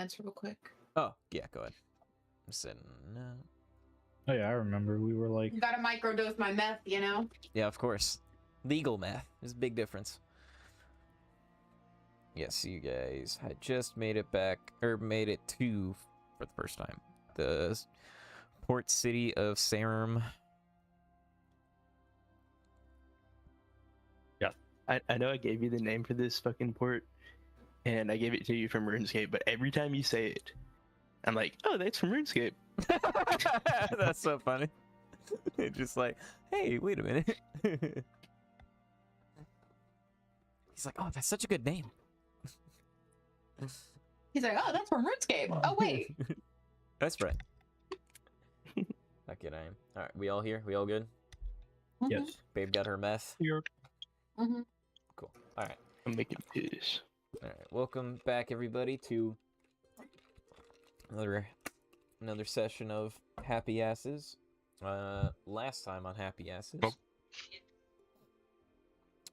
meds real quick. Oh, yeah, go ahead. I'm sitting. Oh yeah, I remember we were like, You gotta microdose my meth, you know? Yeah, of course. Legal meth. There's a big difference. Yes, you guys had just made it back, or made it to, for the first time, the port city of Sarim. Yeah, I know I gave you the name for this fucking port, and I gave it to you from RuneScape, but every time you say it, I'm like, oh, that's from RuneScape. That's so funny. It's just like, hey, wait a minute. He's like, oh, that's such a good name. He's like, oh, that's from RuneScape. Oh, wait. That's right. Okay, I am. All right, we all here? We all good? yes. Babe got her meth. Here, Mm-hmm. Cool. All right. I'm making this. All right. Welcome back, everybody, to another session of Happy Asses. Last time on Happy Asses,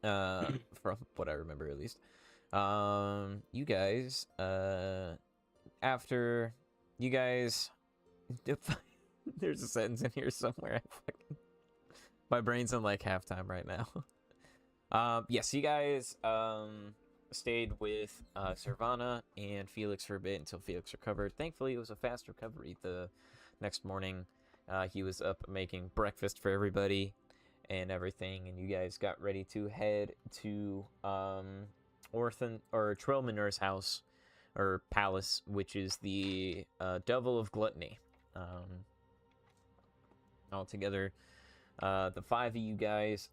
from what I remember at least, you guys, after you guys, there's a sentence in here somewhere. My brain's in like halftime right now. Yes, you guys stayed with Servana and Felix for a bit until Felix recovered. Thankfully, it was a fast recovery. The next morning, he was up making breakfast for everybody and everything, and you guys got ready to head to Trillmaner's house or palace, which is the Devil of Gluttony. Altogether, the five of you guys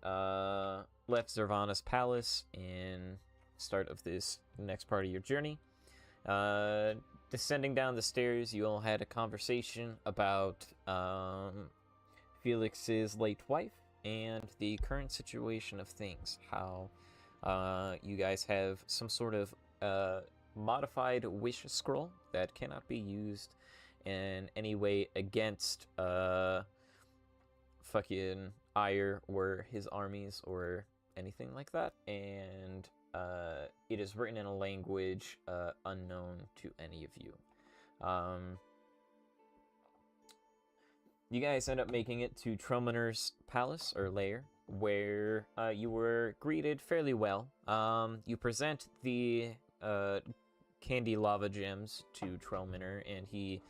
left Servana's palace in start of this next part of your journey. Descending down the stairs, you all had a conversation about Felix's late wife and the current situation of things. How you guys have some sort of modified wish scroll that cannot be used in any way against fucking Ire or his armies or anything like that, and it is written in a language unknown to any of you. You guys end up making it to Trillmaner's palace or lair, where you were greeted fairly well. You present the candy lava gems to Trillmaner, and he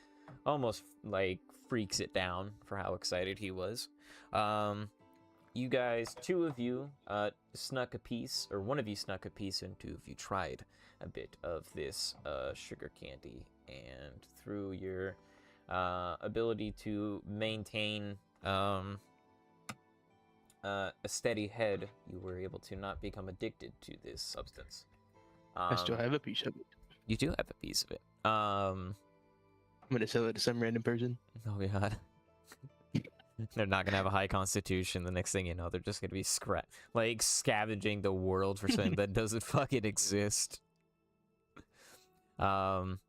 almost like freaks it down for how excited he was. You guys, two of you snuck a piece, or one of you snuck a piece, and two of you tried a bit of this sugar candy. And through your ability to maintain a steady head, you were able to not become addicted to this substance. I still have a piece of it. You do have a piece of it. I'm gonna sell it to some random person. Oh god. They're not gonna have a high constitution. The next thing you know, they're just gonna be scavenging the world for something that doesn't fucking exist. Yes,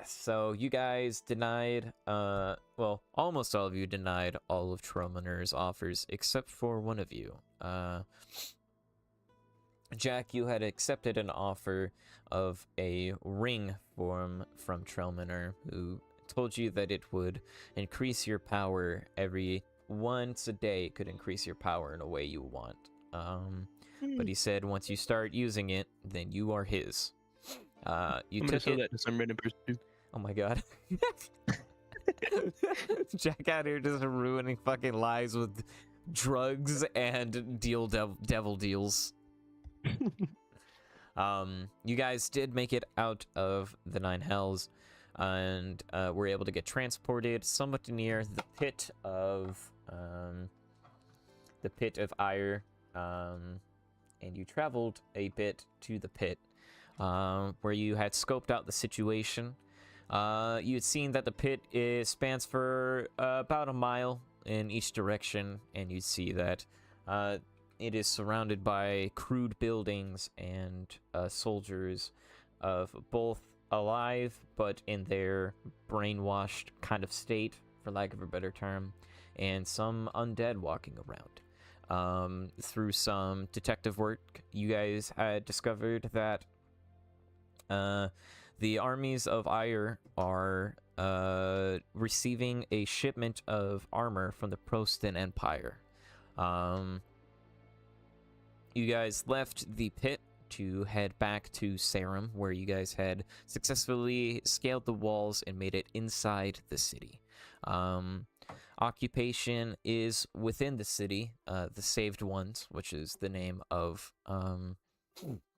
so you guys denied, well, almost all of you denied all of Trillmaner's offers, except for one of you. Jack, you had accepted an offer of a ring from Trillmaner, who told you that it would increase your power every once a day. It could increase your power in a way you want. But he said once you start using it, then you are his. You I'm gonna took sell it. that to some random person too. Oh my god. Jack out here just ruining fucking lives with drugs and devil deals. You guys did make it out of the Nine Hells and were able to get transported somewhat near the pit of Ire, and you traveled a bit to the pit where you had scoped out the situation. You had seen that the pit spans for about a mile in each direction, and you'd see that it is surrounded by crude buildings and soldiers of both alive but in their brainwashed kind of state, for lack of a better term, and some undead walking around. Through some detective work, you guys had discovered that The armies of Ire are receiving a shipment of armor from the Prostan Empire. You guys left the pit to head back to Sarim, where you guys had successfully scaled the walls and made it inside the city. Occupation is within the city, the Saved Ones, which is the name of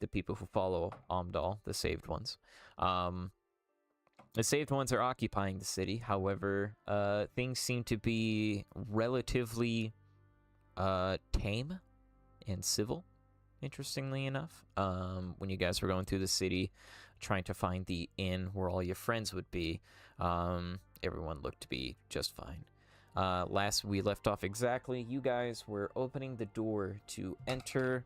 the people who follow Omdal, the Saved Ones. The Saved Ones are occupying the city. However, things seem to be relatively tame and civil, interestingly enough. When you guys were going through the city, trying to find the inn where all your friends would be, everyone looked to be just fine. Last we left off exactly, you guys were opening the door to enter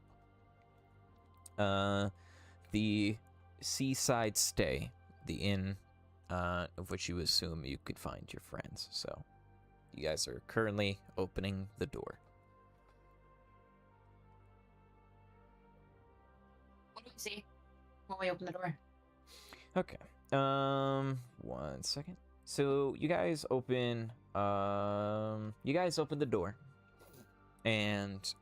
the Seaside Stay, the inn of which you assume you could find your friends. So you guys are currently opening the door. What do we see when we open the door? Okay. 1 second. So you guys open the door, and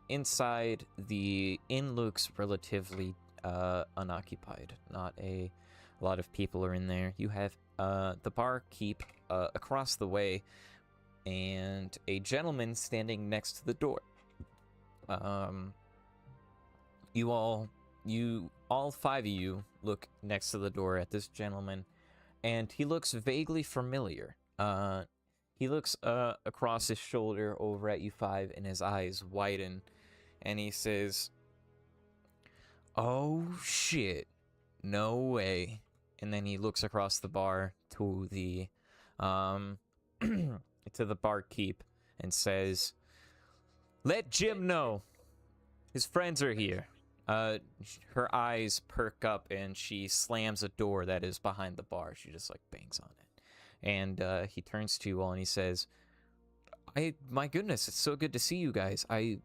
inside the inn looks relatively unoccupied. Not a lot of people are in there. You have the barkeep across the way, and a gentleman standing next to the door. All five of you look next to the door at this gentleman, and he looks vaguely familiar. He looks across his shoulder over at you five, and his eyes widen, and he says, "Oh shit, no way." And then he looks across the bar to the to the barkeep and says, "Let Jim know. His friends are here." Her eyes perk up, and she slams a door that is behind the bar. She just like bangs on it, and he turns to you all and he says, My goodness, it's so good to see you guys. I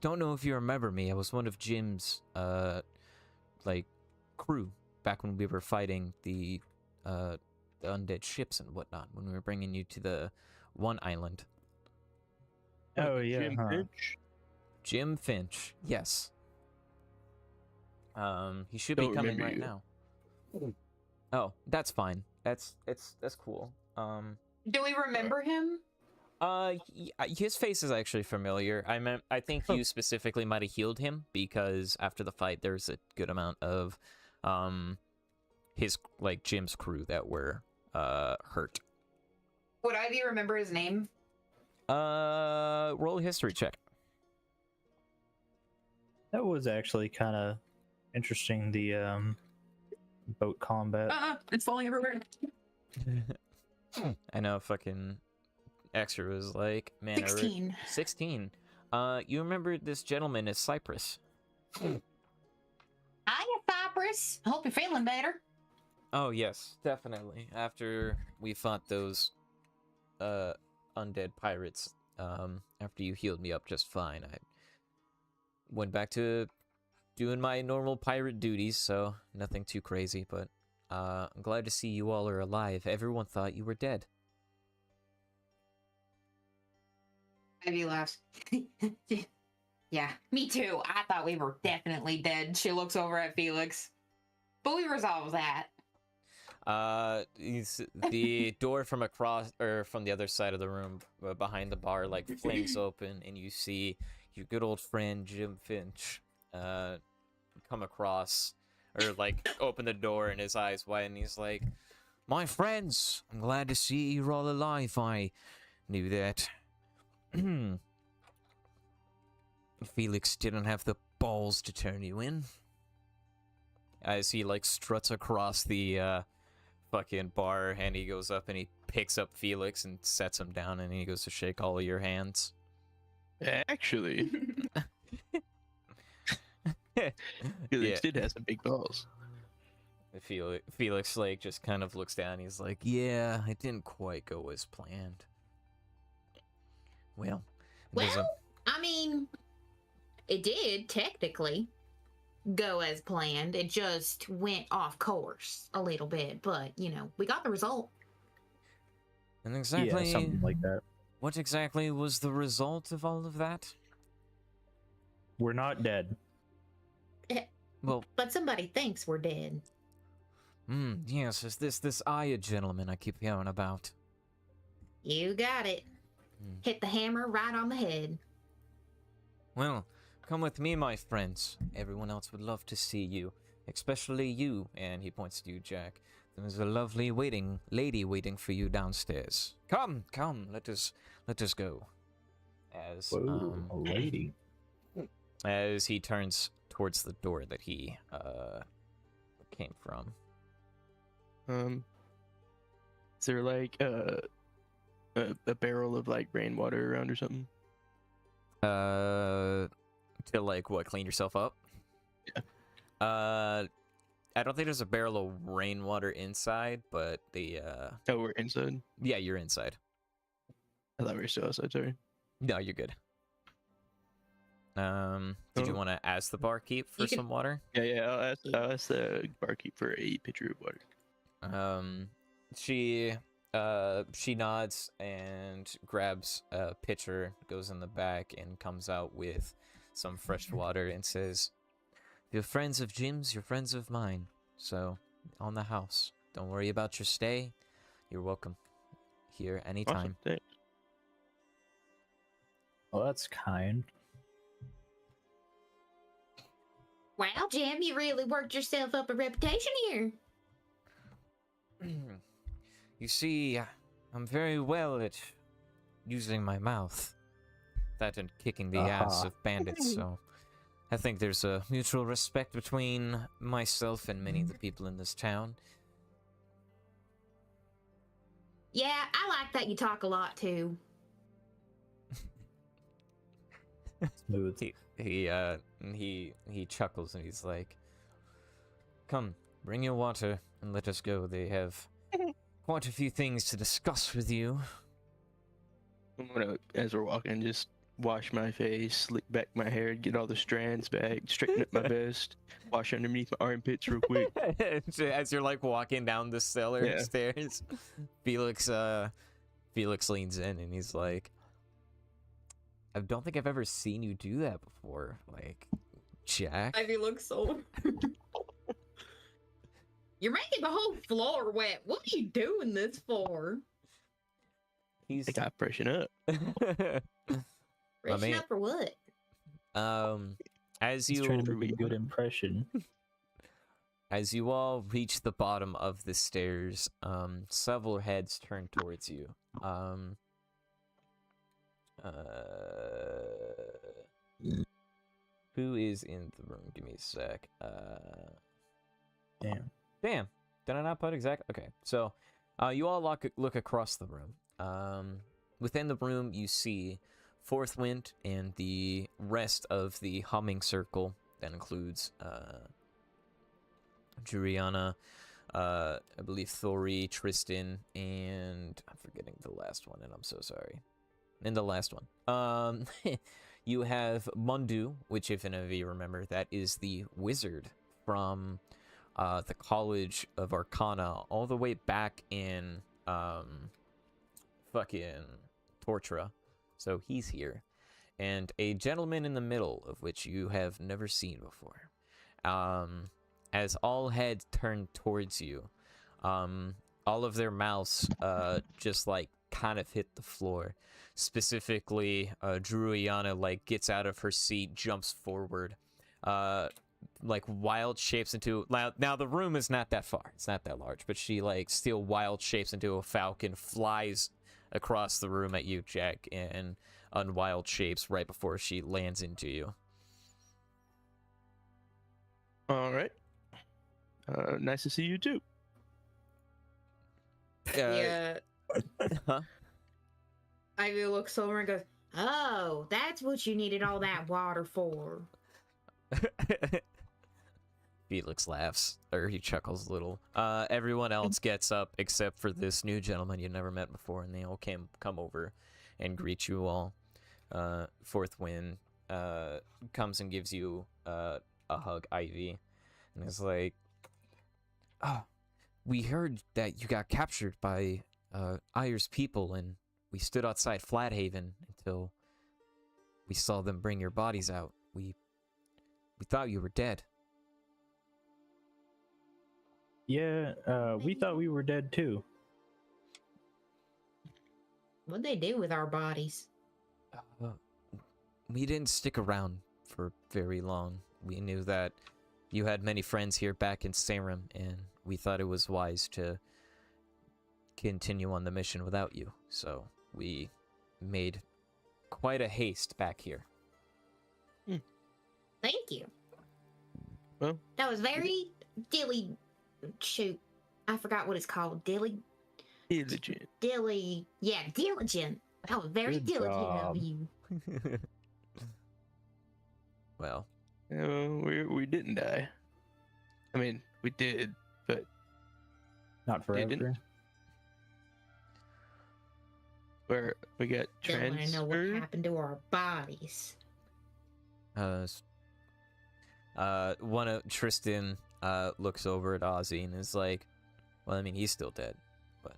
don't know if you remember me. I was one of Jim's crew back when we were fighting the undead ships and whatnot, when we were bringing you to the one island." Oh yeah. Jim Finch? Jim Finch, yes. He should be Don't coming remember right you. now. Oh, that's fine. That's cool. Do we remember him? His face is actually familiar. I think you specifically might have healed him, because after the fight, there's a good amount of Jim's crew that were hurt. Would Ivy remember his name? Roll a history check. That was actually kind of interesting. The boat combat. It's falling everywhere. I know, fucking Extra was like, man, 16. 16. You remember this gentleman as Cypress? Hiya, Cypress. I hope you're feeling better. Oh yes, definitely. After we fought those undead pirates, after you healed me up just fine, I went back to doing my normal pirate duties, so nothing too crazy, but I'm glad to see you all are alive. Everyone thought you were dead. Ivy laughs. Yeah, me too. I thought we were definitely dead. She looks over at Felix. But we resolved that. The door from across, or from the other side of the room, behind the bar, like flings open, and you see your good old friend Jim Finch come across, or like open the door, and his eyes widen, and he's like, "My friends, I'm glad to see you're all alive. I knew that Felix didn't have the balls to turn you in." As he like struts across the fucking bar, and he goes up and he picks up Felix and sets him down, and he goes to shake all of your hands. Actually, Felix did have some big balls. Felix like just kind of looks down. He's like, "Yeah, it didn't quite go as planned." Well, Well, I mean, it did, technically. go as planned. It just went off course a little bit, but we got the result. And exactly, Yeah, something like that. what exactly was the result of all of that? We're not dead. Well, But somebody thinks we're dead. yes, it's this Aya gentleman I keep hearing about. You got it. Hit the hammer right on the head. Well, come with me, my friends. Everyone else would love to see you, especially you. And he points to you, Jack. There's a lovely lady waiting for you downstairs. Come, let us go. As Whoa, a lady. as he turns towards the door that he came from. Is there like a barrel of like rainwater around or something? To like what? Clean yourself up? Yeah. I don't think there's a barrel of rainwater inside, but the Oh, we're inside. yeah, you're inside. I thought we were still outside. Sorry. No, you're good. Did you want to ask the barkeep for some water? Yeah. I'll ask the barkeep for a pitcher of water. She nods and grabs a pitcher, goes in the back, and comes out with some fresh water and says, "You're friends of Jim's, you're friends of mine. So, on the house. Don't worry about your stay. You're welcome here anytime." Awesome. Thanks. Well, that's kind. Wow, Jim, you really worked yourself up a reputation here. You see, I'm very well at using my mouth. That and kicking the ass of bandits, so I think there's a mutual respect between myself and many of the people in this town. Yeah, I like that you talk a lot too. Smooth. He chuckles and he's like, "Come, bring your water and let us go. They have quite a few things to discuss with you." I'm gonna, as we're walking, just wash my face, slick back my hair, get all the strands back, straighten up my vest, wash underneath my armpits real quick. As you're like walking down the cellar stairs, Felix leans in and he's like, "I don't think I've ever seen you do that before, like, Jack." Ivy looks so. You're making the whole floor wet. What are you doing this for? I gotta freshen up. Freshen up for what? As He's you trying to make a good impression. As you all reach the bottom of the stairs, several heads turn towards you. Who is in the room? Give me a sec. Damn. Did I not put exact? Okay, so you all look across the room. Within the room, you see Fourth Wind and the rest of the humming circle. That includes Juliana, I believe Thori, Tristan, and I'm forgetting the last one, and I'm so sorry. And the last one. You have Mundu, which, if any of you remember, that is the wizard from the College of Arcana, all the way back in fucking Tortura. So he's here. And a gentleman in the middle, of which you have never seen before. As all heads turn towards you, all of their mouths just like kind of hit the floor. Specifically, Druiana like gets out of her seat, jumps forward, like wild shapes into now the room is not that far, it's not that large, but she like still wild shapes into a falcon, flies across the room at you, Jack, and unwild shapes right before she lands into you. All right. Nice to see you too. Yeah. Huh? Ivy looks over and goes, "Oh, that's what you needed all that water for." Felix laughs, or he chuckles a little. Everyone else gets up except for this new gentleman you never met before, and they all come over and greet you all. Fourth Wind comes and gives you hug Ivy, and is like, "Ah, we heard that you got captured by Ayer's people, and we stood outside Flathaven until we saw them bring your bodies out. We thought you were dead." Yeah, we thought we were dead too. What'd they do with our bodies? We didn't stick around for very long. We knew that you had many friends here back in Sarim, and we thought it was wise to continue on the mission without you. So we made quite a haste back here. Thank you. Well, That was very dilly. Shoot, I forgot what it's called. Diligent. Yeah, diligent. That was very Good diligent job. of you. Well, we didn't die. I mean, we did, but Not Didn't. forever. where we got Don't want to know what transferred. happened to our bodies. one of Tristan looks over at Ozzy and is like, "Well, I mean, he's still dead, but."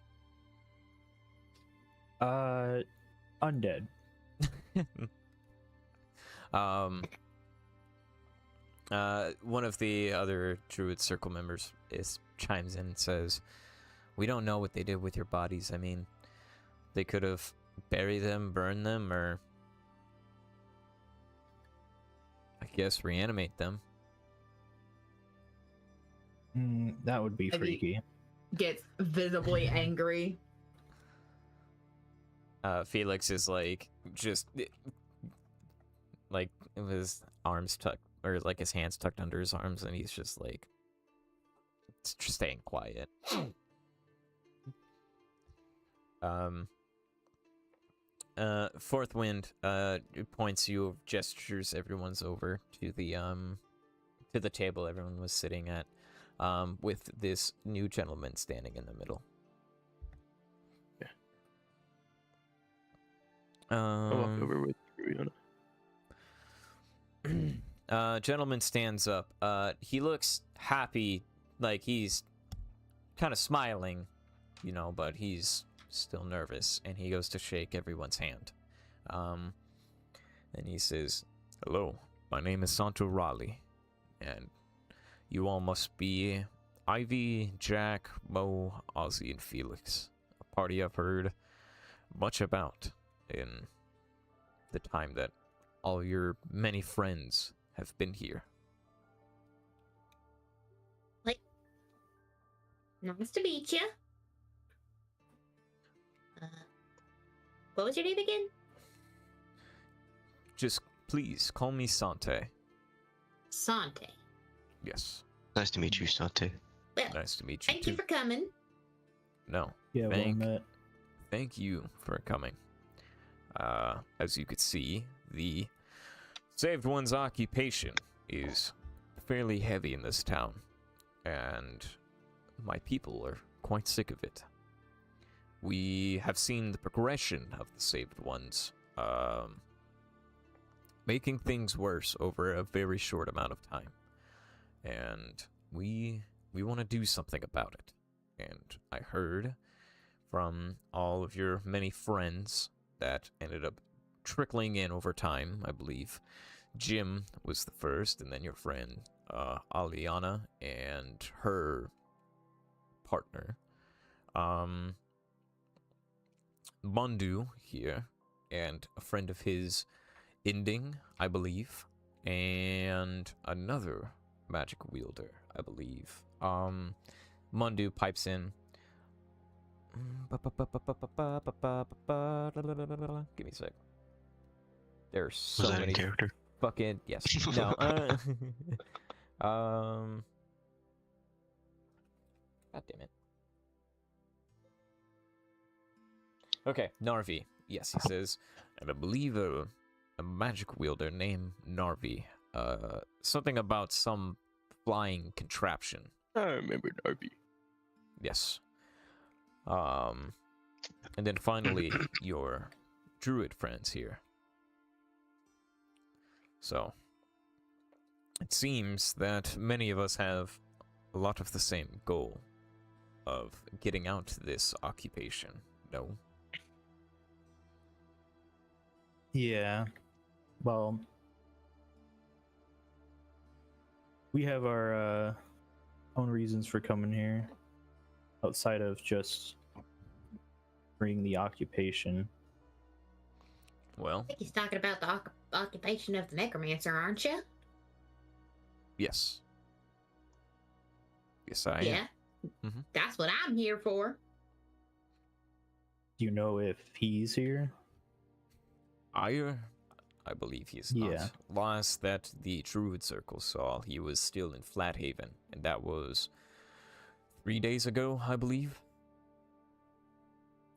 Undead. One of the other Druid Circle members chimes in and says, "We don't know what they did with your bodies. I mean, they could have buried them, burned them, or I guess reanimate them." That would be Maybe- freaky. Gets visibly angry. Felix is like just like with his arms tucked, or like his hands tucked under his arms, and he's just like just staying quiet. Fourth Wind points you, gestures everyone's over to the table everyone was sitting at, with this new gentleman standing in the middle. I'll walk over with Rihanna. Gentleman stands up. He looks happy, like he's kind of smiling, you know, but he's still nervous, and he goes to shake everyone's hand. And he says, "Hello, my name is Santo Raleigh, and you all must be Ivy, Jack, Mo, Ozzy, and Felix, a party I've heard much about in the time that all your many friends have been here." Nice to meet you. What was your name again? Just please call me Sante. Sante. Yes. Nice to meet you, Sante. Well, Nice to meet you thank too. you for coming. No. Yeah, well met. Thank you for coming. As you could see, the Saved One's occupation is fairly heavy in this town, and my people are quite sick of it. We have seen the progression of the Saved Ones, making things worse over a very short amount of time, and we want to do something about it. And I heard from all of your many friends that ended up trickling in over time, I believe. Jim was the first, and then your friend Aliana and her partner. Mundu here, and a friend of his, Inding, I believe, and another magic wielder, I believe. Mundu pipes in. Give me a sec. There's so Was that many in character? fucking yes. No. God damn it. Okay, Narvi. Yes, he says, and I believe a magic wielder named Narvi. Something about some flying contraption. I remember Darby. Yes. And then finally, your druid friends here. So, It seems that many of us have a lot of the same goal of getting out this occupation. No? Yeah. Well, we have our own reasons for coming here, outside of just bringing the occupation. Well, I think he's talking about the occupation of the necromancer, aren't you? yes. Yes, I am. Yeah. Mhm. That's what I'm here for. Do you know if he's here? I believe he is not. Yeah. Last that the Druid Circle saw, he was still in Flathaven, and that was 3 days ago, I believe.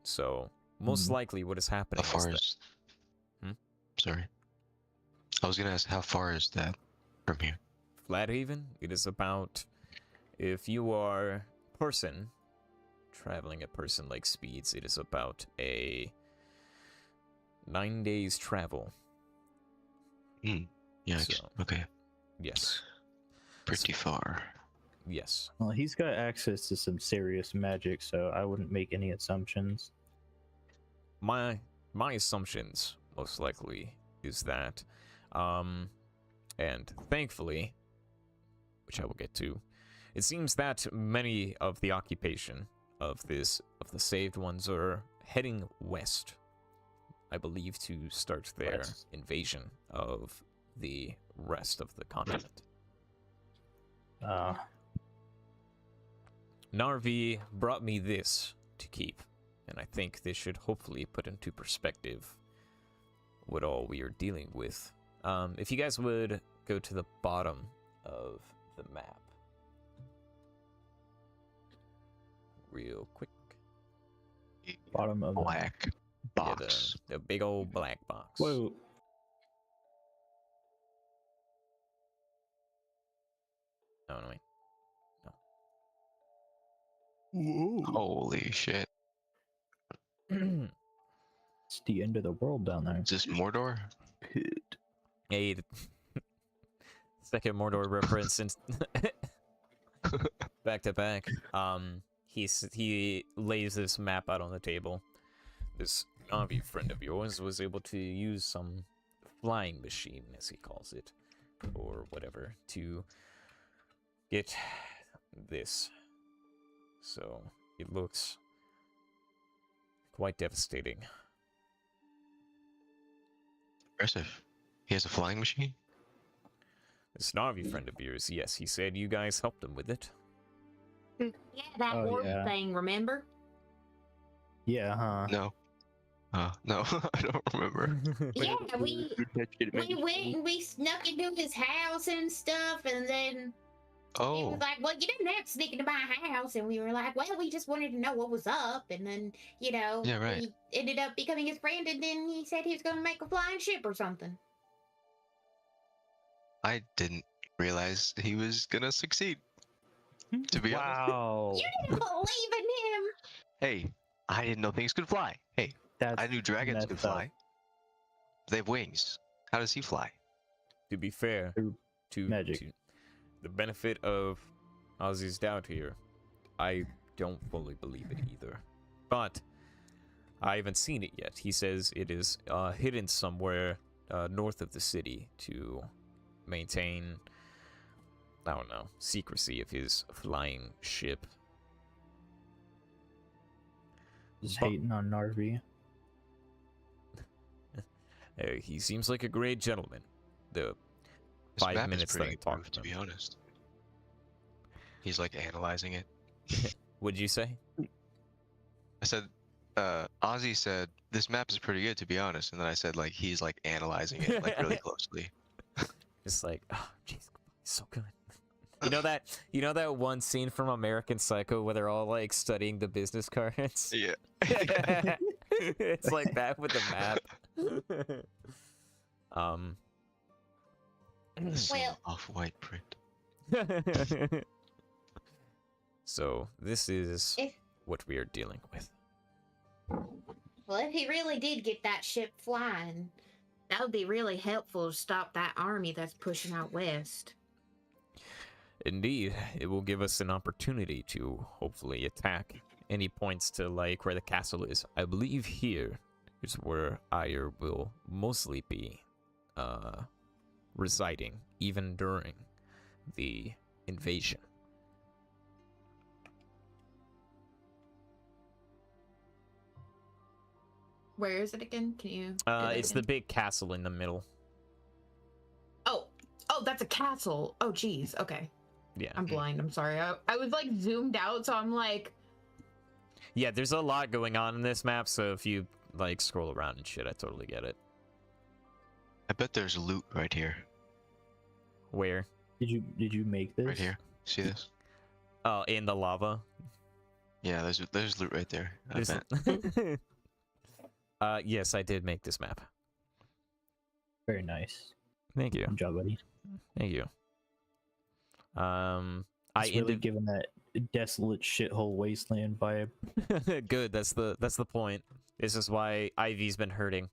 So, most likely what is happening How far is is? Hmm? Sorry, I was gonna ask how far is that from here? Flathaven, it is about, if you are a person traveling at person-like speeds, it is about a 9 days travel. Yeah. So- Okay. Yes. Pretty far. Yes. Well, he's got access to some serious magic, so I wouldn't make any assumptions. My assumptions most likely is that and thankfully, which I will get to, it seems that many of the occupation of the saved ones are heading west, I believe, to start their West. invasion of the rest of the continent. Narvi brought me this to keep, and I think this should hopefully put into perspective what all we are dealing with. If you guys would go to the bottom of the map real quick. Bottom of the... Black Yeah, box. the big old black box. Whoa. Oh, no, wait. Holy shit! It's the end of the world down there. Is this Mordor? Hey, second Mordor reference and back to back. He lays this map out on the table. This Navi friend of yours was able to use some flying machine, as he calls it, or whatever, to get this. So it looks quite devastating. Impressive. He has a flying machine? This Navi friend of yours, yes, he said you guys helped him with it. Yeah, that Oh, orb yeah. thing, remember? Yeah, huh? No. No, I don't remember. Yeah, we went and we snuck into his house and stuff, and then he Oh, was like, well, you didn't have to sneak into my house. And we were like, well, we just wanted to know what was up. And then, Yeah, right. we ended up becoming his friend. And then he said he was going to make a flying ship or something. I didn't realize he was gonna succeed. To be honest. Wow. You didn't believe in him. Hey, I didn't know things could fly. Hey, That's I knew dragons could messed up. fly. They have wings. How does he fly? To be fair, Through to magic. the benefit of Ozzy's doubt here, I don't fully believe it either. But I haven't seen it yet. He says it is hidden somewhere north of the city to maintain, I don't know, secrecy of his flying ship. Just But- hating on Narvi. He seems like a great gentleman. The This 5 map is minutes that pretty I talked improved, to to be him. honest. He's like analyzing it. What'd you say? I said, Ozzy said, this map is pretty good, to be honest. And then I said, like, he's like analyzing it like really closely. It's like, oh, jeez, it's so good. You know that one scene from American Psycho where they're all like studying the business cards? Yeah. It's like that with the map. Well- Off-white print. So this is If- what we are dealing with. Well, if he really did get that ship flying, that would be really helpful to stop that army that's pushing out west. Indeed, it will give us an opportunity to hopefully attack any points to like where the castle is. I believe here is where Ire will mostly be residing, even during the invasion. Where is it again? Can you? do that It's the again? big castle in the middle. Oh, that's a castle. Oh, geez. Okay. Yeah. I'm blind. I'm sorry. I was like zoomed out, so I'm like, Yeah, there's a lot going on in this map, so if you like scroll around and shit, I totally get it. I bet there's loot right here. Where? Did you make this? Right here. See this? Oh, in the lava. Yeah, there's loot right there. I There's- bet. Yes, I did make this map. Very nice. Thank you. Good job, buddy. Thank you. I It's really given that desolate shithole wasteland vibe. Good. That's the point. This is why Ivy's been hurting.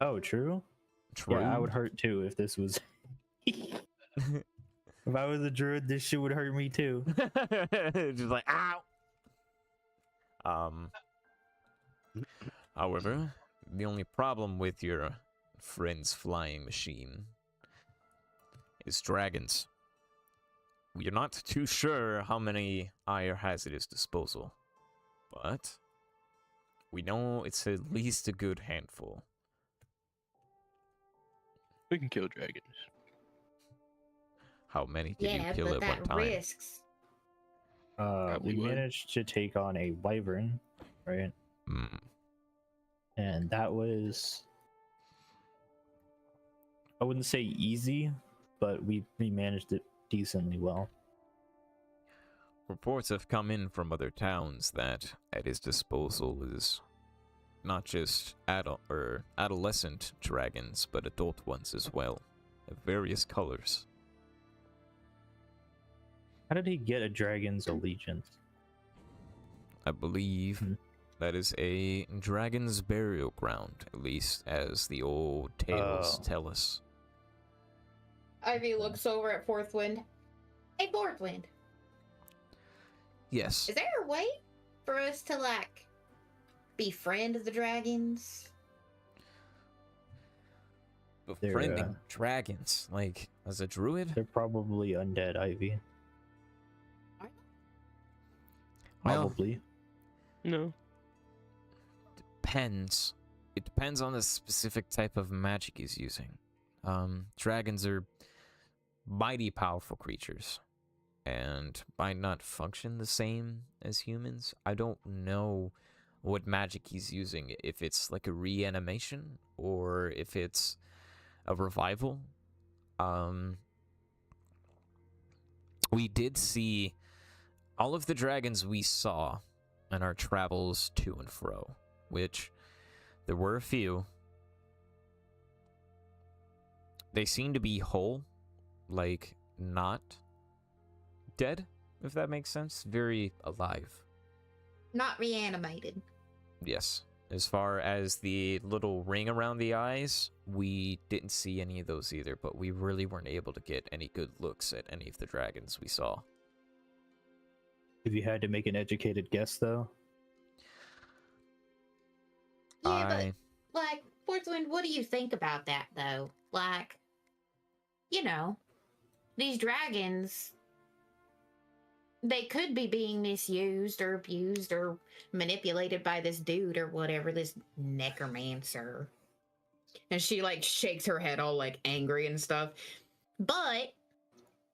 Oh, true. True. Yeah, I would hurt too if this was. If I was a druid, this shit would hurt me too. Just like ow. However, the only problem with your friend's flying machine is dragons. We're not too sure how many Ire has at his disposal, but we know it's at least a good handful. We can kill dragons. How many did you yeah, kill but at that one time? risks. We Probably would. managed to take on a wyvern, right? Hmm. And that was, I wouldn't say easy, but we managed it decently well. Reports have come in from other towns that at his disposal is not just adolescent dragons, but adult ones as well, of various colors. How did he get a dragon's allegiance? I believe that is a dragon's burial ground, at least as the old tales Oh. tell us. Ivy looks over at Fourth Wind. Hey, Fourth Wind, Yes. is there a way for us to like befriend the dragons? Befriending dragons, like as a druid? They're probably undead, Ivy. Well, Probably. No. depends. It depends on the specific type of magic he's using. Dragons are mighty powerful creatures and might not function the same as humans. I don't know what magic he's using, if it's like a reanimation or if it's a revival. We did see all of the dragons we saw in our travels to and fro, which there were a few. They seem to be whole, like not dead, if that makes sense. Very alive. Not reanimated. Yes. As far as the little ring around the eyes, we didn't see any of those either, but we really weren't able to get any good looks at any of the dragons we saw. If you had to make an educated guess, though, Yeah, but like, Fourth Wind, what do you think about that though? Like, you know, these dragons, they could be being misused or abused or manipulated by this dude or whatever, this necromancer. And she like shakes her head all like angry and stuff. But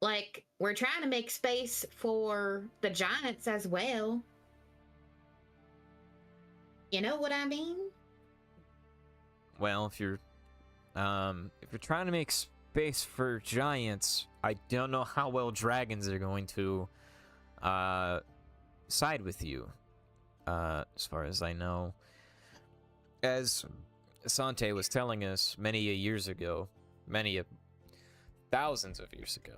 like, we're trying to make space for the giants as well. You know what I mean? Well, if you're trying to make space for giants, I don't know how well dragons are going to side with you. As far as I know, as Sante was telling us many years ago, thousands of years ago,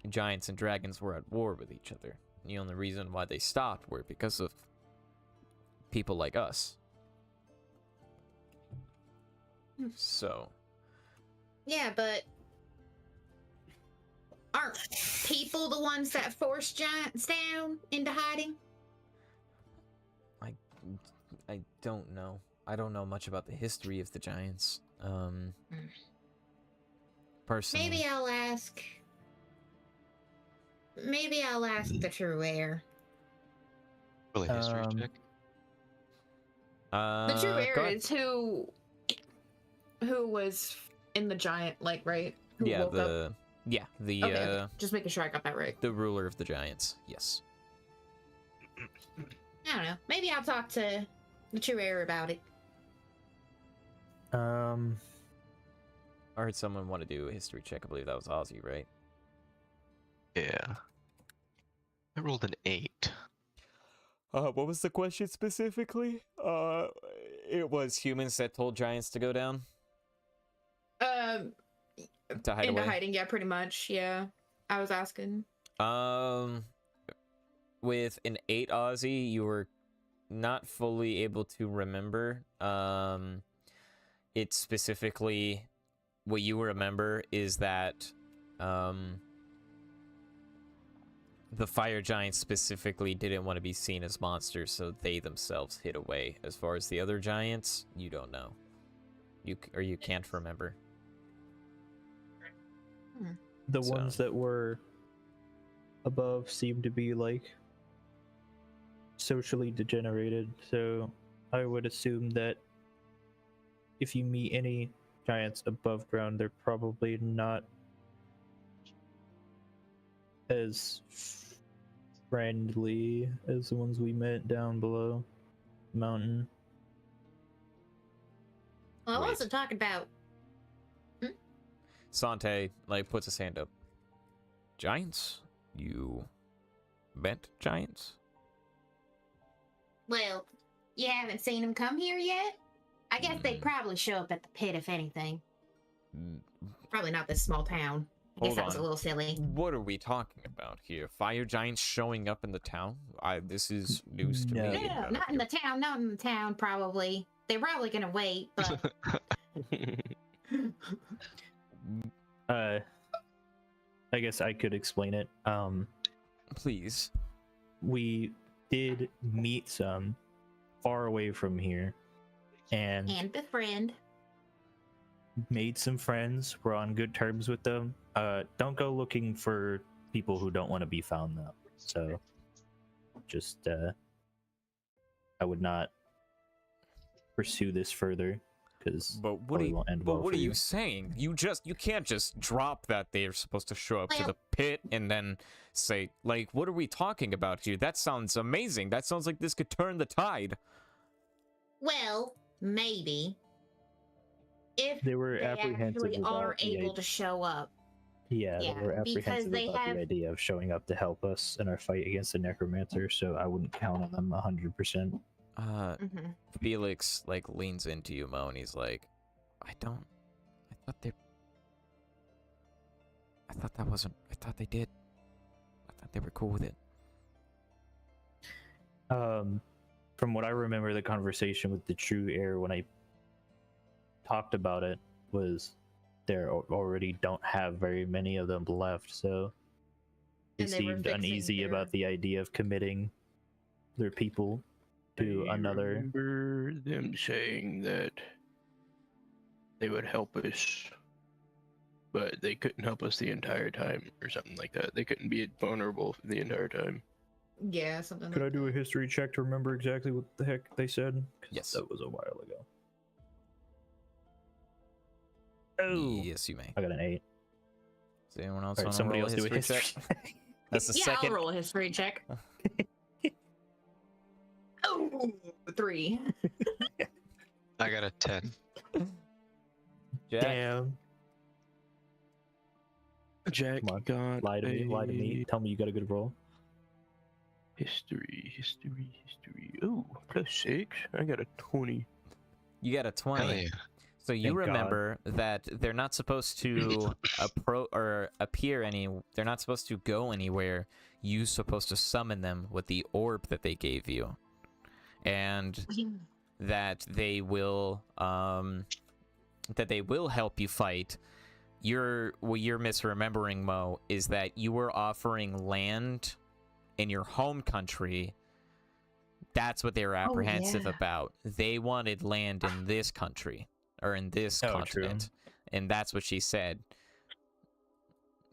giants and dragons were at war with each other. The only reason why they stopped were because of people like us. So, Yeah, but Aren't people the ones that forced giants down into hiding? I don't know. I don't know much about the history of the giants. Personally. Maybe I'll ask. Maybe I'll ask the true heir. Really history check. The true Go heir ahead. is who was in the giant, like, right? Who Yeah, woke up? the Okay. Just making sure I got that right. the ruler of the giants. Yes. I don't know. Maybe I'll talk to the true heir about it. I heard someone want to do a history check. I believe that was Ozzy, right? Yeah. I rolled an 8. What was the question specifically? It was humans that told giants to go down to hide Into away. hiding, yeah, pretty much. Yeah, I was asking. With an 8 Aussie, you were not fully able to remember. It specifically, what you remember is that, the fire giants specifically didn't want to be seen as monsters, so they themselves hid away. As far as the other giants, you don't know. You can't remember. The So- ones that were above seem to be like socially degenerated, so I would assume that if you meet any giants above ground, they're probably not as friendly as the ones we met down below the mountain. Well, I Wait. wasn't talking about. Sante, like, puts his hand up. Giants? You met giants? Well, you haven't seen them come here yet. I guess they'd probably show up at the pit if anything. Probably not this small town. I guess Hold that was a on. little silly. What are we talking about here? Fire giants showing up in the town? This is news to No. me. No, not in the town. Not in the town. Probably. They're probably gonna wait, but I guess I could explain it. Please. We did meet some far away from here and befriend. made some friends. We're on good terms with them. Don't go looking for people who don't want to be found though. So just I would not pursue this further because But what won't end well what for are you you. saying? You can't just drop that they're supposed to show up to Well- the pit and then say, like, what are we talking about here? That sounds amazing. That sounds like this could turn the tide. Well, maybe. If They were they apprehensive actually are about the able to show up. Yeah, Yeah, they were because apprehensive they about have- the idea of showing up to help us in our fight against the necromancer, so I wouldn't count on them 100%. Mhm. Felix, like, leans into you, Mo, and he's like, I thought they did. I thought they were cool with it. From what I remember, the conversation with the true heir when I talked about it was there already don't have very many of them left, so they And they were seemed fixing uneasy their- about the idea of committing their people to I another. remember them saying that they would help us, but they couldn't help us the entire time, or something like that. They couldn't be vulnerable the entire time. Yeah, something. Could I like do a that. history check to remember exactly what the heck they said? 'Cause Yes. that was a while ago. Oh, Yes, you may. I got an 8. Does anyone else All right, want to somebody roll else a do a history history. check? That's the Yeah, second. I'll roll a history check. Oh, 3. I got a 10. Jack. Damn. Jack Come on, got Lie to me. Lie to me. a Tell me you got a good roll. history. Oh, +6. I got a 20. You got a 20. Hell yeah. So you Thank God. remember that they're not supposed to appear any. They're not supposed to go anywhere. You're supposed to summon them with the orb that they gave you, and that they will help you fight. what you're misremembering, Mo, is that you were offering land in your home country. That's what they were apprehensive yeah. about. They wanted land in this country, or in this Oh, continent. And that's what she said,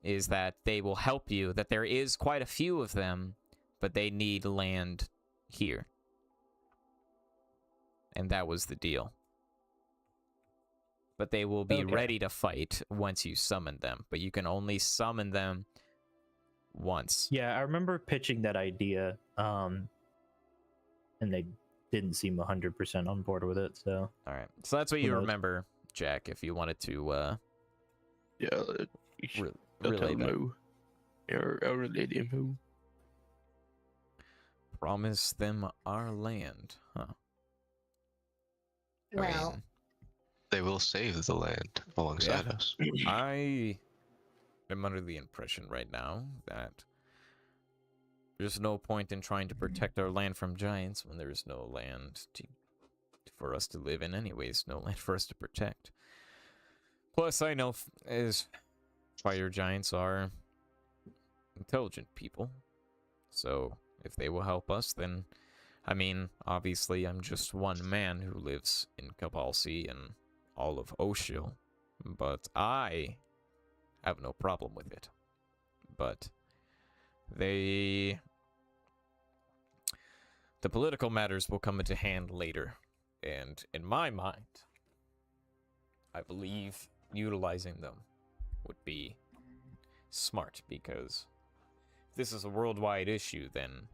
is that they will help you, that there is quite a few of them, but they need land here. And that was the deal. But they will be Okay. ready to fight once you summon them, but you can only summon them once. Yeah, I remember pitching that idea, and they didn't seem 100% on board with it. So All right. So that's what Who you knows? remember, Jack, if you wanted to Yeah, you should re- tell relay that. Mo. Or I'll relay the info. Promise them our land, huh? I Well, mean, They will save the land alongside us. I am under the impression right now that there's no point in trying to protect our land from giants when there is no land for us to live in anyways, no land for us to protect. Plus, I know as fire giants are intelligent people, so if they will help us, then, I mean, obviously I'm just one man who lives in Kapalsi and all of Oshil, but I have no problem with it. But the political matters will come into hand later, and in my mind, I believe utilizing them would be smart, because if this is a worldwide issue, then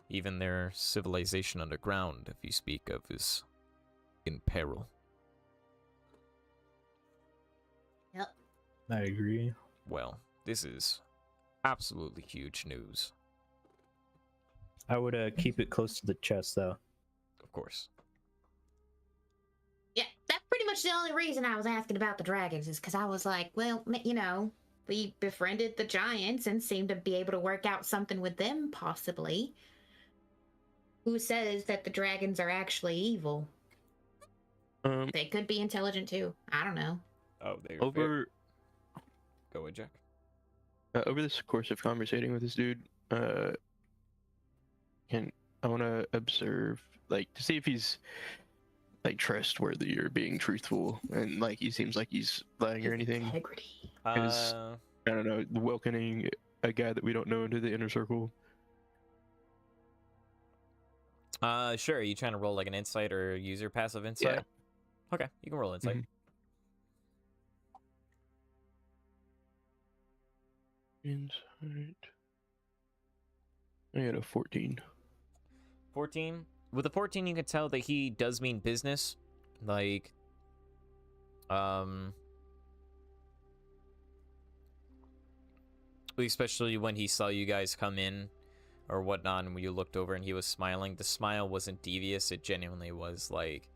even their civilization underground, if you speak of, is in peril. yep. I agree. Well, this is absolutely huge news, I would keep it close to the chest, though. of course. Yeah, that's pretty much the only reason I was asking about the dragons is because I was like, well, you know, we befriended the giants and seemed to be able to work out something with them, possibly. Who says that the dragons are actually evil? They could be intelligent too. I don't know. Oh, they Over Go ahead, Jack. over this course of conversating with this dude, I want to observe, like, to see if he's like trustworthy or being truthful, and like he seems like he's lying or anything. Integrity. Is- I don't know, welcoming a guy that we don't know into the inner circle. Sure. Are you trying to roll like an insight or use your passive insight? Yeah. Okay, you can roll insight. Mhm. Insight. I got a 14. 14. With a 14, you can tell that he does mean business. Like, especially when he saw you guys come in or whatnot, and when you looked over and he was smiling, the smile wasn't devious. It genuinely was like,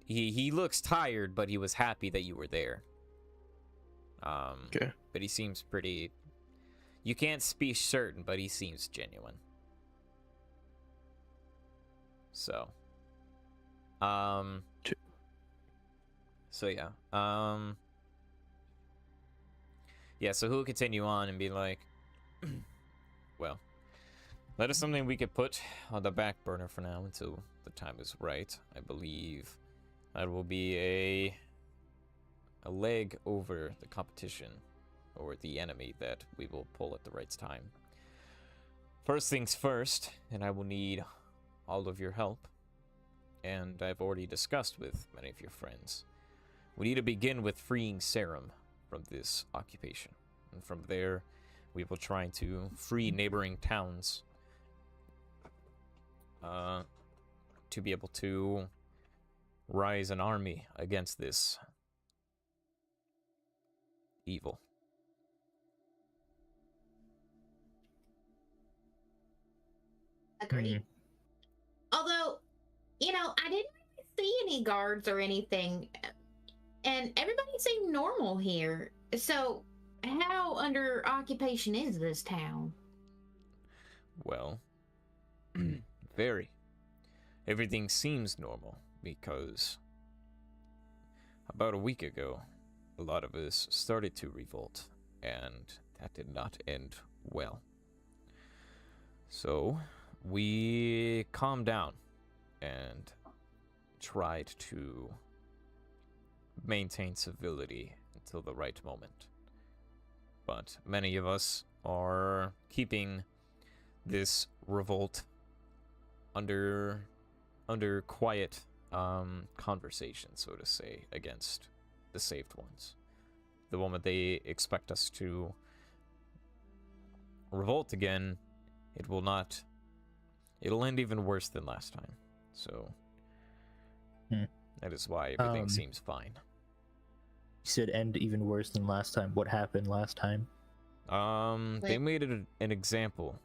he looks tired, but he was happy that you were there. Okay. But he seems pretty, you can't be certain, but he seems genuine. So, so yeah, yeah, so he'll continue on and be like, well, that is something we could put on the back burner for now until the time is right. I believe that will be a leg over the competition or the enemy that we will pull at the right time. First things first, and I will need all of your help, and I've already discussed with many of your friends. We need to begin with freeing Sarim from this occupation, and from there we will try to free neighboring towns to be able to rise an army against this evil. Agreed. Although, you know, I didn't really see any guards or anything, and everybody seemed normal here. So, how under occupation is this town? Well, very. Everything seems normal because about a week ago, a lot of us started to revolt, and that did not end well. So we calmed down and tried to maintain civility until the right moment. But many of us are keeping this revolt under quiet conversation, so to say, against the saved ones. The moment they expect us to revolt again, it'll end even worse than last time. So that is why everything seems fine. You said end even worse than last time. What happened last time? They made it an example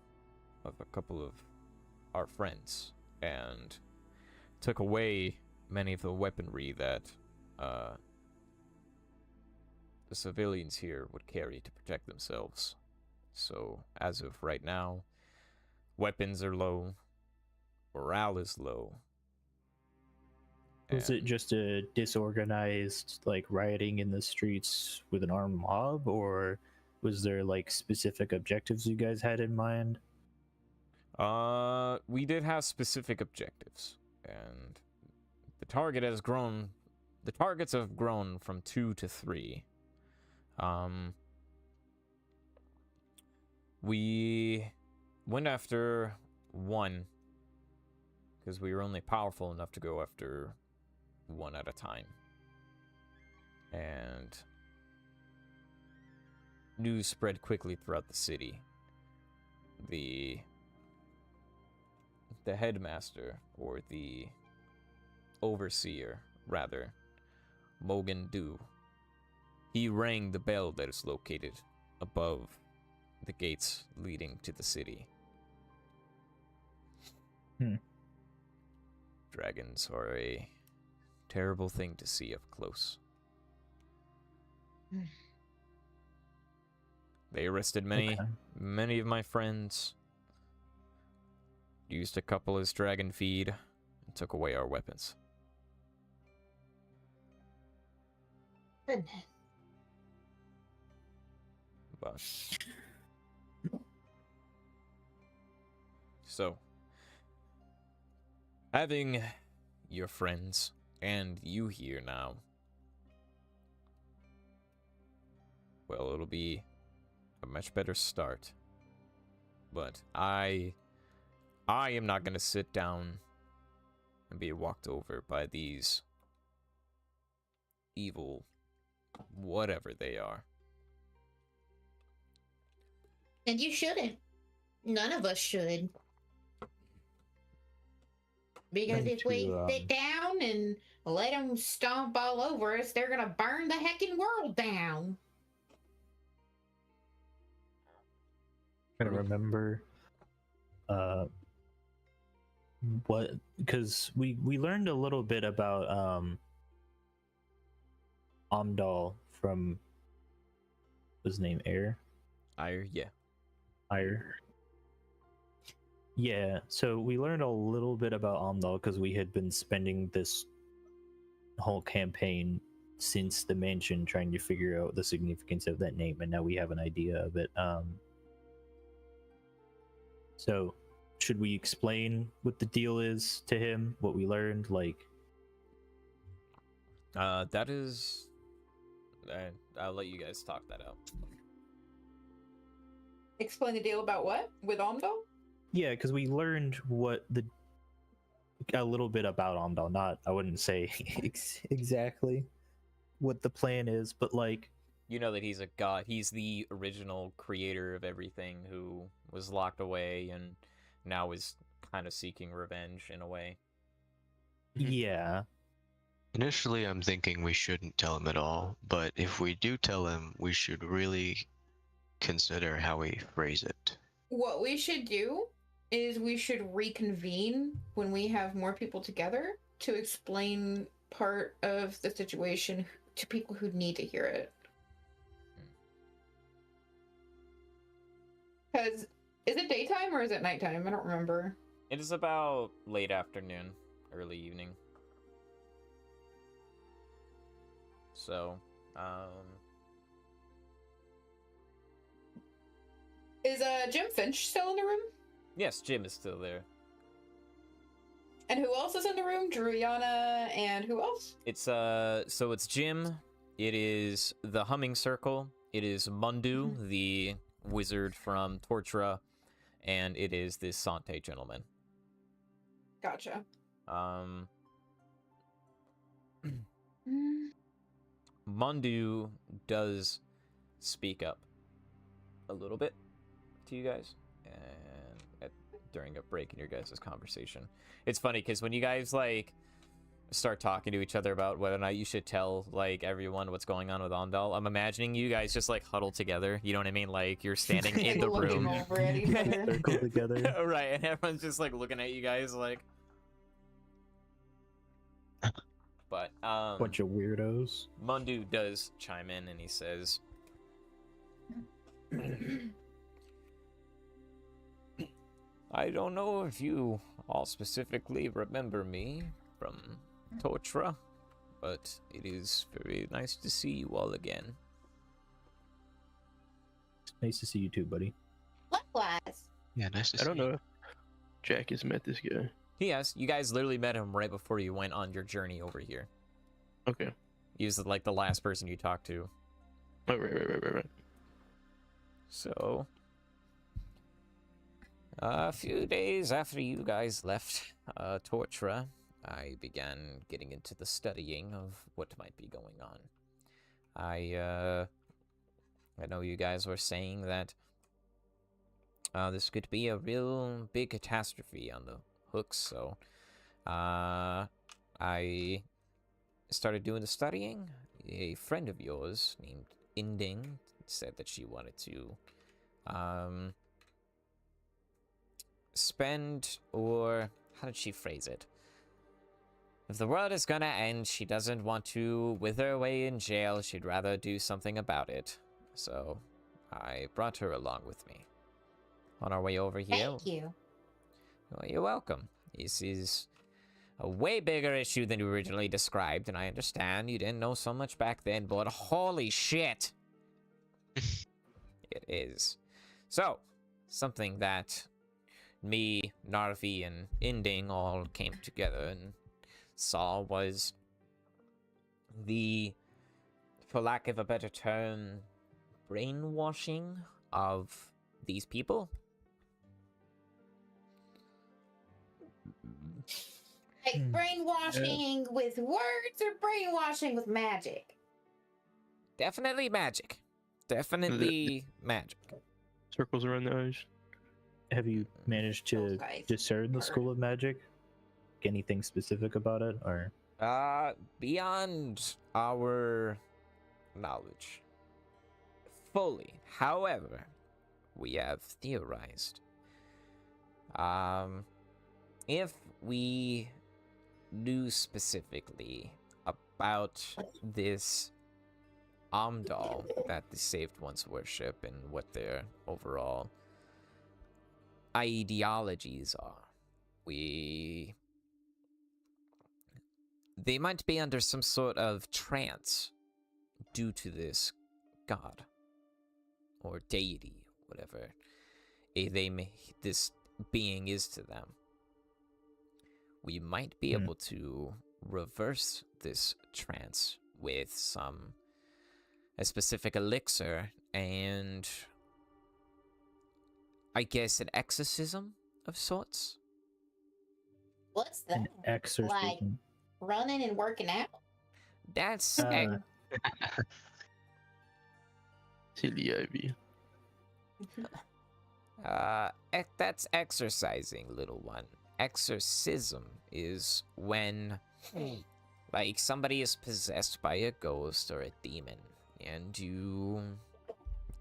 of a couple of our friends and took away many of the weaponry that the civilians here would carry to protect themselves. So as of right now, weapons are low, morale is low. Was it just a disorganized, like, rioting in the streets with an armed mob, or was there, like, specific objectives you guys had in mind? We did have specific objectives, and the target has grown. The targets have grown from 2 to 3. We went after 1 because we were only powerful enough to go after 1 at a time. And news spread quickly throughout the city. The headmaster, or the overseer, rather, Mogan Du, he rang the bell that is located above the gates leading to the city. Dragons are a terrible thing to see up close. They arrested many of my friends, used a couple as dragon feed, and took away our weapons. Goodness. But so, having your friends and you here now, well, it'll be a much better start. But I am not going to sit down and be walked over by these evil, whatever they are. And you shouldn't. None of us should. Because if we sit down and let them stomp all over us, they're going to burn the heckin' world down. I'm trying to remember what, because we learned a little bit about Omdal from, what's his name, Air? Yeah. Ire. Yeah, so we learned a little bit about Omdal because we had been spending this whole campaign since the mansion trying to figure out the significance of that name, and now we have an idea of it. So should we explain what the deal is to him, what we learned? Like, that is, I'll let you guys talk that out. Explain the deal about what? With Omdal? yeah, because we learned a little bit about Omdal. Not, I wouldn't say exactly what the plan is, but like, You know that he's a god. He's the original creator of everything, who was locked away and now is kind of seeking revenge in a way. yeah. Initially, I'm thinking we shouldn't tell him at all, but if we do tell him, we should really consider how we phrase it. What we should do is we should reconvene when we have more people together to explain part of the situation to people who need to hear it. Because, is it daytime or is it nighttime? I don't remember. It is about late afternoon, early evening. So, Is Jim Finch still in the room? Yes, Jim is still there. And who else is in the room? Druiana and who else? It's so it's Jim, it is the Humming Circle, it is Mundu, the wizard from Tortura, and it is this Sante gentleman. Gotcha. Mundu does speak up a little bit to you guys, and during a break in your guys' conversation. It's funny because when you guys like start talking to each other about whether or not you should tell like everyone what's going on with Ondal, I'm imagining you guys just like huddle together. You know what I mean? Like you're standing in the Looking room, over at each other. Circle together. right? And everyone's just like looking at you guys like. But Bunch of weirdos. Mundu does chime in and he says, I don't know if you all specifically remember me from Tortura, but it is very nice to see you all again. It's nice to see you too, buddy. Likewise. Yeah, nice to see I don't you. know if Jack has met this guy. He has. You guys literally met him right before you went on your journey over here. Okay. He was like the last person you talked to. Oh, right. So, a few days after you guys left Tortura, I began getting into the studying of what might be going on. I know you guys were saying that this could be a real big catastrophe on the hooks, so I started doing the studying. A friend of yours named Inding said that she wanted to spend, or how did she phrase it? If the world is gonna end, she doesn't want to wither away in jail. She'd rather do something about it. So I brought her along with me. On our way over here. Thank you. Well, you're welcome. This is a way bigger issue than you originally described, and I understand you didn't know so much back then, but holy shit! It is. So, something that me, Narvi, and Inding all came together and saw was the, for lack of a better term, brainwashing of these people. Like brainwashing with words or brainwashing with magic? Definitely magic. Definitely magic. Circles around the eyes. Have you managed to Those guys discern the are- School of Magic? Anything specific about it, or? Beyond our knowledge. Fully. However, we have theorized. If we knew specifically about this Amdal that the Saved Ones worship and what their overall ideologies are, they might be under some sort of trance due to this god or deity, whatever this being is to them. We might be able to reverse this trance with a specific elixir and I guess an exorcism of sorts. What's An that? exorcism. Running and working out? That's Silly Ivy. that's exercising, little one. Exorcism is when like somebody is possessed by a ghost or a demon and you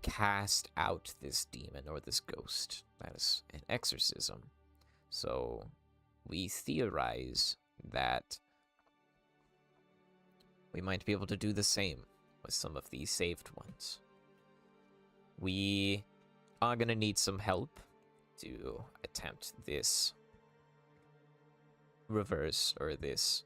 cast out this demon or this ghost. That is an exorcism. So we theorize that we might be able to do the same with some of these saved ones. We are gonna need some help to attempt this reverse or this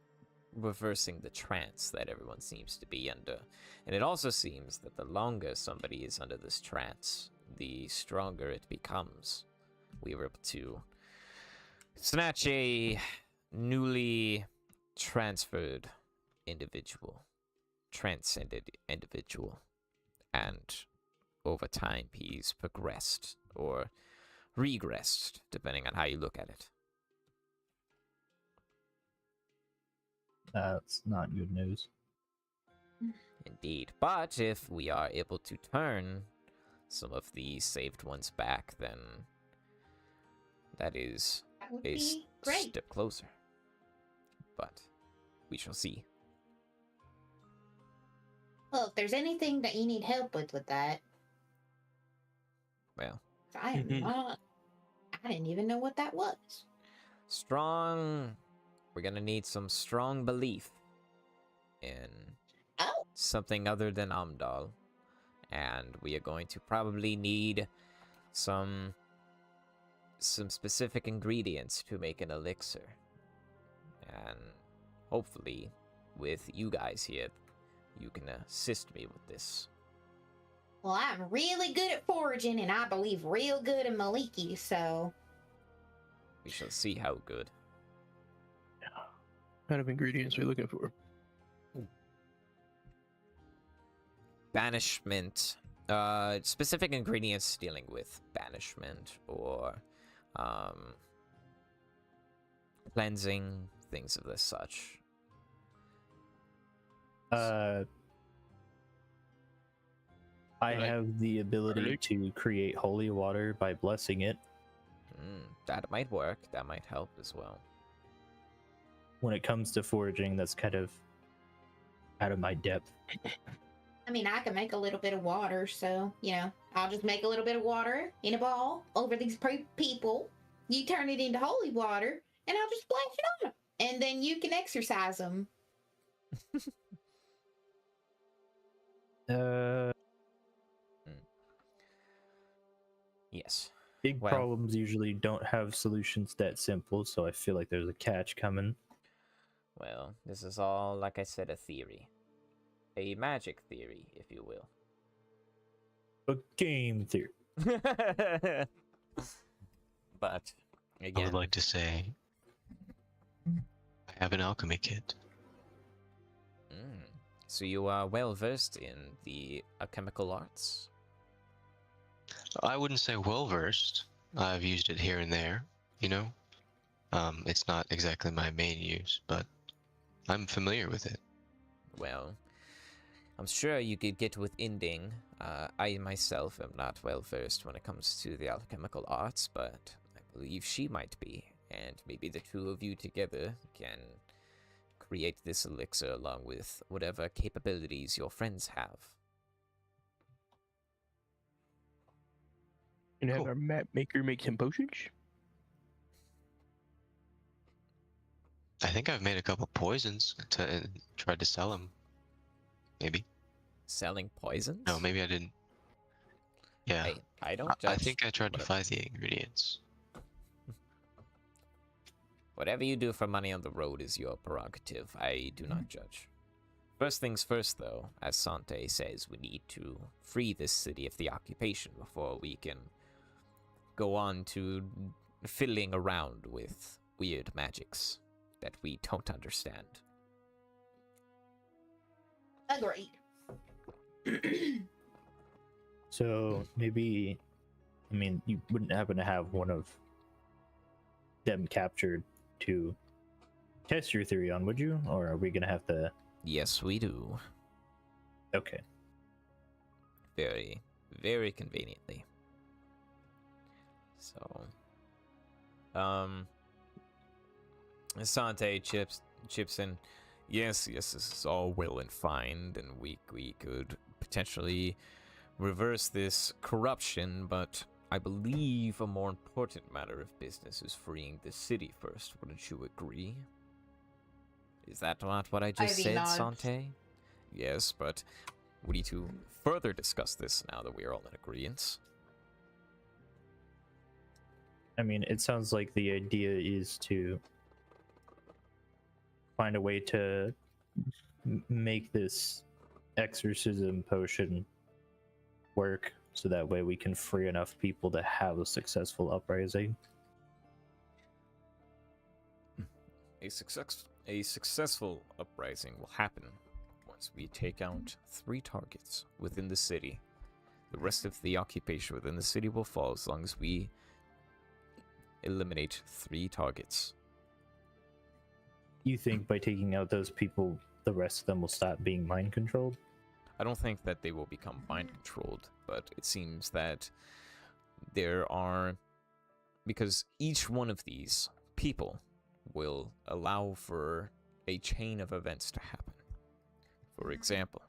reversing the trance that everyone seems to be under. And it also seems that the longer somebody is under this trance, the stronger it becomes. We were able to snatch a newly transcended individual, and over time he's progressed or regressed, depending on how you look at it. That's not good news. Indeed. But if we are able to turn some of the saved ones back, then that is That would a be great. step closer. But we shall see. Well, if there's anything that you need help with that, Well, I am not. I didn't even know what that was. strong. We're gonna need some strong belief in Oh, something other than Amdal. And we are going to probably need some specific ingredients to make an elixir. And hopefully, with you guys here, you can assist me with this. well, I'm really good at foraging, and I believe real good in Maliki, so We shall see how good. What kind of ingredients are we looking for? Banishment. Specific ingredients dealing with banishment or cleansing, things of this such. I have the ability Garlic? to create holy water by blessing it. That might work. That might help as well. When it comes to foraging, that's kind of out of my depth. I mean, I can make a little bit of water, so, I'll just make a little bit of water in a ball over these people. You turn it into holy water, and I'll just splash it on them. And then you can exercise them. Yes. Big Well- problems usually don't have solutions that simple, so I feel like there's a catch coming. Well, this is all, like I said, a theory. A magic theory, if you will. A game theory. But, I again, would like to say I have an alchemy kit. So you are well versed in the alchemical arts? I wouldn't say well versed. I've used it here and there, you know. It's not exactly my main use, but I'm familiar with it. Well, I'm sure you could get with Inding. I myself am not well versed when it comes to the alchemical arts, but I believe she might be, and maybe the two of you together can create this elixir along with whatever capabilities your friends have. And have Cool. our map maker make some potions? I think I've made a couple poisons to tried to sell them. Maybe. Selling poisons? No, maybe I didn't. Yeah. I don't I judge. think I tried to whatever. find the ingredients. Whatever you do for money on the road is your prerogative. I do not judge. First things first, though, as Sante says, we need to free this city of the occupation before we can go on to fiddling around with weird magics that we don't understand. Agreed. So maybe, I mean, you wouldn't happen to have one of them captured to test your theory on, would you? Or are we gonna have to? Yes, we do. Okay. Very, very conveniently. So, Sante chips in. Yes, this is all well and fine, and we could potentially reverse this corruption, but I believe a more important matter of business is freeing the city first. Wouldn't you agree? Is that not what I just Ivy said, nods. Sante? Yes, but we need to further discuss this now that we are all in agreement. I mean, it sounds like the idea is to find a way to make this exorcism potion work so that way we can free enough people to have a successful uprising. A successful uprising will happen once we take out 3 targets within the city. The rest of the occupation within the city will fall as long as we eliminate 3 targets. You think by taking out those people, the rest of them will stop being mind controlled? I don't think that they will become mind controlled, but it seems that there are, because each one of these people will allow for a chain of events to happen. For example,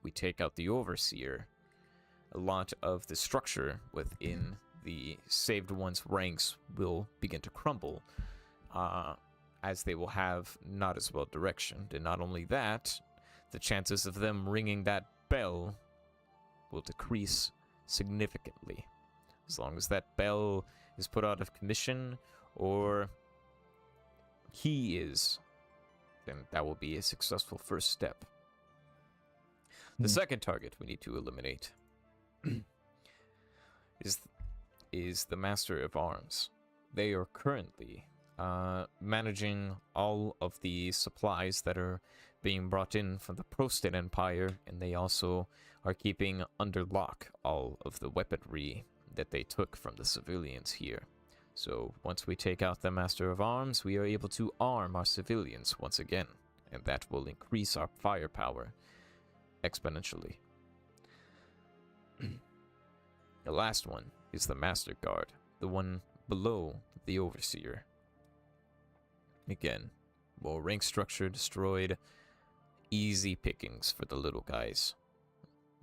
we take out the Overseer, a lot of the structure within the saved one's ranks will begin to crumble, as they will have not as well directioned. And not only that, the chances of them ringing that bell will decrease significantly. As long as that bell is put out of commission, or he is, then that will be a successful first step. The second target we need to eliminate is the Master of Arms. They are currently managing all of the supplies that are being brought in from the Prostate Empire, and they also are keeping under lock all of the weaponry that they took from the civilians here. So once we take out the Master of Arms, we are able to arm our civilians once again, and that will increase our firepower exponentially. The last one is the Master Guard, the one below the Overseer. Again, more rank structure destroyed, easy pickings for the little guys.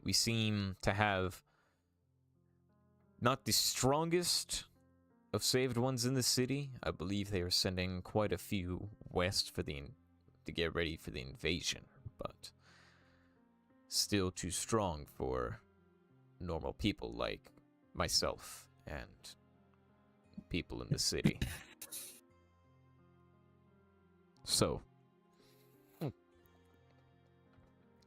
We seem to have not the strongest of saved ones in the city. I believe they are sending quite a few west for to get ready for the invasion, but still too strong for normal people like myself and people in the city. So,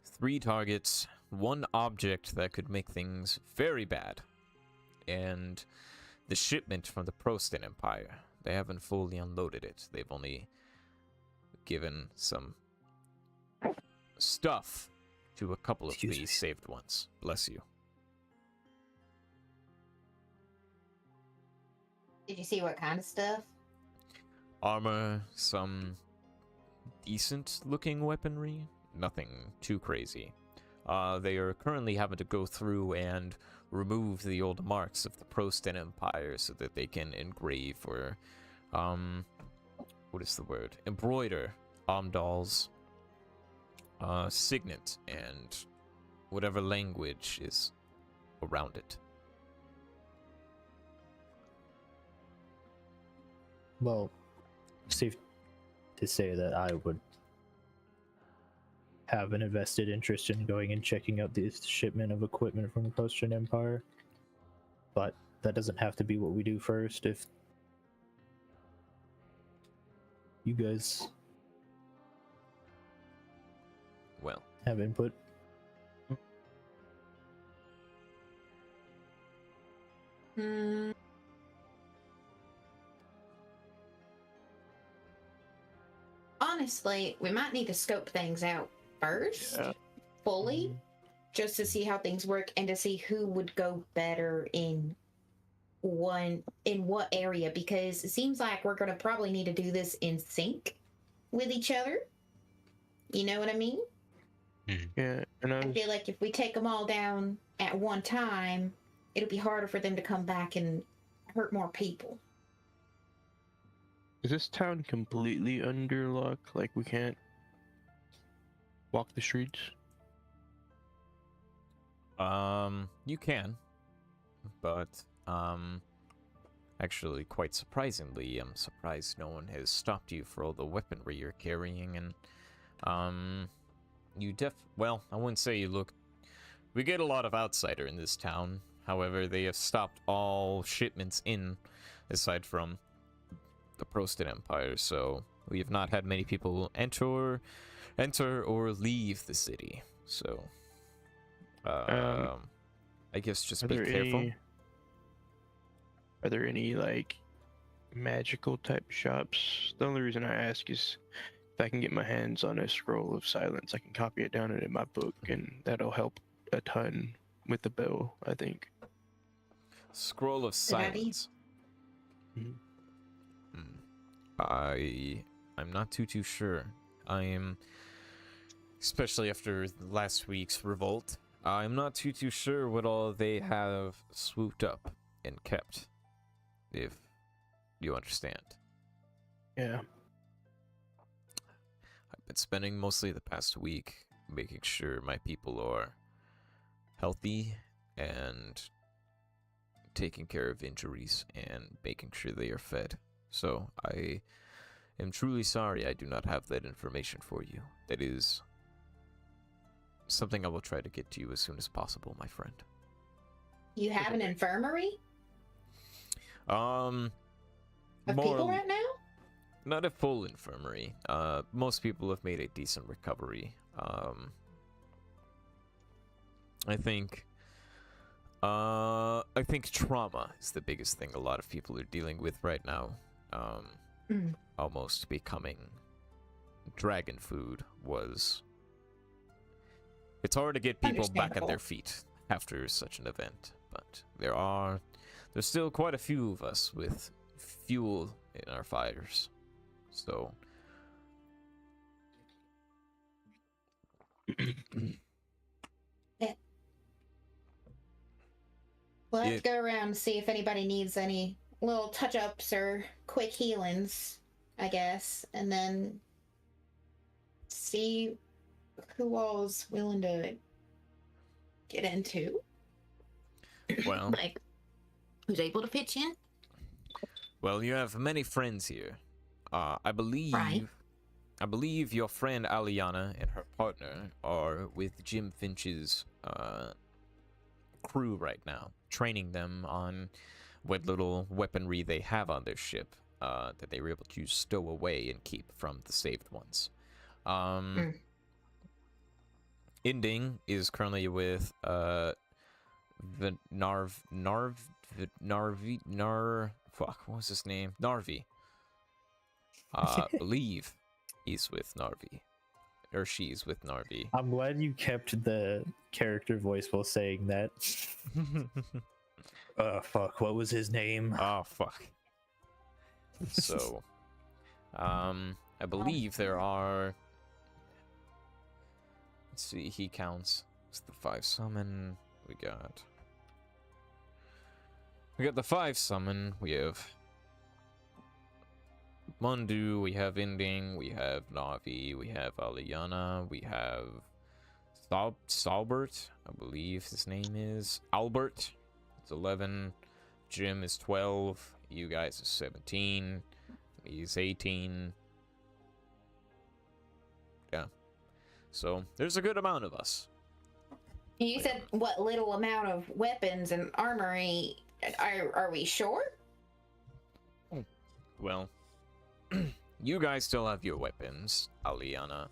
3 targets, 1 object that could make things very bad, and the shipment from the Prostate Empire. They haven't fully unloaded it. They've only given some stuff to a couple of these saved ones. Bless you. Did you see what kind of stuff? Armor, some decent looking weaponry, nothing too crazy. They are currently having to go through and remove the old marks of the Prostate Empire so that they can engrave or, what is the word? Embroider Amdal's signet and whatever language is around it. Well, safe to say that I would have an invested interest in going and checking out this shipment of equipment from the Prostate Empire. But that doesn't have to be what we do first. If you guys have input. Honestly, we might need to scope things out first, fully, just to see how things work and to see who would go better in what area, because it seems like we're going to probably need to do this in sync with each other. You know what I mean? Yeah, and I feel like if we take them all down at one time, it'll be harder for them to come back and hurt more people. Is this town completely under lock? Like we can't walk the streets? You can, but actually, quite surprisingly, I'm surprised no one has stopped you for all the weaponry you're carrying, and well, I wouldn't say you look. We get a lot of outsider in this town. However, they have stopped all shipments in, aside from the Prostate Empire, so We have not had many people enter or leave the city. So, I guess just be careful. Are there any like magical type shops? The only reason I ask is if I can get my hands on a scroll of silence, I can copy it down into my book, and that'll help a ton with the bill, I think. Scroll of Silence. Mhm. I'm not too sure. I am, especially after last week's revolt, I'm not too sure what all they have swooped up and kept, if you understand. Yeah. I've been spending mostly the past week making sure my people are healthy and taking care of injuries and making sure they are fed. So I am truly sorry I do not have that information for you. That is something I will try to get to you as soon as possible, my friend. You have an infirmary Of of people right now? Not a full infirmary. Most people have made a decent recovery. I think trauma is the biggest thing a lot of people are dealing with right now. Almost becoming dragon food was... It's hard to get people back at their feet after such an event, but there's still quite a few of us with fuel in our fires. So Let's go around and see if anybody needs any little touch-ups or quick healings, I guess, and then see who all's willing to get into. well, Like, who's able to pitch in? well, you have many friends here. I believe Right. I believe your friend Aliana and her partner are with Jim Finch's crew right now, training them on what little weaponry they have on their ship that they were able to stow away and keep from the saved ones. Ending is currently with the fuck, what was his name? Narvi. Believe he's with Narvi. Or she's with Narvi. I'm glad you kept the character voice while saying that. Fuck, what was his name? Oh, fuck. So, I believe there are... Let's see, he counts. It's the 5 summon. We got the 5 summon. We have Mundu, we have Ending, we have Navi, we have Aliana, we have Salbert, I believe his name is. Albert, it's 11. Jim is 12. You guys are 17. He's 18. Yeah. So, there's a good amount of us. You said what little amount of weapons and armory. Are we sure? Well, you guys still have your weapons, Aliana.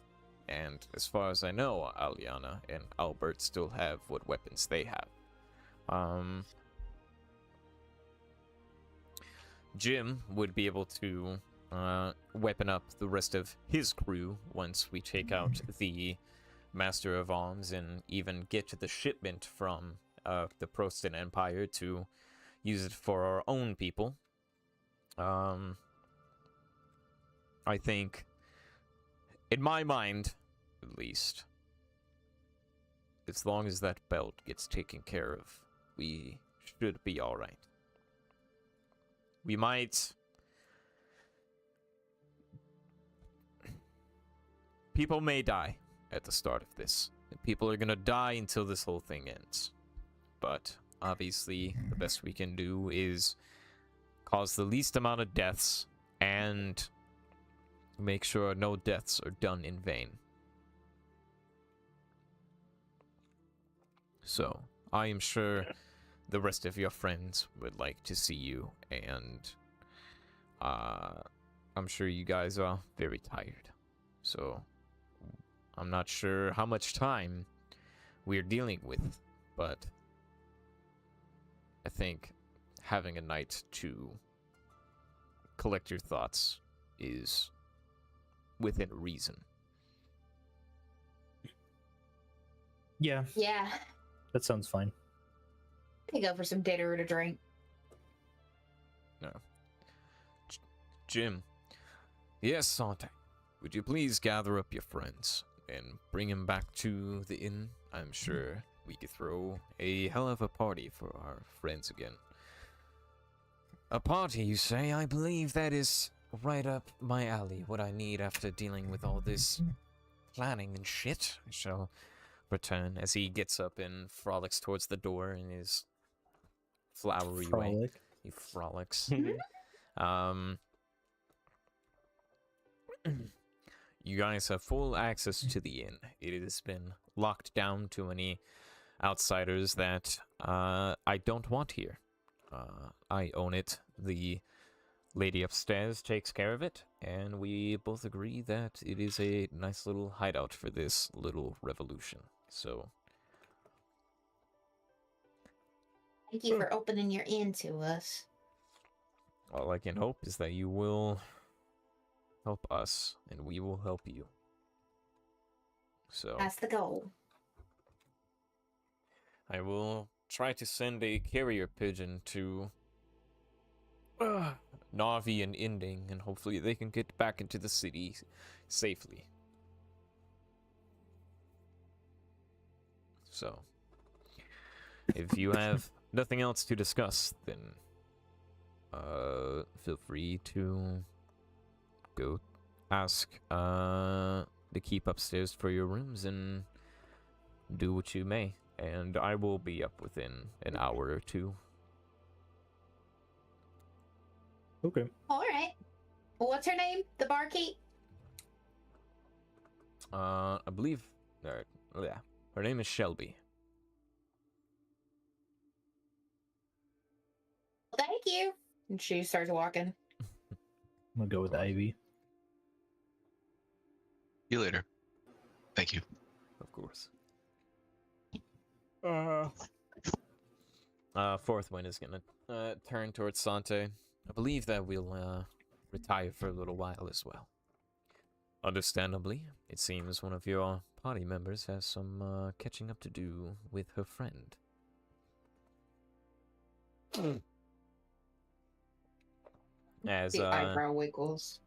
And as far as I know, Aliana and Albert still have what weapons they have. Jim would be able to weapon up the rest of his crew once we take out the Master of Arms and even get to the shipment from the Prostan Empire to use it for our own people. I think, in my mind, at least, as long as that belt gets taken care of, we should be alright. We might... People may die at the start of this. And people are gonna die until this whole thing ends. But, obviously, the best we can do is cause the least amount of deaths and make sure no deaths are done in vain. So, I am sure the rest of your friends would like to see you, and I'm I'm sure you guys are very tired. So, I'm not sure how much time we're dealing with, but I think having a night to collect your thoughts is within reason. Yeah, Yeah. that sounds fine. I could go for some dinner and a drink. Jim. Yes, Sante. Would you please gather up your friends and bring them back to the inn? I'm sure we could throw a hell of a party for our friends again. A party, you say? I believe that is right up my alley. What I need after dealing with all this planning and shit. I shall return as he gets up and frolics towards the door in his flowery way. Frolic. He frolics. You guys have full access to the inn. It has been locked down to any outsiders that I don't want here. I own it. The lady upstairs takes care of it, and we both agree that it is a nice little hideout for this little revolution. So, Thank you for opening your inn to us. all I can hope is that you will help us, and we will help you. So, That's the goal. I will try to send a carrier pigeon to Navi and Ending, and hopefully they can get back into the city safely. So, if you have nothing else to discuss, then feel free to go ask the keep upstairs for your rooms and do what you may. And I will be up within an hour or two. Okay. All right. What's her name? The barkeep? I believe, yeah, her name is Shelby. Thank you. And she starts walking. I'm gonna go with Ivy. See you later. Thank you. Of course. Fourth Wind is gonna turn towards Sante. I believe that we'll retire for a little while as well. Understandably, it seems one of your party members has some catching up to do with her friend. As The eyebrow wiggles.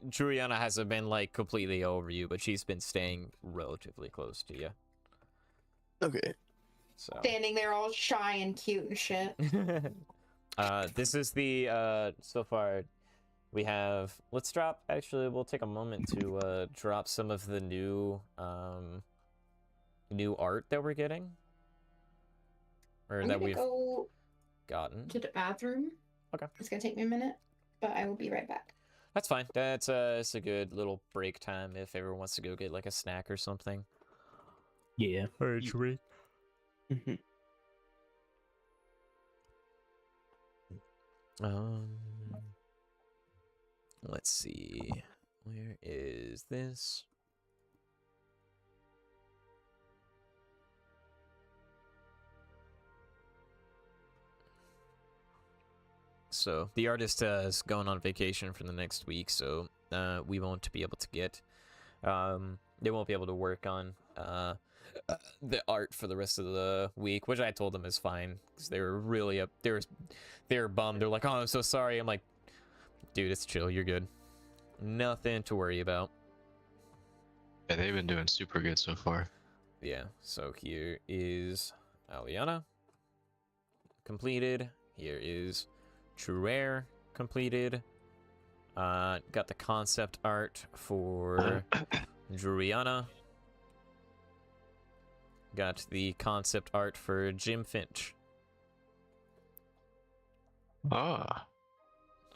Juliana hasn't been like completely over you, but she's been staying relatively close to you. Okay. So Standing there all shy and cute and shit. this is the so far we have, let's drop, actually we'll take a moment to drop some of the new new art that we're getting, or I'm that gonna we've go gotten. to the bathroom. Okay. It's gonna take me a minute, but I will be right back. That's fine. That's it's a good little break time if everyone wants to go get like a snack or something. Yeah. Alright, Sheree. Mhm. Let's see. Where is this? So the artist is going on vacation for the next week, so we won't be able to get. They won't be able to work on the art for the rest of the week, which I told them is fine because they were really up. They were bummed. They're like, "Oh, I'm so sorry." I'm like, "Dude, it's chill. You're good. Nothing to worry about." Yeah, they've been doing super good so far. Yeah. So here is Aliana completed. Here is True Rare completed. Got the concept art for Juliana. Got the concept art for Jim Finch. Ah,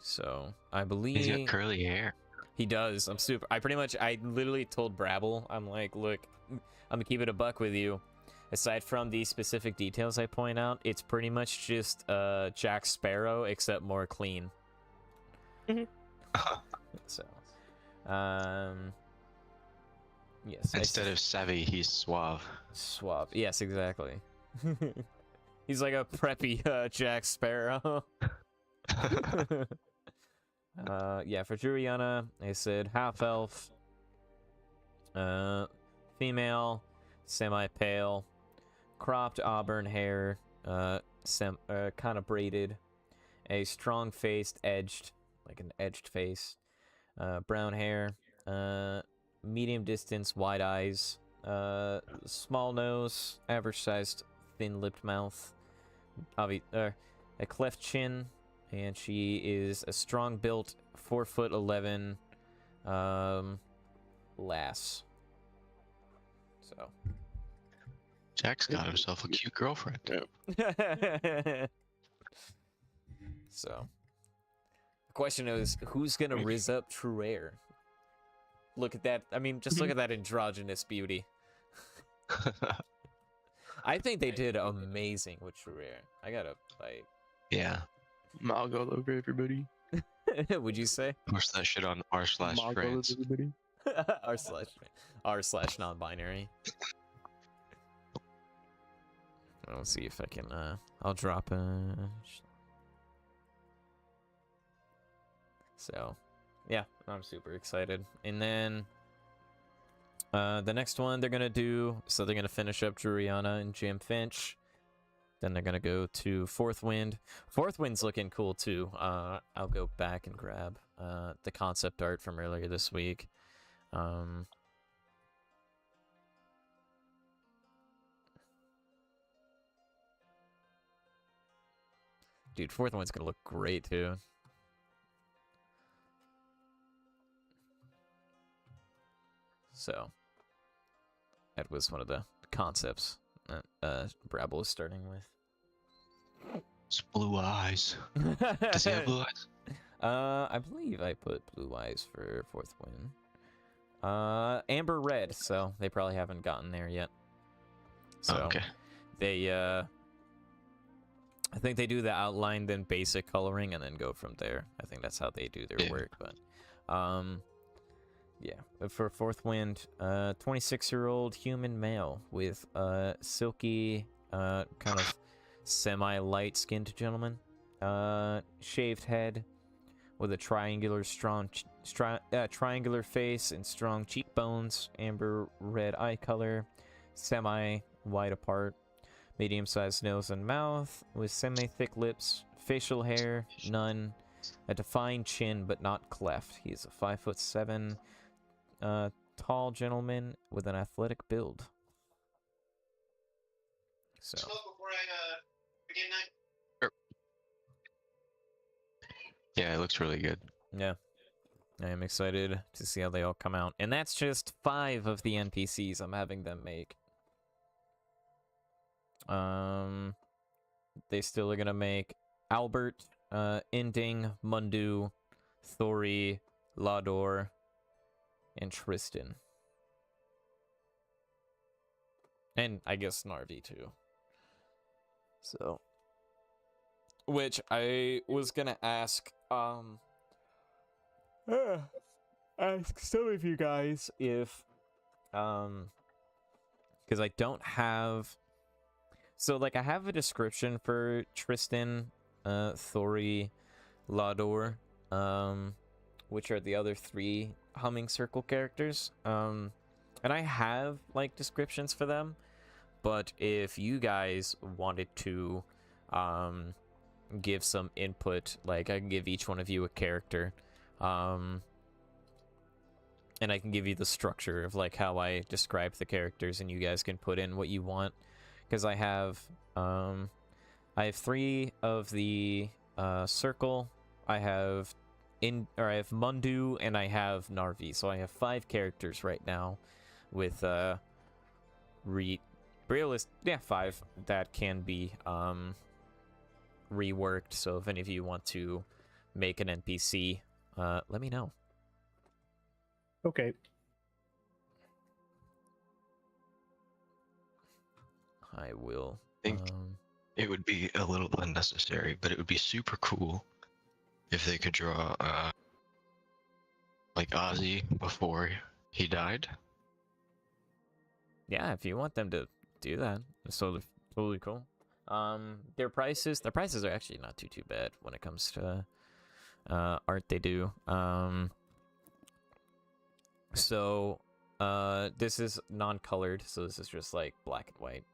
So I believe he's got curly hair. he does. I literally told Brabble, I'm like, look, I'm gonna keep it a buck with you. Aside from the specific details I point out, it's pretty much just Jack Sparrow except more clean. So, yes. Instead of savvy, he's suave. Swap. Yes, exactly. He's like a preppy Jack Sparrow. Yeah, for Juliana, I said half elf, female, semi-pale, cropped auburn hair, kind of braided, a strong-faced, edged, like an edged face, brown hair, medium distance, wide eyes, small nose, average-sized, thin-lipped mouth, a cleft chin, and she is a strong-built, 4'11", lass. So. Jack's got himself a cute girlfriend. So. The question is, who's gonna riz up True Air? Look at that. I mean, just look at that androgynous beauty. I think they did amazing with True Air. I gotta, like... Yeah. Mog all over everybody. Would you say? Push that shit on r/France. Mog all over everybody. r/r/ non-binary. I'll see if I can, I'll drop So, yeah, I'm super excited. And then, the next one they're gonna do, so they're gonna finish up Juriana and Jim Finch. Then they're gonna go to Fourth Wind. Fourth Wind's looking cool too. I'll go back and grab the concept art from earlier this week. Dude, Fourth Wind's gonna look great too. So, that was one of the concepts that Brabble was starting with. It's blue eyes. Does he have blue eyes? I believe I put blue eyes for Fourth Wind. Amber red, so they probably haven't gotten there yet. So Oh, okay. They, I think they do the outline, then basic coloring, and then go from there. I think that's how they do their work, but, yeah. For Fourth Wind, 26-year-old human male with, silky, kind of semi-light-skinned gentleman. Shaved head with a triangular triangular face and strong cheekbones, amber red eye color, semi-wide apart, medium-sized nose and mouth with semi-thick lips, facial hair, none, a defined chin but not cleft. He is a 5'7", tall gentleman with an athletic build. So. Yeah, it looks really good. Yeah. I am excited to see how they all come out. And that's just 5 of the NPCs I'm having them make. They still are gonna make Albert, Ending, Mundu, Thori, Lador, and Tristan. And I guess Narvi too. So, which I was gonna ask, ask some of you guys if, because I don't have, so like I have a description for Tristan, Thori, Lador, which are the other 3 Humming Circle characters, and I have like descriptions for them, but if you guys wanted to, give some input, like I can give each one of you a character, and I can give you the structure of like how I describe the characters, and you guys can put in what you want, because I have 3 of the circle, I have Mundu, and I have Narvi, so I have 5 characters right now with 5 that can be reworked. So if any of you want to make an NPC, let me know. Okay. I will. Think it would be a little unnecessary, but it would be super cool if they could draw like Ozzy before he died. Yeah, if you want them to do that, it's totally cool. Their prices are actually not too bad when it comes to art they do. So this is non-colored, so this is just like black and white.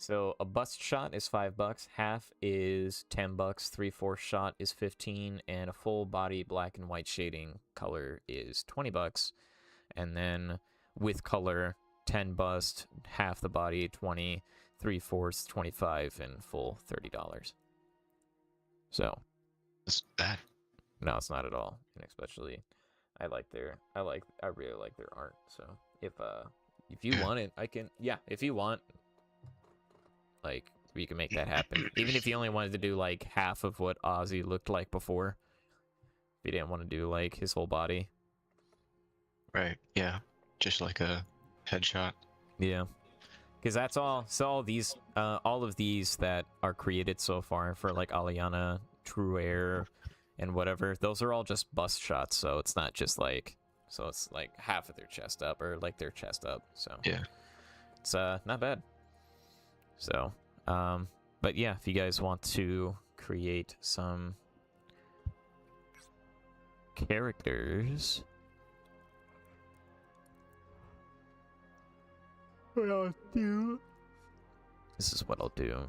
So a bust shot is $5, half is $10, 3/4 shot is 15, and a full body black and white shading color is $20. And then with color, 10 bust, half the body 20, 3/4 25, and full $30. So It's that. no, it's not at all. And especially I really like their art. So if you want it, I can, yeah, if you want, like, we can make that happen. Even if you only wanted to do like half of what Ozzy looked like before. If you didn't want to do like his whole body. Right. Yeah. Just like a headshot. Yeah. Because that's all. So all of these that are created so far for like Aliana, True Air, and whatever, those are all just bust shots. So it's not just like, so it's like half of their chest up or like their chest up. So Yeah. it's not bad. So, but yeah, if you guys want to create some characters. What I'll do. This is what I'll do.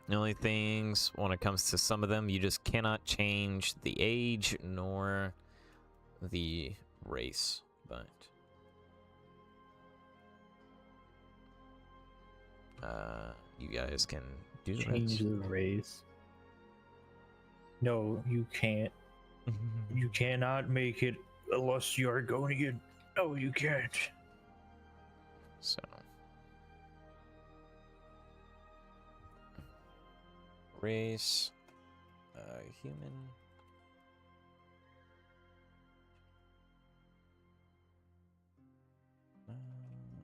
The only things when it comes to some of them, you just cannot change the age nor the race, but you guys can do the Change rest. the race. No, you can't. You cannot make it unless you are going to get. No, you can't. So race, human.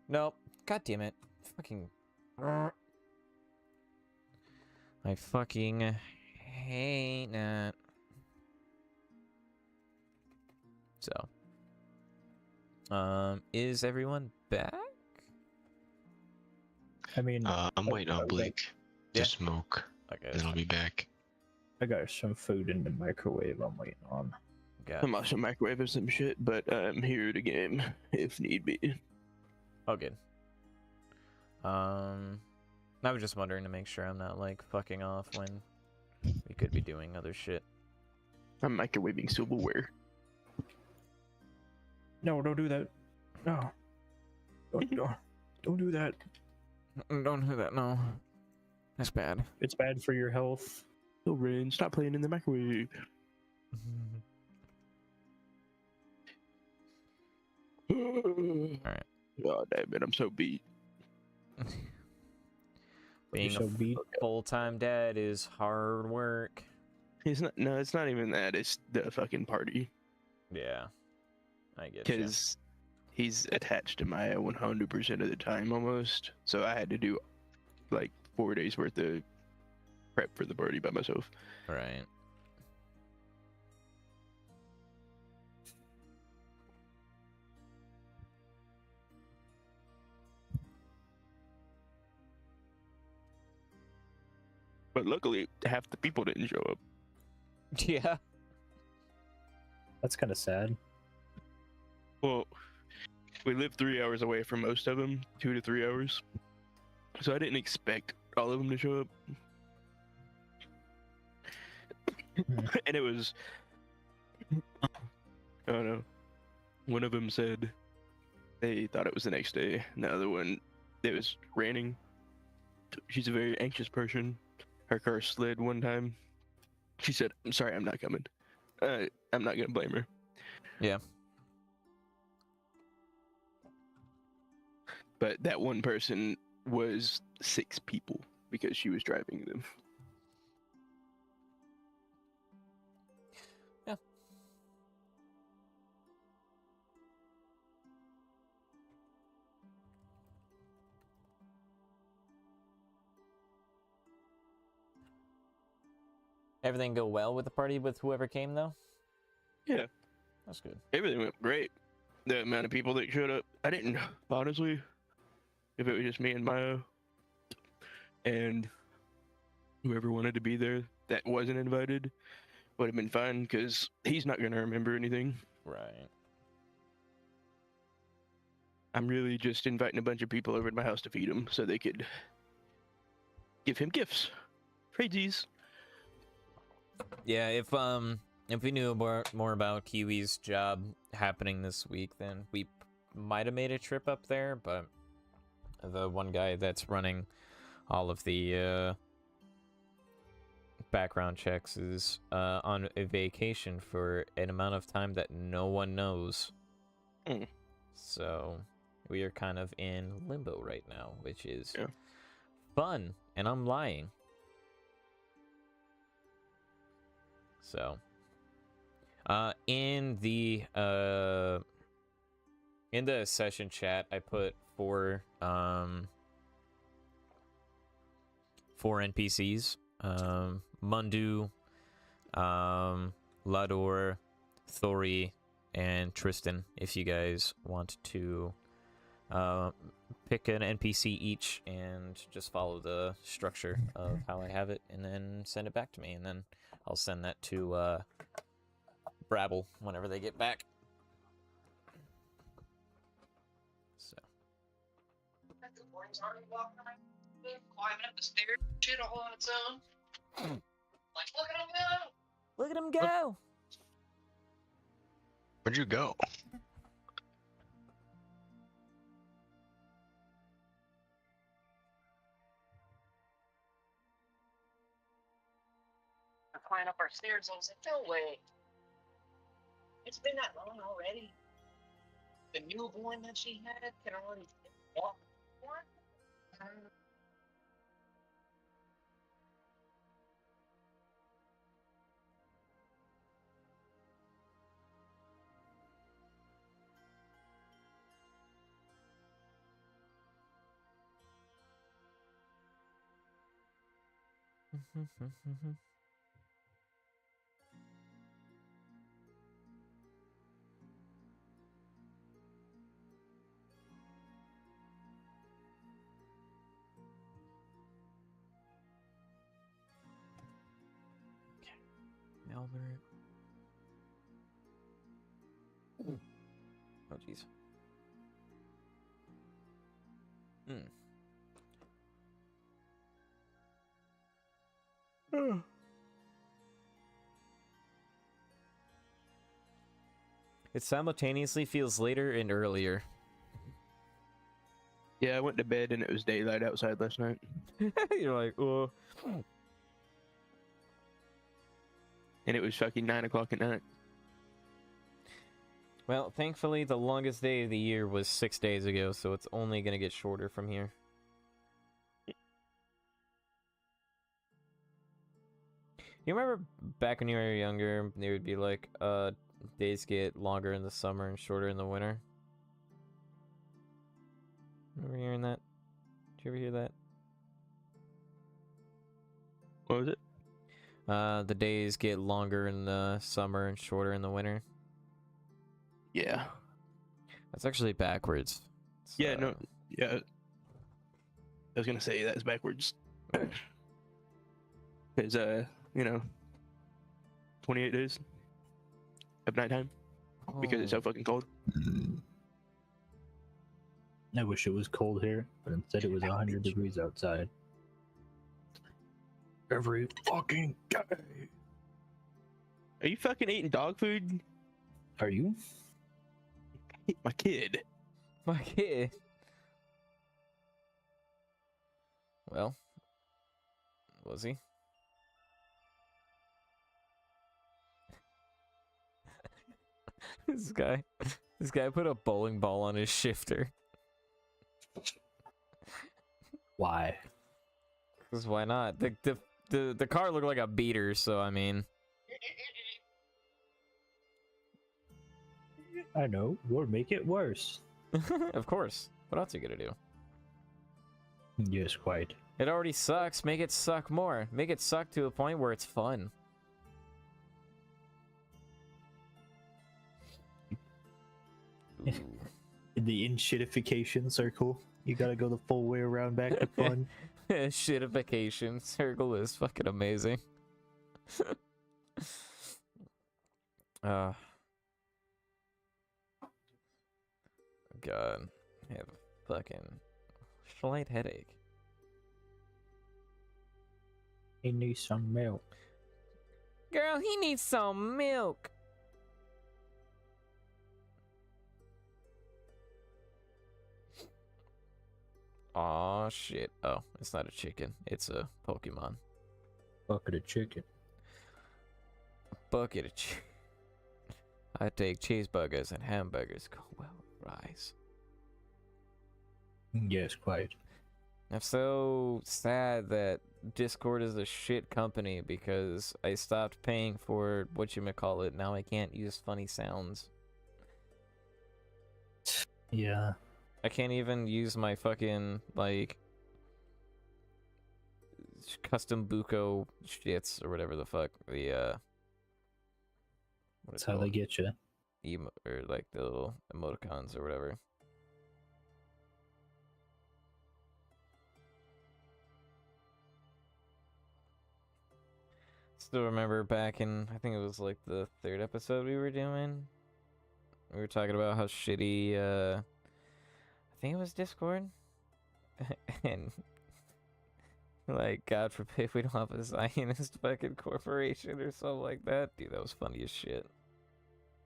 Nope. God damn it. Fucking. I fucking hate that. So. Is everyone back? I mean, I'm waiting on Bleak to Yeah. smoke, Okay. and then I'll be back. I got some food in the microwave I'm waiting on. Got I'm also microwaving some shit, but I'm here to game if need be. Oh, good. I was just wondering to make sure I'm not like fucking off when we could be doing other shit. I'm microwaving silverware. No, don't do that. No. Don't do that. Don't do that, no. That's bad. It's bad for your health. So Ren, stop playing in the microwave. Alright. God damn it, I'm so beat. Being You're so beat. full-time dad is hard work. It's not even that, it's the fucking party. Yeah. I get you. Because he's attached to Maya 100% of the time almost. So I had to do like 4 days worth of prep for the party by myself. Right. But luckily, half the people didn't show up. Yeah. That's kind of sad. Well, we live 3 hours away from most of them, 2 to 3 hours. So I didn't expect all of them to show up. And it was, I don't know. One of them said they thought it was the next day. And the other one, it was raining. She's a very anxious person. Her car slid one time. She said, "I'm sorry, I'm not coming." I'm not gonna blame her. Yeah. But that one person was 6 people because she was driving them. Yeah. Everything go well with the party with whoever came though? Yeah. That's good. Everything went great. The amount of people that showed up, I didn't know, honestly, if it was just me and Maya and whoever wanted to be there that wasn't invited would have been fine because he's not going to remember anything. Right. I'm really just inviting a bunch of people over to my house to feed him so they could give him gifts. Tradesies. Yeah, if we knew more about Kiwi's job happening this week, then we might have made a trip up there, but the one guy that's running all of the background checks is on a vacation for an amount of time that no one knows. So we are kind of in limbo right now, which is fun, and I'm lying. So in the session chat, I put four NPCs. Mundu, Lador, Thori, and Tristan, if you guys want to pick an NPC each and just follow the structure of how I have it, and then send it back to me, and then I'll send that to Brabble whenever they get back. So. Climbing up the stairs, shit all on its own. Like, look at him go! Look at him go! Where'd you go? I'm climbing up our stairs, and I was like, no way. It's been that long already. The newborn that she had can already walk. What? Albert. Oh, jeez. It simultaneously feels later and earlier. Yeah, I went to bed and it was daylight outside last night. You're like, oh. And it was fucking 9 o'clock at night. Well, thankfully, the longest day of the year was 6 days ago, so it's only gonna get shorter from here. You remember back when you were younger, they would be like, days get longer in the summer and shorter in the winter? Remember hearing that? Did you ever hear that? What was it? The days get longer in the summer and shorter in the winter. Yeah. That's actually backwards. Yeah, no. Yeah. I was gonna say that's backwards. Because, you know, 28 days of nighttime. Because it's so fucking cold. I wish it was cold here, but instead it was 100 degrees outside. Every fucking day. Are you fucking eating dog food? Are you? My kid. My kid. Well, was he? This guy put a bowling ball on his shifter. Why? Because why not? The car looked like a beater, so I mean. I know, or make it worse. Of course. What else are you gonna do? Yes, quite. It already sucks. Make it suck more. Make it suck to a point where it's fun. The in-shitification circle. You gotta go the full way around back to fun. Shitification circle is fucking amazing. God, I have a fucking slight headache. He needs some milk. Girl, he needs some milk. Aw, shit. Oh, it's not a chicken. It's a Pokemon. Bucket of chicken. Bucket of chicken. I take cheeseburgers and hamburgers go well with rice. Yes, quite. I'm so sad that Discord is a shit company because I stopped paying for whatchamacallit. Now I can't use funny sounds. Yeah. I can't even use my fucking, like, custom buko shits or whatever the fuck. The, what That's is it how they called? get you. Or like the little emoticons or whatever. Still remember back in, I think it was like the 3rd episode we were doing. We were talking about how shitty, I think it was Discord. And, like, God forbid we don't have a Zionist fucking corporation or something like that. Dude, that was funny as shit.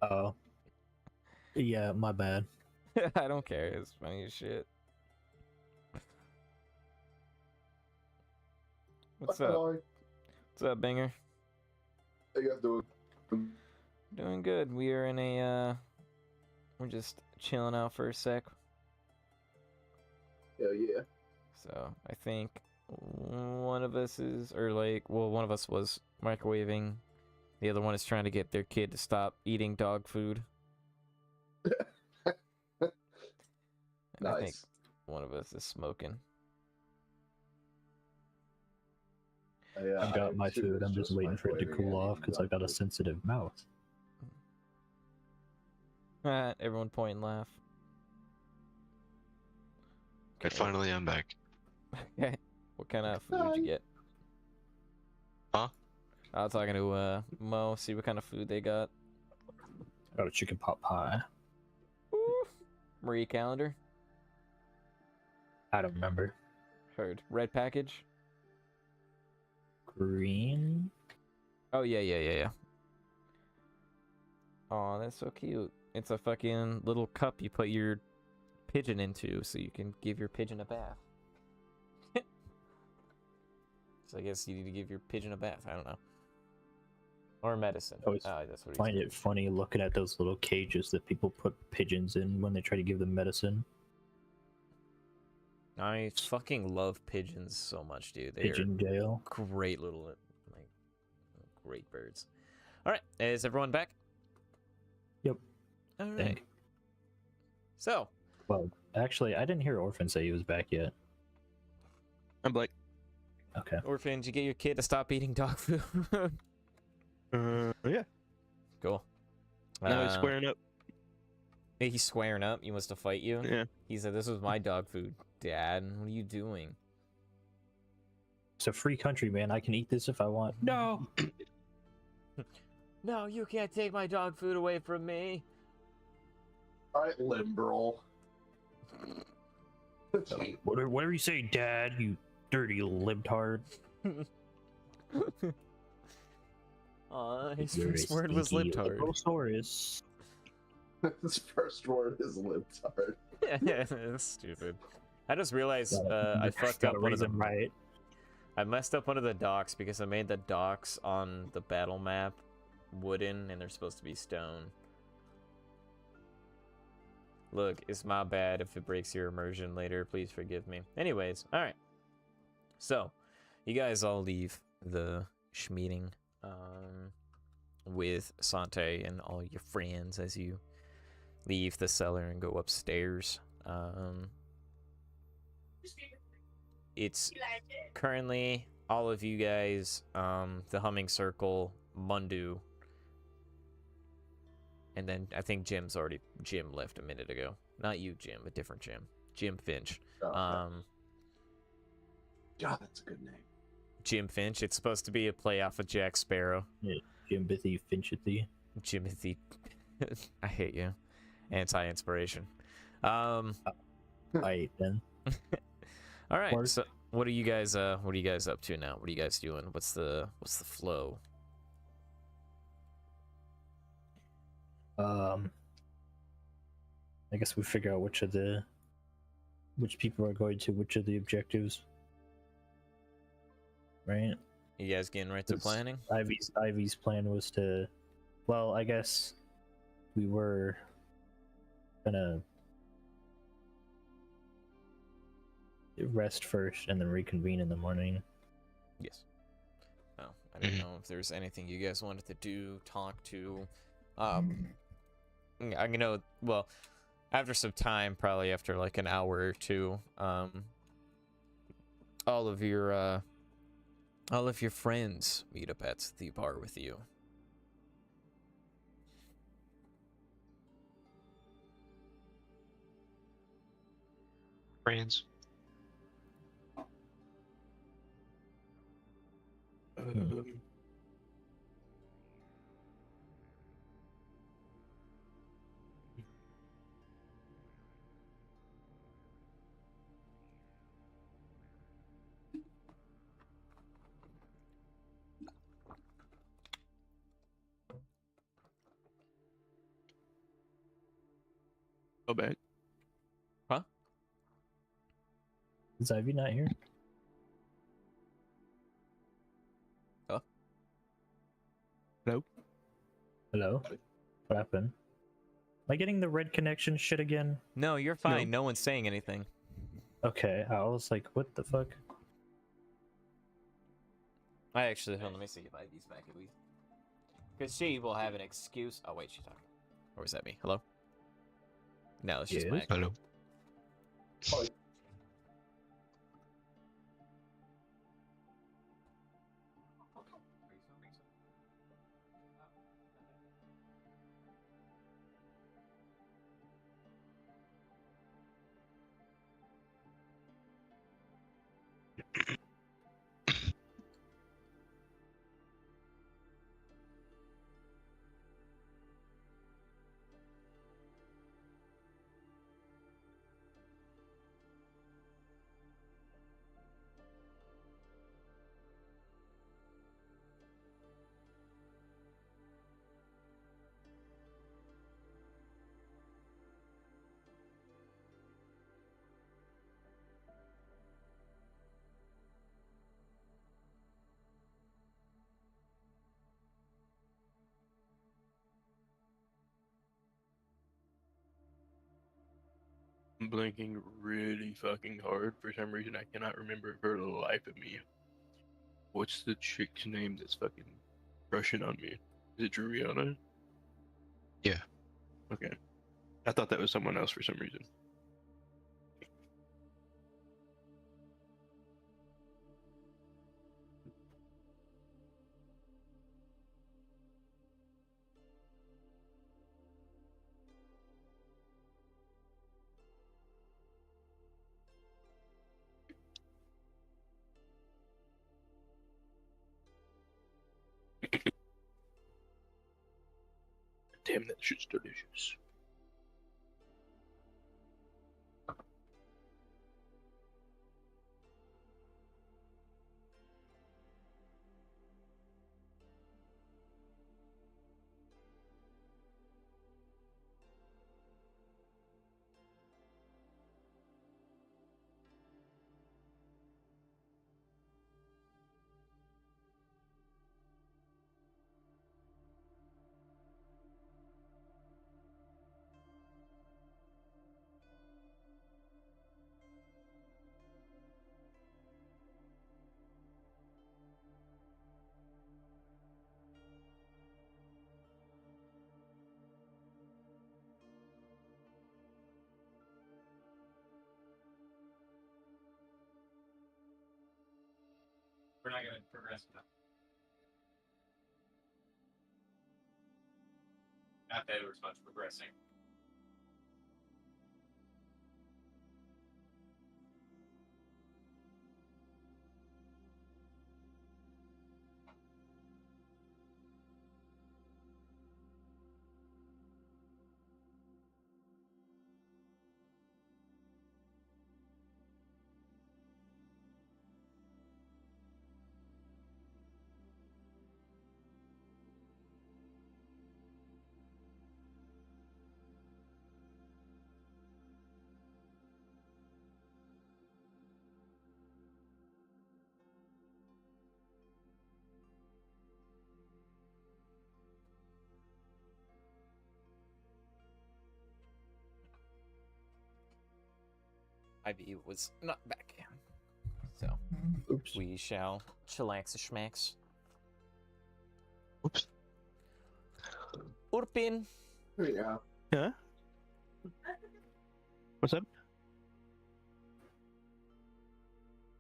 Oh. Yeah, my bad. I don't care, it's funny as shit. What's up? What's up, Banger? How you guys doing? Doing good. We are in a, we're just chilling out for a sec. Hell yeah. So, I think one of us is, or like, well, one of us was microwaving. The other one is trying to get their kid to stop eating dog food. And I think Nice. one of us is smoking. Yeah, I've got my too food. was I'm just waiting for it to microwaving cool and off because I got a sensitive mouth. Everyone point and laugh. Okay, finally I'm back. Okay. What kind of food did you get? Huh? I was talking to Mo, see what kind of food they got. I got a chicken pot pie. Ooh. Marie Calendar. I don't remember. Heard. Red package. Green? Oh yeah. Aw, that's so cute. It's a fucking little cup you put your pigeon into so you can give your pigeon a bath. So I guess you need to give your pigeon a bath. I don't know. Or medicine. I always That's what he find said. it funny looking at those little cages that people put pigeons in when they try to give them medicine. I fucking love pigeons so much, dude. They Pigeon jail. are great little, like, great birds. All right, is everyone back? Yep. All right. Think. So, Well, actually, I didn't hear Orphan say he was back yet. I'm like, Okay. Orphan, did you get your kid to stop eating dog food? yeah. Cool. Now he's squaring up. He's squaring up. He wants to fight you. Yeah. He said, "This was my dog food, Dad. What are you doing?" It's a free country, man. I can eat this if I want. No! No, you can't take my dog food away from me. Alright, liberal. Whatever you say, Dad, you dirty libtard. Aw, his You're a first word was stinky libtard. Librosaurus. His first word is libtard. That's stupid. I just realized I fucked Gotta up one of raise the. him right. I messed up one of the docks because I made the docks on the battle map wooden and they're supposed to be stone. Look, it's my bad if it breaks your immersion later. Please forgive me. Anyways, alright. So, you guys all leave the schmeeting with Sante and all your friends as you leave the cellar and go upstairs. It's currently all of you guys, the Humming Circle, Mundu, And then I think Jim left a minute ago. Not you, Jim, a different Jim. Jim Finch. Oh, okay. God, that's a good name. Jim Finch. It's supposed to be a play off of Jack Sparrow. Yeah, Jimbithy Finchithy. Jimothy. I hate you. Anti-inspiration. I ate then. All right. Mark? So what are you guys up to now? What are you guys doing? What's the flow? I guess we figure out which people are going to which of the objectives. Right? You guys getting right to planning? Ivy's plan was to, well, I guess we were gonna rest first and then reconvene in the morning. Yes. Oh, I don't know if there's anything you guys wanted to do, talk to. I'm gonna, well, after some time, probably after like an hour or two, all of your friends meet up at the bar with you. Friends. Go back. Huh? Is Ivy not here? Hello? Hello? What happened? Am I getting the red connection shit again? No, you're fine. No one's saying anything. Okay, I was like, what the fuck? I actually, hold on, let me see if Ivy's back at least. Because she will have an excuse. Oh, wait, she's talking. Or is that me? Hello? No, it's just Yes? Mike. Hello. Oh, I'm blinking really fucking hard. For some reason, I cannot remember for the life of me. What's the chick's name that's fucking crushing on me? Is it Juliana? Yeah. Okay. I thought that was someone else for some reason. Damn, that shit's delicious. We're not going to progress with that. Not that it was much progressing. Ivy was not back. So, Oops. we shall chillax a schmax. Oops. Urpin. Yeah. Huh? What's up?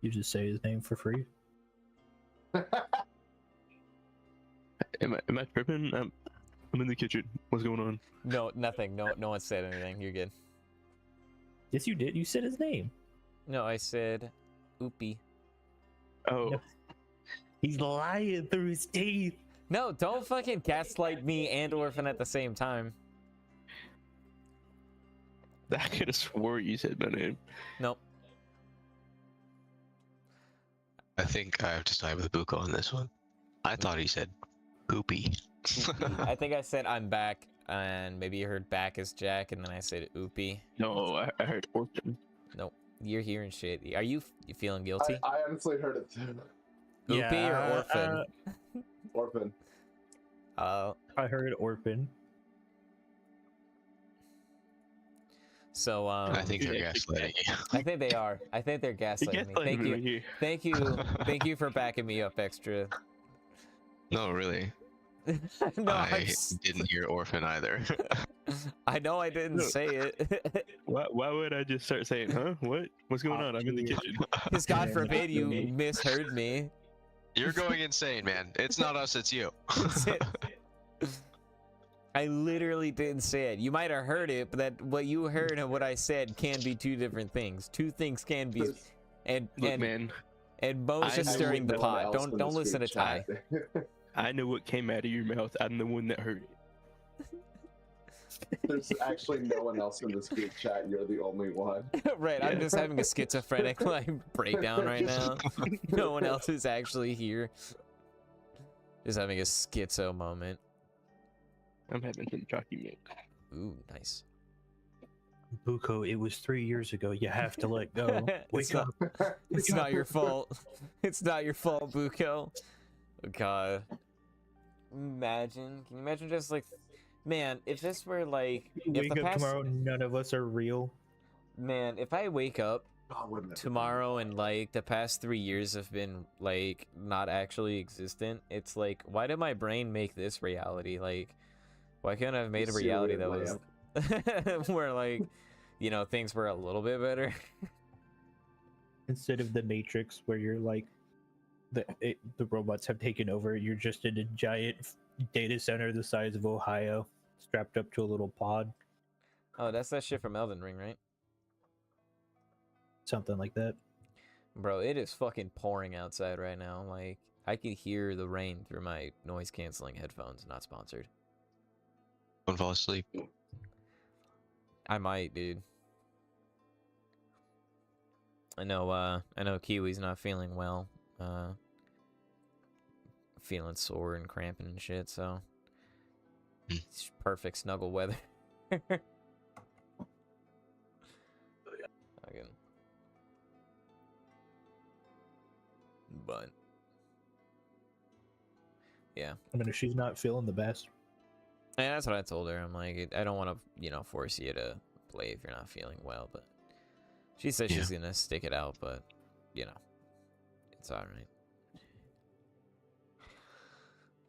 You just say his name for free. Am I tripping? I'm in the kitchen. What's going on? No, nothing. No one said anything. You're good. Yes, you did. You said his name. No, I said Oopie. Oh, No. He's lying through his teeth. No, don't fucking gaslight me and Orphan at the same time. I could have swore you said my name. Nope. I think I have to side with Buko on this one. I thought he said poopy. I think I said I'm back, and maybe you heard back as Jack, and then I said Oopie. No, I heard orphan. Nope. You're hearing shit. Are you feeling guilty? I honestly heard it too. Oopie or Orphan? Orphan. I heard orphan. So I think they're gaslighting you. I think they are. I think they're gaslighting me. Thank you. Thank you. Thank you for backing me up extra. No, really. No, I didn't hear orphan either. I know I didn't No. say it. Why would I just start saying, huh? What's going on? I'm in the kitchen. Because God Yeah, forbid you me. misheard me. You're going insane, man. It's not us, it's you. I literally didn't say it. You might have heard it, but that what you heard and what I said can be two different things. Two things can be, and Look, man, Mo's just I stirring the No one pot. else in Don't this listen to group Ty. chat. I know what came out of your mouth. I'm the one that heard it. There's actually no one else in this group chat. You're the only one. Right, I'm Yeah. just having a schizophrenic like breakdown right now. No one else is actually here. Just having a schizo moment. I'm having some chalky milk. Ooh, nice. Buko, it was 3 years ago. You have to let go. It's Wake up. It's not your fault. It's not your fault, Buko. Oh, God. Imagine. Can you imagine just like, man, if this were like, if Wake the up past, tomorrow. None of us are real. man, if I wake up Oh, wouldn't it be tomorrow and like the past 3 years have been like not actually existent, it's like, why did my brain make this reality? Like, why couldn't I have made a See a reality weird that was where like, you know, things were a little bit better? Instead of the Matrix, where you're like, the robots have taken over. You're just in a giant data center the size of Ohio, strapped up to a little pod, Oh, that's that shit from Elden Ring, right? something like that. Bro, it is fucking pouring outside right now. Like, I could hear the rain through my noise canceling headphones. Not sponsored. Don't fall asleep. I might, dude. I know Kiwi's not feeling well. Feeling sore and cramping and shit, so it's perfect snuggle weather. Again. But yeah. I mean, if she's not feeling the best, And that's what I told her. I'm like, I don't want to, force you to play if you're not feeling well. But she says she's gonna stick it out. But it's all right.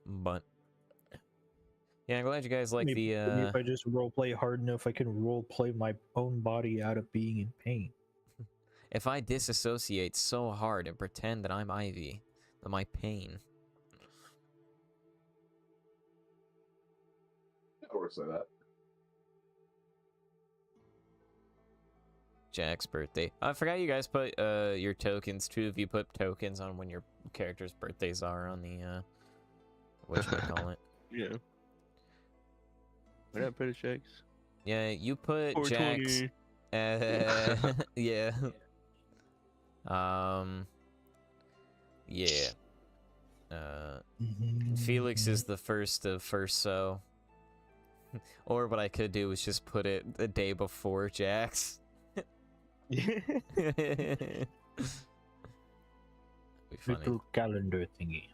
But yeah, I'm glad you guys like maybe the. if I just role play hard enough, I can role play my own body out of being in pain. If I disassociate so hard and pretend that I'm Ivy, then my pain. course, say that. Jack's birthday. I forgot you guys put your tokens too. If you put tokens on when your characters' birthdays are on the whatchamacallit. Yeah. What up, British checks? Yeah, you put Jack's. 420. Yeah. Yeah. Felix is the first of first, so. Or what I could do is just put it the day before Jack's. Be funny. Little calendar thingy.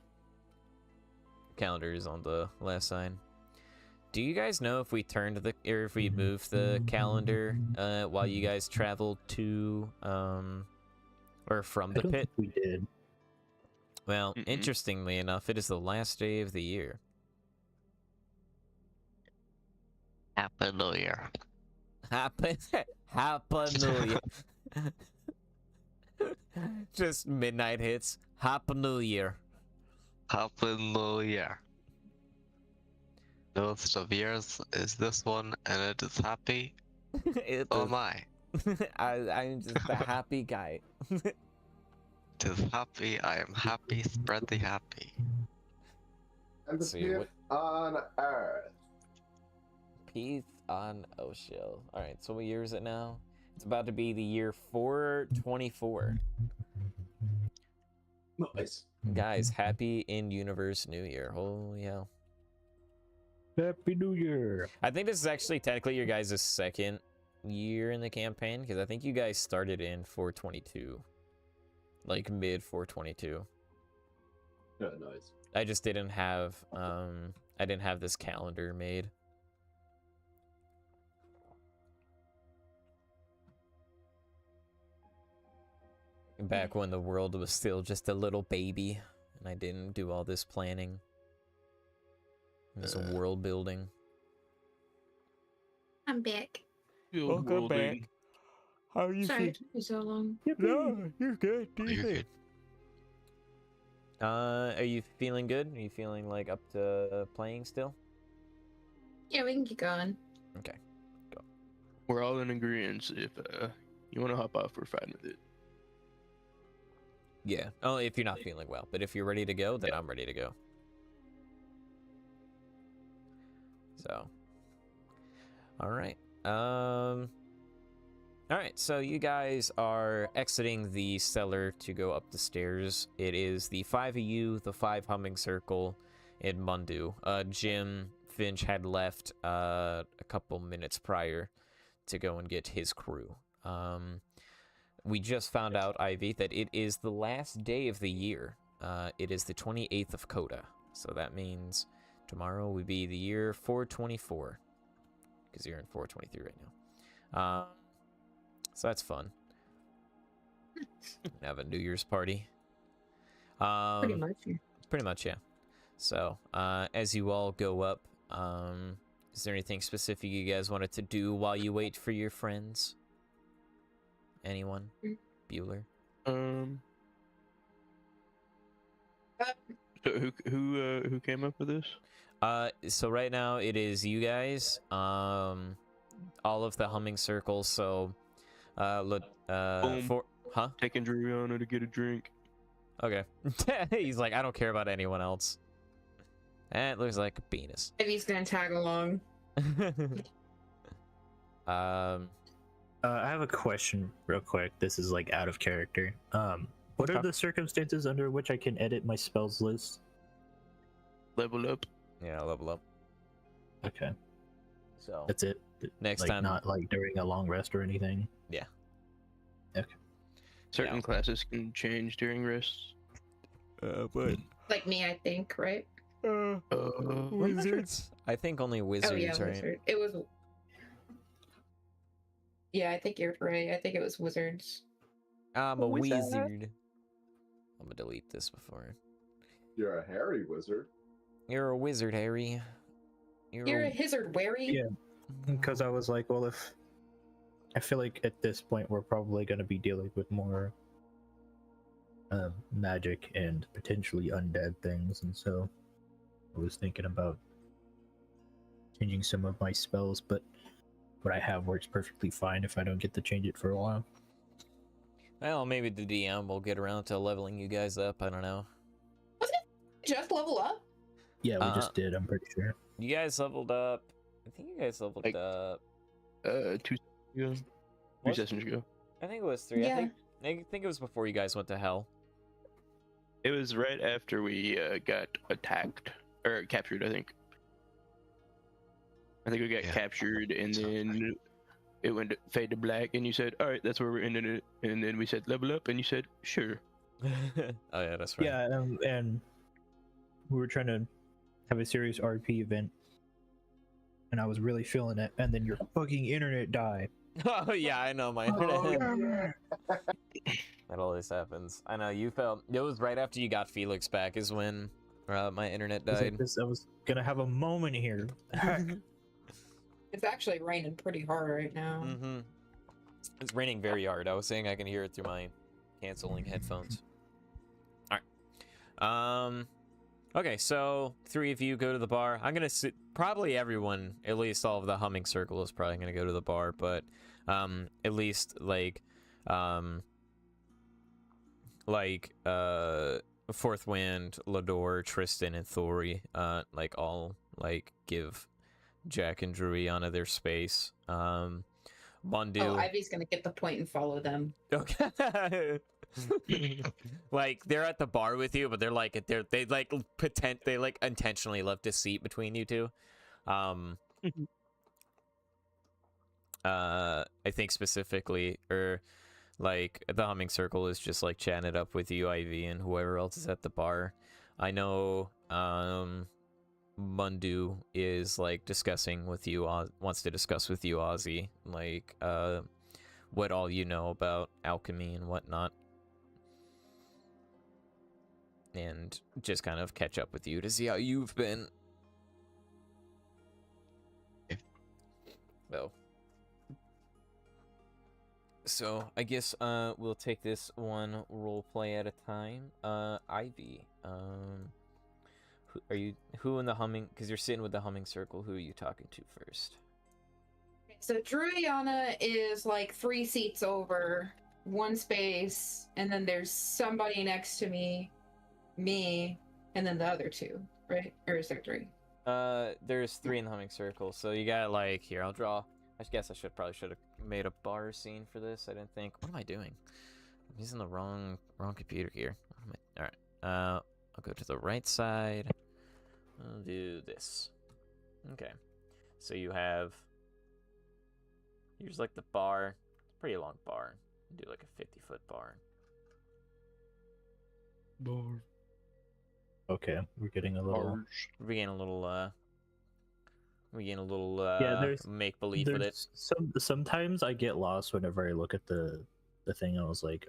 Calendar is on the left side. Do you guys know if we turned the or if we moved the calendar while you guys traveled to or from the I don't pit? think we did. Well, Mm-mm. interestingly enough, it is the last day of the year. Happy New Year. Happy New Year. Just midnight hits. Happy New Year. Happy New Year. Newest of years is this one, and it is happy. Oh my. I'm just a happy guy. Tis happy, I am happy, spread the happy. And the See, fifth what- on Earth. Peace on Oshil. Alright, so what year is it now? It's about to be the year 424. Nice. Guys, happy in-universe New Year. Holy hell. Happy New Year! I think this is actually technically your guys' second year in the campaign, because I think you guys started in 422. Like mid 422. Yeah, nice. I just didn't have I didn't have this calendar made. Back when the world was still just a little baby and I didn't do all this planning. This world building. I'm back. Welcome back. How are you Sorry it took me so long. No, you're good. Do Oh, your you're thing. good. Are you feeling good? Are you feeling like up to playing still? Yeah, we can keep going. Okay. We're all in agreement. If you want to hop off, we're fine with it. Yeah. Oh, if you're not feeling well, but if you're ready to go, then I'm ready to go. So. All right. All right, so you guys are exiting the cellar to go up the stairs. It is the 5 of you, the 5 humming circle, and Mundu. Jim Finch had left a couple minutes prior to go and get his crew. We just found out, Ivy, that it is the last day of the year. It is the 28th of Coda. So that means tomorrow would be the year 424. Because you're in 423 right now. So that's fun. Have a New Year's party. Pretty much. Pretty much, yeah. So, as you all go up, is there anything specific you guys wanted to do while you wait for your friends? Anyone? Bueller? So who came up with this? So right now it is you guys, all of the humming circles, so, Boom. huh? Taking Juliana to get a drink. Okay. He's like, I don't care about anyone else. And it looks like a penis. Ivy's gonna tag along. I have a question real quick. This is like out of character. What are Okay. the circumstances under which I can edit my spells list? Level up. Yeah, level up. Okay, So, that's it. next Like time. not like during a long rest or anything. Yeah. Okay. Certain Yeah. classes can change during rests. But Like me, I think, right? I'm not sure. wizards? I think only wizards, Oh yeah, right? wizard. It was. Yeah, I think you're right. I think it was wizards. I'm a Wizard. wizard. I'm gonna delete this before. You're a hairy wizard. You're a wizard, Harry. You're a hizard, wary. Yeah. Because I was like, well, if I feel like at this point we're probably going to be dealing with more magic and potentially undead things, and so I was thinking about changing some of my spells, but what I have works perfectly fine if I don't get to change it for a while. Well, maybe the DM will get around to leveling you guys up. I don't know. Just level up? Yeah, we just did, I'm pretty sure. You guys leveled up. I think you guys leveled Like, up. 2 sessions ago. 2 sessions ago. I think it was 3. Yeah. I think it was before you guys went to hell. It was right after we got attacked or captured. I think we got Yeah. captured, and Sounds then it went to fade to black, and you said, "All right, that's where we're ending it." And then we said, "Level up," and you said, "Sure." Oh yeah, that's right. Yeah, and we were trying to have a serious RP event, and I was really feeling it, and then your fucking internet died. Oh yeah, I know my internet. That always happens. I know you felt it was right after you got Felix back is when my internet I was died. like this, I was gonna have a moment here. Heck. It's actually raining pretty hard right now. Mm-hmm. It's raining very hard. I was saying I can hear it through my canceling headphones. All right. Okay, so 3 of you go to the bar. I'm gonna probably everyone, at least all of the humming circle, is probably gonna go to the bar, but at least Fourth Wind, Lador, Tristan, and Thori, all give Jack and Druiana their space. Bundu. Oh, Ivy's gonna get the point and follow them. Okay. Like they're at the bar with you, but they intentionally left a seat between you two. I think specifically, or like the humming circle is just like chatting it up with you, Ivy, and whoever else is at the bar. I know Mundu is like discussing with you, wants to discuss with you, Ozzy, like what all you know about alchemy and whatnot, and just kind of catch up with you to see how you've been. Well, so I guess we'll take this one role play at a time. Ivy, who in the humming, because you're sitting with the humming circle, who are you talking to first? So Druiana is like 3 seats over, 1 space, and then there's somebody next to me, and then the other 2, right? Or is there 3? There's 3 in the humming circle, so you got like, here, I'll draw. I guess I probably should have made a bar scene for this. I didn't think. What am I doing? I'm using the wrong computer here. All right. I'll go to the right side. I'll do this. Okay. So you have. Here's like the bar. It's a pretty long bar. Do like a 50-foot bar. Bar. Okay, we're getting a little. We're getting a little. There's make believe with it. Sometimes I get lost whenever I look at the thing. I was like,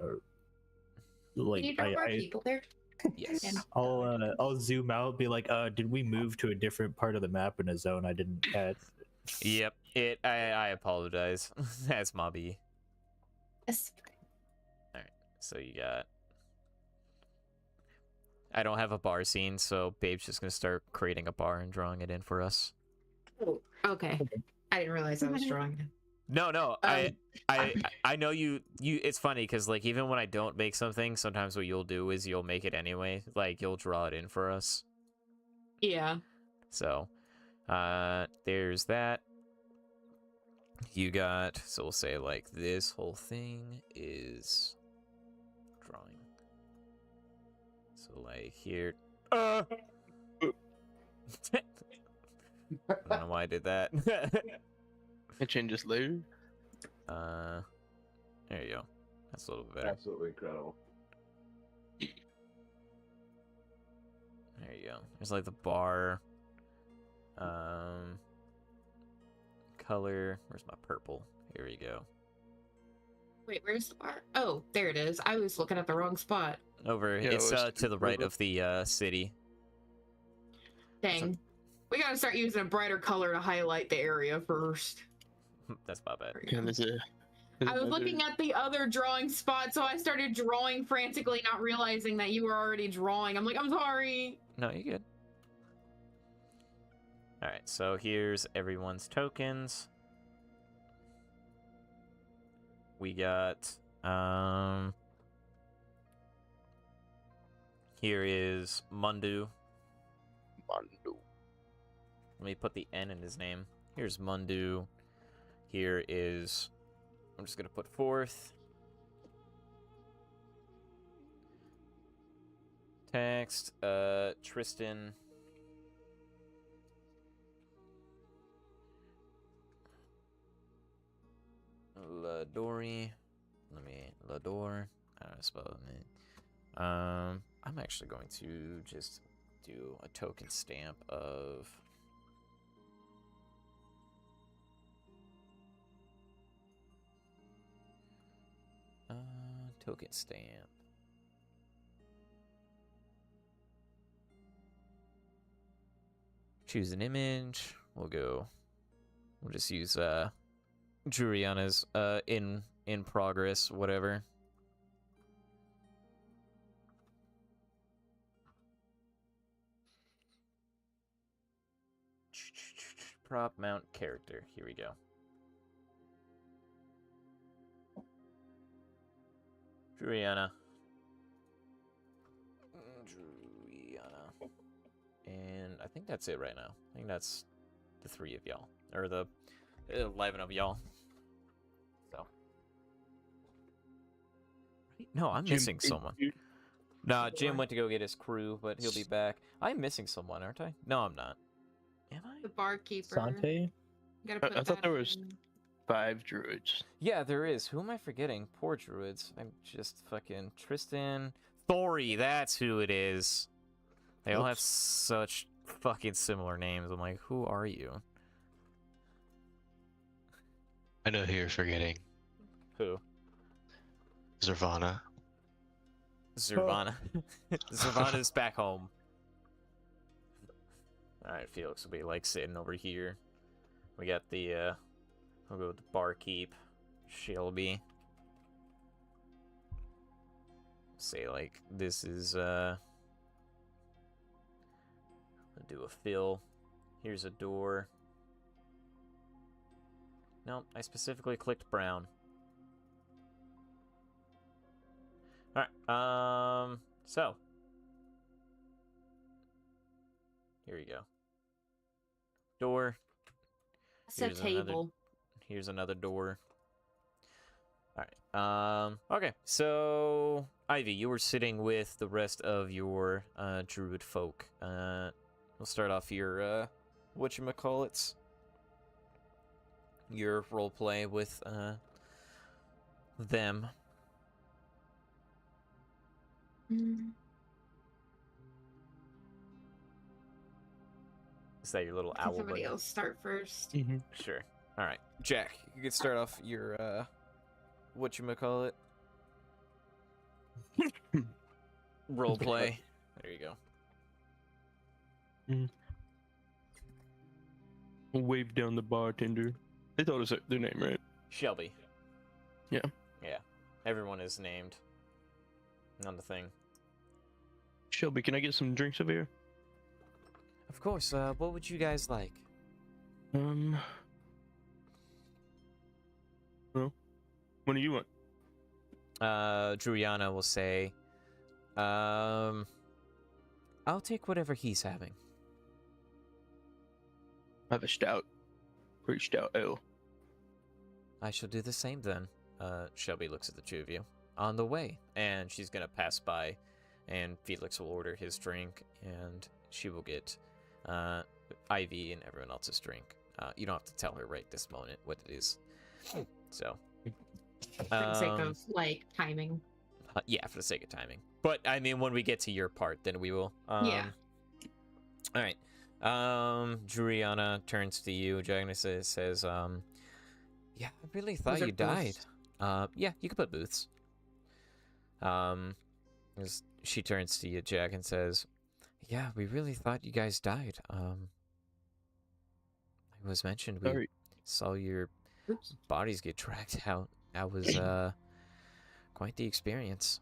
You know more people there? Yes. I'll zoom out, be like, did we move to a different part of the map in a zone I didn't catch? Yep. I apologize. That's Mobby. Yes. All right. So you got. I don't have a bar scene, so Babe's just gonna start creating a bar and drawing it in for us. Oh, okay. I didn't realize I was drawing it. No. I know you. It's funny because like even when I don't make something, sometimes what you'll do is you'll make it anyway. Like you'll draw it in for us. Yeah. So, there's that. You got. So we'll say like this whole thing is drawing. So like here. I don't know why I did that. It changes later. There you go. That's a little bit better. Absolutely incredible. There you go. There's like the bar. Color. Where's my purple? Here we go. Wait, where's the bar? Oh, there it is. I was looking at the wrong spot. Over. Yeah, It's it was to the right over. of the city. Dang. We gotta start using a brighter color to highlight the area first. That's my bad. Yeah, I was looking at the other drawing spot, so I started drawing frantically, not realizing that you were already drawing. I'm like, I'm sorry. No, you good. Alright, so here's everyone's tokens. We got, here is Mundu. Mondo. Let me put the N in his name. Here's Mundu. Here is, I'm just gonna put fourth. Text, Tristan. Ladori. Lador. I don't know spell it. I'm actually going to just do a token stamp of token stamp. Choose an image. We'll just use Juliana's in progress, whatever. Prop mount character. Here we go. Juliana. And I think that's it right now. I think that's the 3 of y'all. Or the 11 of y'all. So. No, I'm missing someone. Nah, Jim went to go get his crew, but he'll be back. I'm missing someone, aren't I? No, I'm not. Am I? The barkeeper. Sante? Gotta put I thought that there was in. 5 druids. Yeah, there is. Who am I forgetting? Poor druids. I'm just fucking Tristan. Thori, that's who it is. They all have Oops. such fucking similar names. I'm like, who are you? I know who you're forgetting. Who? Zervana. Zervana. Zervana's back home. Alright, Felix will be like sitting over here. We got the we'll go with the barkeep. Shelby. Say like this is I'll do a fill. Here's a door. Nope, I specifically clicked brown. Alright, so here we go. Door. It's a Here's another- table. Here's another door. Alright, okay, so Ivy, you were sitting with the rest of your druid folk. We'll start off your whatchamacallits. Your roleplay with them. Mm. Is that your little Can owl somebody button? else start first? Sure. Alright. Jack, you can start off your whatchamacallit. Roleplay. There you go. Wave down the bartender. They told us their name, right? Shelby. Yeah. Yeah. Everyone is named on the thing. Shelby, can I get some drinks over here? Of course, what would you guys like? Well, what do you want? Juliana will say, I'll take whatever he's having. I have a stout. Pretty stout ale. I shall do the same then. Shelby looks at the two of you. On the way. And she's gonna pass by, and Felix will order his drink, and she will get Ivy and everyone else's drink. You don't have to tell her right this moment what it is. So. For the sake of, like, timing. Yeah, for the sake of timing. But, I mean, when we get to your part, then we will. Yeah. Alright. Juliana turns to you. Jagna says, yeah, I really thought Those are you died. booths. Yeah, you can put booths. She turns to you, Jack, and says, yeah, we really thought you guys died. It was mentioned we Sorry. saw your Oops. bodies get dragged out. That was, quite the experience.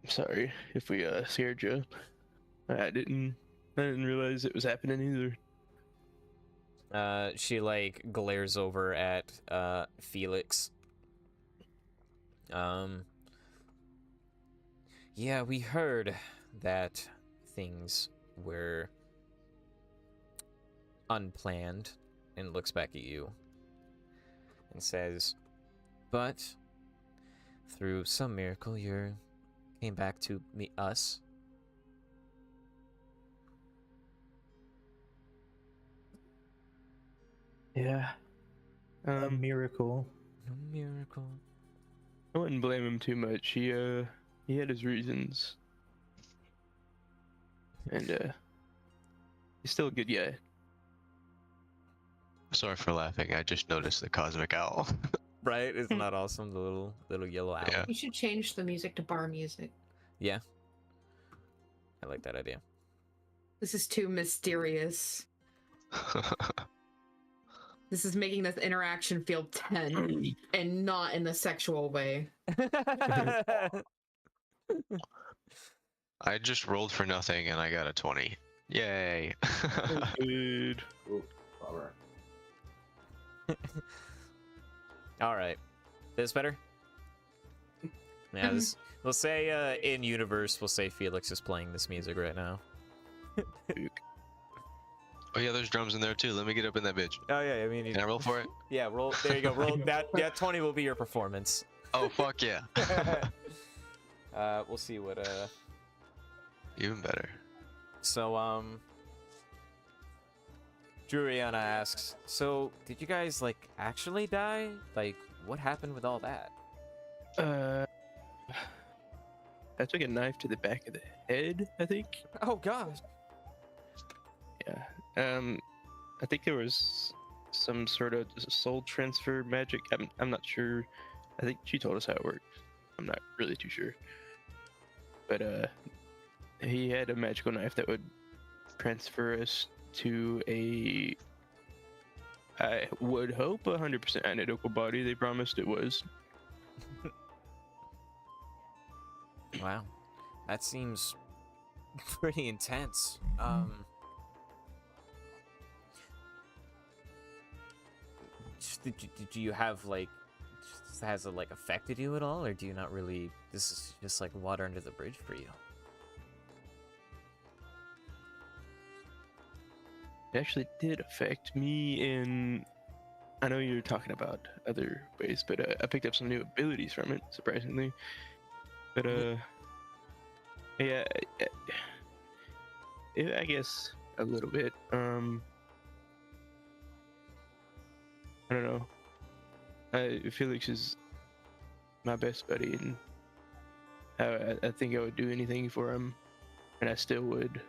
Sorry if we scared you. I didn't I didn't realize it was happening either. She like glares over at Felix. Yeah, we heard that things were unplanned, and looks back at you and says, but through some miracle you came back to meet us. Yeah. A miracle. No miracle. I wouldn't blame him too much. He had his reasons. And he's still a good guy. Sorry for laughing. I just noticed the cosmic owl. Right? Isn't that awesome? The little yellow owl. Yeah. You should change the music to bar music. Yeah. I like that idea. This is too mysterious. This is making this interaction feel tense and not in the sexual way. I just rolled for nothing and I got a 20. Yay. Dude. Ooh, bummer. All right. This better? Yeah, we'll say in universe, we'll say Felix is playing this music right now. Oh yeah, there's drums in there too. Let me get up in that bitch. Oh yeah, I mean, Can I roll for it? yeah, roll. There you go. Roll that. Yeah, 20 will be your performance. Oh fuck yeah. We'll see what Even better. So Juliana asks, so did you guys like actually die? Like, what happened with all that? I took a knife to the back of the head, I think. Oh gosh. Yeah. I think there was some sort of soul transfer magic. I'm not sure. I think she told us how it worked. I'm not really too sure. But he had a magical knife that would transfer us to a, I would hope, 100% identical body. They promised it was. Wow, that seems pretty intense. Did you have like, has it like affected you at all, or do you not really? This is just like water under the bridge for you. It actually did affect me in. I know you're talking about other ways, but I picked up some new abilities from it, surprisingly. But yeah, I guess a little bit. I don't know. Felix is my best buddy, and I think I would do anything for him, and I still would.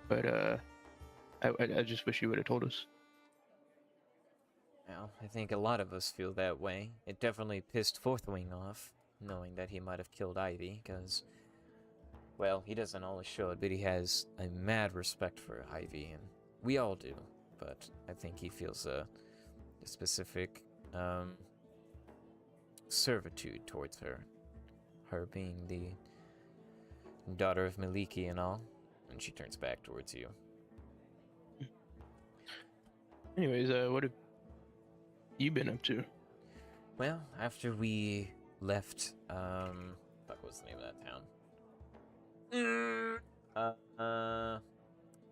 But I just wish he would have told us. Well, I think a lot of us feel that way. It definitely pissed Fourthwing off, knowing that he might have killed Ivy, because, well, he doesn't always show it, but he has a mad respect for Ivy, and we all do. But I think he feels a specific servitude towards her. Her being the daughter of Maliki and all. And she turns back towards you. Anyways, what have you been up to? Well, after we left, fuck, what's the name of that town?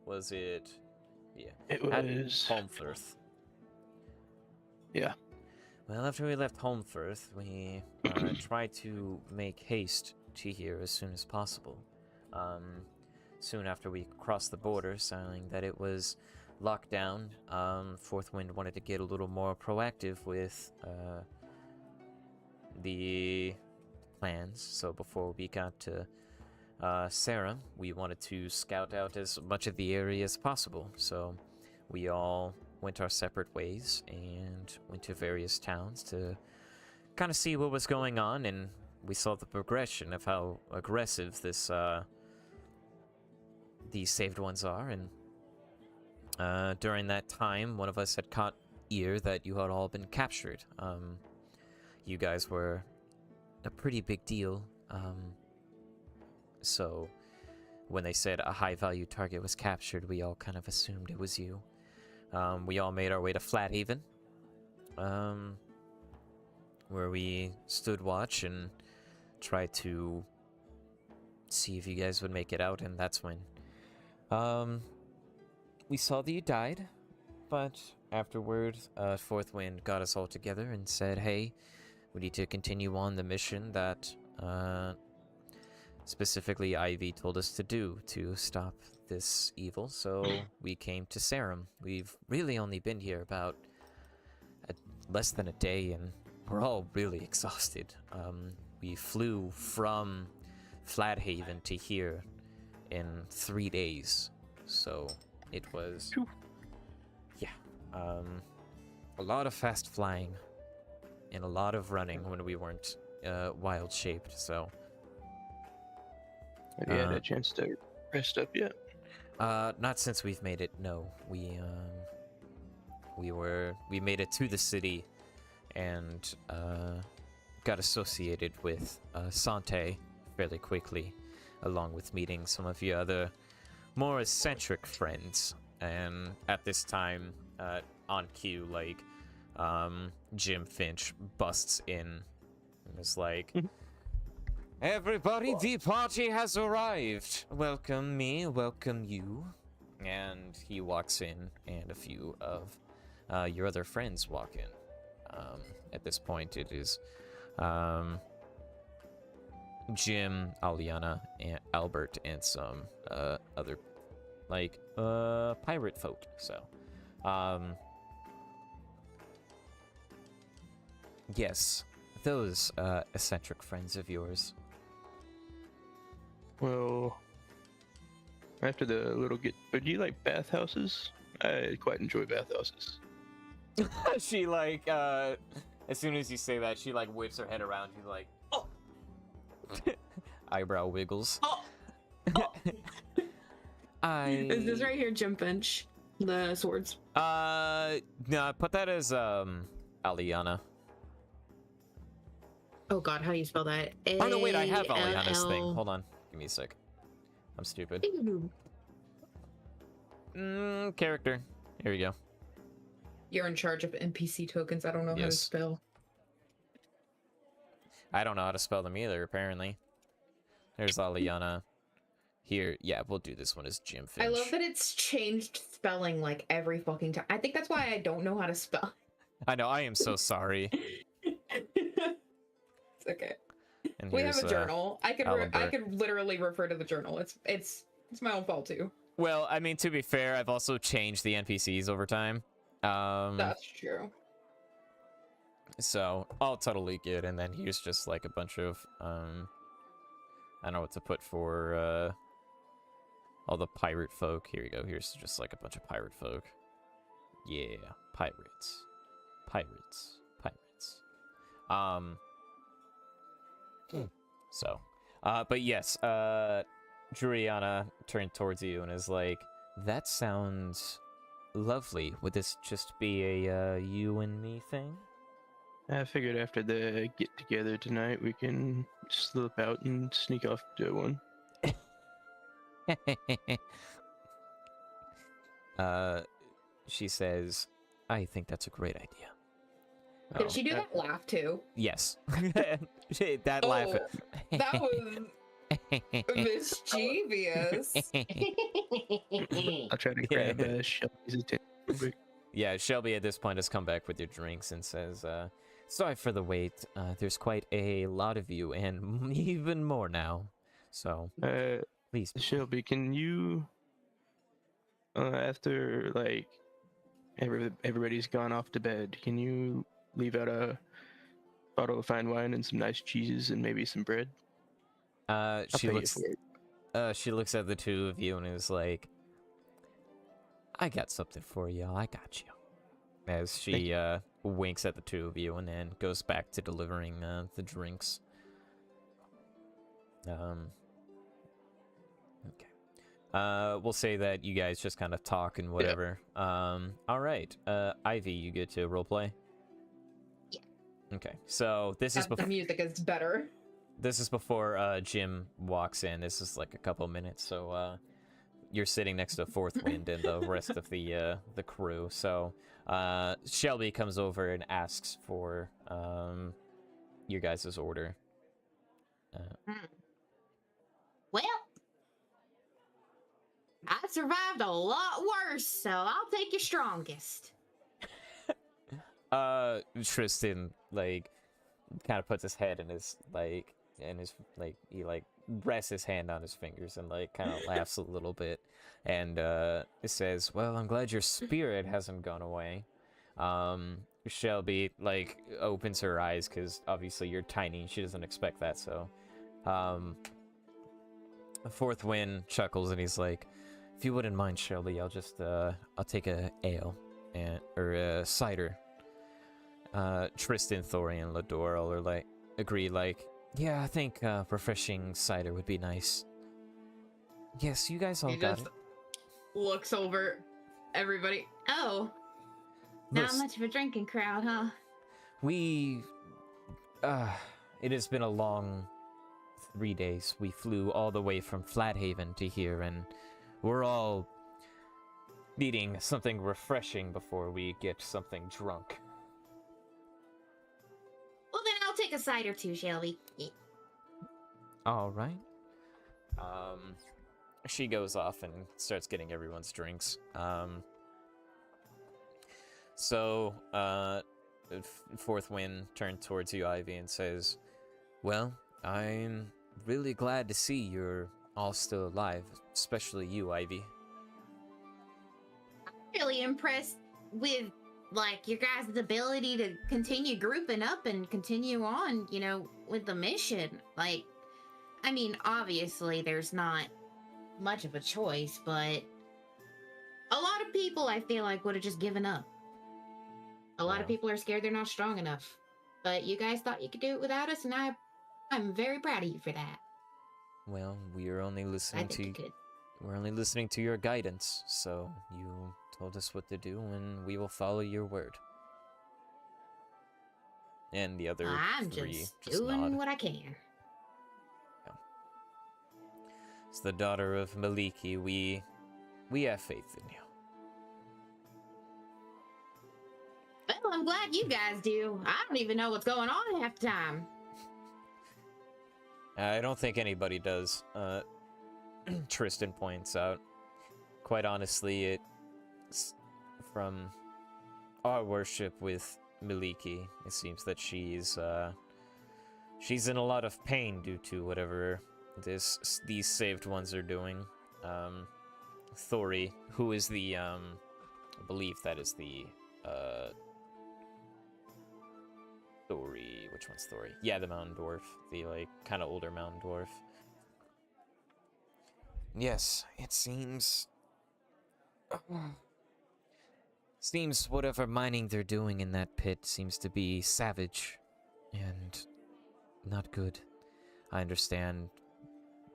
Was it? Yeah. It was Holmfirth. Yeah. Well, after we left Holmfirth, we tried to make haste to here as soon as possible. Soon after we crossed the border, signaling that it was locked down, Fourth Wind wanted to get a little more proactive with the plans. So before we got to Sarah, we wanted to scout out as much of the area as possible. So we all went our separate ways and went to various towns to kind of see what was going on, and we saw the progression of how aggressive this these saved ones are. And during that time, one of us had caught ear that you had all been captured. You guys were a pretty big deal, so when they said a high-value target was captured, we all kind of assumed it was you. We all made our way to Flathaven, where we stood watch and tried to see if you guys would make it out, and that's when we saw that you died. But afterward, Fourth Wind got us all together and said, hey, we need to continue on the mission that specifically Ivy told us to do to stop this evil, so we came to Sarim. We've really only been here about less than a day, and we're all really exhausted. We flew from Flathaven to here in 3 days, so it was... a lot of fast flying and a lot of running when we weren't wild shaped, so Have you had a chance to rest up yet? not since we've made it. No, we made it to the city and got associated with Sante fairly quickly, along with meeting some of your other more eccentric friends. And at this time, on cue, like, Jim Finch busts in and is like, everybody, the party has arrived. Welcome me, welcome you. And he walks in, and a few of your other friends walk in. At this point, it is Jim, Aliana, and Albert, and some other, like, pirate folk. So, yes, those eccentric friends of yours. Well, after the little but do you like bathhouses? I quite enjoy bathhouses. She, like, as soon as you say that, she, like, whips her head around. She's like, oh! Eyebrow wiggles. Oh! Is this right here, Jim Finch? The swords? No, put that as, Aliana. Oh god, how do you spell that? Oh, no, wait, I have Aliana's A-L-L- thing. Hold on. Give me a sec. I'm stupid. Character. Here we go. You're in charge of NPC tokens. I don't know how to Yes. spell. I don't know how to spell them either, apparently. There's Aliana. Here, yeah, we'll do this one as Jim Finch. I love that it's changed spelling like every fucking time. I think that's why I don't know how to spell. I know, I am so sorry. It's okay. And We have here's, a journal. I could Albert. literally refer to the journal. It's my own fault too. Well, I mean, to be fair, I've also changed the NPCs over time. That's true. So, all totally good. And then here's just like a bunch of, I don't know what to put for, all the pirate folk. Here we go. Here's just like a bunch of pirate folk. Yeah, pirates. Pirates. Pirates. So, but yes, Juliana turned towards you and is like, that sounds lovely. Would this just be a you and me thing? I figured after the get together tonight, we can slip out and sneak off to one. She says, I think that's a great idea. Did she do that laugh too? Yes. That laugh. That was mischievous. I'll try to grab Shelby's attention real quick. Yeah, Shelby at this point has come back with your drinks and says, sorry for the wait. There's quite a lot of you, and even more now. So, please. Shelby, can you, after, like, everybody's gone off to bed, can you leave out a bottle of fine wine and some nice cheeses and maybe some bread? She looks at the two of you and is like, I got something for you. I got you. As she winks at the two of you and then goes back to delivering the drinks. Okay. We'll say that you guys just kind of talk and whatever. Yeah. All right. Ivy, you get to roleplay? Yeah. Okay. So this is The music is better. this is before Jim walks in. This is like a couple minutes, so you're sitting next to Fourth Wind and the rest of the crew. So Shelby comes over and asks for your guys' order. Well, I survived a lot worse, so I'll take your strongest. Tristan like kind of puts his head in his he like rests his hand on his fingers and like kind of laughs a little bit, and it says, "Well, I'm glad your spirit hasn't gone away." Shelby like opens her eyes because obviously you're tiny. She doesn't expect that, so Fourth Wind chuckles and he's like, "If you wouldn't mind, Shelby, I'll take a ale or a cider." Tristan, Thori, and Lador all are like agree like, "Yeah, I think refreshing cider would be nice." Yes, you guys all He got just it. looks over everybody. Oh, not Lis- much of a drinking crowd, huh? We it has been a long 3 days. We flew all the way from Flathaven to here, and we're all needing something refreshing before we get something drunk. Well, then I'll take a cider too, Shelby. All right. She goes off and starts getting everyone's drinks. So, Fourth Wind turned towards you, Ivy, and says, "Well, I'm really glad to see you're all still alive, especially you, Ivy." Really impressed with like your guys' ability to continue grouping up and continue on, you know, with the mission. Like, I mean, obviously there's not much of a choice, but a lot of people I feel like would have just given up. A lot of Yeah. people are scared they're not strong enough. But you guys thought you could do it without us, and I'm very proud of you for that. Well, we are only I listening think you could. we're only listening to your guidance, so you told us what to do, and we will follow your word. And the other I'm three just just doing nod. what I can. It's the daughter of Maliki. We have faith in you. Well, I'm glad you guys do. I don't even know what's going on half the time. I don't think anybody does. Tristan points out. Quite honestly, it's from our worship with Maliki. It seems that she's in a lot of pain due to whatever these saved ones are doing. Thori, who is the I believe that is the Thori. Which one's Thori? Yeah, the mountain dwarf, the like kind of older mountain dwarf. Yes, it seems. Seems whatever mining they're doing in that pit seems to be savage and not good. I understand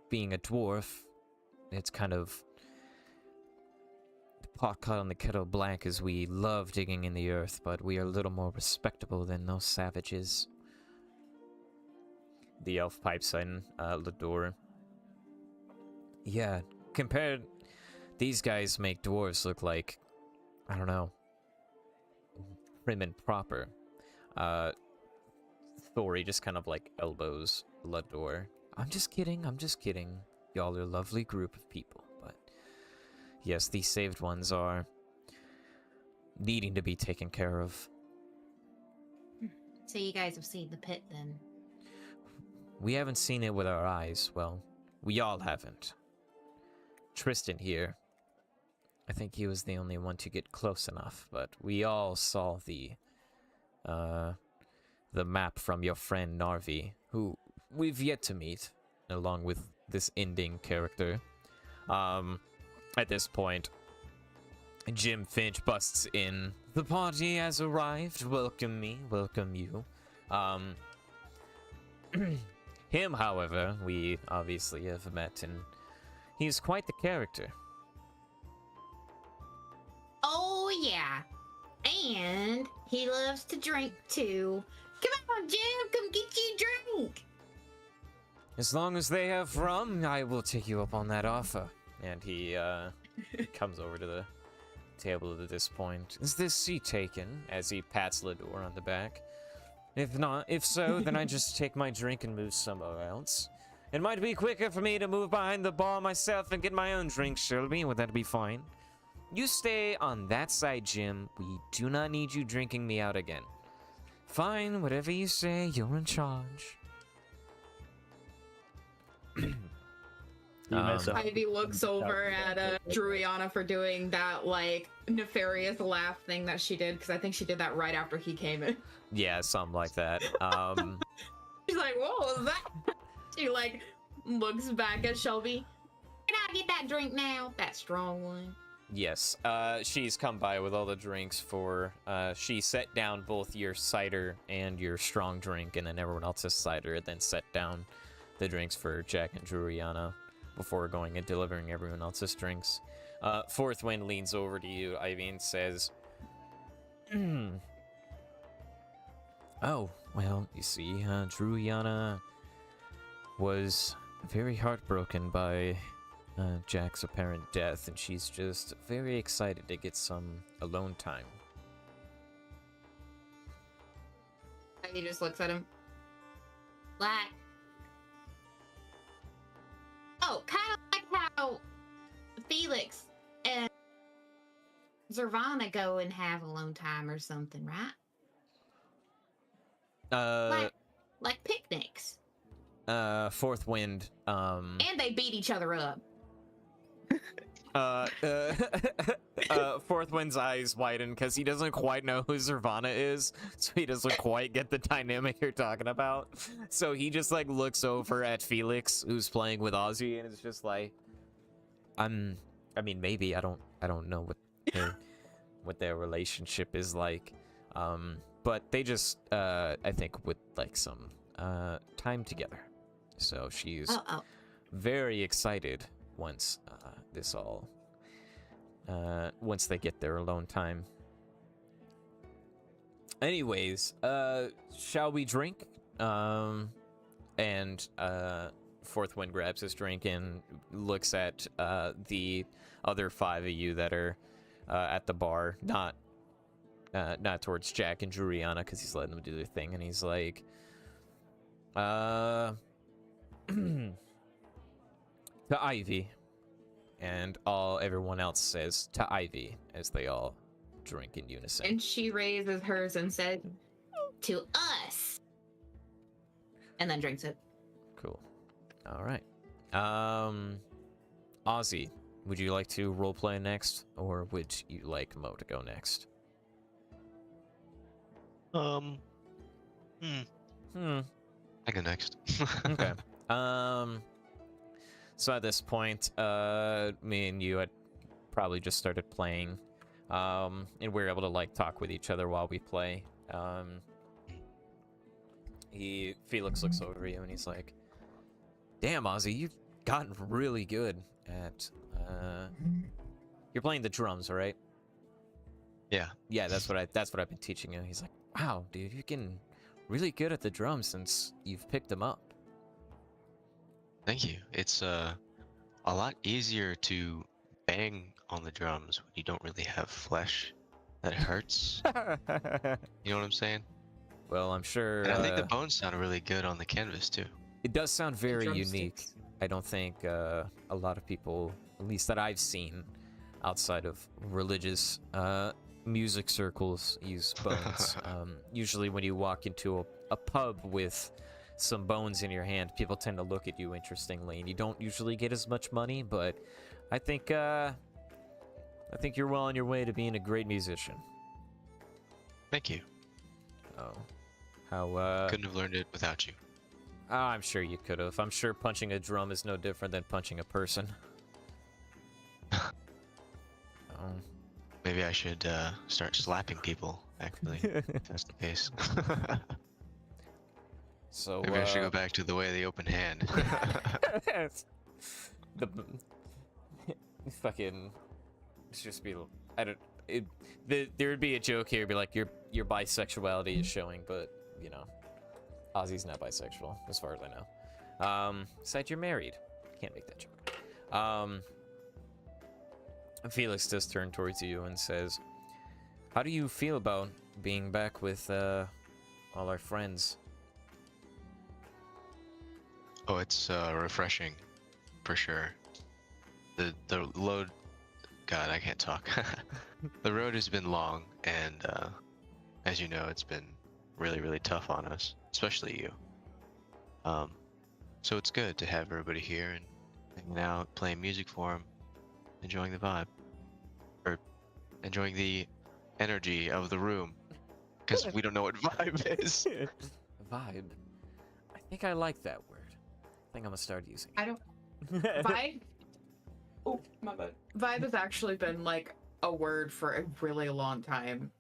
being a dwarf, it's kind of the pot caught on the kettle black as we love digging in the earth, but we are a little more respectable than those savages. The elf pipes in, Lador. Yeah, compared, these guys make dwarves look like, I don't know, prim and proper. Thori just kind of like elbows Lador. I'm just kidding. Y'all are a lovely group of people, but yes, these saved ones are needing to be taken care of. So you guys have seen the pit then? We haven't seen it with our eyes. Well, we all haven't. Tristan here, I think he was the only one to get close enough, but we all saw the map from your friend Narvi, who we've yet to meet, along with this ending character. At this point, Jim Finch busts in. "The party has arrived. Welcome me, welcome you." Him, however, we obviously have met, and he's quite the character. Oh, yeah. And he loves to drink too. Come on, Jim, come get you a drink. As long as they have rum, I will take you up on that offer. And he comes over to the table at this point. Is this seat taken? As he pats Lador on the back. If not, if so, then I just take my drink and move somewhere else. It might be quicker for me to move behind the bar myself and get my own drink, Shelby. Would that be fine? You stay on that side, Jim. We do not need you drinking me out again. Fine, whatever you say, you're in charge. Ivy looks over at Druiana for doing that, like, nefarious laugh thing that she did, because I think she did that right after he came in. Yeah, something like that. She's like, what was that? She, like, looks back at Shelby. Can I get that drink now? That strong one. Yes, she's come by with all the drinks for, she set down both your cider and your strong drink, and then everyone else's cider, and then set down the drinks for Jack and Druiana before going and delivering everyone else's drinks. Fourth Wind leans over to you, Ivy, and says, Oh, well, you see, Druiana was very heartbroken by Jack's apparent death, and she's just very excited to get some alone time. He just looks at him. Like, oh, kind of like how Felix and Zervana go and have alone time or something, right? Like picnics. Fourth Wind, And they beat each other up. Fourth Wind's eyes widen because he doesn't quite know who Zervana is, so he doesn't quite get the dynamic you're talking about. So he just like looks over at Felix, who's playing with Ozzy, and is just like, I mean, maybe I don't know what their relationship is like, but they just I think would like some time together. So she's very excited once once they get their alone time. Anyways, shall we drink? And Fourth Wind grabs his drink and looks at the other five of you that are at the bar, not towards Jack and Druiana, because he's letting them do their thing, and he's like, to Ivy. And everyone else says to Ivy as they all drink in unison. And she raises hers and says, To us. And then drinks it. Cool. All right. Ozzy, would you like to roleplay next, or would you like Mo to go next? I go next. Okay. So at this point, me and you had probably just started playing, and we were able to like talk with each other while we play. Felix looks over you and he's like, "Damn, Ozzy, you've gotten really good at. You're playing the drums, right?" Yeah. Yeah, that's what I've been teaching you. He's like, "Wow, dude, you're getting really good at the drums since you've picked them up." Thank you. It's a lot easier to bang on the drums when you don't really have flesh that hurts. You know what I'm saying? Well, I'm sure. And I think the bones sound really good on the canvas too. It does sound very unique. drumsticks. I don't think a lot of people, at least that I've seen, outside of religious music circles, use bones. Usually, when you walk into a pub with some bones in your hand, people tend to look at you interestingly, and you don't usually get as much money. But I think you're well on your way to being a great musician. Thank you. Oh, how Couldn't have learned it without you. I'm sure you could have. I'm sure punching a drum is no different than punching a person. Maybe I should start slapping people, actually, if that's the case. So Maybe I should go back to the way of the open hand. the fucking it's just be there would be a joke here, be like your bisexuality is showing, but you know, Ozzy's not bisexual as far as I know. Said you're married. Can't make that joke. Felix does turn towards you and says, how do you feel about being back with all our friends? Oh, it's refreshing, for sure. The load, God, I can't talk. The road has been long, and as you know, it's been really, really tough on us, especially you. So it's good to have everybody here and hanging out, playing music for them, enjoying the vibe, or enjoying the energy of the room, because we don't know what vibe is. Vibe. I think I like that word. I think I'm gonna start using it. I don't. Vibe? Oh, my bad. Vibe has actually been like a word for a really long time.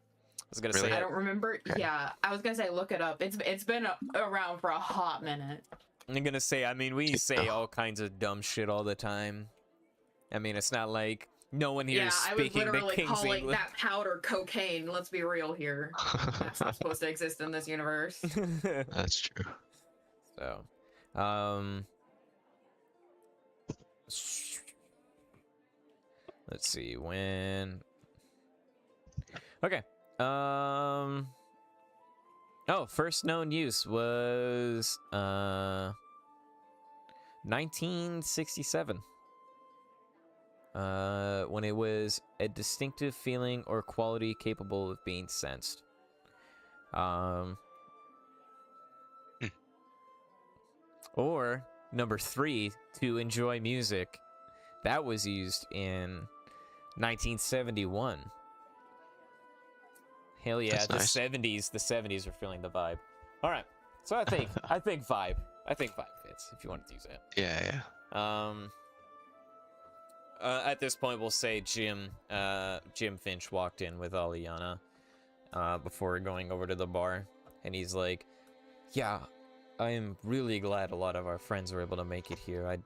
I was gonna Really? say I don't remember. Okay. Yeah, I was gonna say look it up. It's been around for a hot minute. I'm gonna say, I mean, we say all kinds of dumb shit all the time. I mean, it's not like no one here Yeah, is I was speaking the literally King's calling English. that powder cocaine. Let's be real here. That's not supposed to exist in this universe. That's true. So, let's see when. Okay. Oh, first known use was 1967. When it was a distinctive feeling or quality capable of being sensed. Or number 3, to enjoy music. That was used in 1971. Hell yeah, That's nice. the 70s are feeling the vibe. All right. So I think vibe. I think vibe fits if you wanted to use it. Yeah. At this point we'll say Jim Finch walked in with Aliana before going over to the bar, and he's like, "Yeah, I am really glad a lot of our friends were able to make it here.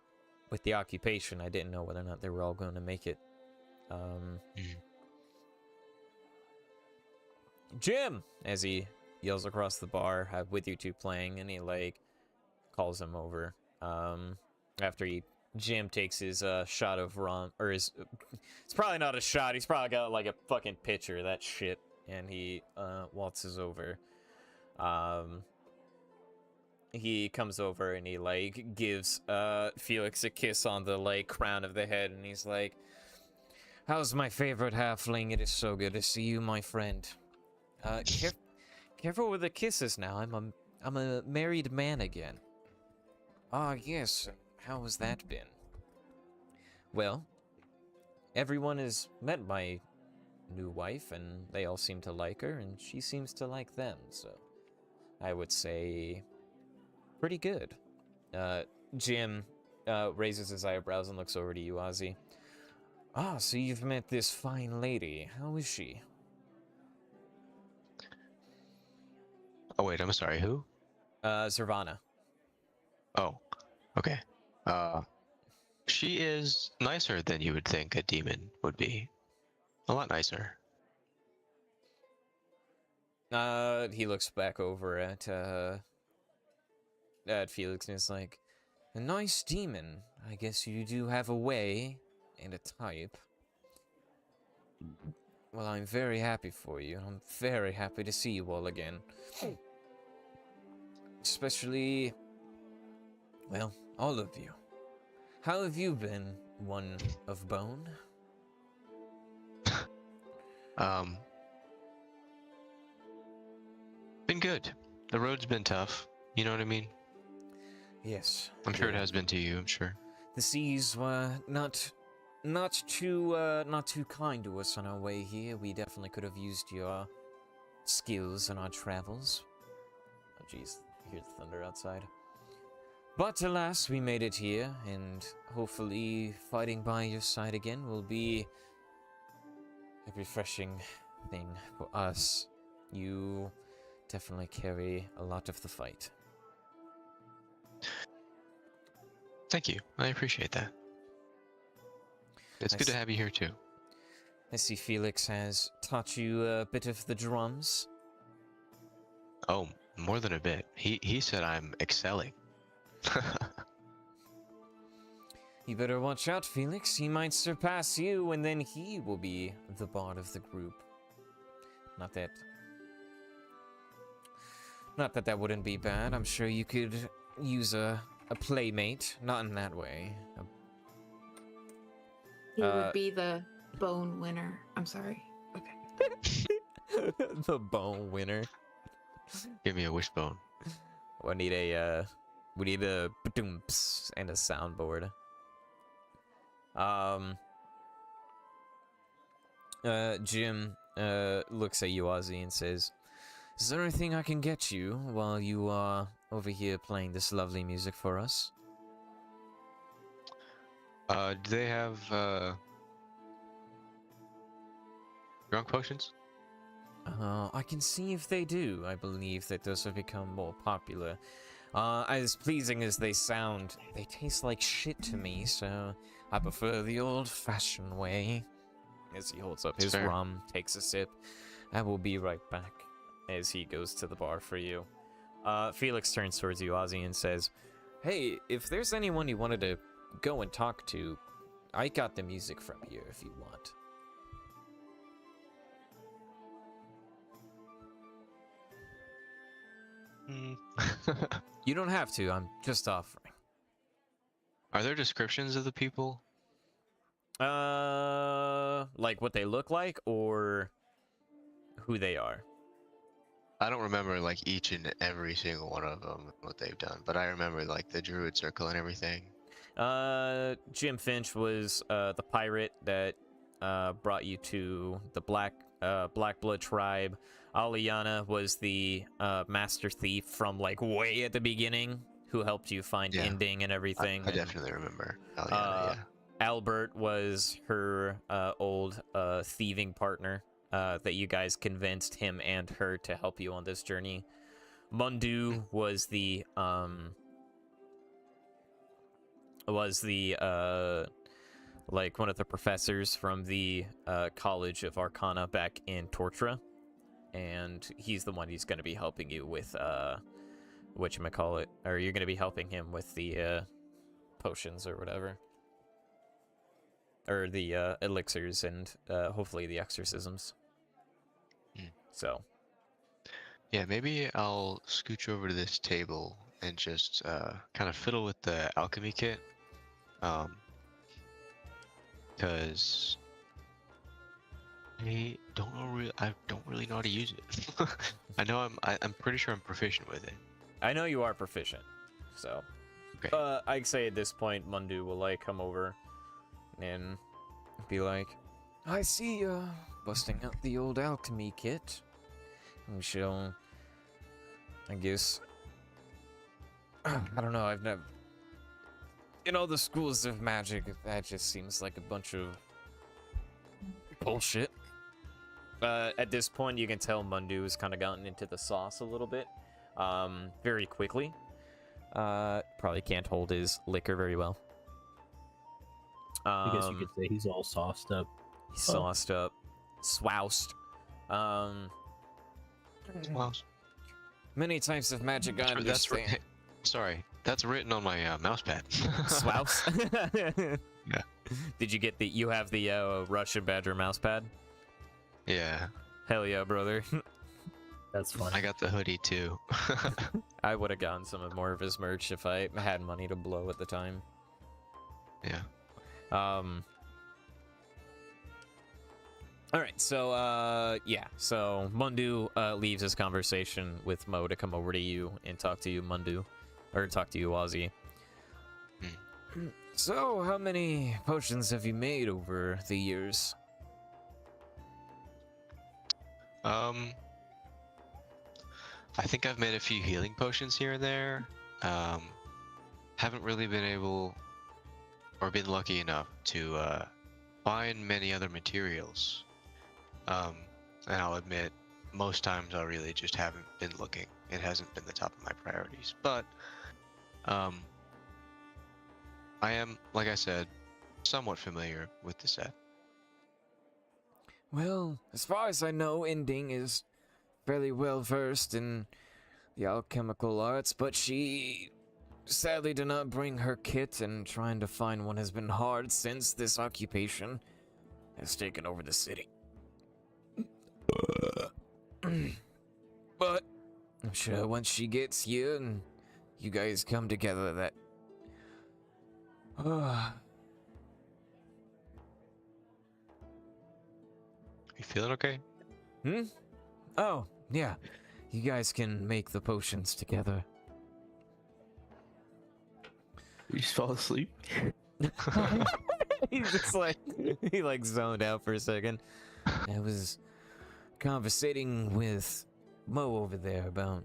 With the occupation, I didn't know whether or not they were all going to make it." Jim, as he yells across the bar with you two playing, and he like calls him over. After Jim takes his shot of rum, or his, it's probably not a shot. He's probably got like a fucking pitcher of that shit, and he waltzes over. He comes over and he like gives Felix a kiss on the like crown of the head, and he's like, "How's my favorite halfling? It is so good to see you, my friend. Careful with the kisses now. I'm a married man again." "Ah, yes. How has that been?" "Well, everyone has met my new wife, and they all seem to like her, and she seems to like them, so I would say pretty good." Jim raises his eyebrows and looks over to you, Ozzy. "Ah, so you've met this fine lady. How is she?" Oh wait, I'm sorry. Who? Zervana. Oh, okay. She is nicer than you would think a demon would be. A lot nicer. He looks back over at Felix and is like, "A nice demon. I guess you do have a way and a type. Well, I'm very happy for you. I'm very happy to see you all again. Especially, well, all of you. How have you been, one of bone?" Been good. The road's been tough. You know what I mean? Yes. I'm sure it has been to you, I'm sure. The seas were not too kind to us on our way here. We definitely could have used your skills in our travels. Oh jeez, I hear the thunder outside. But alas, we made it here, and hopefully fighting by your side again will be a refreshing thing for us. You definitely carry a lot of the fight. Thank you. I appreciate that. It's good to have you here too. I see Felix has taught you a bit of the drums. Oh, more than a bit. He said I'm excelling. You better watch out, Felix. He might surpass you, and then he will be the bard of the group. Not that that wouldn't be bad. I'm sure you could use a playmate. Not in that way. He would be the bone winner. I'm sorry. Okay. The bone winner. Give me a wishbone. We need a ba-doom-ps and a soundboard. Jim looks at you, Ozzy, and says, "Is there anything I can get you while you are over here playing this lovely music for us?" Do they have drunk potions? I can see if they do. I believe that those have become more popular. As pleasing as they sound, they taste like shit to me, so I prefer the old-fashioned way. As he holds up his fair. rum, takes a sip. I will be right back as he goes to the bar for you. Felix turns towards you, Ozzy, and says, "Hey, if there's anyone you wanted to go and talk to, I got the music from here if you want." You don't have to, I'm just offering. Are there descriptions of the people? Like what they look like or who they are? I don't remember like each and every single one of them, what they've done, but I remember like the Druid Circle and everything. Jim Finch was the pirate that brought you to the Black Blood tribe. Aliana was the master thief from like way at the beginning who helped you find ending and everything. I definitely remember Aliana, yeah. Albert was her old thieving partner that you guys convinced him and her to help you on this journey. Mundu was the like one of the professors from the College of Arcana back in Tortra, and he's the one who's going to be helping you with whatchamacallit, or you're going to be helping him with the potions or whatever, or the elixirs and hopefully the exorcisms. So yeah, maybe I'll scooch over to this table and just kind of fiddle with the alchemy kit. Because I don't really know how to use it. I know I'm pretty sure I'm proficient with it. I know you are proficient, so Okay. I'd say at this point Mundu will like come over and be like, "I see busting out the old alchemy kit. We shall, I guess, I don't know, I've never, you know, the schools of magic, that just seems like a bunch of bullshit." At this point, you can tell Mundu has kind of gotten into the sauce a little bit, very quickly. Probably can't hold his liquor very well. I guess you could say he's all sauced up. He's sauced up, swoused. Well, Many types of magic I understand. sorry, that's written on my mouse pad. Swouse? Yeah. Did you get the, you have the Russian Badger mouse pad? Yeah. Hell yeah, brother. That's funny. I got the hoodie too. I would have gotten some of more of his merch if I had money to blow at the time. Yeah. Alright, so, yeah. So, Mundu leaves his conversation with Mo to come over to you and talk to you, Mundu. Or talk to you, Ozzy. So, how many potions have you made over the years? I think I've made a few healing potions here and there. Haven't really been able, or been lucky enough to find many other materials. And I'll admit, most times I really just haven't been looking. It hasn't been the top of my priorities. But I am, like I said, somewhat familiar with the set. Well, as far as I know, Ending is fairly well versed in the alchemical arts, but she sadly did not bring her kit, and trying to find one has been hard since this occupation has taken over the city. But I'm sure once she gets here and you guys come together that... You feeling okay? Oh, yeah. You guys can make the potions together. You just fall asleep. He's just like, he like zoned out for a second. I was conversating with Mo over there about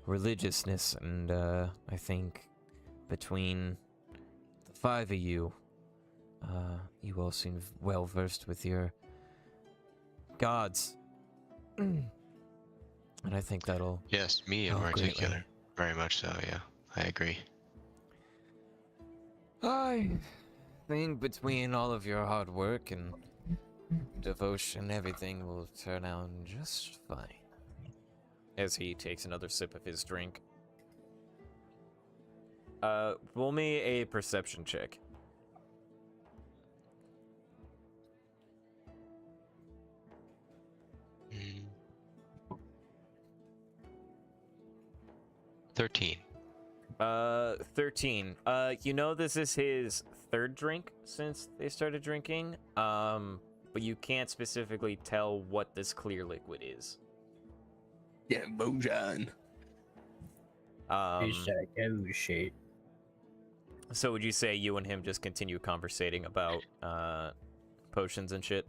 religiousness, and I think between the 5 of you, you all seem well versed with your gods. And I think that'll... Yes, me in Oh, particular. greatly. Very much so, yeah. I agree. I think between all of your hard work and devotion, everything will turn out just fine. As he takes another sip of his drink. Roll me a perception check. Mm. 13. 13. You know this is his 3rd drink since they started drinking, but you can't specifically tell what this clear liquid is. Yeah, Bojan. Um, oh shit. so would you say you and him just continue conversating about, potions and shit?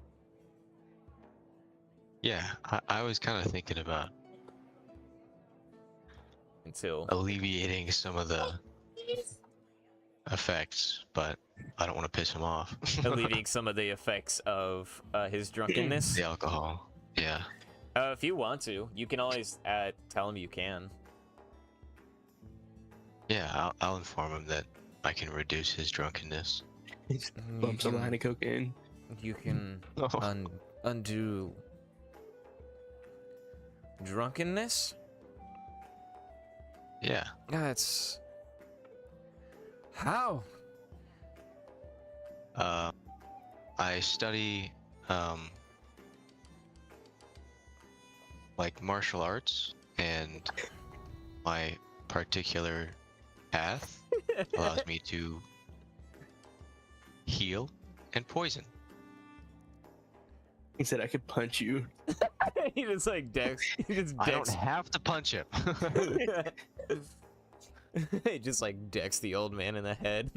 Yeah, I was kind of thinking about Until... alleviating some of the effects, but I don't want to piss him off. alleviating some of the effects of his drunkenness. The alcohol. Yeah. If you want to, you can always tell him you can. Yeah, I'll inform him that I can reduce his drunkenness. Bump some line of cocaine. You can Oh. undo drunkenness? Yeah. That's... How? I study, like martial arts, and my particular path allows me to heal and poison. He said I could punch you. He just like dex. He just I don't dex. have to punch him. He just like decks the old man in the head.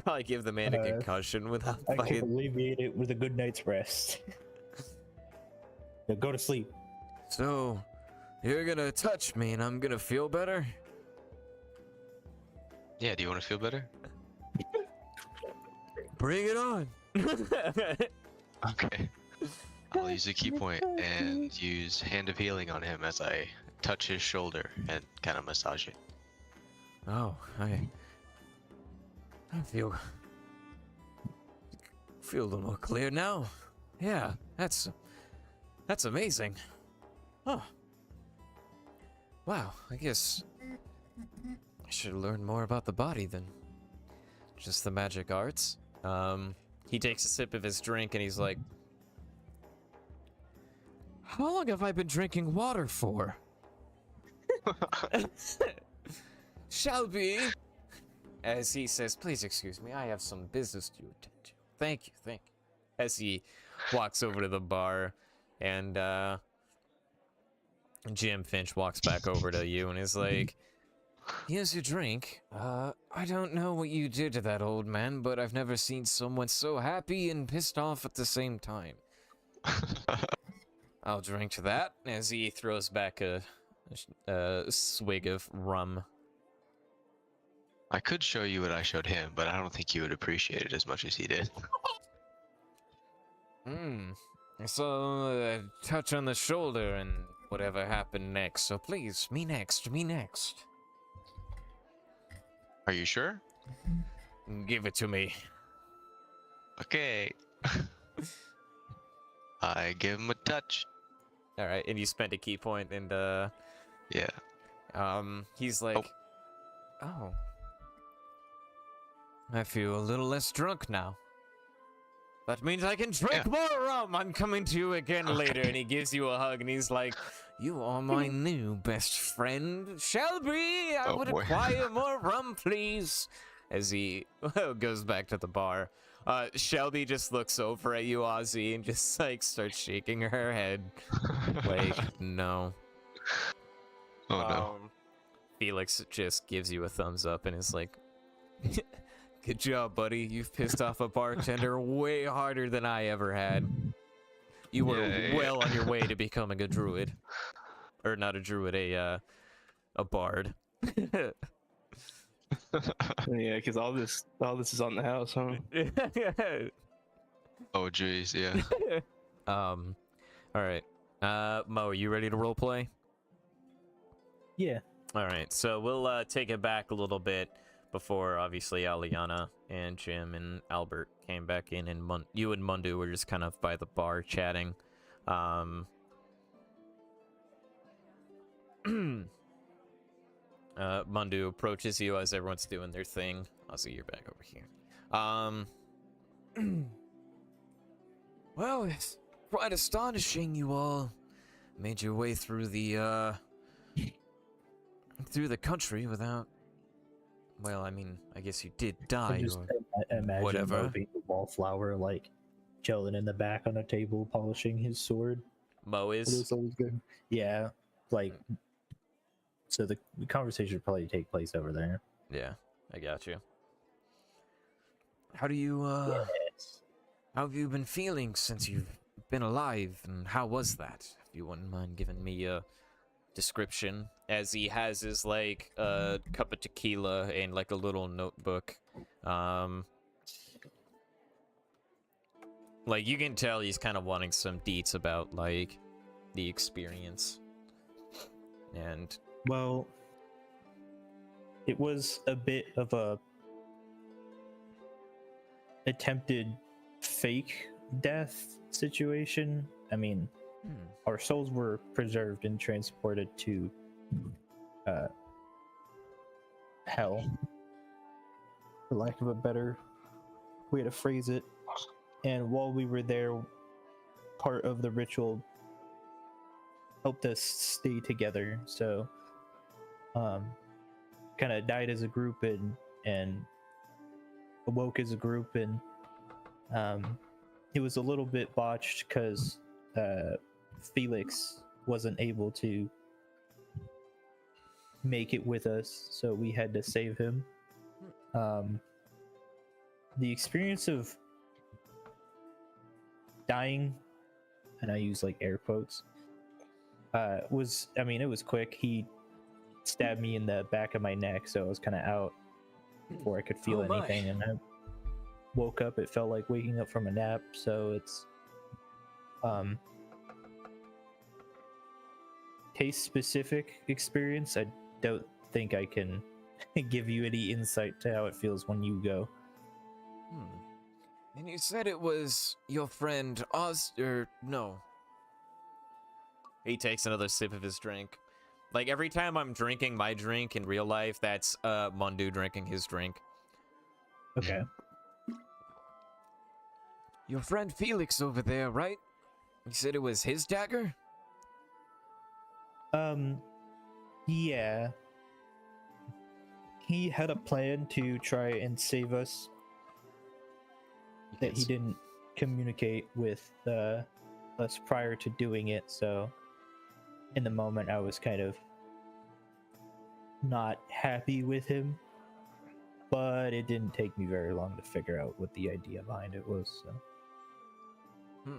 Probably give the man a concussion without I can fighting. alleviate it with a good night's rest. Now go to sleep. So, you're gonna touch me and I'm gonna feel better? Yeah, do you want to feel better? Bring it on! Okay. I'll use a key point and use Hand of Healing on him as I touch his shoulder and kind of massage it. Oh, I feel a little more clear now. Yeah, that's amazing. Huh. Wow, I guess I should learn more about the body than just the magic arts. He takes a sip of his drink and he's like, how long have I been drinking water for? Shelby! As he says, please excuse me, I have some business to attend to. Thank you, thank you. As he walks over to the bar, and Jim Finch walks back over to you and is like, here's your drink. I don't know what you did to that old man, but I've never seen someone so happy and pissed off at the same time. I'll drink to that, as he throws back a swig of rum. I could show you what I showed him, but I don't think you would appreciate it as much as he did. So, touch on the shoulder and whatever happened next. So please, me next, me next. Are you sure? Give it to me. Okay. I give him a touch. Alright, and you spend a key point, and Yeah. He's like, oh, I feel a little less drunk now. That means I can drink more rum. I'm coming to you again later. And he gives you a hug, and he's like, you are my new best friend, Shelby. I would acquire more rum, please. As he goes back to the bar. Shelby just looks over at you, Ozzy, and just like starts shaking her head. Like, no. Oh no. Felix just gives you a thumbs up and is like, good job, buddy. You've pissed off a bartender way harder than I ever had. You were well on your way to becoming a druid. Or not a druid, a bard. Yeah, because all this is on the house, huh? Oh jeez, yeah. Alright. Mo, are you ready to roleplay? Yeah. Alright, so we'll take it back a little bit before, obviously, Aliana and Jim and Albert came back in, and you and Mundu were just kind of by the bar chatting. Mundu approaches you as everyone's doing their thing. Ozzy, you're back over here. Well, it's quite astonishing you all made your way through the country without, well, I mean, I guess you did die Just or imagine whatever. Mo being a wallflower, like chilling in the back on a table, polishing his sword. Mo It is. was always good. Yeah, like, so the conversation would probably take place over there. Yeah, I got you. How do you, Yes. how have you been feeling since you've been alive, and how was that? If you wouldn't mind giving me a description, as he has his, like, cup of tequila and, like, a little notebook. Like, you can tell he's kind of wanting some deets about, like, the experience. And... Well, it was a bit of a attempted fake death situation. I mean, our souls were preserved and transported to hell, for lack of a better way to phrase it. And while we were there, part of the ritual helped us stay together. So, kind of died as a group and awoke as a group, and it was a little bit botched because Felix wasn't able to make it with us, so we had to save him. The experience of dying, and I use like air quotes, was, I mean, it was quick. He stabbed me in the back of my neck, so I was kind of out before I could feel anything, and I woke up. It felt like waking up from a nap, so it's case specific experience. I don't think I can give you any insight to how it feels when you go. And you said it was your friend no. He takes another sip of his drink. Like, every time I'm drinking my drink in real life, that's Mundu drinking his drink. Okay. Your friend Felix over there, right? You said it was his dagger? Yeah. He had a plan to try and save us that he didn't communicate with us prior to doing it, so in the moment I was kind of not happy with him, but it didn't take me very long to figure out what the idea behind it was. So.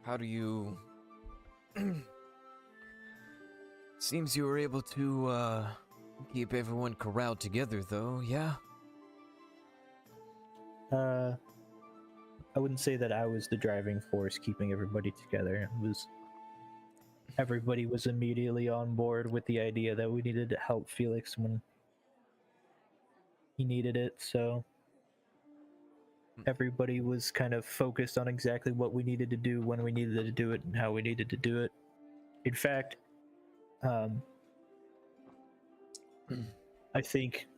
How do you... Seems you were able to keep everyone corralled together, though, yeah? I wouldn't say that I was the driving force keeping everybody together. It was everybody was immediately on board with the idea that we needed to help Felix when he needed it, so everybody was kind of focused on exactly what we needed to do, when we needed to do it, and how we needed to do it. In fact, Um, I think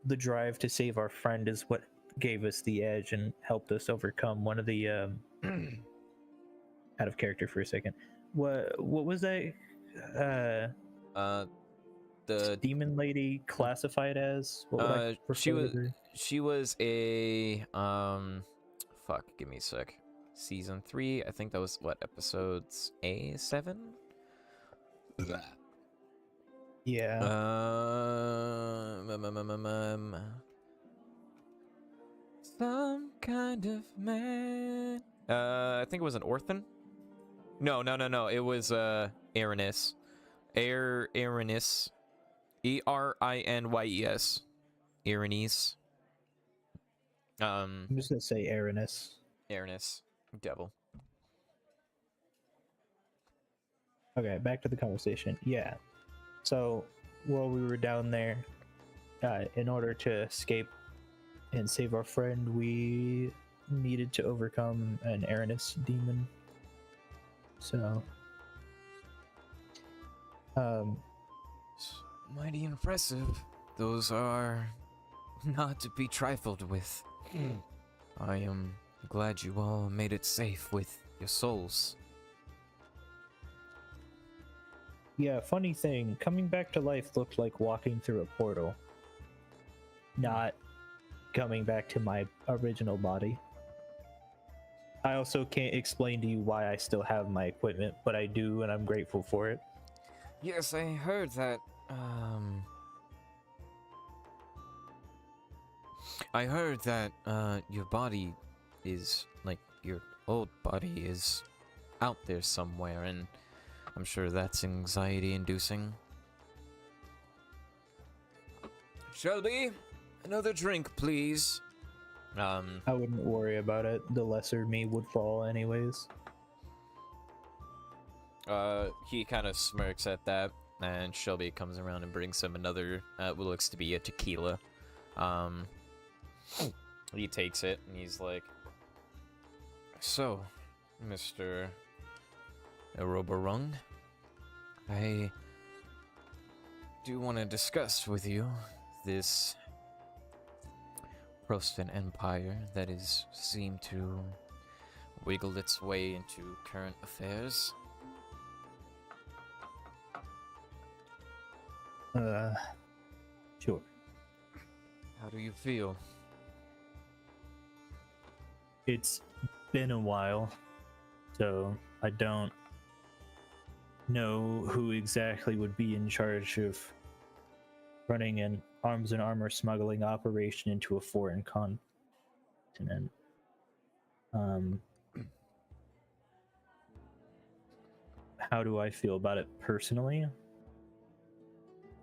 the drive to save our friend is what gave us the edge and helped us overcome one of the out of character for a second. What was that? The Demon lady classified as? What would I she refer was to her? she was a fuck, give me a sec. Season 3, I think that was what, episodes A7? Yeah. Some kind of man. I think it was an orphan. No. It was Arinis. Arinis. Erinyes. Arinis. I'm just gonna say Aranis. Arinis. Devil. Okay, back to the conversation. Yeah. So while we were down there, in order to escape and save our friend, we needed to overcome an Aranis demon. So, Mighty impressive. Those are not to be trifled with. I am glad you all made it safe with your souls. yeah, funny thing, coming back to life looked like walking through a portal, not coming back to my original body. I also can't explain to you why I still have my equipment, but I do, and I'm grateful for it. Yes, I heard that, I heard that, your body is, like, your old body is out there somewhere, and I'm sure that's anxiety-inducing. Shelby, another drink, please. I wouldn't worry about it. The lesser me would fall anyways. He kind of smirks at that, and Shelby comes around and brings him another, what looks to be a tequila. He takes it, and he's like, so, Mr. Erobarung, I do want to discuss with you this Prostan Empire that is seemed to wiggle its way into current affairs. Sure. How do you feel? It's been a while, so I don't know who exactly would be in charge of running an arms and armor smuggling operation into a foreign continent. How do I feel about it personally?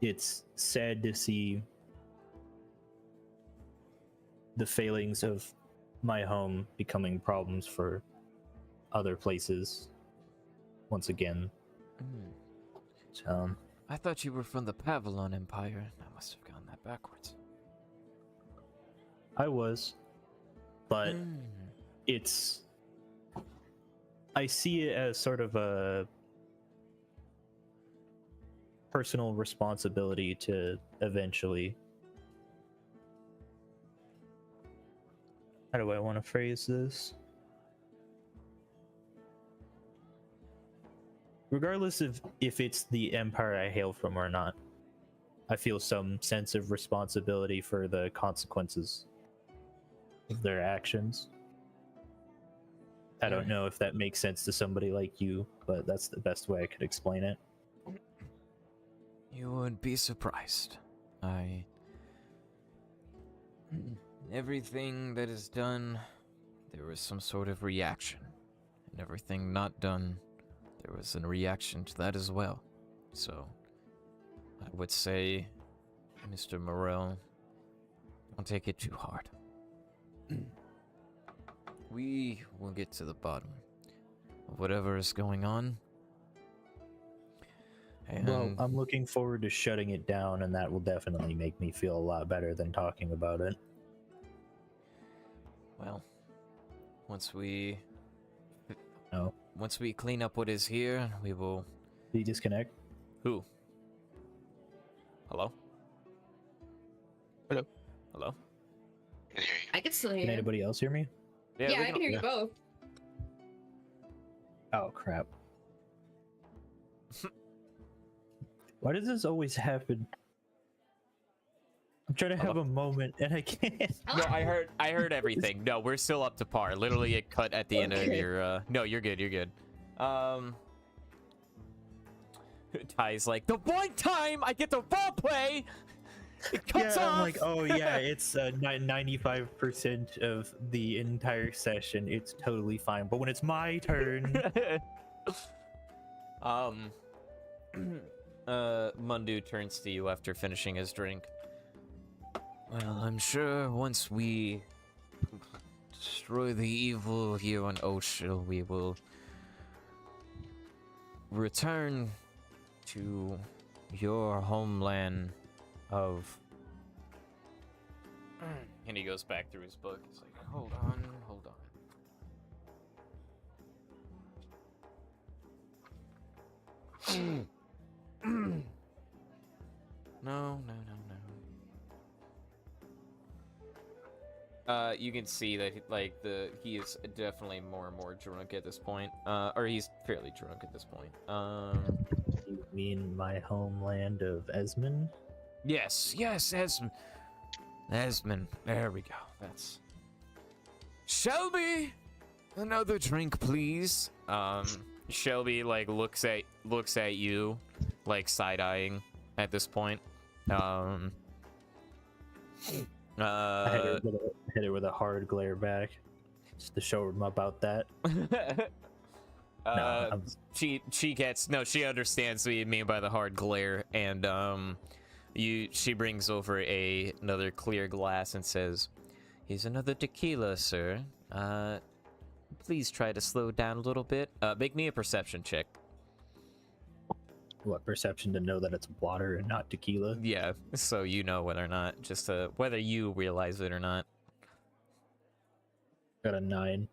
It's sad to see the failings of my home becoming problems for other places once again. So I thought you were from the Pavlon Empire. I must have gotten that backwards. I was, but it's, I see it as sort of a personal responsibility to eventually, how do I want to phrase this? Regardless of if it's the empire I hail from or not, I feel some sense of responsibility for the consequences of their actions. I don't know if that makes sense to somebody like you, but that's the best way I could explain it. You would be surprised. Everything that is done, there was some sort of reaction. And everything not done, there was a reaction to that as well. So, I would say, Mr. Morel, don't take it too hard. We will get to the bottom of whatever is going on. And Well, I'm looking forward to shutting it down, and that will definitely make me feel a lot better than talking about it. well, once we No. clean up what is here, we will. Did you disconnect? Who? Hello? Hello. Hello? Can hear you. I can still Can hear. anybody else hear me? Yeah, we I can hear you both. Oh crap. Why does this always happen? I'm trying to have a moment and I can't. No, I heard everything. No, we're still up to par. Literally, it cut at the end of Okay. your. No, you're good. You're good. Ty's like, the one time I get to roleplay, it cuts Yeah, off. I'm like, oh yeah, it's 95% of the entire session. It's totally fine. But when it's my turn, Mundu turns to you after finishing his drink. Well, I'm sure once we destroy the evil here on Oshil, we will return to your homeland of... And he goes back through his book. He's like, hold on. No. You can see that he is definitely more and more drunk at this point. Or he's fairly drunk at this point. you mean my homeland of Esmond? Yes, Esmond. There we go. That's... Shelby! Another drink, please. Shelby, like, looks at you, like, side-eyeing at this point. I hit her with a hard glare back, just to show him about that. She understands what you mean by the hard glare, and she brings over another clear glass and says, "Here's another tequila, sir. Please try to slow down a little bit. Make me a perception check." What, perception to know that it's water and not tequila? Yeah, so you know whether or not, just whether you realize it or not. Got a 9.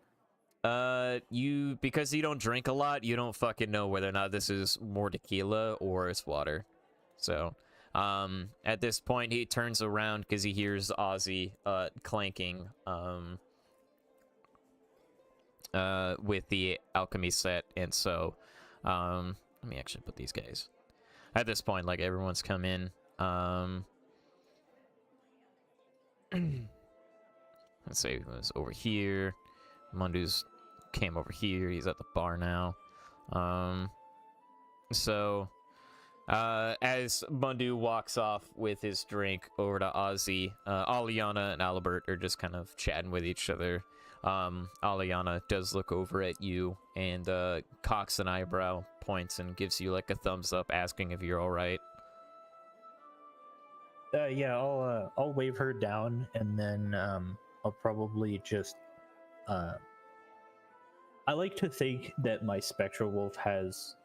Because you don't drink a lot, you don't fucking know whether or not this is more tequila or it's water. So, at this point, he turns around because he hears Ozzy, clanking, with the alchemy set, and so, let me actually put these guys. At this point, like, everyone's come in. Let's say it was over here. Mundu's came over here. He's at the bar now. As Mundu walks off with his drink over to Ozzy, Aliana and Albert are just kind of chatting with each other. Aliana does look over at you and cocks an eyebrow, points, and gives you like a thumbs up, asking if you're all right. Yeah, I'll wave her down, and then I'll probably just I like to think that my spectral wolf has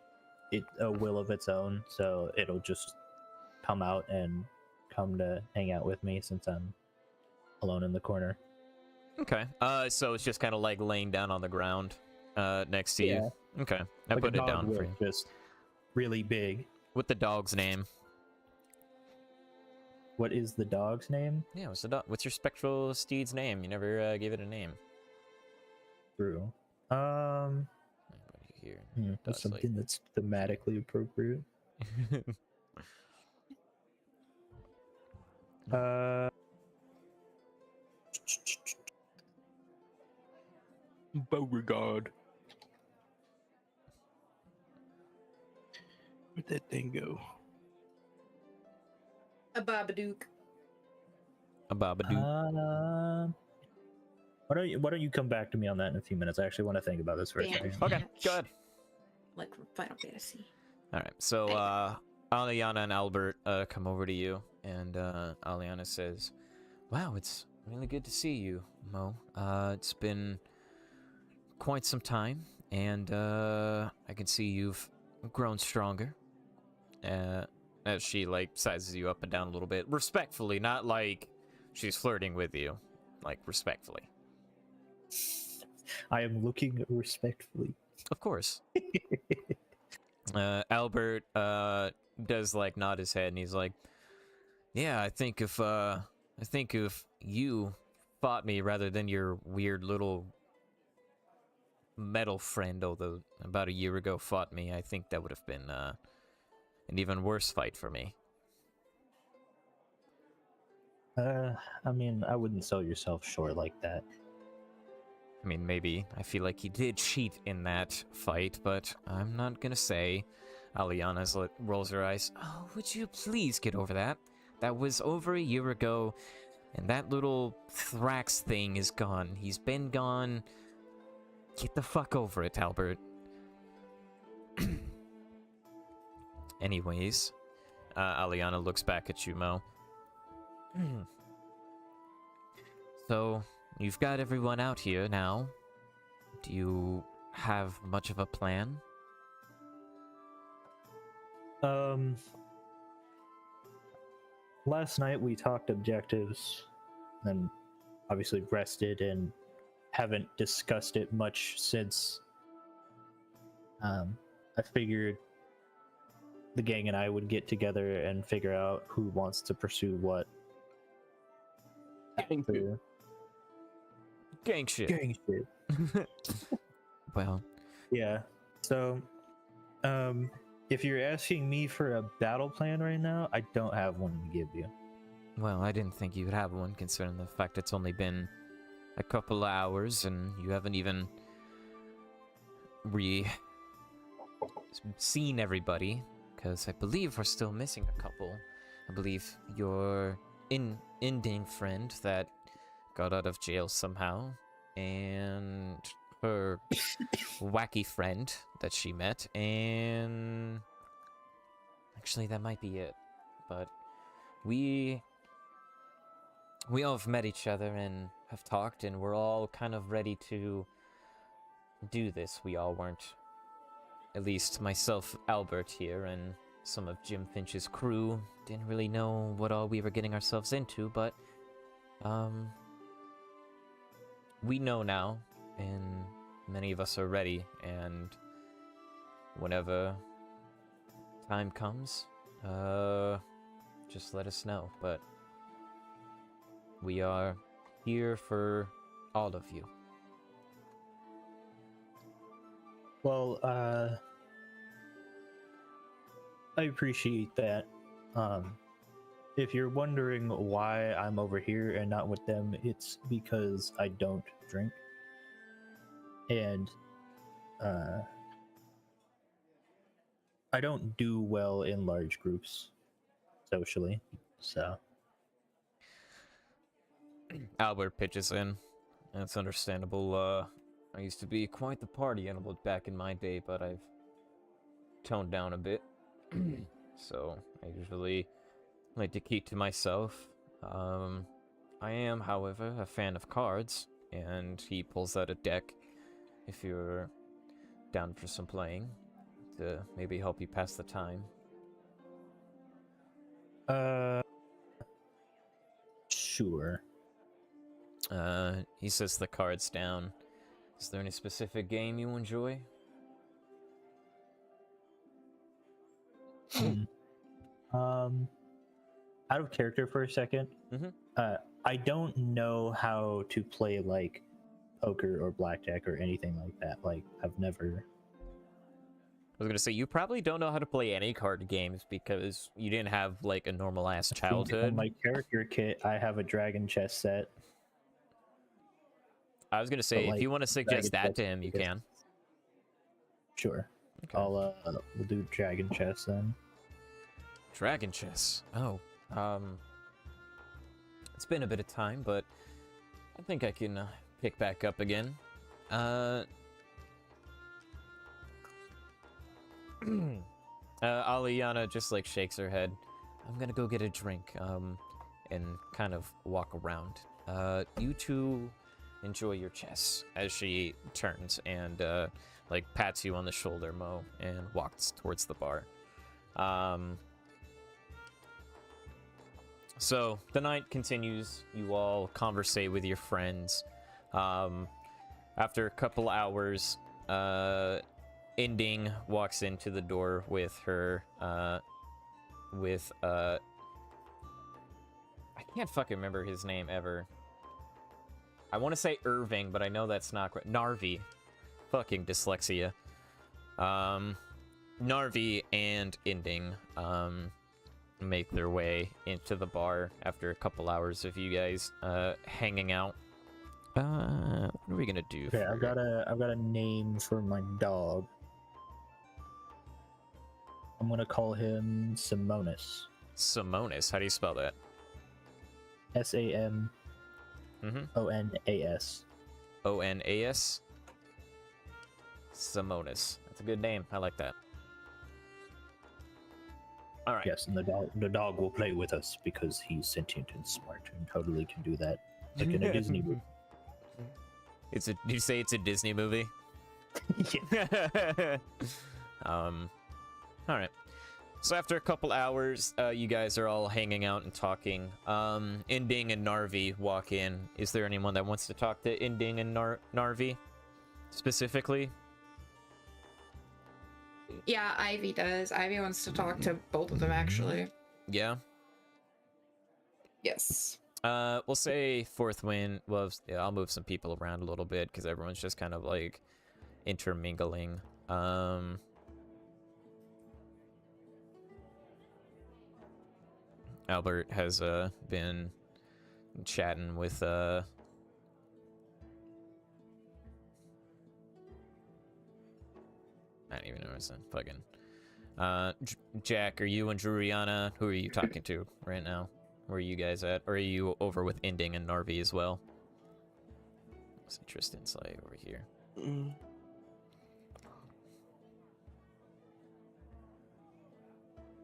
a will of its own, so it'll just come out and come to hang out with me since I'm alone in the corner. Okay. So it's just kind of like laying down on the ground next to you. Okay. I Like put a it down dog for you. just really big. With the dog's name. What is the dog's name? Yeah, what's the dog? What's your spectral steed's name? You never gave it a name. True. Here. That's something that's thematically appropriate. Beauregard. Where'd that thing go? A Babadook. A Babadook. Why don't you come back to me on that in a few minutes? I actually want to think about this for a Damn. second. Okay, go ahead. Like from Final Fantasy. All right, so Aliana and Albert come over to you, and Aliana says, "Wow, it's really good to see you, Mo. It's been quite some time, and I can see you've grown stronger." As she like sizes you up and down a little bit, respectfully, not like she's flirting with you, like respectfully. I am looking respectfully. Of course. Albert does like nod his head, and he's like, Yeah, I think if you fought me rather than your weird little metal friend, although about a year ago fought me, I think that would have been an even worse fight for me. I mean, I wouldn't sell yourself short like that. I mean, maybe. I feel like he did cheat in that fight, but I'm not gonna say. Aliana rolls her eyes. Oh, would you please get over that? That was over a year ago, and that little Thrax thing is gone. He's been gone. Get the fuck over it, Albert. Anyways, Aliana looks back at you, Mo. So, you've got everyone out here now. Do you have much of a plan? Last night we talked objectives, and obviously rested, and haven't discussed it much since. I figured the gang and I would get together and figure out who wants to pursue what. Gang shit. Gang shit. Gang shit. Well, Yeah. So, if you're asking me for a battle plan right now, I don't have one to give you. well, I didn't think you would have one, considering the fact it's only been a couple hours and you haven't even seen everybody, because I believe we're still missing a couple. I believe your ending friend that got out of jail somehow, and her wacky friend that she met, and actually that might be it. But we all have met each other and have talked, and we're all kind of ready to do this. We all weren't, at least myself, Albert here, and some of Jim Finch's crew didn't really know what all we were getting ourselves into, but we know now, and many of us are ready, and whenever time comes, just let us know. But we are here for all of you. Well, I appreciate that. If you're wondering why I'm over here and not with them, it's because I don't drink. And I don't do well in large groups socially, so. Albert pitches in. That's understandable. I used to be quite the party animal back in my day, but I've toned down a bit. So I usually like to keep to myself. I am, however, a fan of cards, and he pulls out a deck if you're down for some playing to maybe help you pass the time. Sure. He sets the cards down. Is there any specific game you enjoy? Out of character for a second. I don't know how to play like poker or blackjack or anything like that. Like, I've never. I was gonna say, you probably don't know how to play any card games because you didn't have like a normal ass I think childhood. on my character kit, I have a dragon chess set. I was gonna say, But, if you like, want to suggest dragon that to chess him, you is- can. Sure. Okay. We'll do dragon chess then. Dragon chess. Oh, it's been a bit of time, but I think I can pick back up again. Aliana just like shakes her head. I'm gonna go get a drink, and kind of walk around. You two enjoy your chess, as she turns and like pats you on the shoulder, Mo, and walks towards the bar. So the night continues. You all conversate with your friends. After a couple hours, Ending walks into the door with her, I can't fucking remember his name ever. I want to say Irving, but I know that's not correct. Narvi. Fucking dyslexia. Narvi and Inding, make their way into the bar after a couple hours of you guys, hanging out. What are we gonna do? Okay, I've got a name for my dog. I'm gonna call him Simonis. Simonis. How do you spell that? SAMONAS. ONAS. Simonis. That's a good name. I like that. All right. Yes, and the dog will play with us because he's sentient and smart and totally can do that, like in a Disney movie. Did you say it's a Disney movie? Yeah. All right. So after a couple hours, you guys are all hanging out and talking. Inding and Narvi walk in. Is there anyone that wants to talk to Inding and Narvi specifically? Yeah, Ivy does. Ivy wants to talk to both of them, actually. Yeah. Yes. We'll say fourth win. Well, yeah, I'll move some people around a little bit because everyone's just kind of like intermingling. Albert has been chatting with I don't even know what's fucking Jack. Are you and Juriana? Who are you talking to right now? Where are you guys at? Or are you over with Inding and Narvi as well? What's interest insight over here?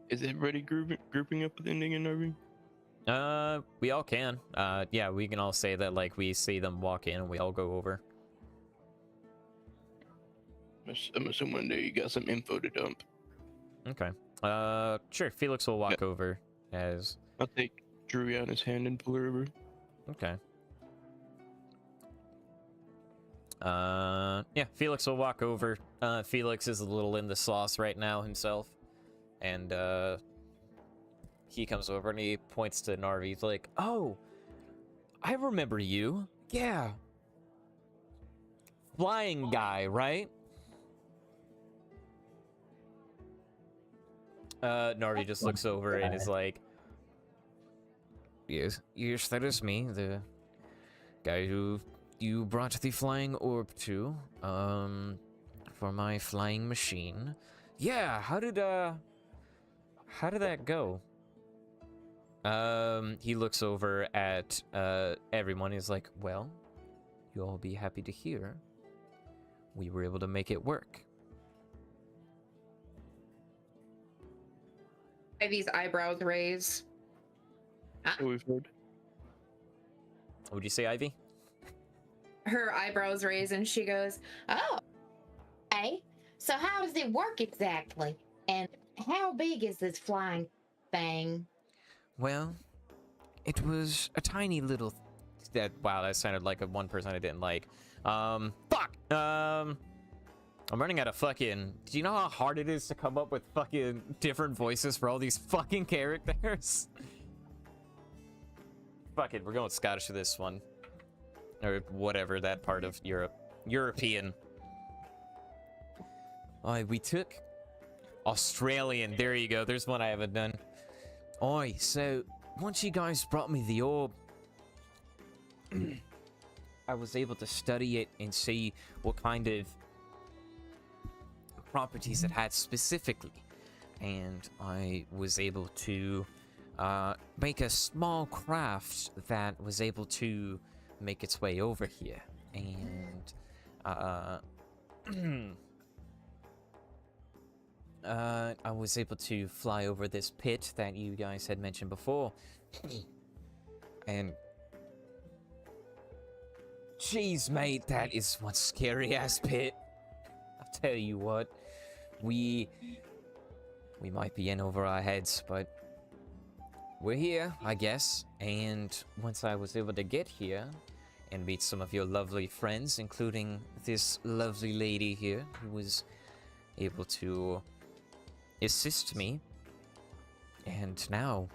Is everybody grouping up with Ending and Narvi? We all can. Yeah, we can all say that, like, we see them walk in and we all go over. I'm assuming that you got some info to dump. Okay. Sure. Felix will walk over as... I'll take Juliana's hand and pull her over. Okay. Yeah, Felix will walk over. Felix is a little in the sauce right now himself. And, he comes over and he points to Narvi. He's like, "Oh, I remember you. Yeah. Flying guy, right?" Narvi just looks over and is like, Yes, that is me, the guy who you brought the flying orb to, for my flying machine. Yeah, how did that go? He looks over at, everyone. He's like, "Well, you'll all be happy to hear we were able to make it work." Ivy's eyebrows raise. We've heard. Would you say, Ivy? Her eyebrows raise and she goes, Oh, hey. So how does it work exactly? And how big is this flying thing? Well, it was a tiny little... Wow, that sounded like a one person I didn't like. Fuck! I'm running out of fucking... Do you know how hard it is to come up with fucking different voices for all these fucking characters? Fuck it, we're going Scottish for this one. Or whatever, that part of Europe. European. We took... Australian, there you go, there's one I haven't done. So, once you guys brought me the orb, I was able to study it and see what kind of properties it had specifically. And I was able to make a small craft that was able to make its way over here. And I was able to fly over this pit that you guys had mentioned before. And jeez, mate, that is one scary ass pit. I'll tell you what, we might be in over our heads, but we're here, I guess. And once I was able to get here and meet some of your lovely friends, including this lovely lady here, who was able to assist me, and now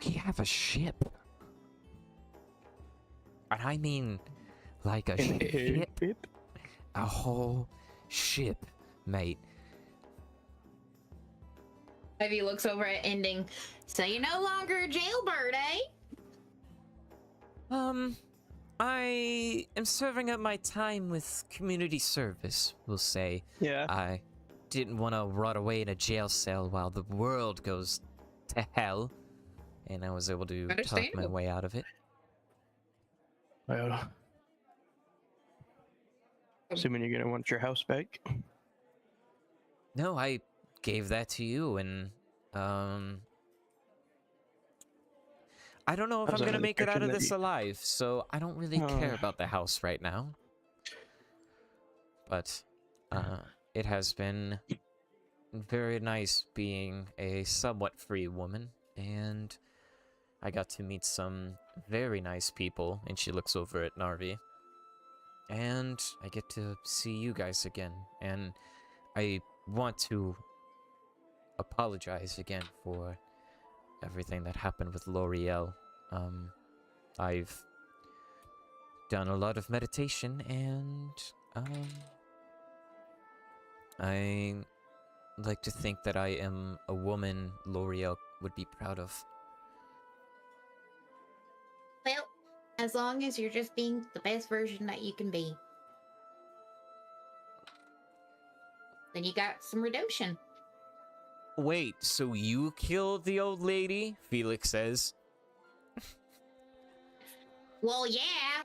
We have a ship. And I mean, like a ship. A whole ship, mate. Ivy looks over at Ending. So you're no longer a jailbird, eh? I am serving up my time with community service, we'll say. Yeah. I didn't want to rot away in a jail cell while the world goes to hell. And I was able to talk my Understandable. way out of it. Well, assuming you're gonna want your house back. No, I gave that to you, and I don't know if I was I'm gonna under the make it out of impression that this you- alive, so I don't really care Oh. about the house right now. But it has been very nice being a somewhat free woman, and I got to meet some very nice people, and she looks over at Narvi. And I get to see you guys again, and I want to apologize again for everything that happened with L'Oreal. I've done a lot of meditation, and I like to think that I am a woman L'Oreal would be proud of. Well, as long as you're just being the best version that you can be. Then you got some redemption. Wait, so you killed the old lady? Felix says. Well, yeah.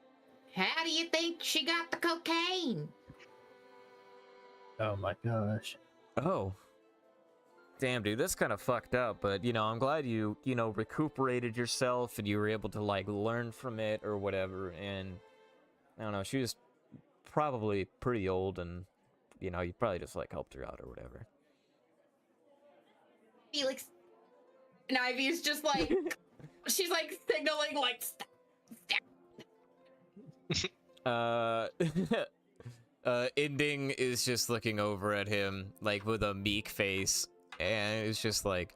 How do you think she got the cocaine? Oh my gosh. Oh. Damn, dude, that's kind of fucked up, but, you know, I'm glad you recuperated yourself and you were able to, like, learn from it or whatever, and, I don't know, she was probably pretty old, and, you know, you probably just, like, helped her out or whatever. Felix, And Ivy's just like, she's like signaling, like, stop. Ending is just looking over at him, like, with a meek face, and it's just like,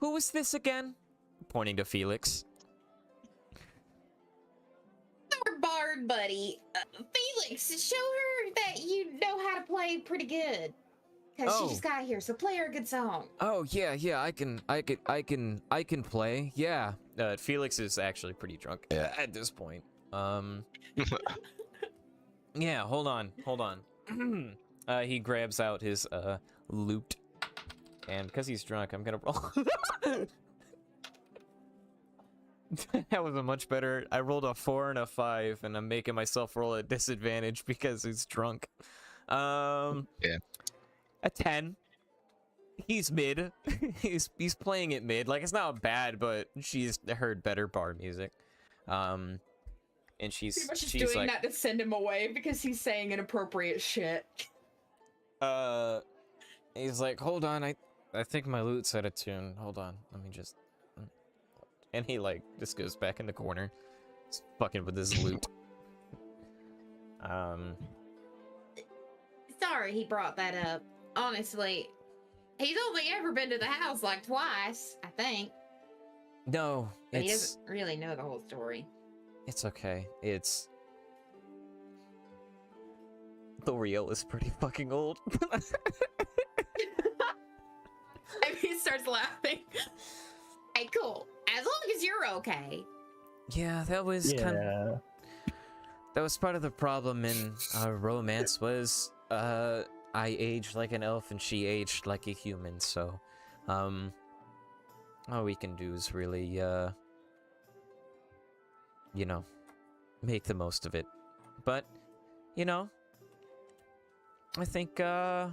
who is this again? Pointing to Felix. our bard buddy. Felix, show her that you know how to play pretty good. Because she Oh. just got here, so play her a good song. Oh, yeah, I can play, yeah. Felix is actually pretty drunk at this point. Yeah, hold on. He grabs out his, loot. And because he's drunk, I'm gonna roll. That was a much better. I rolled a 4 and a 5, and I'm making myself roll at disadvantage because he's drunk. Yeah. A 10. He's mid. he's playing it mid. Like, it's not bad, but she's heard better bar music. And Pretty much just she's doing like, that to send him away because he's saying inappropriate shit. he's like, hold on, I think my loot's out of tune. Hold on, let me just. And he, like, just goes back in the corner. He's fucking with his loot. Sorry he brought that up. Honestly, he's only ever been to the house like twice, I think. No, But he it's doesn't really know the whole story. okay. It's L'Oreal is pretty fucking old. And he starts laughing. Hey, cool. As long as you're okay. Yeah, that was Yeah. that was part of the problem in our romance was I aged like an elf and she aged like a human, so all we can do is really you know, make the most of it. But, you know, I think I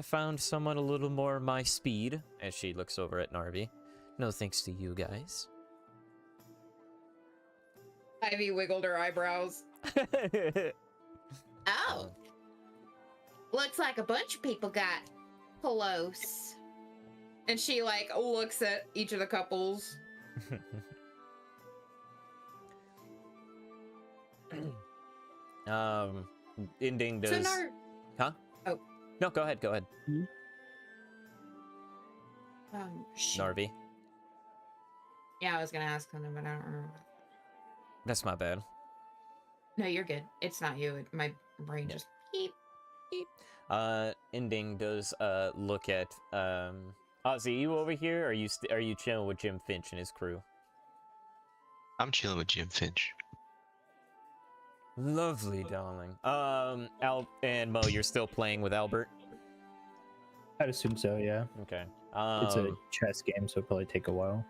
found someone a little more my speed, as she looks over at Narvi. No thanks to you guys. Ivy wiggled her eyebrows. Oh. Looks like a bunch of people got close. And she, like, looks at each of the couples. Ending does. So Nar- Huh? Oh. No, go ahead. Shit. Narvi. Yeah, I was gonna ask something, but I don't remember. That's my bad. No, you're good. It's not you. My brain Yeah. just beep. Ending does look at Ozzy, you over here? Or are you chilling with Jim Finch and his crew? I'm chilling with Jim Finch. Lovely, darling. Al and Mo, you're still playing with Albert? I'd assume so, yeah. Okay. It's a chess game, so it'll probably take a while.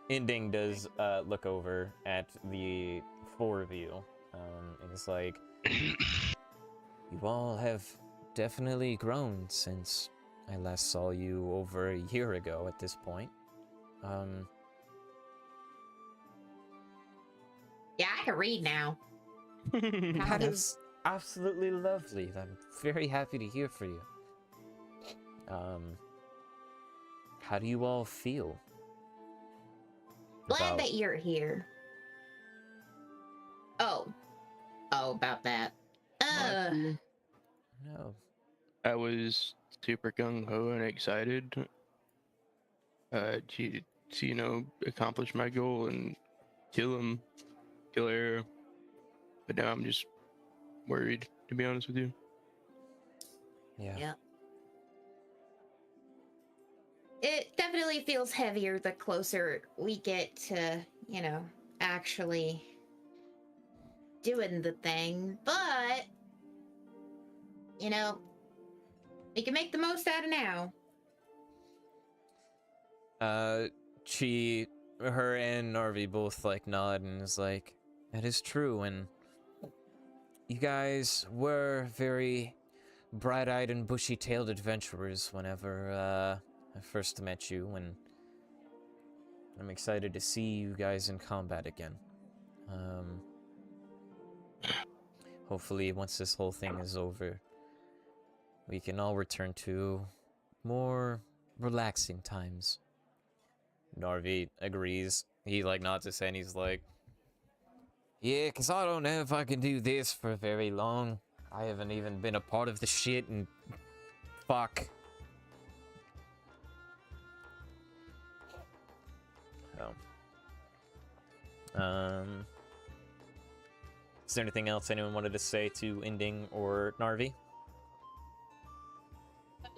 Ending does look over at the four of you, and it's like, you all have definitely grown since I last saw you over a year ago at this point. Yeah, I can read now. How does That's absolutely lovely. I'm very happy to hear for you. How do you all feel? glad that you're here. Oh, about that. No. I was super gung ho and excited to accomplish my goal and kill Era. But now I'm just worried, to be honest with you. Yeah. It definitely feels heavier the closer we get to, actually doing the thing. But, we can make the most out of now. Her and Narvi both nod and is like, that is true, and you guys were very bright-eyed and bushy-tailed adventurers whenever I first met you, and I'm excited to see you guys in combat again. Hopefully once this whole thing is over, we can all return to more relaxing times. Narvi agrees. He nods his head and he's like, yeah, cause I don't know if I can do this for very long. I haven't even been a part of the shit and fuck. Is there anything else anyone wanted to say to Ending or Narvi?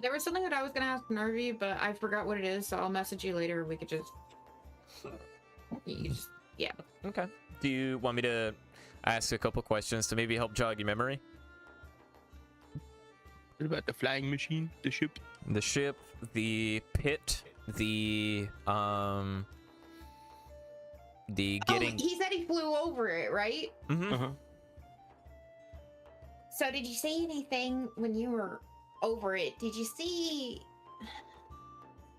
There was something that I was gonna ask Narvi, but I forgot what it is, so I'll message you later. We could just, yeah. Okay. Do you want me to ask a couple questions to maybe help jog your memory? What about the flying machine, the ship? The ship, the pit, the getting. Oh, he said he flew over it, right? Mm-hmm. Uh-huh. So did you see anything when you were over it? Did you see,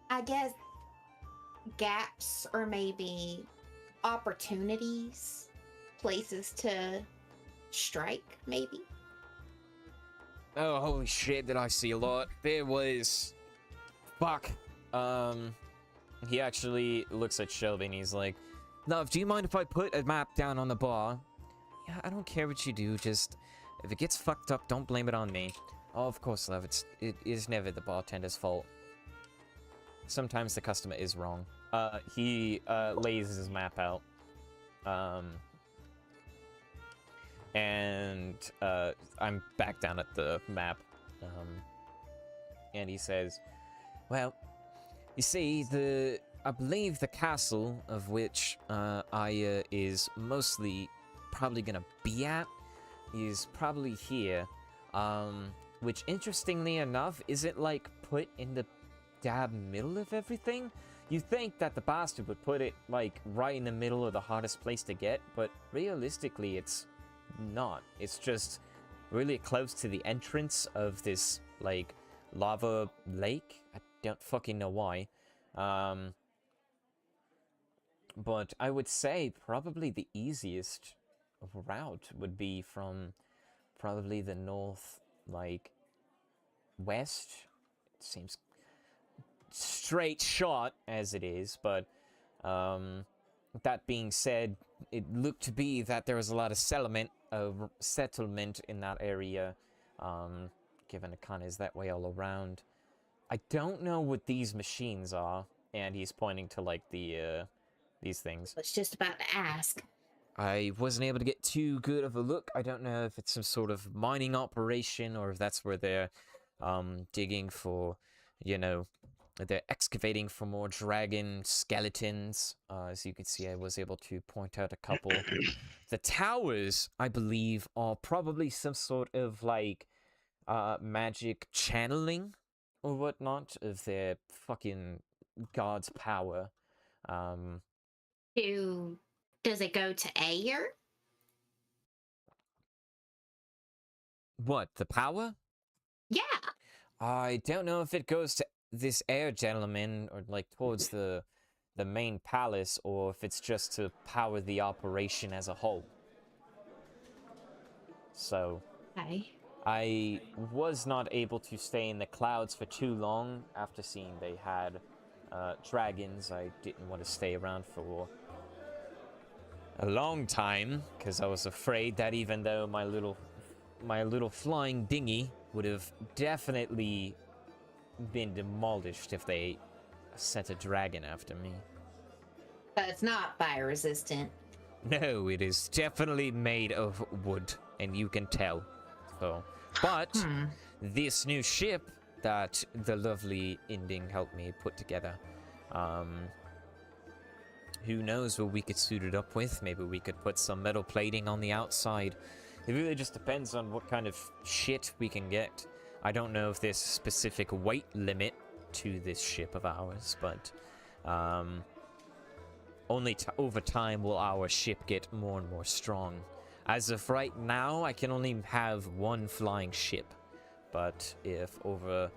I guess, gaps or maybe opportunities, places to strike, maybe? Oh, holy shit, did I see a lot. There was... Fuck. He actually looks at Shelby and he's like, Love, do you mind if I put a map down on the bar? Yeah, I don't care what you do, just... If it gets fucked up, don't blame it on me. Oh, of course, Love, it is never the bartender's fault. Sometimes the customer is wrong. He lays his map out. And I'm back down at the map. And he says, well, you see, I believe the castle of which Aya is mostly probably gonna be at is probably here. Which, interestingly enough, isn't put in the dab middle of everything. You think that the bastard would put it right in the middle of the hardest place to get, but realistically it's not. It's just really close to the entrance of this lava lake. I don't fucking know why. But I would say probably the easiest route would be from probably the north west. It seems straight shot as it is, but that being said, it looked to be that there was a lot of settlement in that area, given it kind of is that way all around. I don't know what these machines are. And he's pointing to like these things. I was just about to ask. I wasn't able to get too good of a look. I don't know if it's some sort of mining operation or if that's where they're digging for, you know, they're excavating for more dragon skeletons. As you can see, I was able to point out a couple. The towers, I believe, are probably some sort of like magic channeling or whatnot of their fucking god's power. Does it go to air? What, the power? Yeah. I don't know if it goes to this air gentleman or like towards the main palace or if it's just to power the operation as a whole. So Okay. I was not able to stay in the clouds for too long after seeing they had dragons. I didn't want to stay around for a long time because I was afraid that even though my little flying dinghy would have definitely been demolished if they sent a dragon after me. But it's not fire resistant. No, it is definitely made of wood, and you can tell. So, but this new ship that the lovely Inding helped me put together, who knows what we could suit it up with? Maybe we could put some metal plating on the outside. It really just depends on what kind of shit we can get. I don't know if there's a specific weight limit to this ship of ours, but only over time will our ship get more and more strong. As of right now, I can only have one flying ship, but if over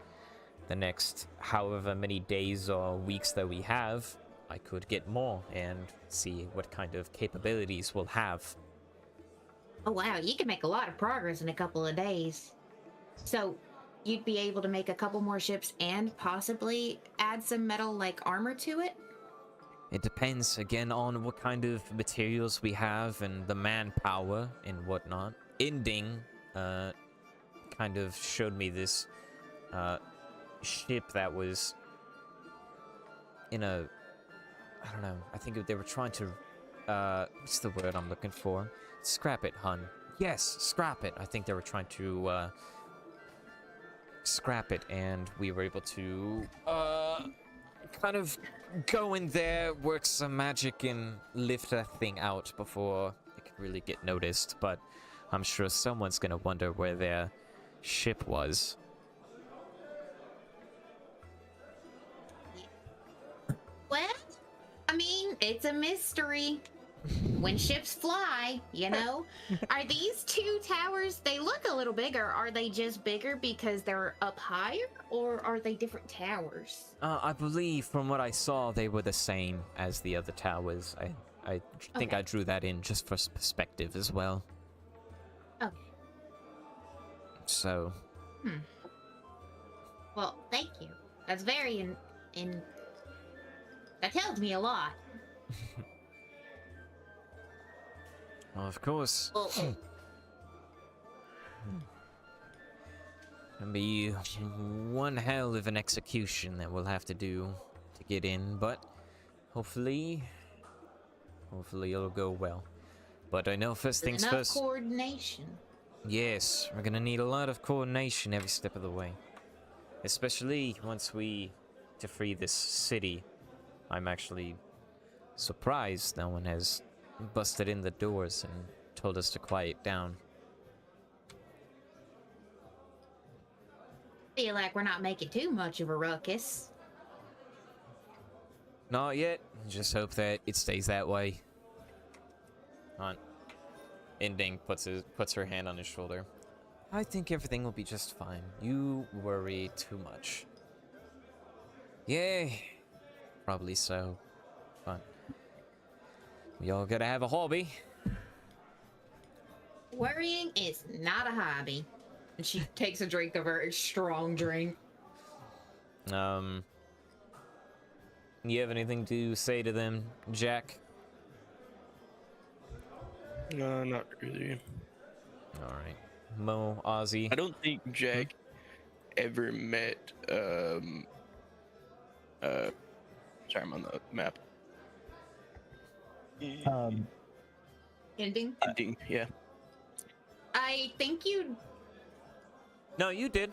the next however many days or weeks that we have, I could get more and see what kind of capabilities we'll have. Oh wow, you can make a lot of progress in a couple of days. So you'd be able to make a couple more ships and possibly add some metal like armor to it? It depends again on what kind of materials we have and the manpower and whatnot. Inding kind of showed me this ship that was in a, I don't know, I think they were trying to what's the word I'm looking for? Scrap it, hun. Yes, scrap it. I think they were trying to scrap it, and we were able to kind of go in there, work some magic, and lift that thing out before it could really get noticed. But I'm sure someone's gonna wonder where their ship was. Well, I mean, it's a mystery. When ships fly, you know? Are these two towers, they look a little bigger. Are they just bigger because they're up higher, or are they different towers? I believe from what I saw, they were the same as the other towers. I think Okay. I drew that in just for perspective as well. Okay. So, Well, thank you. That's very that tells me a lot. well, of course, Well, it'll be one hell of an execution that we'll have to do to get in, but hopefully it'll go well. But I know first things enough first. coordination. Yes, we're gonna need a lot of coordination every step of the way. Especially once we to free this city. I'm actually surprised no one has busted in the doors and told us to quiet down. Feel like we're not making too much of a ruckus. Not yet. Just hope that it stays that way. On. Inding puts her hand on his shoulder. I think everything will be just fine. You worry too much. Yeah, probably so. But we all gotta have a hobby. Worrying is not a hobby. And she takes a drink of her strong drink. You have anything to say to them, Jack? No, not really. All right, Mo, Ozzy. I don't think Jack ever met Sorry, I'm on the map. Ending. Ending, yeah. I think No, you did.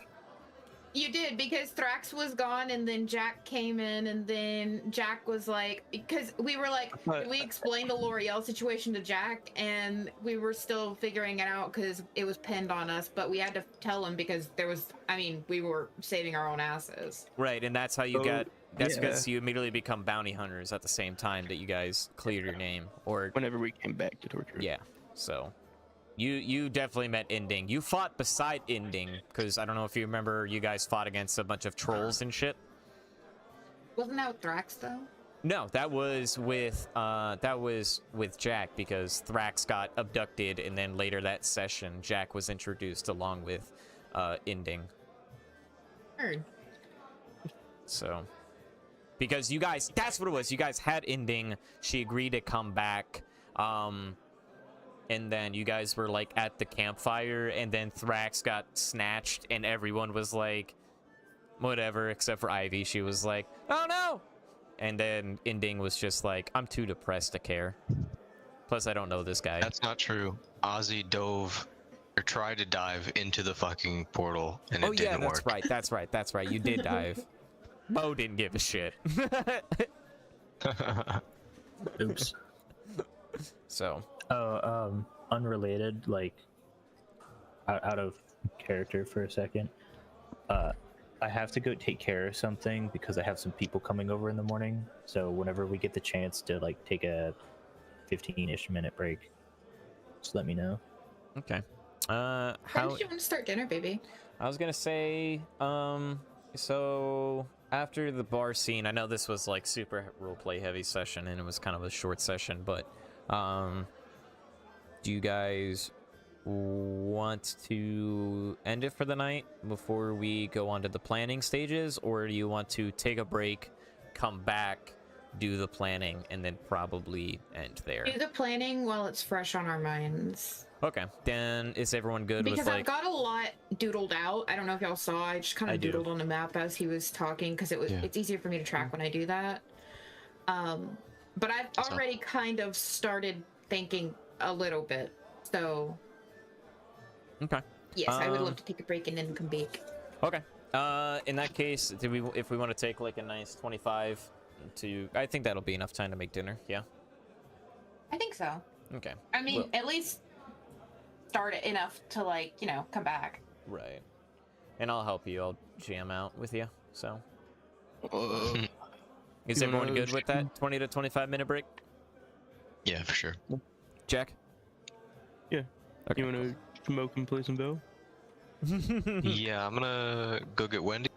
you did, because Thrax was gone and then Jack came in, and then Jack was like, because we were like, we explained the L'Oreal situation to Jack, and we were still figuring it out because it was pinned on us, but we had to tell him because there was, I mean, we were saving our own asses. Right, and that's how you Oh, got. That's yeah. because you immediately become bounty hunters at the same time that you guys cleared your name, or Whenever we came back to torture. yeah. So, you definitely met Ending. You fought beside Ending because I don't know if you remember, you guys fought against a bunch of trolls and shit. Wasn't that with Thrax though? No, that was with Jack, because Thrax got abducted, and then later that session, Jack was introduced along with Ending. Heard. So, because you guys, that's what it was. You guys had Ending. She agreed to come back. And then you guys were like at the campfire, and then Thrax got snatched, and everyone was like, whatever, except for Ivy. She was like, oh no! And then Ending was just like, I'm too depressed to care. Plus, I don't know this guy. That's not true. Ozzy dove or tried to dive into the fucking portal, and it didn't work. That's right. You did dive. Mo didn't give a shit. Oops. So. Unrelated, like out of character for a second. I have to go take care of something because I have some people coming over in the morning. So whenever we get the chance to like take a 15-ish minute break, just let me know. Okay. When did you want to start dinner, baby? I was gonna say, so after the bar scene, I know this was like super roleplay heavy session, and it was kind of a short session, but do you guys want to end it for the night before we go on to the planning stages, or do you want to take a break, come back, do the planning, and then probably end there? Do the planning while it's fresh on our minds. Okay, then is everyone good Because with I've like... got a lot doodled out. I don't know if y'all saw. I just kind of doodled on the map as he was talking, because it's easier for me to track when I do that. But I've already kind of started thinking a little bit. So Okay. yes, I would love to take a break and then come back. Okay. In that case, if we want to take like a nice 25 to... I think that'll be enough time to make dinner, yeah? I think so. Okay. I mean, at least start it enough to, like, you know, come back. Right. And I'll help you. I'll jam out with you, so... Is everyone good with that 20 to 25 minute break? Yeah, for sure. Jack? Yeah. Okay. You wanna smoke and play some Go? Yeah, I'm gonna go get Wendy.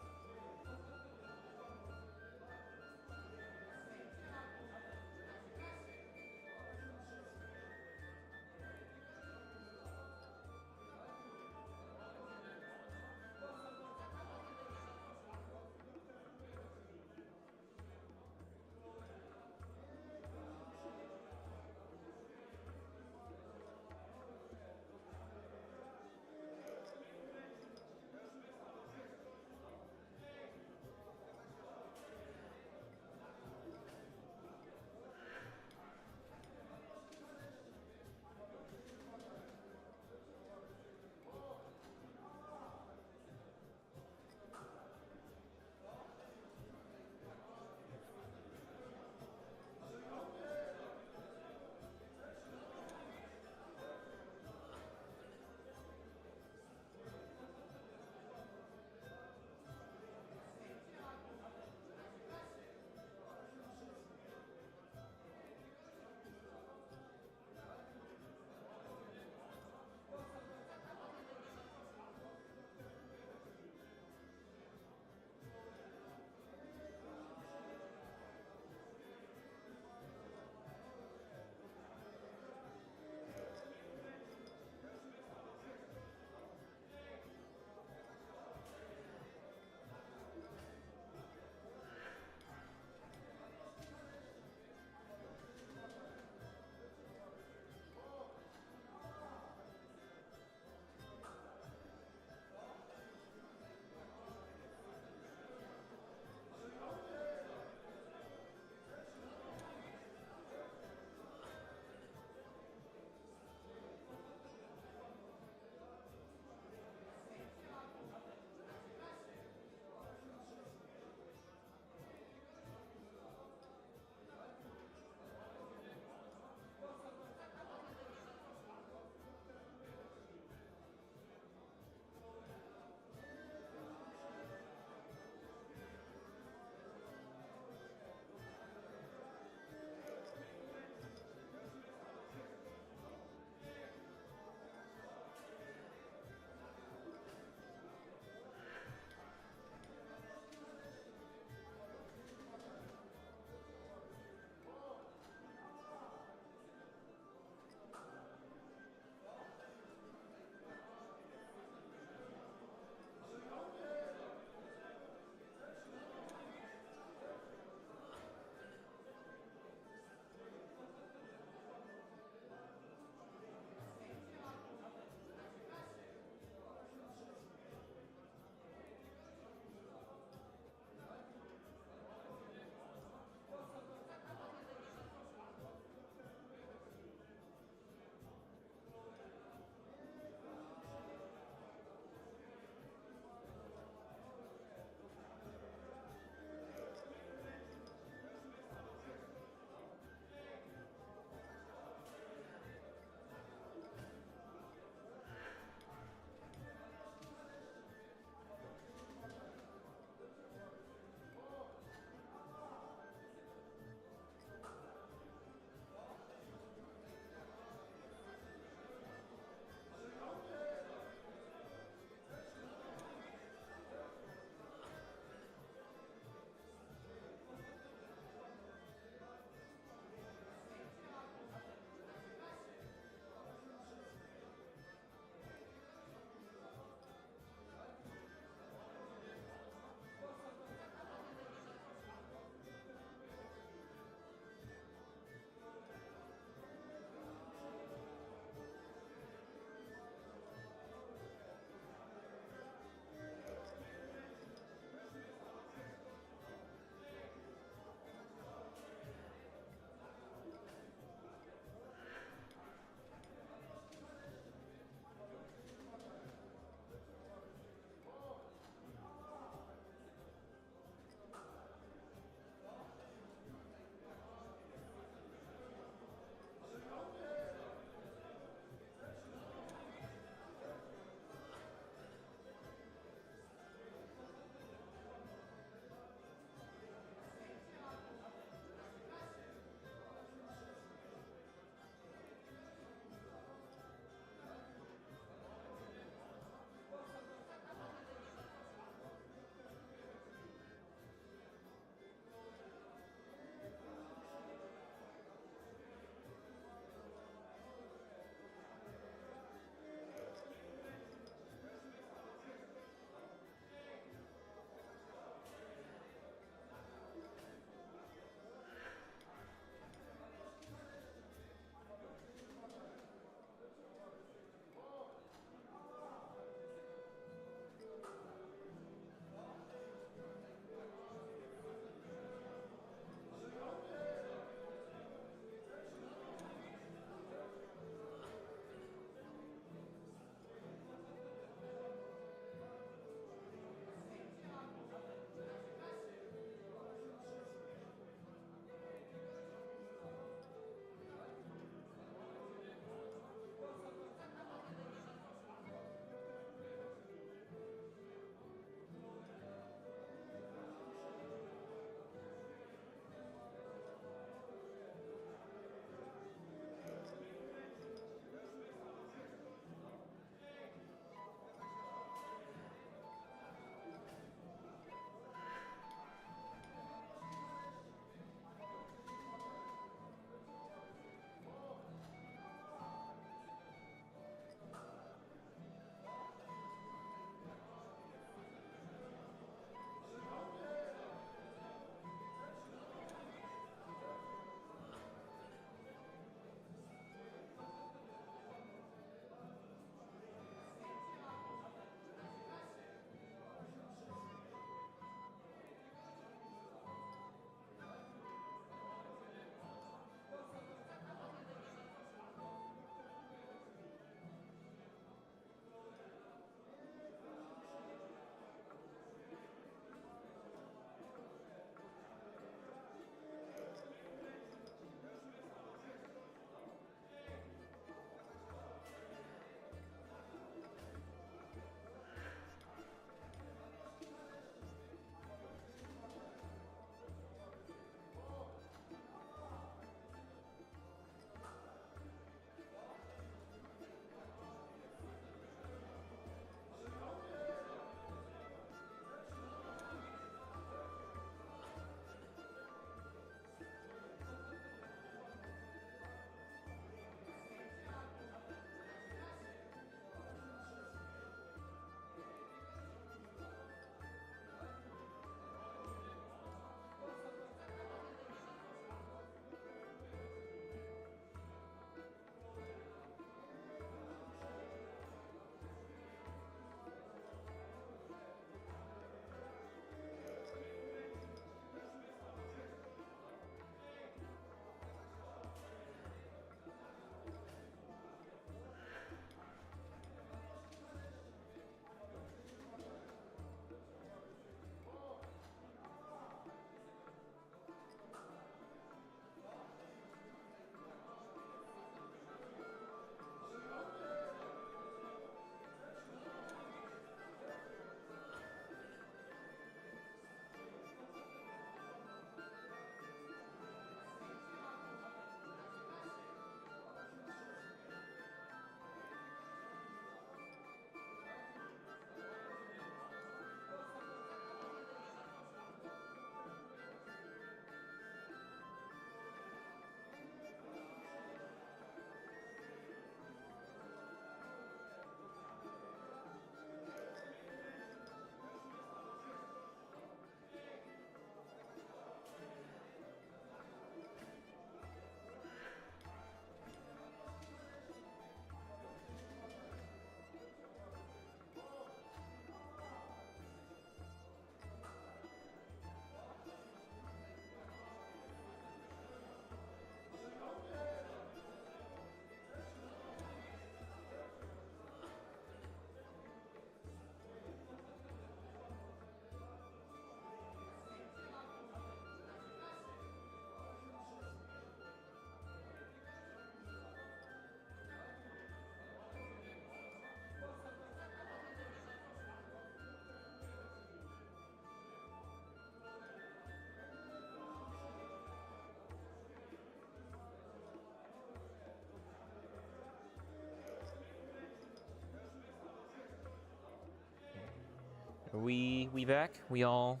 Are we back? We all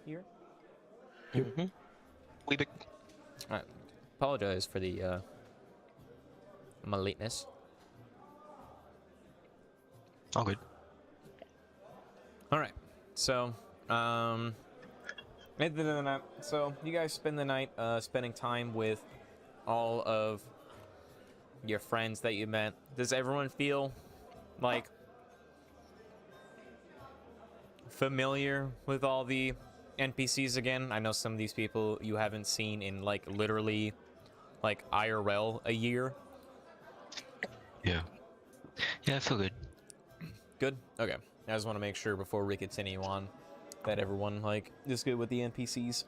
here? Mm-hmm. We be- Alright. Apologize for the my lateness. all good. Alright. So, at the end of the night, so you guys spend the night spending time with all of your friends that you met. Does everyone feel like familiar with all the NPCs again? I know some of these people you haven't seen in like literally like IRL a year. Yeah. Yeah, I feel good. Good? Okay. I just want to make sure before we continue on that everyone like is good with the NPCs.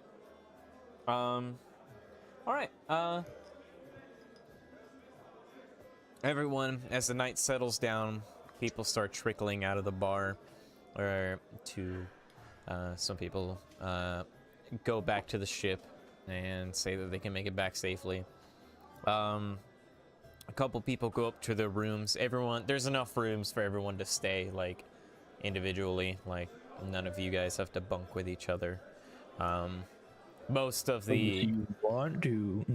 Alright, everyone, as the night settles down, people start trickling out of the bar, or to, some people, go back to the ship and say that they can make it back safely. A couple people go up to their rooms. There's enough rooms for everyone to stay, like, individually. Like, none of you guys have to bunk with each other. Most of the... If you want to.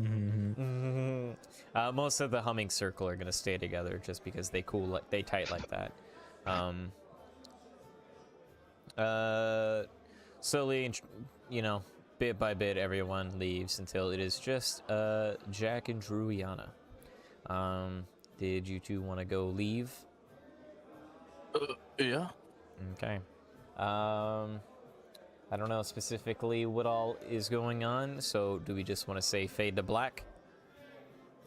most of the humming circle are gonna stay together just because they tight like that. Slowly, you know, bit by bit, everyone leaves until it is just Jack and Druiana. Did you two want to go leave? Yeah. Okay. I don't know specifically what all is going on, so do we just want to say fade to black?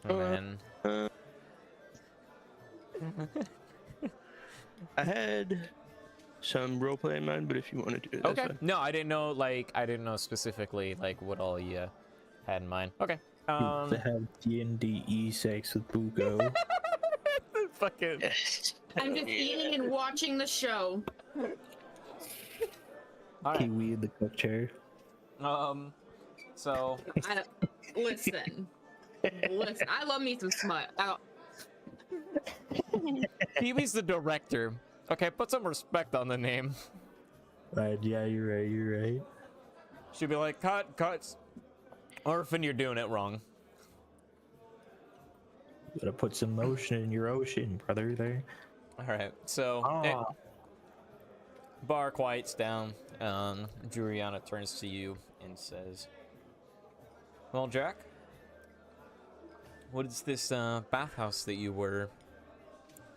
And then... I had some roleplay in mind, but if you want to do it, that's Okay. fine. No, I didn't know specifically like what all you had in mind. Okay. To have D&D sex with Buko. Fucking. Yes. I'm just eating and watching the show. All right. Kiwi in the cook chair. So Listen. Listen, I love me some smut. Kiwi's the director. Okay, put some respect on the name. Right, yeah, you're right. She'd be like, cut. Orphan, you're doing it wrong. Gotta put some motion in your ocean, brother, there. All right, so bar quiets down. Juliana turns to you and says, "Well, Jack, what is this bathhouse that you were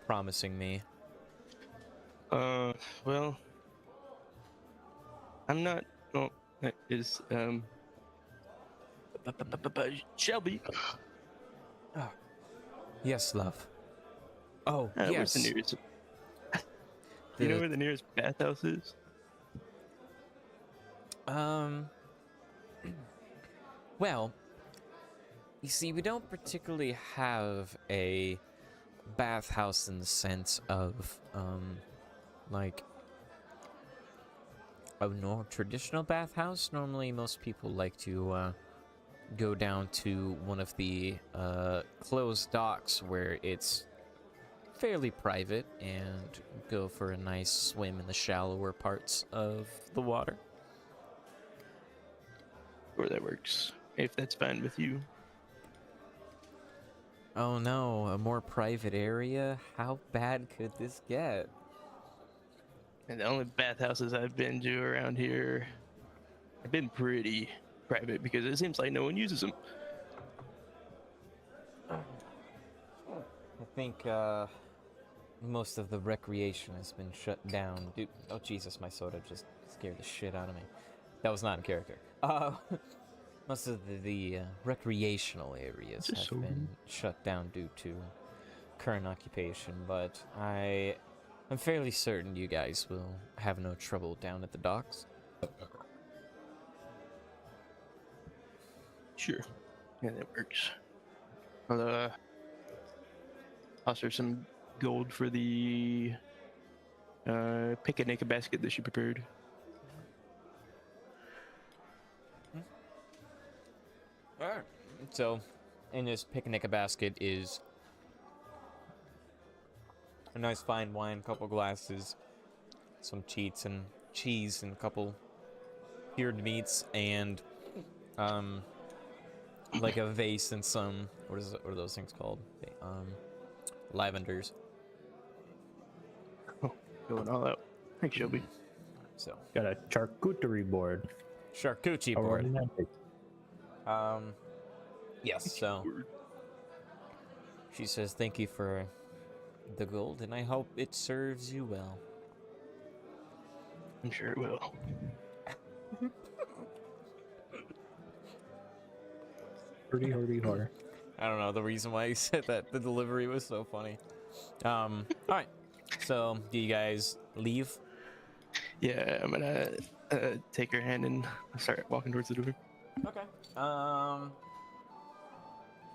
promising me?" Well, I'm not. Oh, that is Shelby. Yes, love. Oh, Where's yes. the nearest? You know where the nearest bathhouse is? Well, you see, we don't particularly have a bathhouse in the sense of, like, a more traditional bathhouse. Normally, most people like to, go down to one of the, closed docks where it's fairly private and go for a nice swim in the shallower parts of the water. Or that works. If that's fine with you. Oh no, a more private area? How bad could this get? And the only bathhouses I've been to around here have been pretty private because it seems like no one uses them. I think, most of the recreation has been shut down. Dude, oh Jesus, my soda just scared the shit out of me. That was not in character. Most of the recreational areas Just have been shut down due to current occupation, but I'm fairly certain you guys will have no trouble down at the docks. Sure. Yeah, that works. I'll toss her some gold for the picnic basket that she prepared. Alright. So, in this picnic basket is a nice fine wine, couple glasses, some cheese and a couple cured meats and like a vase and some what are those things called? Lavenders. Oh, going all out. Thanks, Shelby. So Got a charcuterie board. charcuterie Oh, board. romantic. Yes. So she says, "Thank you for the gold, and I hope it serves you well." I'm sure it will. Hurdy, har. I don't know the reason why you said that. The delivery was so funny. All right. So, do you guys leave? Yeah, I'm gonna take her hand and start walking towards the door. Okay.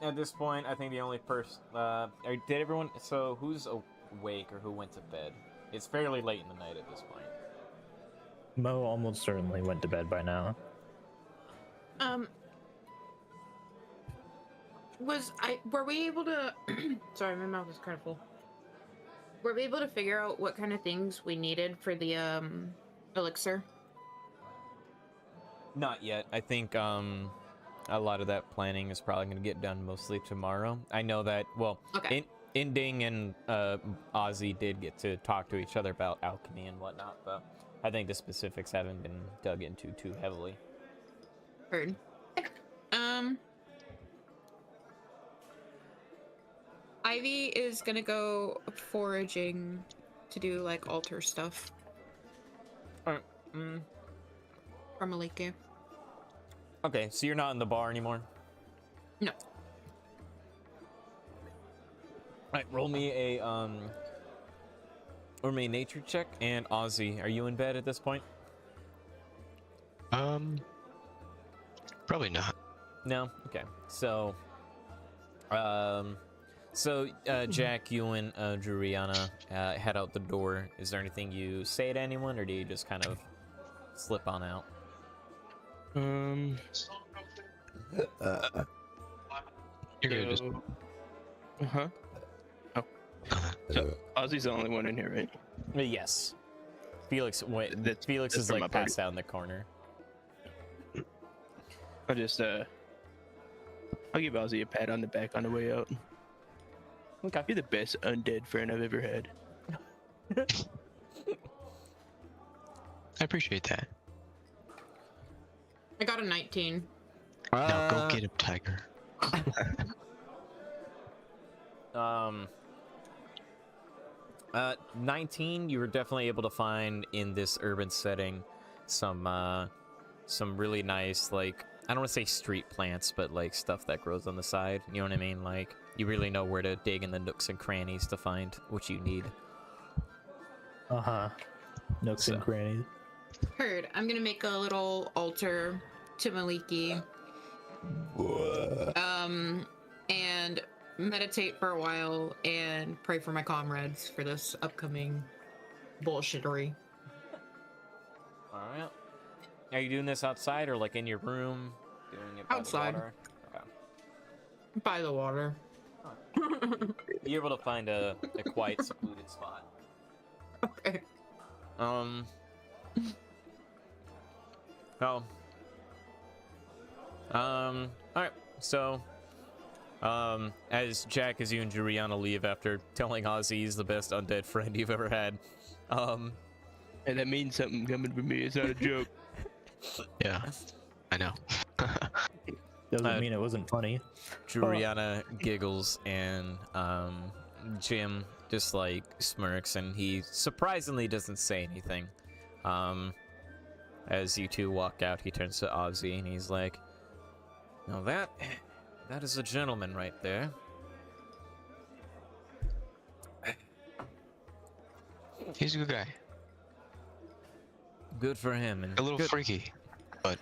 At this point, I think the only person. Did everyone? So, who's awake or who went to bed? It's fairly late in the night at this point. Mo almost certainly went to bed by now. Were we able to sorry, my mouth is kind of full. Were we able to figure out what kind of things we needed for the elixir? Not yet. I think a lot of that planning is probably going to get done mostly tomorrow. I know that. Well, Okay. Inding and Ozzy did get to talk to each other about alchemy and whatnot, but I think the specifics haven't been dug into too heavily. Heard. Ivy is gonna go foraging to do like altar stuff. Alright. For Malika. Okay, so you're not in the bar anymore? No. Alright, roll me a nature check, and Ozzy, are you in bed at this point? Probably not. No? Okay. So Jack, you and Juliana head out the door. Is there anything you say to anyone, or do you just kind of slip on out? You're gonna just. Uh-huh. Oh. So Ozzy's the only one in here, right? Yes. Felix That's is from my like party. passed out in the corner. I'll just I'll give Ozzy a pat on the back on the way out. Okay. You're the best undead friend I've ever had. I appreciate that. I got a 19. Now go get him, Tiger. 19, you were definitely able to find in this urban setting some really nice, like, I don't want to say street plants, but like stuff that grows on the side. You know what I mean? Like, you really know where to dig in the nooks and crannies to find what you need. Nooks and crannies. Heard. I'm gonna make a little altar to Maliki. And meditate for a while and pray for my comrades for this upcoming bullshittery. All right. Are you doing this outside or like in your room? Doing it by Outside. The water? Okay. By the water. You're able to find a quiet, secluded spot. Okay. Well. Alright, so as Jack, as you and Juliana leave after telling Ozzy he's the best undead friend you've ever had, And that means something coming from me. It's not a joke. Yeah, I know. Doesn't mean it wasn't funny. Juliana giggles and Jim just like smirks, and he surprisingly doesn't say anything. As you two walk out, he turns to Ozzy and he's like, "Now that is a gentleman right there." He's a good guy. Good for him, and A little good. freaky, but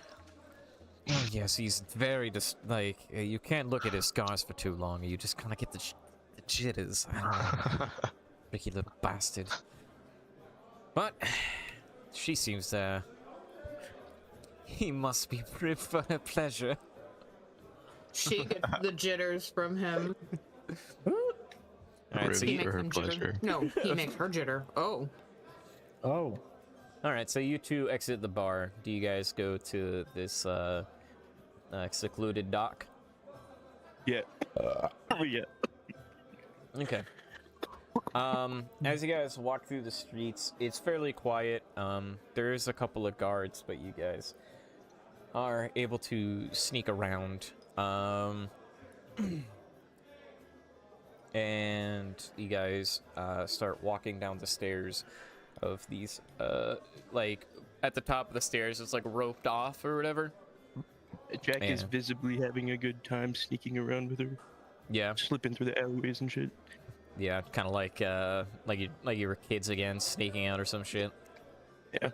Oh, yes, he's very you can't look at his scars for too long. You just kind of get the jitters. I don't know. Freaky little bastard. But she seems he must be priv for her pleasure. She gets the jitters from him. Alright, so Priv He for makes her him jitter. pleasure. No, he makes her jitter. Oh. Oh, All right, so you two exit the bar. Do you guys go to this secluded dock? Yeah. Yeah. Okay. As you guys walk through the streets, it's fairly quiet. There is a couple of guards, but you guys are able to sneak around. And you guys start walking down the stairs of these, like, at the top of the stairs, it's like roped off or whatever. Jack is Yeah. visibly having a good time sneaking around with her, Yeah, slipping through the alleyways and shit. yeah, kind of like you were kids again, sneaking out or some shit. Yeah.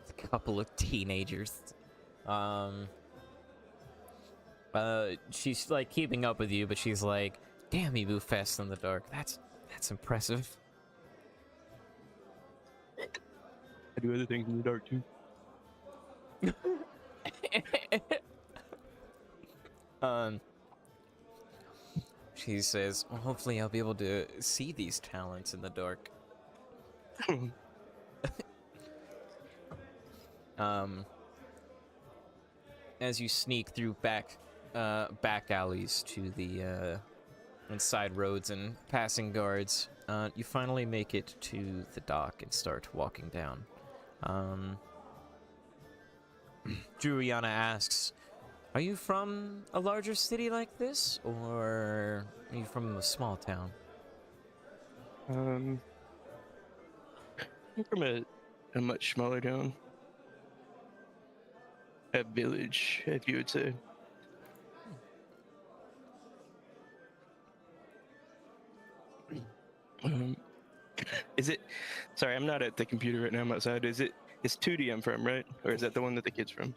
A couple of teenagers. She's like keeping up with you, but she's like, "Damn, you move fast in the dark. That's impressive." I do other things in the dark too. She says, "Well, hopefully I'll be able to see these talents in the dark." As you sneak through back alleys to the and side roads and passing guards, you finally make it to the dock and start walking down. Juliana asks, "Are you from a larger city like this, or are you from a small town?" I'm from a much smaller town. A village, if you would say. Is it? Sorry, I'm not at the computer right now. I'm outside. It's 2D I'm from, right? Or is that the one that the kid's from?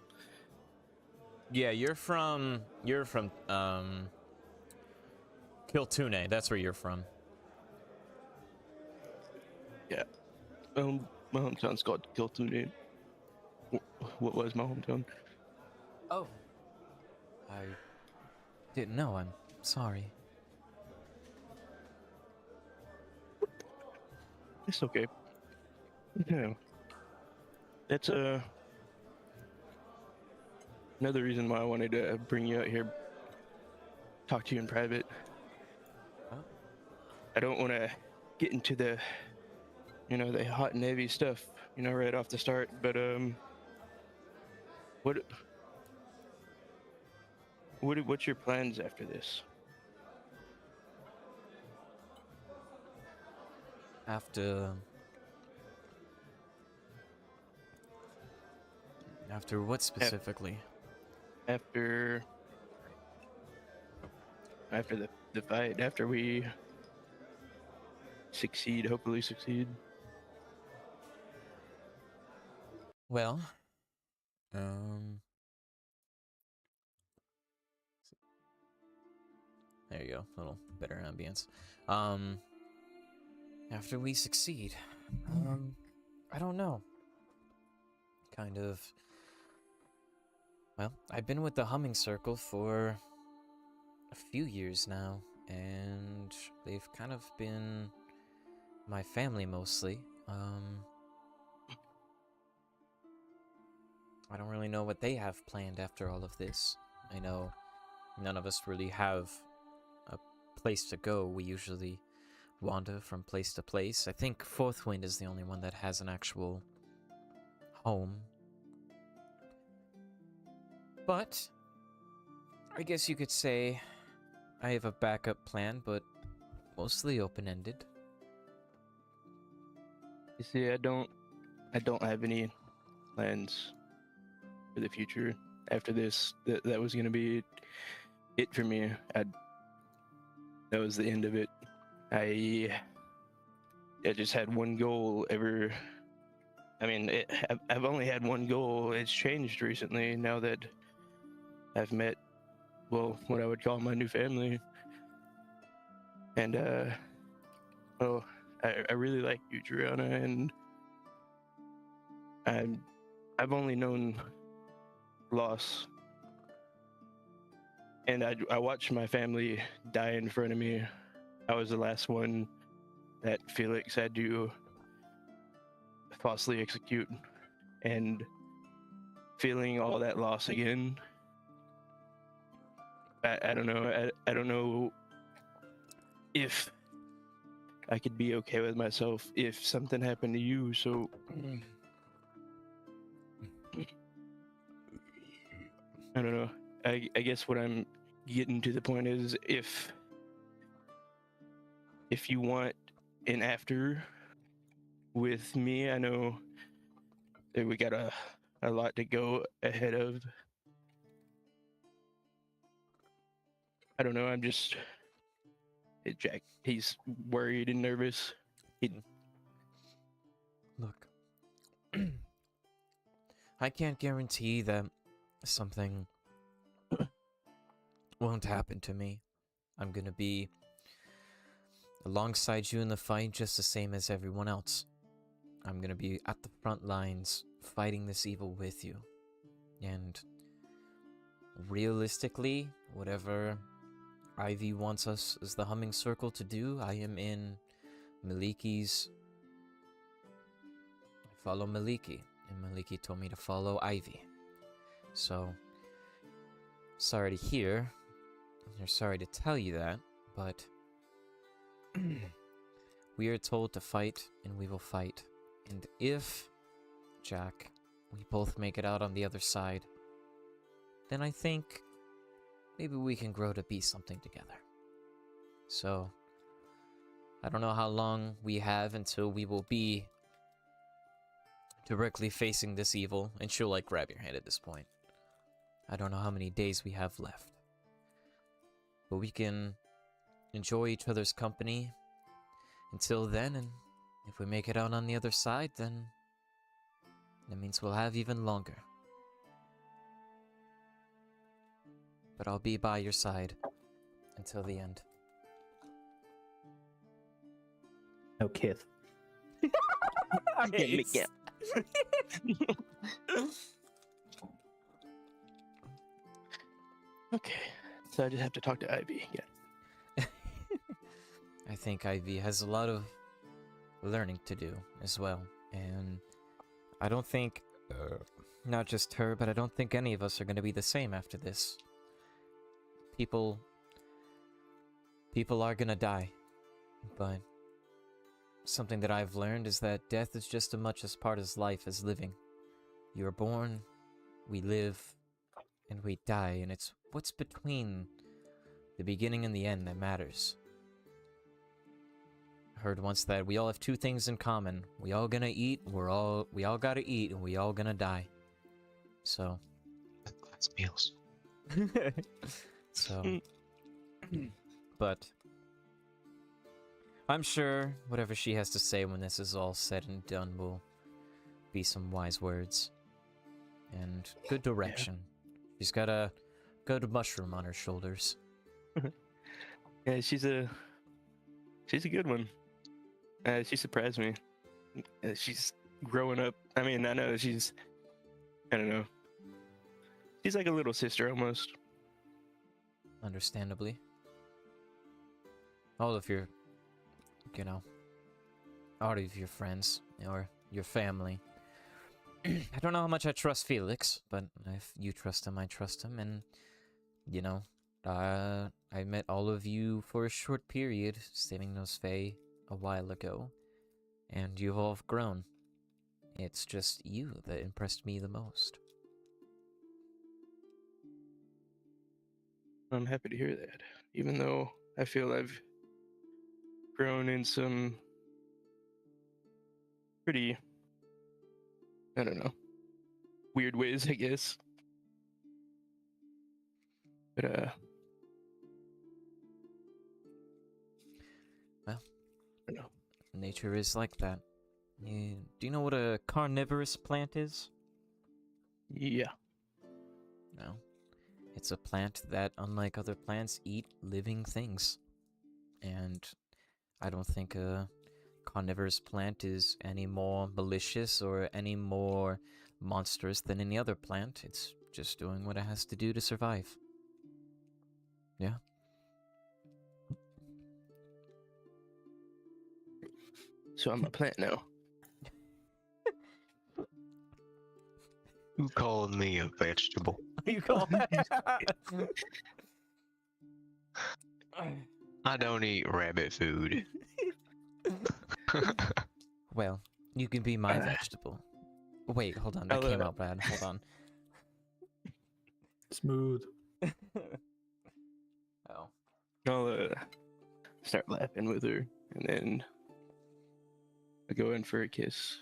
Yeah, you're from Kiltune. That's where you're from. Yeah. My hometown's called Kiltune. What was my hometown? Oh. I didn't know. I'm sorry. It's okay. Yeah. That's another reason why I wanted to bring you out here, talk to you in private. Oh. I don't want to get into the hot and heavy stuff, right off the start. But what's your plans after this? After what specifically? After the fight, after we hopefully succeed. Well, there you go. A little better ambience. After we succeed, I don't know. Kind of. Well, I've been with the Humming Circle for a few years now, and they've kind of been my family mostly. I don't really know what they have planned after all of this. I know none of us really have a place to go. We usually wander from place to place. I think Fourth Wind is the only one that has an actual home. But I guess you could say I have a backup plan, but mostly open-ended. You see, I don't have any plans for the future after this. That was gonna be it for me. That was the end of it. I just had one goal ever. I mean, I've only had one goal. It's changed recently now that I've met, well, what I would call my new family. And I really like you, Juliana, and I've only known loss. And I watched my family die in front of me. I was the last one that Felix had to falsely execute and feeling all that loss again. I don't know. I don't know if I could be okay with myself if something happened to you. So I don't know. I guess what I'm getting to the point is if you want an after with me, I know that we got a lot to go ahead of. I don't know. I'm just Jack. He's worried and nervous. Look, I can't guarantee that something won't happen to me. I'm gonna be alongside you in the fight just the same as everyone else. I'm gonna be at the front lines fighting this evil with you. And realistically, whatever Ivy wants us as the Humming Circle to do, I am in Maliki's. I follow Maliki, and Maliki told me to follow Ivy. So, sorry to hear, or sorry to tell you that, but we are told to fight, and we will fight. And if, Jack, we both make it out on the other side, then I think maybe we can grow to be something together. So, I don't know how long we have until we will be directly facing this evil, and she'll like grab your hand at this point. I don't know how many days we have left. But we can enjoy each other's company until then, and if we make it out on the other side, then that means we'll have even longer. But I'll be by your side until the end. No kiss. Okay, so I just have to talk to Ivy again. I think Ivy has a lot of learning to do as well, and I don't think, not just her, but I don't think any of us are going to be the same after this. People are going to die, but something that I've learned is that death is just as much as part of life as living. You are born, we live, and we die, and it's what's between the beginning and the end that matters. I heard once that we all have two things in common. We all gonna eat, we all gotta eat, and we all gonna die. So. Class meals. So. But. I'm sure whatever she has to say when this is all said and done will be some wise words. And good direction. Yeah. She's got a good mushroom on her shoulders. Yeah, she's a good one. She surprised me. She's growing up. I mean, I know she's, I don't know. She's like a little sister almost. Understandably. All of your, all of your friends, or your family. I don't know how much I trust Felix, but if you trust him, I trust him, and, I met all of you for a short period, saving those Fae a while ago, and you've all grown. It's just you that impressed me the most. I'm happy to hear that, even though I feel I've grown in some pretty, I don't know, weird ways, I guess. But, well, I don't know. Nature is like that. Do you know what a carnivorous plant is? Yeah. No. It's a plant that, unlike other plants, eat living things. And I don't think a carnivorous plant is any more malicious or any more monstrous than any other plant. It's just doing what it has to do to survive. Yeah. So I'm a plant now. Who called me a vegetable? You call I don't eat rabbit food. Well, you can be my vegetable. Wait, hold on. That I'll, came out bad. Hold on. Smooth. Oh. I'll start laughing with her, and then I go in for a kiss.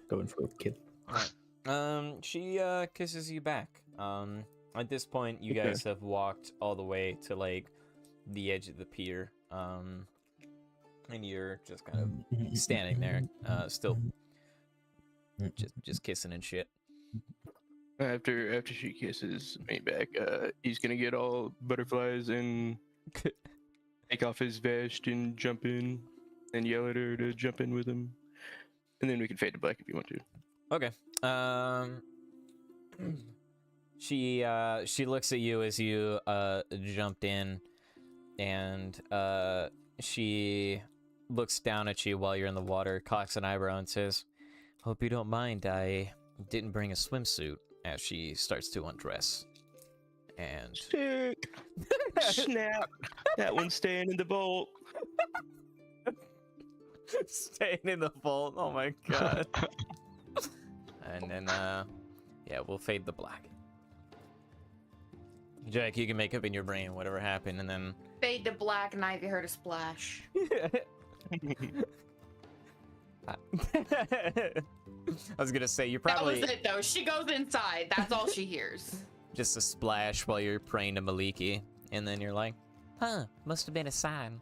Going for a kid. She kisses you back. At this point, you Okay. guys have walked all the way to like the edge of the pier. And you're just kind of standing there, still just kissing and shit. After she kisses me back, he's gonna get all butterflies and take off his vest and jump in, and yell at her to jump in with him, and then we can fade to black if you want to. Okay. She looks at you as you jumped in, and she looks down at you while you're in the water, cocks an eyebrow, and says, "Hope you don't mind. I didn't bring a swimsuit." As she starts to undress, and Sick. Snap. That one's staying in the vault. staying in the vault. Oh my god. And then yeah, we'll fade the black. Jack, you can make up in your brain whatever happened, and then Fade to black, and Ivy heard a splash. I was gonna say you're That probably was it, though. She goes inside. That's all she hears. just a splash while you're praying to Maliki, and then you're like, "Huh, must have been a sign."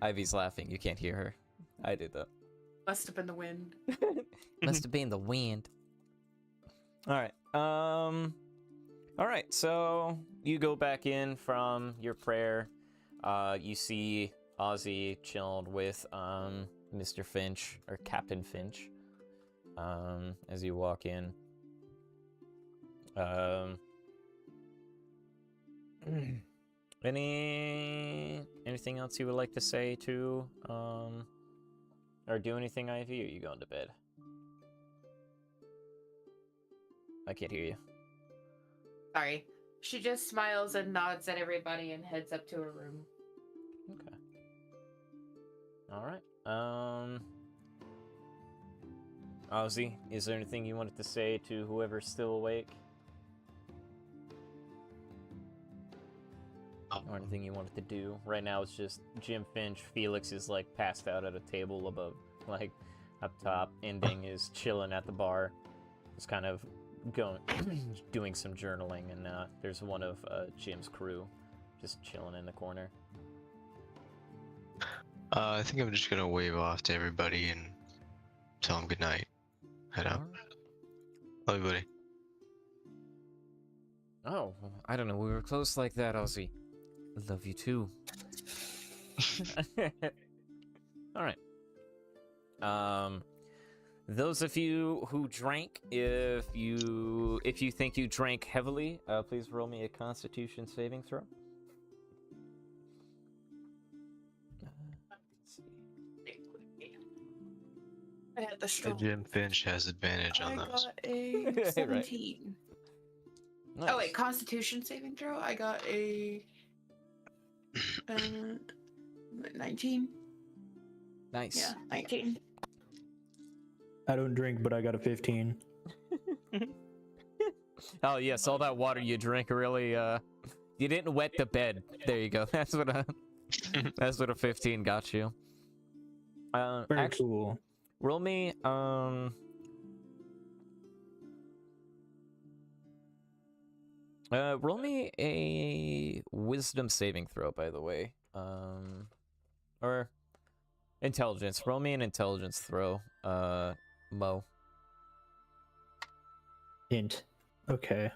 Ivy's laughing. You can't hear her. I did that. Must have been the wind. Must have been the wind. All right. All right. So you go back in from your prayer. You see Ozzy chilled with Mr. Finch or Captain Finch. As you walk in. Anything else you would like to say to or do anything, Ivy, or are you going to bed? I can't hear you. Sorry. She just smiles and nods at everybody and heads up to her room. Okay. All right. Ozzy, is there anything you wanted to say to whoever's still awake? Or anything you wanted to do? Right now it's just Jim Finch. Felix is like passed out at a table above, like up top. Ending is chilling at the bar. It's kind of going, doing some journaling, and there's one of Jim's crew just chilling in the corner. I think I'm just gonna wave off to everybody and tell them good night. Head out. Love you, buddy. Oh, I don't know. We were close like that, Ozzy. Love you too. All right. Those of you who drank, if you think you drank heavily, please roll me a Constitution saving throw. Let's see. I had the So strong. Jim Finch has advantage on I those. got a Right. 17. Nice. Oh wait, Constitution saving throw. I got a 19. Nice. Yeah, 19. I don't drink, but I got a 15. Oh yes, all that water you drink really you didn't wet the bed. There you go. That's what a 15 got you. Very Actually, cool. roll me roll me a wisdom saving throw, by the way. Or intelligence. Roll me an intelligence throw, Mo. Int. Okay.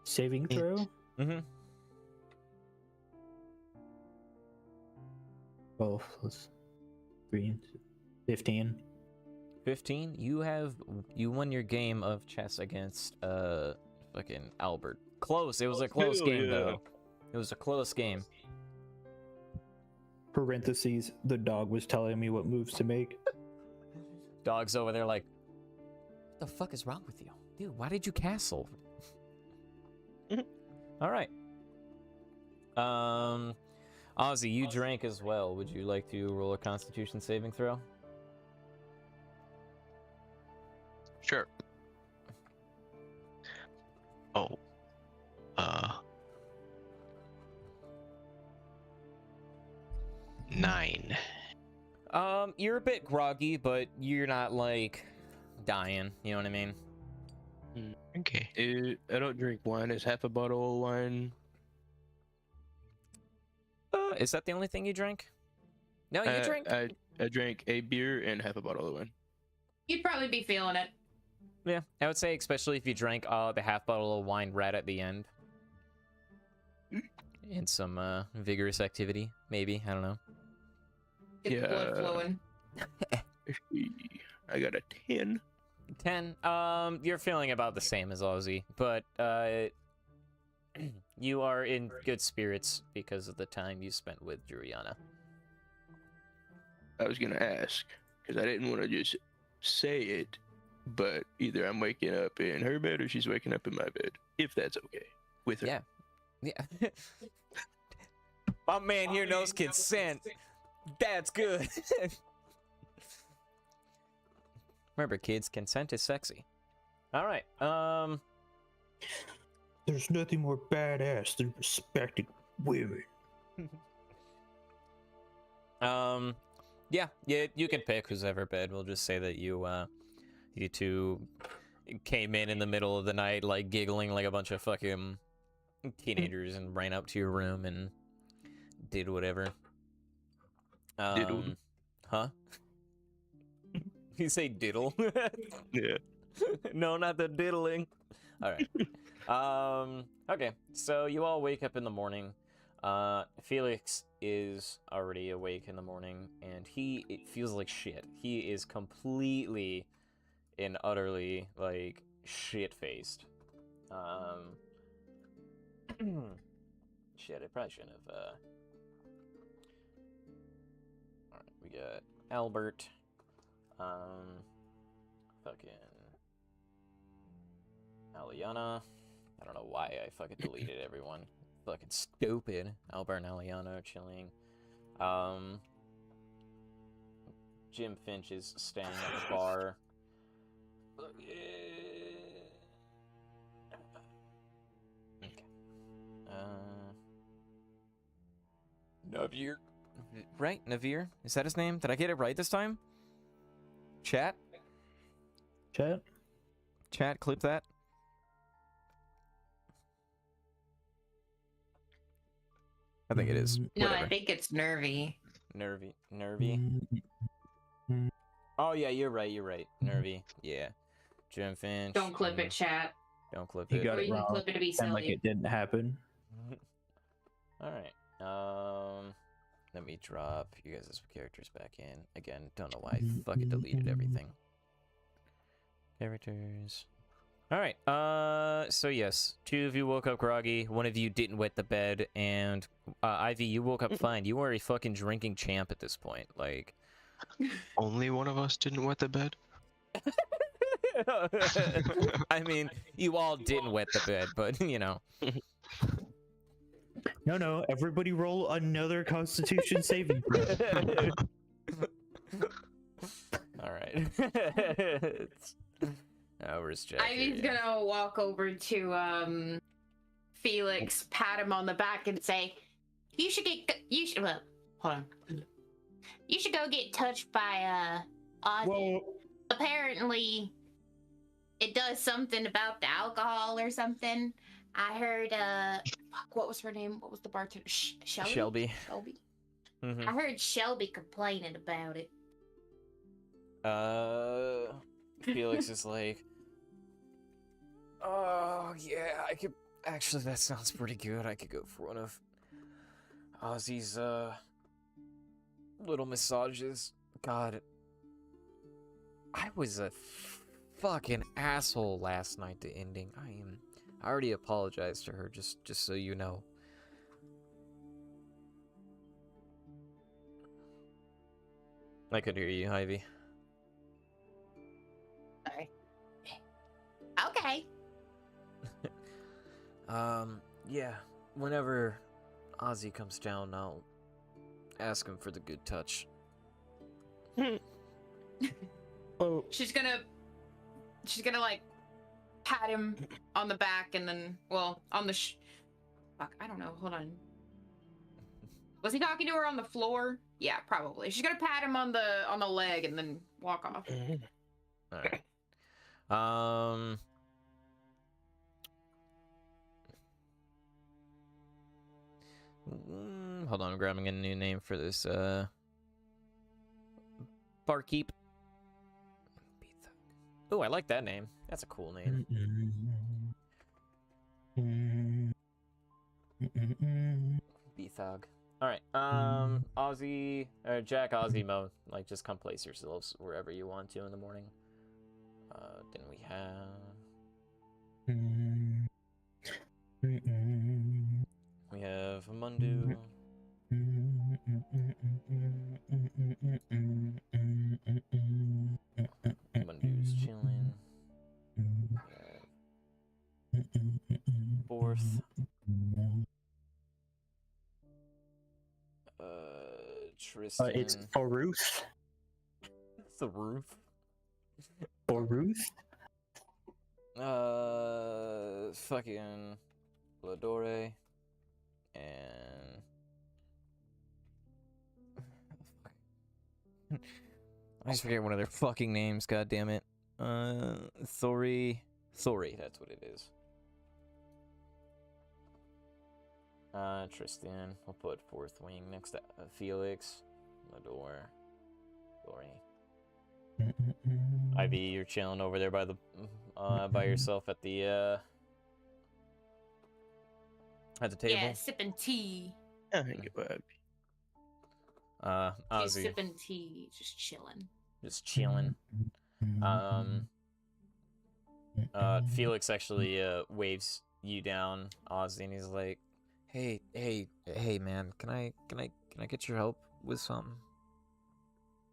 Saving throw? Mm-hmm. 12 plus 3. 15. 15. You won your game of chess against fucking Albert. Close. It was a close Hell game yeah. though. It was a close game. Parentheses, the dog was telling me what moves to make. Dog's over there like, what the fuck is wrong with you? Dude, why did you castle? All right. Ozzy, you drank as well. Would you like to roll a Constitution saving throw? Sure. Oh. 9. You're a bit groggy, but you're not like dying. You know what I mean? Okay. I don't drink wine. Is half a bottle of wine? Is that the only thing you drink? No, you drink. I drank a beer and half a bottle of wine. You'd probably be feeling it. Yeah, I would say especially if you drank the half bottle of wine right at the end. And some vigorous activity, maybe. I don't know. Get the blood flowing. I got a 10. 10. You're feeling about the same as Ozzy, but you are in good spirits because of the time you spent with Juliana. I was gonna ask because I didn't want to just say it, but either I'm waking up in her bed or she's waking up in my bed, if that's okay with her. Yeah. My man here knows consent. That's good. Remember, kids, consent is sexy. All right. There's nothing more badass than respecting women. Yeah, you can pick who's ever bed. We'll just say that you two came in the middle of the night, like giggling like a bunch of fucking teenagers, and ran up to your room and did whatever. Diddled. Huh? You say diddle? Yeah. No, not the diddling. All right. Okay, so you all wake up in the morning. Felix is already awake in the morning, and it feels like shit. He is completely and utterly, like, shit-faced. Shit, I probably shouldn't have, Alright, we got Albert. Fucking Aliana. I don't know why I fucking deleted everyone. Fucking stupid. Albert and Aliana are chilling. Jim Finch is staying at the bar. Okay. Navir. Right? Navir? Is that his name? Did I get it right this time? Chat? Chat, clip that. I think it is. No, Whatever. I think it's nervy. Nervy. Oh yeah, you're right. Nervy. Yeah. Jim Finch. Don't clip it, chat. Don't clip You it. got Or it you can wrong. clip it to be Sound like silly. it didn't happen. Alright. Let me drop you guys' characters back in. Again, don't know why I fucking deleted everything. Characters. Alright, so yes, 2 of you woke up groggy, 1 of you didn't wet the bed, and Ivy, you woke up fine. You are a fucking drinking champ at this point, like... Only one of us didn't wet the bed? I mean, you all didn't wet the bed, but, you know. No, everybody roll another Constitution saving throw. Alright. Where's Jack? Ivy's gonna walk over to Felix, pat him on the back, and say, well, hold on. You should go get touched by Ozzy. Whoa. Apparently, it does something about the alcohol or something. I heard fuck, what was her name? What was the bartender? Shelby. Mm-hmm. I heard Shelby complaining about it. Felix is like, oh yeah, I could actually. That sounds pretty good. I could go for one of Ozzy's little massages. God, I was a fucking asshole last night to ending. I already apologized to her, just so you know. I could hear you, Ivy. Sorry. Okay. Yeah. Whenever Ozzy comes down, I'll ask him for the good touch. Oh, She's gonna like pat him on the back and then, well, on the fuck, I don't know. Hold on. Was he talking to her on the floor? Yeah, probably. She's gonna pat him on the leg and then walk off. All right. Hold on, I'm grabbing a new name for this. Barkeep. Oh, I like that name. That's a cool name. Bethog. All right. Ozzy, Jack, Ozzy, Mo. Like, just come place yourselves wherever you want to in the morning. Then we have Mundu. Mundu's chilling. Fourth. Tristan. it's for Ruth. It's the roof. For Ruth. Fucking Ladore and I just forget one of their fucking names. God damn it. Thori, that's what it is. Tristan. We'll put fourth wing next to Felix, Ladore, Lori. Ivy, you're chilling over there by the by yourself at the table. Yeah, sipping tea. Ozzy. He's sipping tea, just chilling. Just chilling. Felix actually waves you down, Ozzy, and he's like, "Hey, man, can I get your help with something?"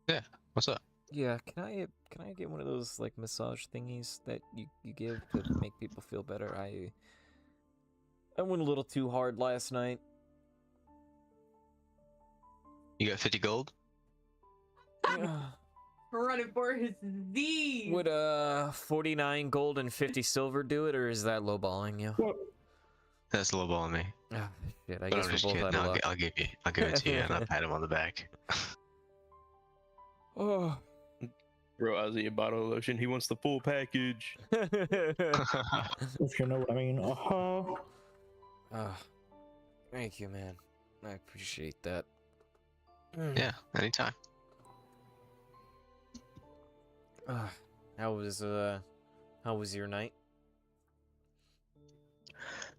Yeah, what's up? Yeah, can I get one of those like massage thingies that you give to make people feel better? I went a little too hard last night. You got 50 gold? Running for his Z. Would 49 gold and 50 silver do it, or is that lowballing you? That's lowballing me. Ah, shit, I But guess I'm we're just both kidding. out No, of luck. I'll give it to you, and I'll pat him on the back. Oh. Bro, Ozzy a bottle of lotion. He wants the full package. If you know what I mean. Thank you, man. I appreciate that. Yeah, anytime. How was your night?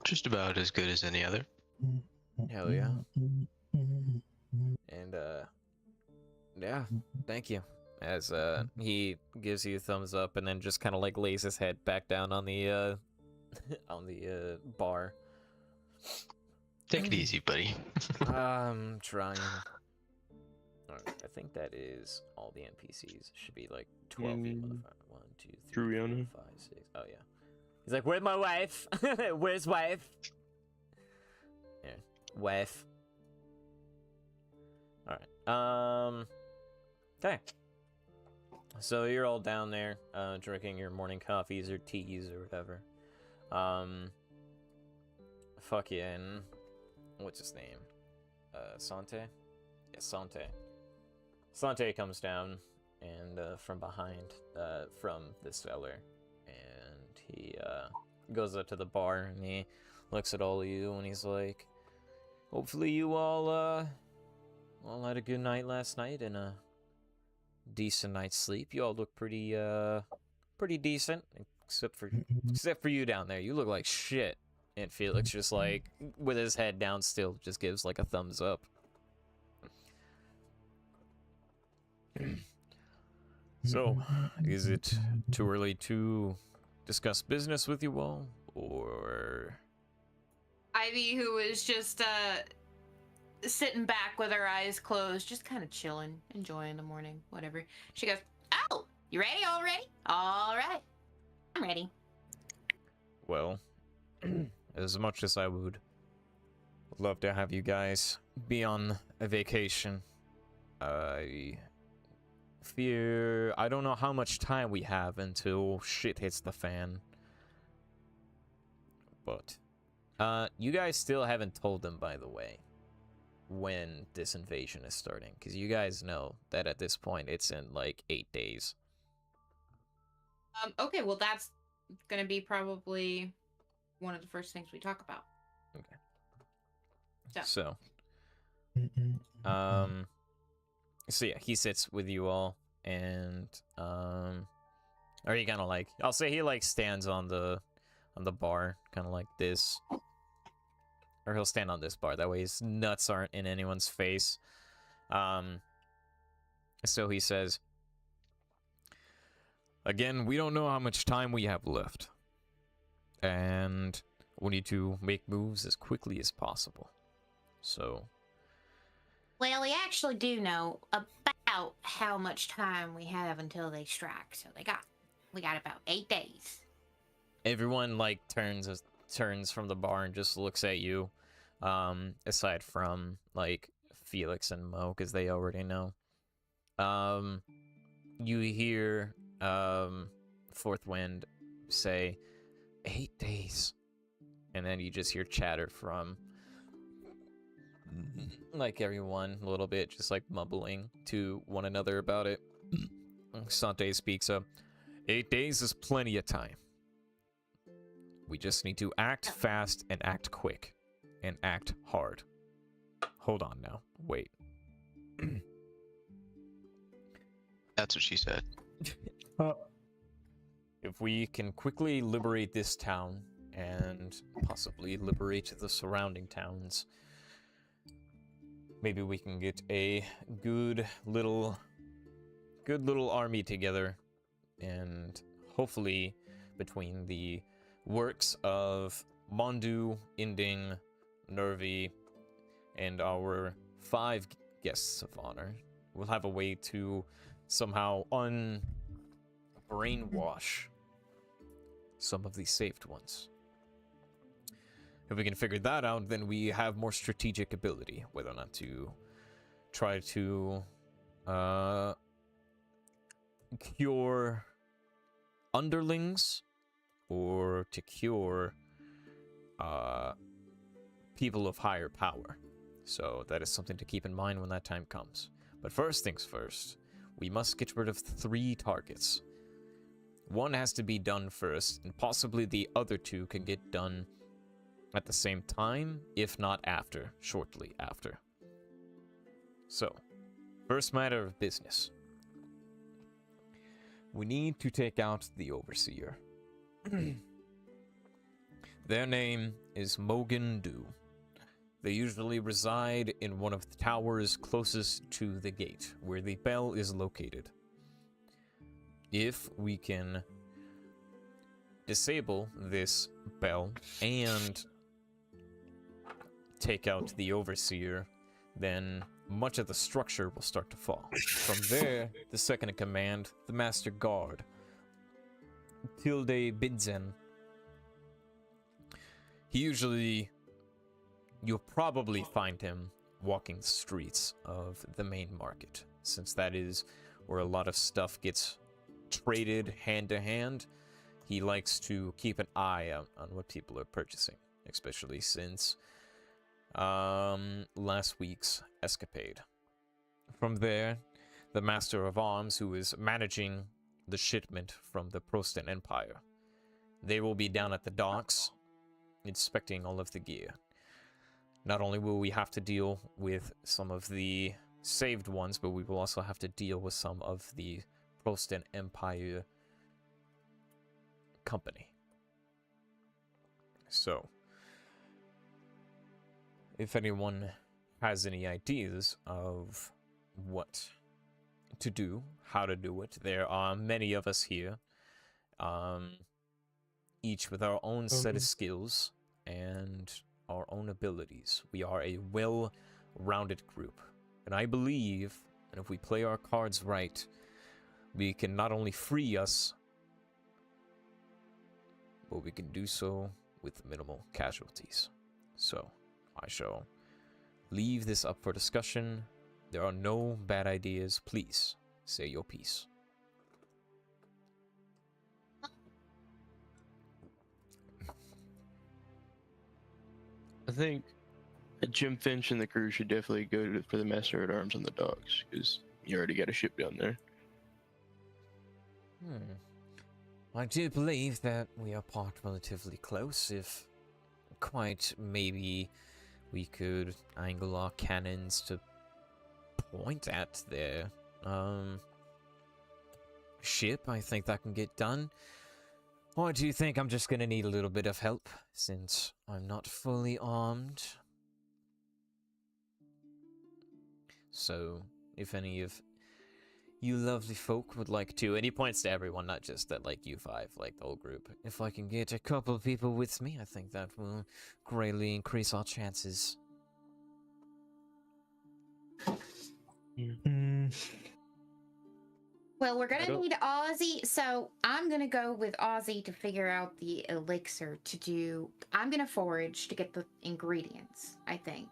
Just about as good as any other. Hell yeah. And yeah, thank you. As he gives you a thumbs up and then just kind of like lays his head back down on the on the bar. Take it easy, buddy. I'm trying. Alright, I think that is all the NPCs. Should be like 12 of you, motherfucker. 1, 2, 3, 4, 5, 6. Oh yeah. He's like, "Where's my wife? Where's wife?" Yeah, wife. Alright. Okay. So you're all down there, drinking your morning coffees or teas or whatever. Fucking, what's his name? Sante? Yeah, Sante. Sante comes down and from behind, from the cellar, and he goes up to the bar and he looks at all of you and he's like, "Hopefully you all had a good night last night and a decent night's sleep. You all look pretty decent, except for you down there. You look like shit." And Felix just like, with his head down still, just gives like a thumbs up. So, is it too early to discuss business with you all, or? Ivy, who was just sitting back with her eyes closed, just kind of chilling, enjoying the morning, whatever. She goes, "Oh, you ready? All ready? All right. I'm ready." Well, as much as I would love to have you guys be on a vacation, I fear I don't know how much time we have until shit hits the fan. But, you guys still haven't told them, by the way, when this invasion is starting. Because you guys know that at this point it's in, like, 8 days. Okay, well, that's gonna be probably one of the first things we talk about. Okay. So. So yeah, he sits with you all, and, or he kind of like, I'll say he, like, stands on the bar, kind of like this. Or he'll stand on this bar, that way his nuts aren't in anyone's face. So he says, "Again, we don't know how much time we have left. And we need to make moves as quickly as possible. So..." Well, we actually do know about how much time we have until they strike. So we got about 8 days. Everyone, like, turns from the bar and just looks at you, aside from, like, Felix and Mo, because they already know. You hear, Fourth Wind say, 8 days. And then you just hear chatter from, like, everyone, a little bit, just, like, mumbling to one another about it. Sante speaks up, 8 days is plenty of time. We just need to act fast and act quick. And act hard. Hold on now. Wait. That's what she said. If we can quickly liberate this town, and possibly liberate the surrounding towns, maybe we can get a good little army together, and hopefully between the works of Mondu, Inding, Nervi, and our 5 guests of honor, we'll have a way to somehow brainwash some of the saved ones. If we can figure that out, then we have more strategic ability, whether or not to try to cure underlings or to cure people of higher power. So that is something to keep in mind when that time comes. But first things first, we must get rid of 3 targets. One has to be done first, and possibly the other 2 can get done at the same time, if not after, shortly after. So, first matter of business. We need to take out the Overseer. Their name is Mogan Du. They usually reside in one of the towers closest to the gate, where the bell is located. If we can disable this bell and take out the Overseer, then much of the structure will start to fall. From there, the second in command, the Master Guard, Tilde Bidzen. You'll probably find him walking the streets of the main market, since that is where a lot of stuff gets traded hand to hand. He likes to keep an eye out on what people are purchasing, especially since last week's escapade. From there, the Master of Arms, who is managing the shipment from the Prostan Empire, they will be down at the docks, inspecting all of the gear. Not only will we have to deal with some of the saved ones, but we will also have to deal with some of the Prostan Empire company. So, if anyone has any ideas of what to do, how to do it, there are many of us here, each with our own set of skills and our own abilities. We are a rounded group. And I believe that if we play our cards right, we can not only free us, but we can do so with minimal casualties. So, I shall leave this up for discussion. There are no bad ideas. Please, say your piece. I think Jim Finch and the crew should definitely for the Master at Arms on the docks, because you already got a ship down there. I do believe that we are parked relatively close. If quite maybe we could angle our cannons to point at their ship, I think that can get done. Or do you think I'm just gonna need a little bit of help, since I'm not fully armed? So, if any of you lovely folk would like to, and he points to everyone, not just that, like, you five, like, the whole group. If I can get a couple of people with me, I think that will greatly increase our chances. Well, we're gonna need Ozzy, so I'm gonna go with Ozzy to figure out the elixir to do. I'm gonna forage to get the ingredients, I think.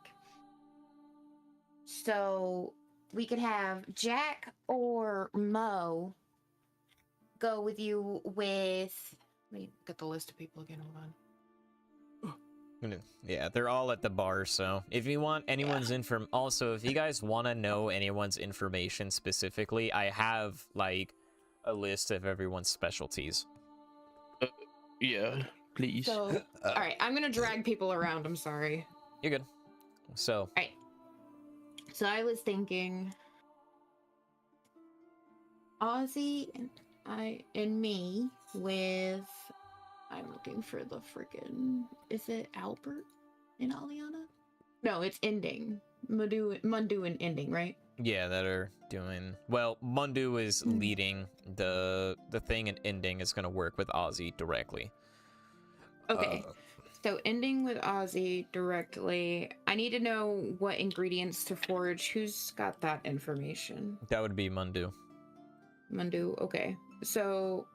So we could have Jack or Mo go with you with. Let me get the list of people again. Hold on. Yeah, they're all at the bar, so if you want anyone's also, if you guys want to know anyone's information specifically, I have, like, a list of everyone's specialties. Yeah, please. So, all right, I'm gonna drag people around. I'm sorry. You're good. So, All right. So I was thinking Ozzy and me with. I'm looking for the freaking. Is it Albert and Aliana? No, it's Ending. Mundu and Ending, right? yeah, that are doing well. Mundu is leading the thing, and Ending is going to work with Ozzy directly. Okay. So Ending with Ozzy directly. I need to know what ingredients to forage. Who's got that information? That would be Mundu. Mundu. Okay. So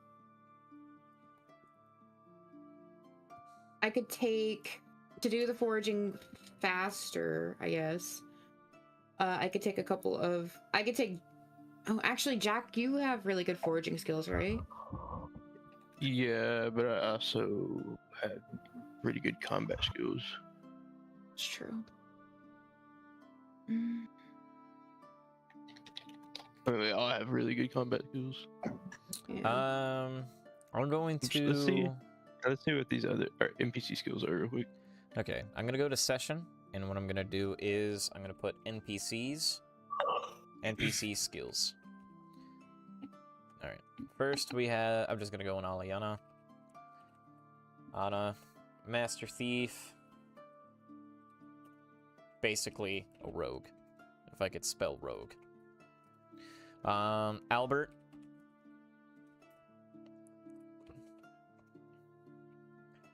I could take to do the foraging faster, I guess. I could take a couple of. I could take. Oh, actually, Jack, you have really good foraging skills, right? Yeah, but I also have pretty good combat skills. It's true. I mean, they all have really good combat skills. Yeah. I'm going to. Let's see what these other NPC skills are real quick. Okay, I'm gonna go to session, and what I'm gonna do is I'm gonna put NPC skills. All right. First we have. I'm just gonna go on Aliana. Anna, Master Thief. Basically a rogue, if I could spell rogue. Albert.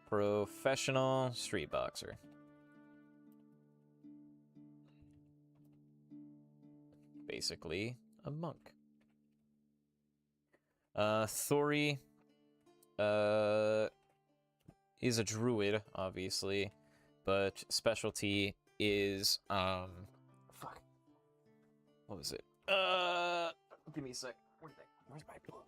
Professional street boxer. Basically a monk. Thori is a druid, obviously, but specialty is fuck. What was it? Give me a sec. Where's my book?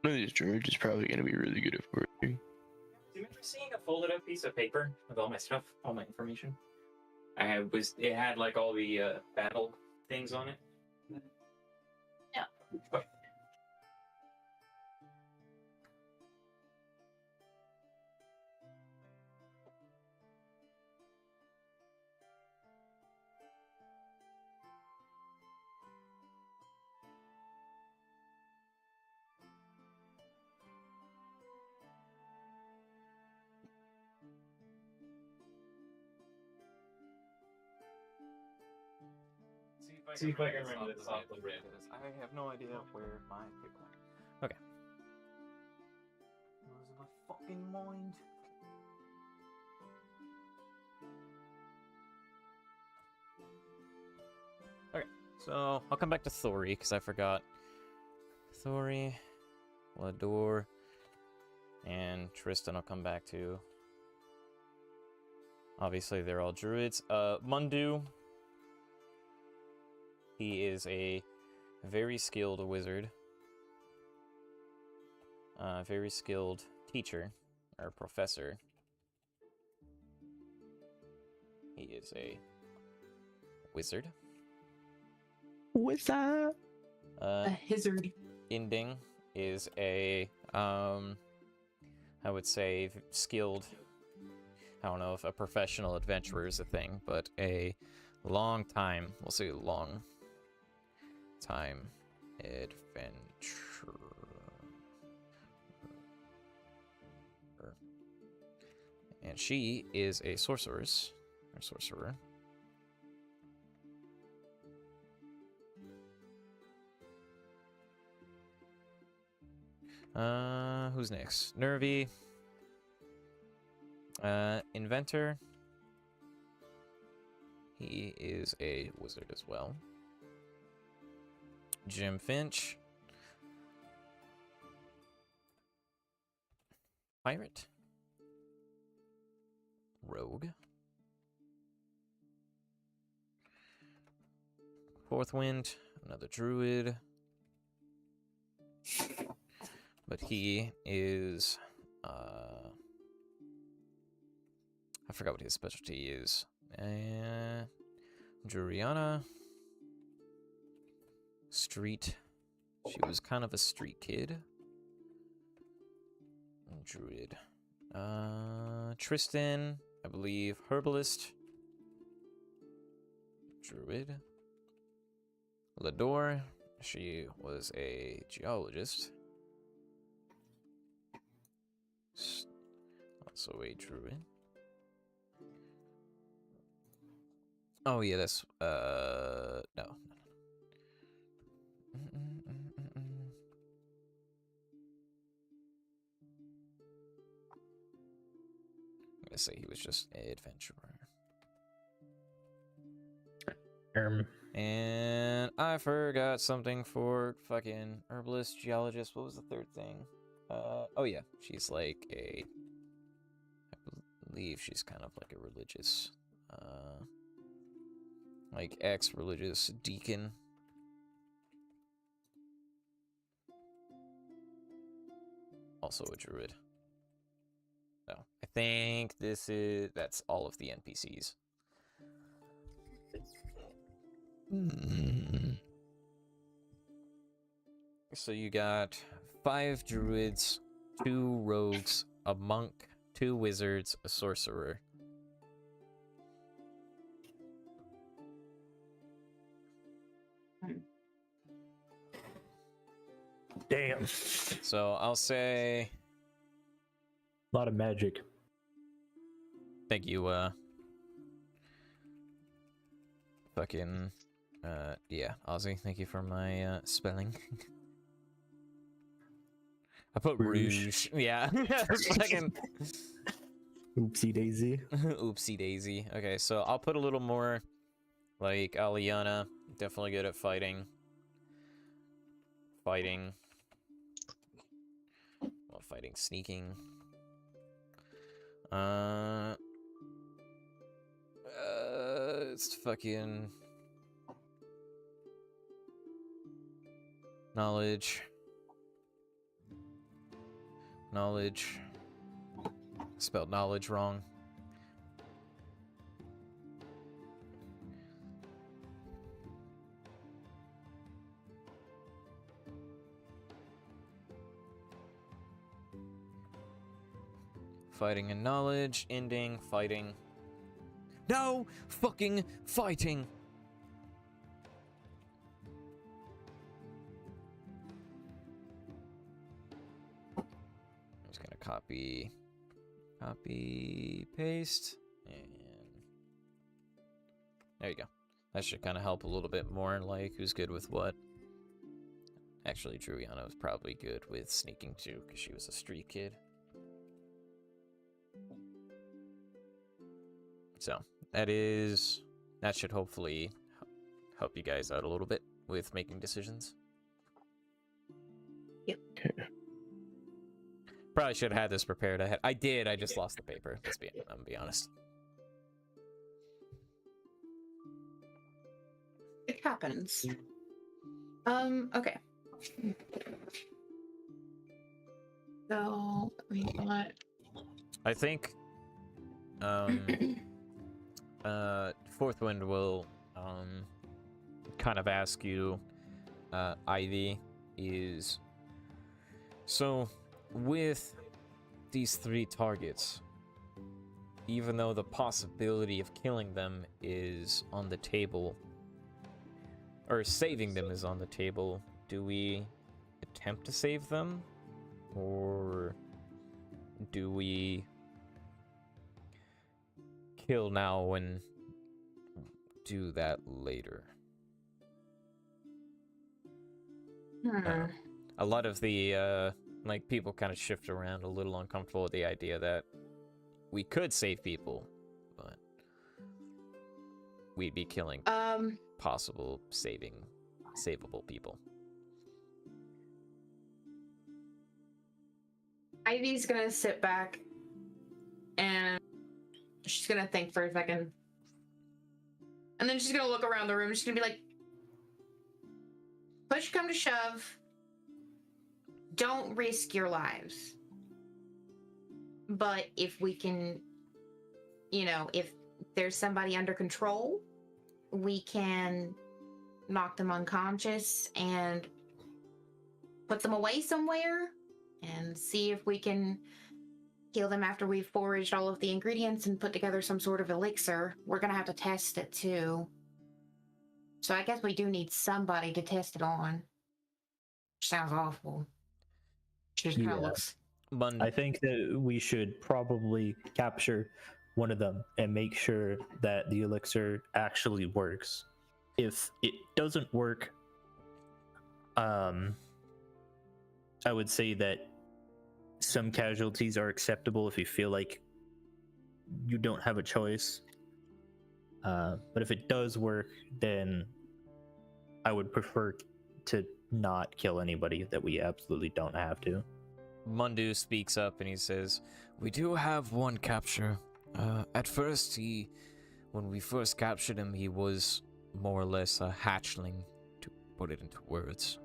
One of these druids is probably going to be really good at foraging. Do you remember seeing a folded up piece of paper with all my stuff, all my information? It had like all the battle things on it. See if I can remember this off the rip. I have no idea where my pick went. Okay. Losing my fucking mind. Okay, so I'll come back to Thori, because I forgot. Thori, Lador, and Tristan I'll come back to. Obviously, they're all druids. Mundu. He is a very skilled wizard. Very skilled teacher, or professor. He is a wizard. Wizard. A hazard. Inding is a, I would say, skilled, I don't know if a professional adventurer is a thing, but a long time, we'll say long time adventurer. And she is a sorceress, or sorcerer. Who's next? Nervy. Inventor. He is a wizard as well. Jim Finch. Pirate. Rogue. Fourth Wind, another druid. But he is, I forgot what his specialty is. Juriana. Street. She was kind of a street kid. Druid. Tristan, I believe, herbalist. Druid. Lador, she was a geologist. Also a druid. Oh yeah, that's no. I'm gonna say he was just an adventurer. And I forgot something for fucking herbalist, geologist. What was the third thing? Oh yeah, she's like a, I believe she's kind of like a religious, like ex-religious deacon. Also a druid. So I think that's all of the NPCs. So you got 5 druids, 2 rogues, a monk, 2 wizards, a sorcerer. Damn. So I'll say A lot of magic. thank you, fucking, yeah, Ozzy, thank you for my, spelling. I put rouge. Yeah. Fucking Oopsie daisy. oopsie daisy. Okay, so I'll put a little more, like, Aliana, definitely good at fighting. Fighting, sneaking. It's fucking knowledge. Spelled knowledge wrong. Fighting and knowledge. Ending. Fighting. No! Fucking fighting! I'm just gonna copy, paste, and there you go. That should kind of help a little bit more, like who's good with what. Actually, Druiana was probably good with sneaking too, because she was a street kid. So, that should hopefully help you guys out a little bit with making decisions. Yep. Okay. Probably should have had this prepared ahead. I did, I just lost the paper. I'm gonna be honest. It happens. Okay. So, we want... I think, Fourth Wind will, kind of ask you, Ivy, is... So, with these 3 targets, even though the possibility of killing them is on the table, or saving them is on the table, do we attempt to save them? Or do we kill now and do that later? A lot of the, like, people kind of shift around a little uncomfortable with the idea that we could save people, but we'd be killing possible savable people. Ivy's gonna sit back and she's gonna think for a second. And then she's gonna look around the room. She's gonna be like, push come to shove, don't risk your lives. But if we can, if there's somebody under control, we can knock them unconscious and put them away somewhere and see if we can heal them after we've foraged all of the ingredients and put together some sort of elixir. We're gonna have to test it too. So I guess we do need somebody to test it on. Sounds awful. She just kind of looks... I think that we should probably capture one of them and make sure that the elixir actually works. If it doesn't work, I would say that some casualties are acceptable if you feel like you don't have a choice. But if it does work, then I would prefer to not kill anybody that we absolutely don't have to. Mundu speaks up and he says, "We do have one capture. At first, when we first captured him, he was more or less a hatchling, to put it into words.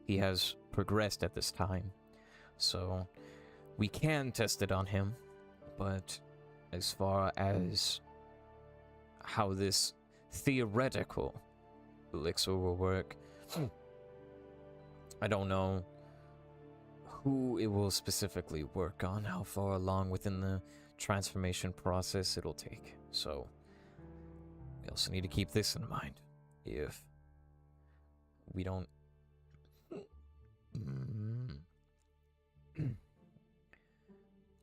He has progressed at this time, so we can test it on him, but as far as how this theoretical elixir will work, I don't know who it will specifically work on, how far along within the transformation process it'll take. So we also need to keep this in mind. If we don't...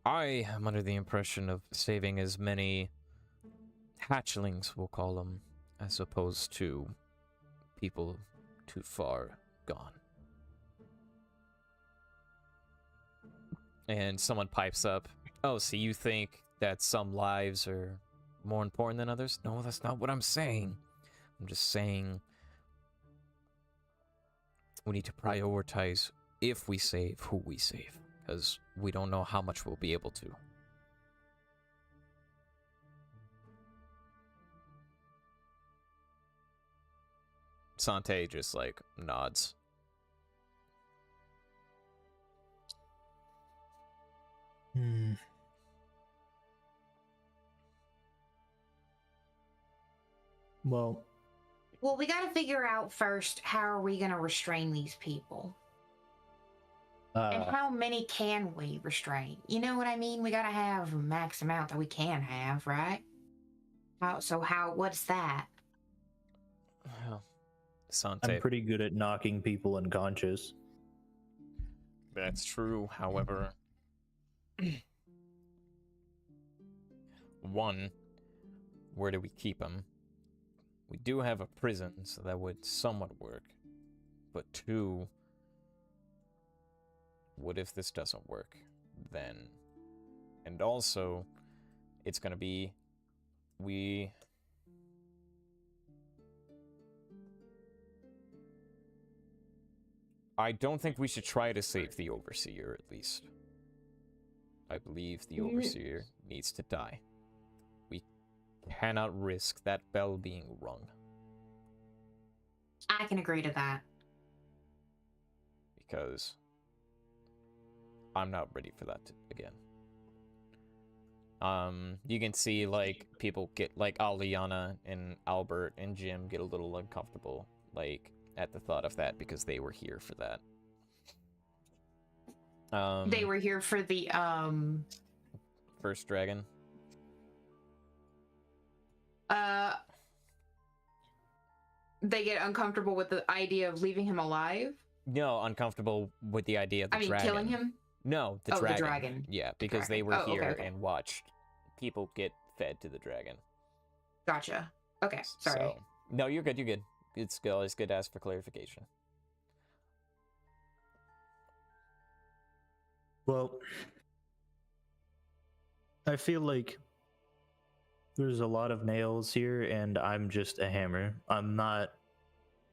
I am under the impression of saving as many hatchlings, we'll call them, as opposed to people too far gone. And someone pipes up, "Oh, so you think that some lives are more important than others?" No, that's not what I'm saying. I'm just saying we need to prioritize if we save, who we save, because we don't know how much we'll be able to. Sante just, like, nods. Well, we gotta figure out first, how are we gonna restrain these people? And how many can we restrain? You know what I mean? We gotta have a max amount that we can have, right? What's that? Well, I'm Sante, pretty good at knocking people unconscious. that's true. However, one, where do we keep him? We do have a prison, so that would somewhat work. But two, what if this doesn't work? Then, and also, it's gonna be, I don't think we should try to save the Overseer, at least. I believe the Overseer needs to die. We cannot risk that bell being rung. I can agree to that. Because I'm not ready for that again. You can see, like, people get, like, Aliana and Albert and Jim get a little uncomfortable, like, at the thought of that because they were here for that. They were here for the, First dragon. They get uncomfortable with the idea of leaving him alive? No, uncomfortable with the idea of the dragon. Killing him? No, the Oh, dragon. the dragon. Yeah, because Dragon. they were Oh, here okay. and watched people get fed to the dragon. Gotcha. Okay, sorry. So, no, you're good, you're good. It's always good to ask for clarification. Well, I feel like there's a lot of nails here, and I'm just a hammer. I'm not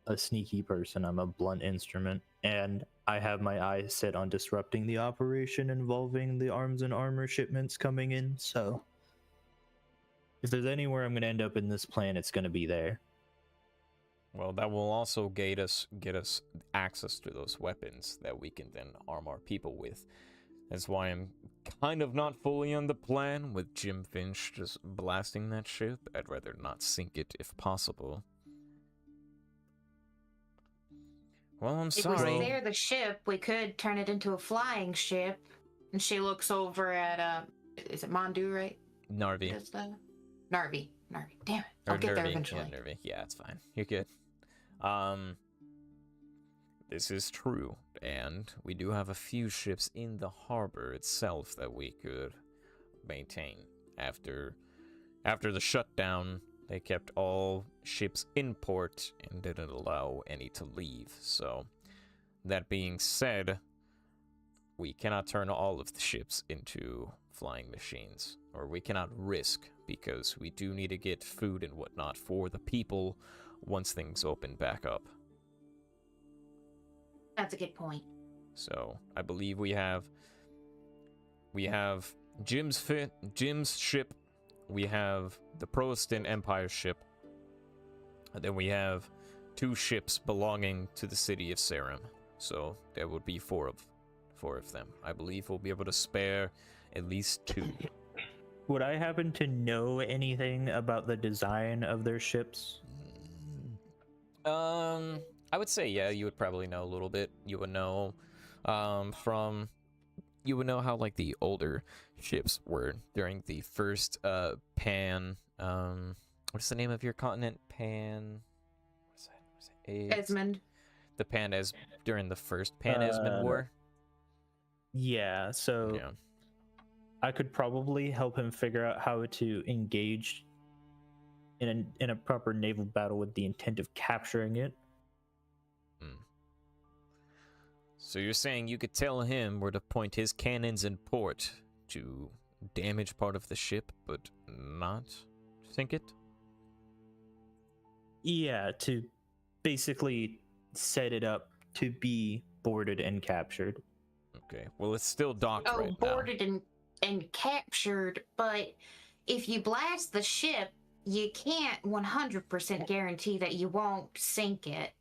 a sneaky person. I'm a blunt instrument, and I have my eyes set on disrupting the operation involving the arms and armor shipments coming in. So, if there's anywhere I'm going to end up in this plan, it's going to be there. Well, that will also get us access to those weapons that we can then arm our people with. That's why I'm kind of not fully on the plan with Jim Finch just blasting that ship. I'd rather not sink it if possible. Well, I'm sorry. If we spare the ship, we could turn it into a flying ship. And she looks over at, is it Mondu, right? Narvi. Is the... Narvi. Damn it. I'll get there eventually. Yeah, Nervy. Yeah, it's fine. You're good. This is true, and we do have a few ships in the harbor itself that we could maintain. After the shutdown, they kept all ships in port and didn't allow any to leave. So, that being said, we cannot turn all of the ships into flying machines, or we cannot risk, because we do need to get food and whatnot for the people once things open back up. That's a good point. So, I believe we have Jim's ship, we have the Protestant Empire ship, and then we have 2 ships belonging to the city of Sarim. So, there would be 4 of them. I believe we'll be able to spare at least 2. Would I happen to know anything about the design of their ships? I would say, yeah, you would probably know a little bit. You would know, you would know how, like, the older ships were during the first, Pan, what's the name of your continent? Pan, what's that? Esmond. The during the first Pan-Esmond War? Yeah, so... Yeah. I could probably help him figure out how to engage in a proper naval battle with the intent of capturing it. So you're saying you could tell him where to point his cannons in port to damage part of the ship, but not sink it? Yeah, to basically set it up to be boarded and captured. Okay, well, it's still docked right now. Boarded and captured, but if you blast the ship, you can't 100% guarantee that you won't sink it.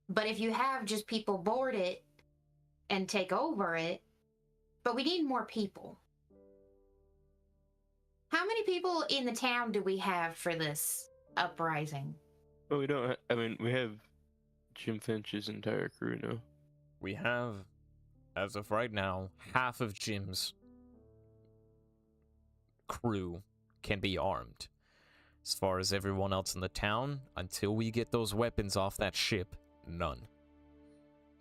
But if you have just people board it and take over it, but we need more people. How many people in the town do we have for this uprising? Well, we don't. I mean, we have Jim Finch's entire crew now. We have as of right now, half of Jim's crew can be armed. As far as everyone else in the town, until we get those weapons off that ship, none.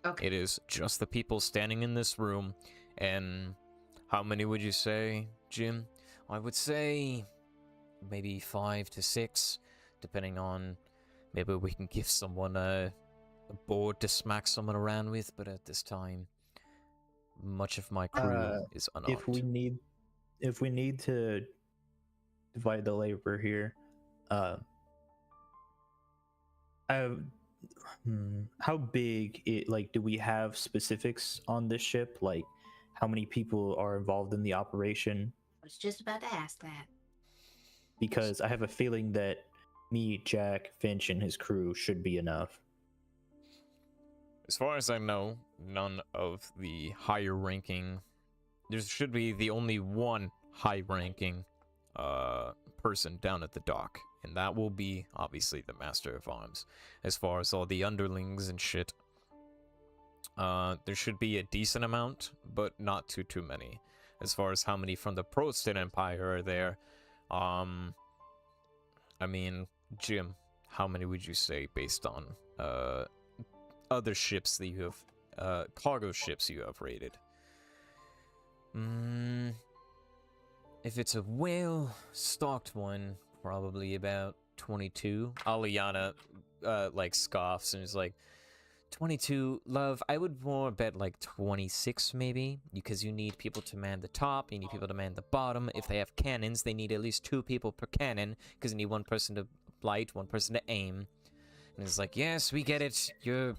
Okay. It is just the people standing in this room, and how many would you say, Jim? I would say maybe 5 to 6, depending on maybe we can give someone a board to smack someone around with, but at this time, much of my crew is unarmed. If we need to divide the labor here, how big do we have specifics on this ship? Like, how many people are involved in the operation? I was just about to ask that. Because I have a feeling that me, Jack, Finch, and his crew should be enough. As far as I know, none of the higher ranking... There should be the only one high ranking person down at the dock, and that will be, obviously, the Master of Arms. As far as all the underlings and shit, there should be a decent amount, but not too many. As far as how many from the Protestant Empire are there, I mean, Jim, how many would you say based on other ships that you have, cargo ships you have raided? If it's a well-stocked one, probably about 22. Aliana, scoffs and is like, 22, love, I would more bet like 26 maybe, because you need people to man the top, you need people to man the bottom. If they have cannons, they need at least 2 people per cannon, because you need 1 person to light, 1 person to aim. And it's like, yes, we get it, you're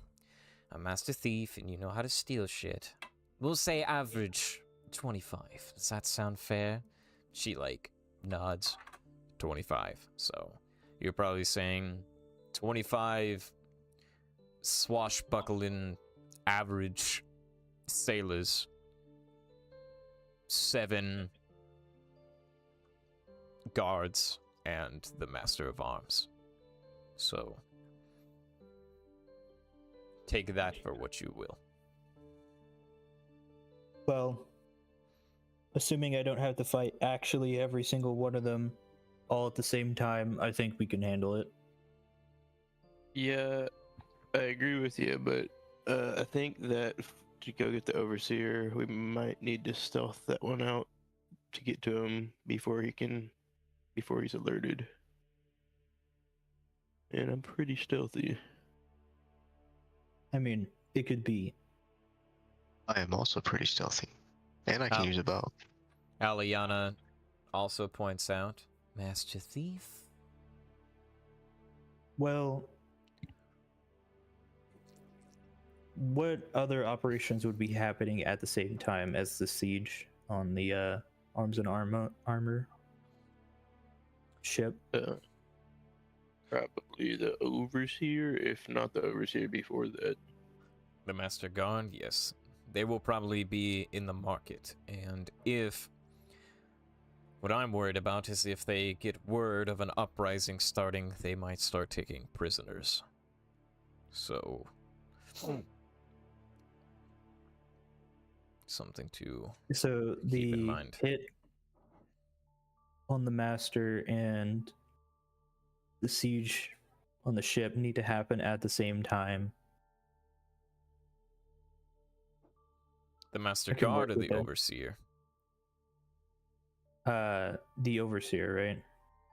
a master thief, and you know how to steal shit. We'll say average 25. Does that sound fair? She, nods. 25. So, you're probably saying 25 swashbuckling average sailors, 7 guards, and the Master of Arms. So, take that for what you will. Well, assuming I don't have to fight actually every single one of them all at the same time, I think we can handle it. Yeah, I agree with you, but I think that to go get the Overseer, we might need to stealth that one out to get to him before he's alerted. And I'm pretty stealthy. I mean, it could be. I am also pretty stealthy. And I can use a bow. Aliana also points out, Master Thief? Well, what other operations would be happening at the same time as the siege on the arms and armor ship? Probably the Overseer, if not the Overseer before that. The Master Guard, yes. They will probably be in the market, and if... What I'm worried about is if they get word of an uprising starting, they might start taking prisoners. So... something to keep in mind. Hit on the Master and the siege on the ship need to happen at the same time. The Master Guard or the Overseer? The Overseer, right?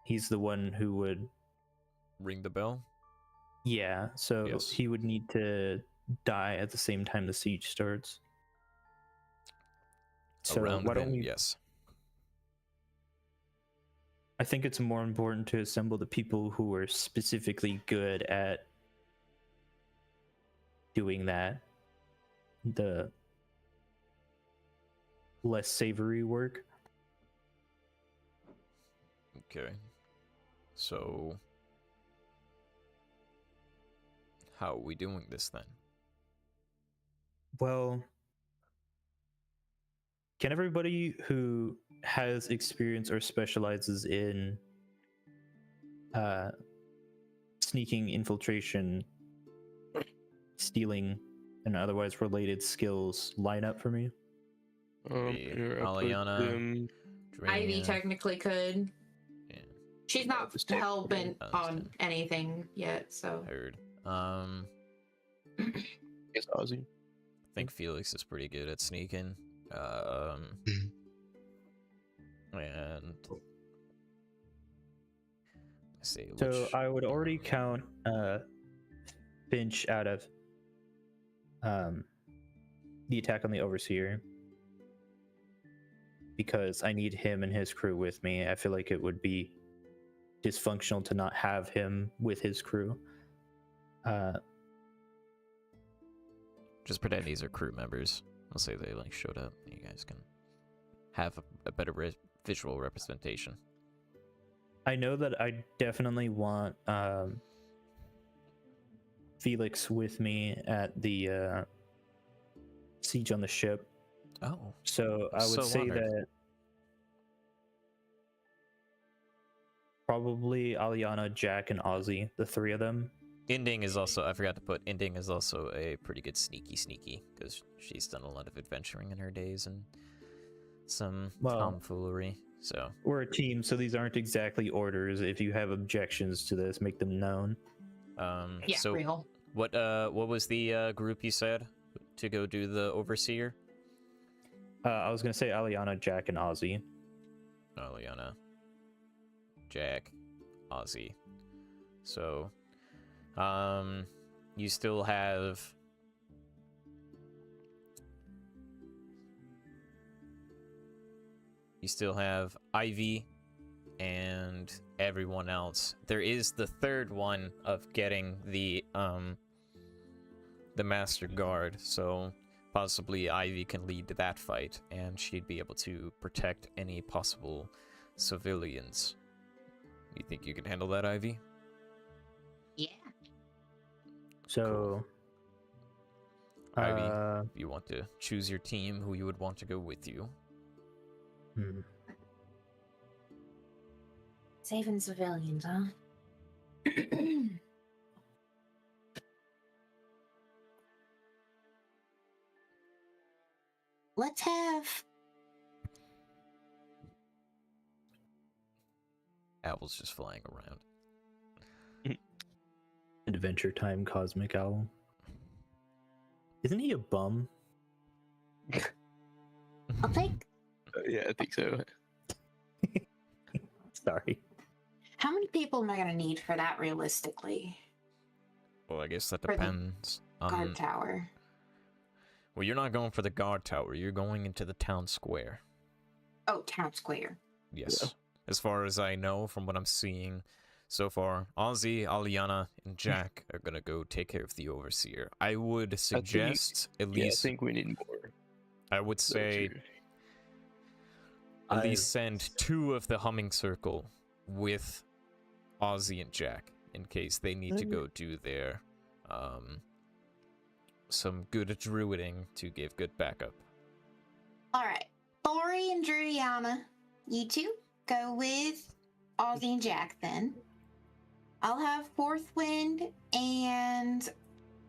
He's the one who would ring the bell? Yeah, so yes. He would need to die at the same time the siege starts. So around why then, don't we... yes. I think it's more important to assemble the people who are specifically good at doing that. The less savory work. Okay. So, how are we doing this then? Well, can everybody who has experience or specializes in sneaking, infiltration, stealing and otherwise related skills line up for me? Here, I'll put Aliana, them- Ivy Drania, technically could. yeah, She's not just take hell bent them. on anything yet, so. heard. Yes, Ozzy. I think Felix is pretty good at sneaking. And let's see. So which- I would already count Finch out of the attack on the Overseer because I need him and his crew with me. I feel like it would be dysfunctional to not have him with his crew. just pretend these are crew members. I'll say they like showed up. You guys can have a better visual representation. I know that I definitely want Felix with me at the siege on the ship. Oh, So I would So say honored. that probably Aliana, Jack, and Ozzy, the three of them. Ending is also, I forgot to put, Ending is also a pretty good sneaky, because she's done a lot of adventuring in her days and some Well- tomfoolery, so. We're a team, so these aren't exactly orders. If you have objections to this, make them known. Yeah, So real. what was the group you said to go do the Overseer? I was gonna say Aliana, Jack, and Ozzy. Aliana, Jack, Ozzy. So, you still have Ivy and everyone else. There is the third one of getting the Master Guard, so possibly Ivy can lead that fight, and she'd be able to protect any possible civilians. You think you can handle that, Ivy? Yeah. So, Ivy, if you want to choose your team, who you would want to go with you? hmm. Saving civilians, huh? Let's have. Owl's just flying around. Adventure Time Cosmic Owl. Isn't he a bum? I'll take. Yeah, I think so. Sorry. How many people am I gonna need for that realistically? Well, I guess that For the depends Guard on... tower. Well, you're not going for the guard tower. You're going into the town square. Oh, town square. Yes. Yeah. As far as I know, from what I'm seeing so far, Ozzy, Aliana, and Jack are gonna go take care of the Overseer. I would suggest at least... I think we need more. I would say at least send 2 of the Humming Circle with Ozzy and Jack in case they need to go do their some good druiding to give good backup. All right, Thori and Druiana, you two go with Ozzy and Jack. Then I'll have Fourth Wind and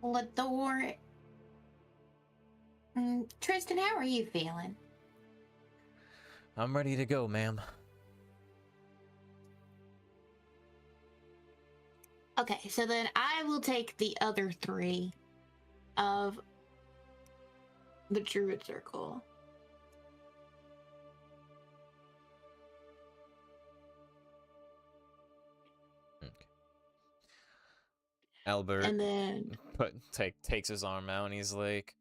Lador. Tristan, how are you feeling? I'm ready to go, ma'am. Okay, so then I will take the other 3 of the Druid Circle. Okay. Albert And then takes his arm out and he's like,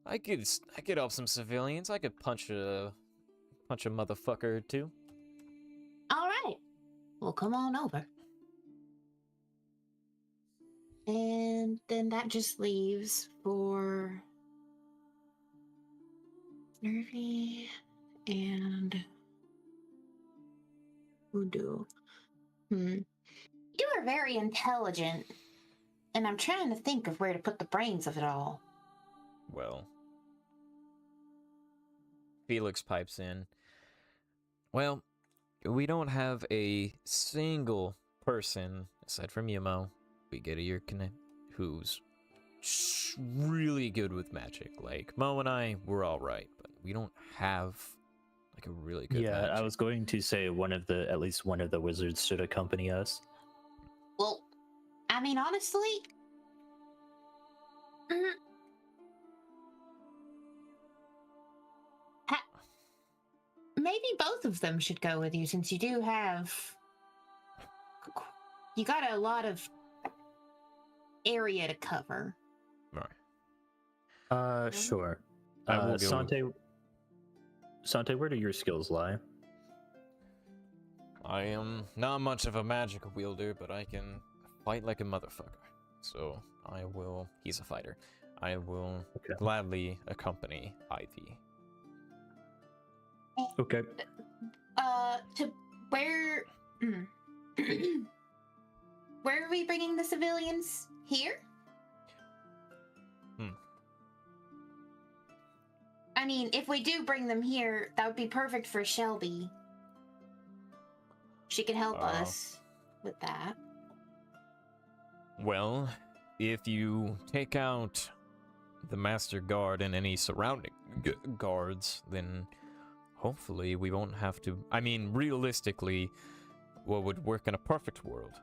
I could help some civilians. I could punch a motherfucker or two. all right, well, come on over. And then that just leaves for Nervy and Voodoo. You are very intelligent, and I'm trying to think of where to put the brains of it all. Well, Felix pipes in. Well, we don't have a single person aside from Yumo. We get your connect who's really good with magic. Like Mo and I, we're all right, but we don't have like a really good Yeah, magic. I was going to say at least one of the wizards should accompany us. Well, I mean, honestly, mm, maybe both of them should go with you since you do have. You got a lot of area to cover. Right. Sure. I will go. Sante, where do your skills lie? I am not much of a magic wielder, but I can fight like a motherfucker. So I will. He's a fighter. I will gladly accompany Ivy. Okay. To where? Where are we bringing the civilians? Here? I mean, if we do bring them here, that would be perfect for Shelby. She can help us with that. Well, if you take out the Master Guard and any surrounding guards, then hopefully we won't have to. I mean, realistically, what would work in a perfect world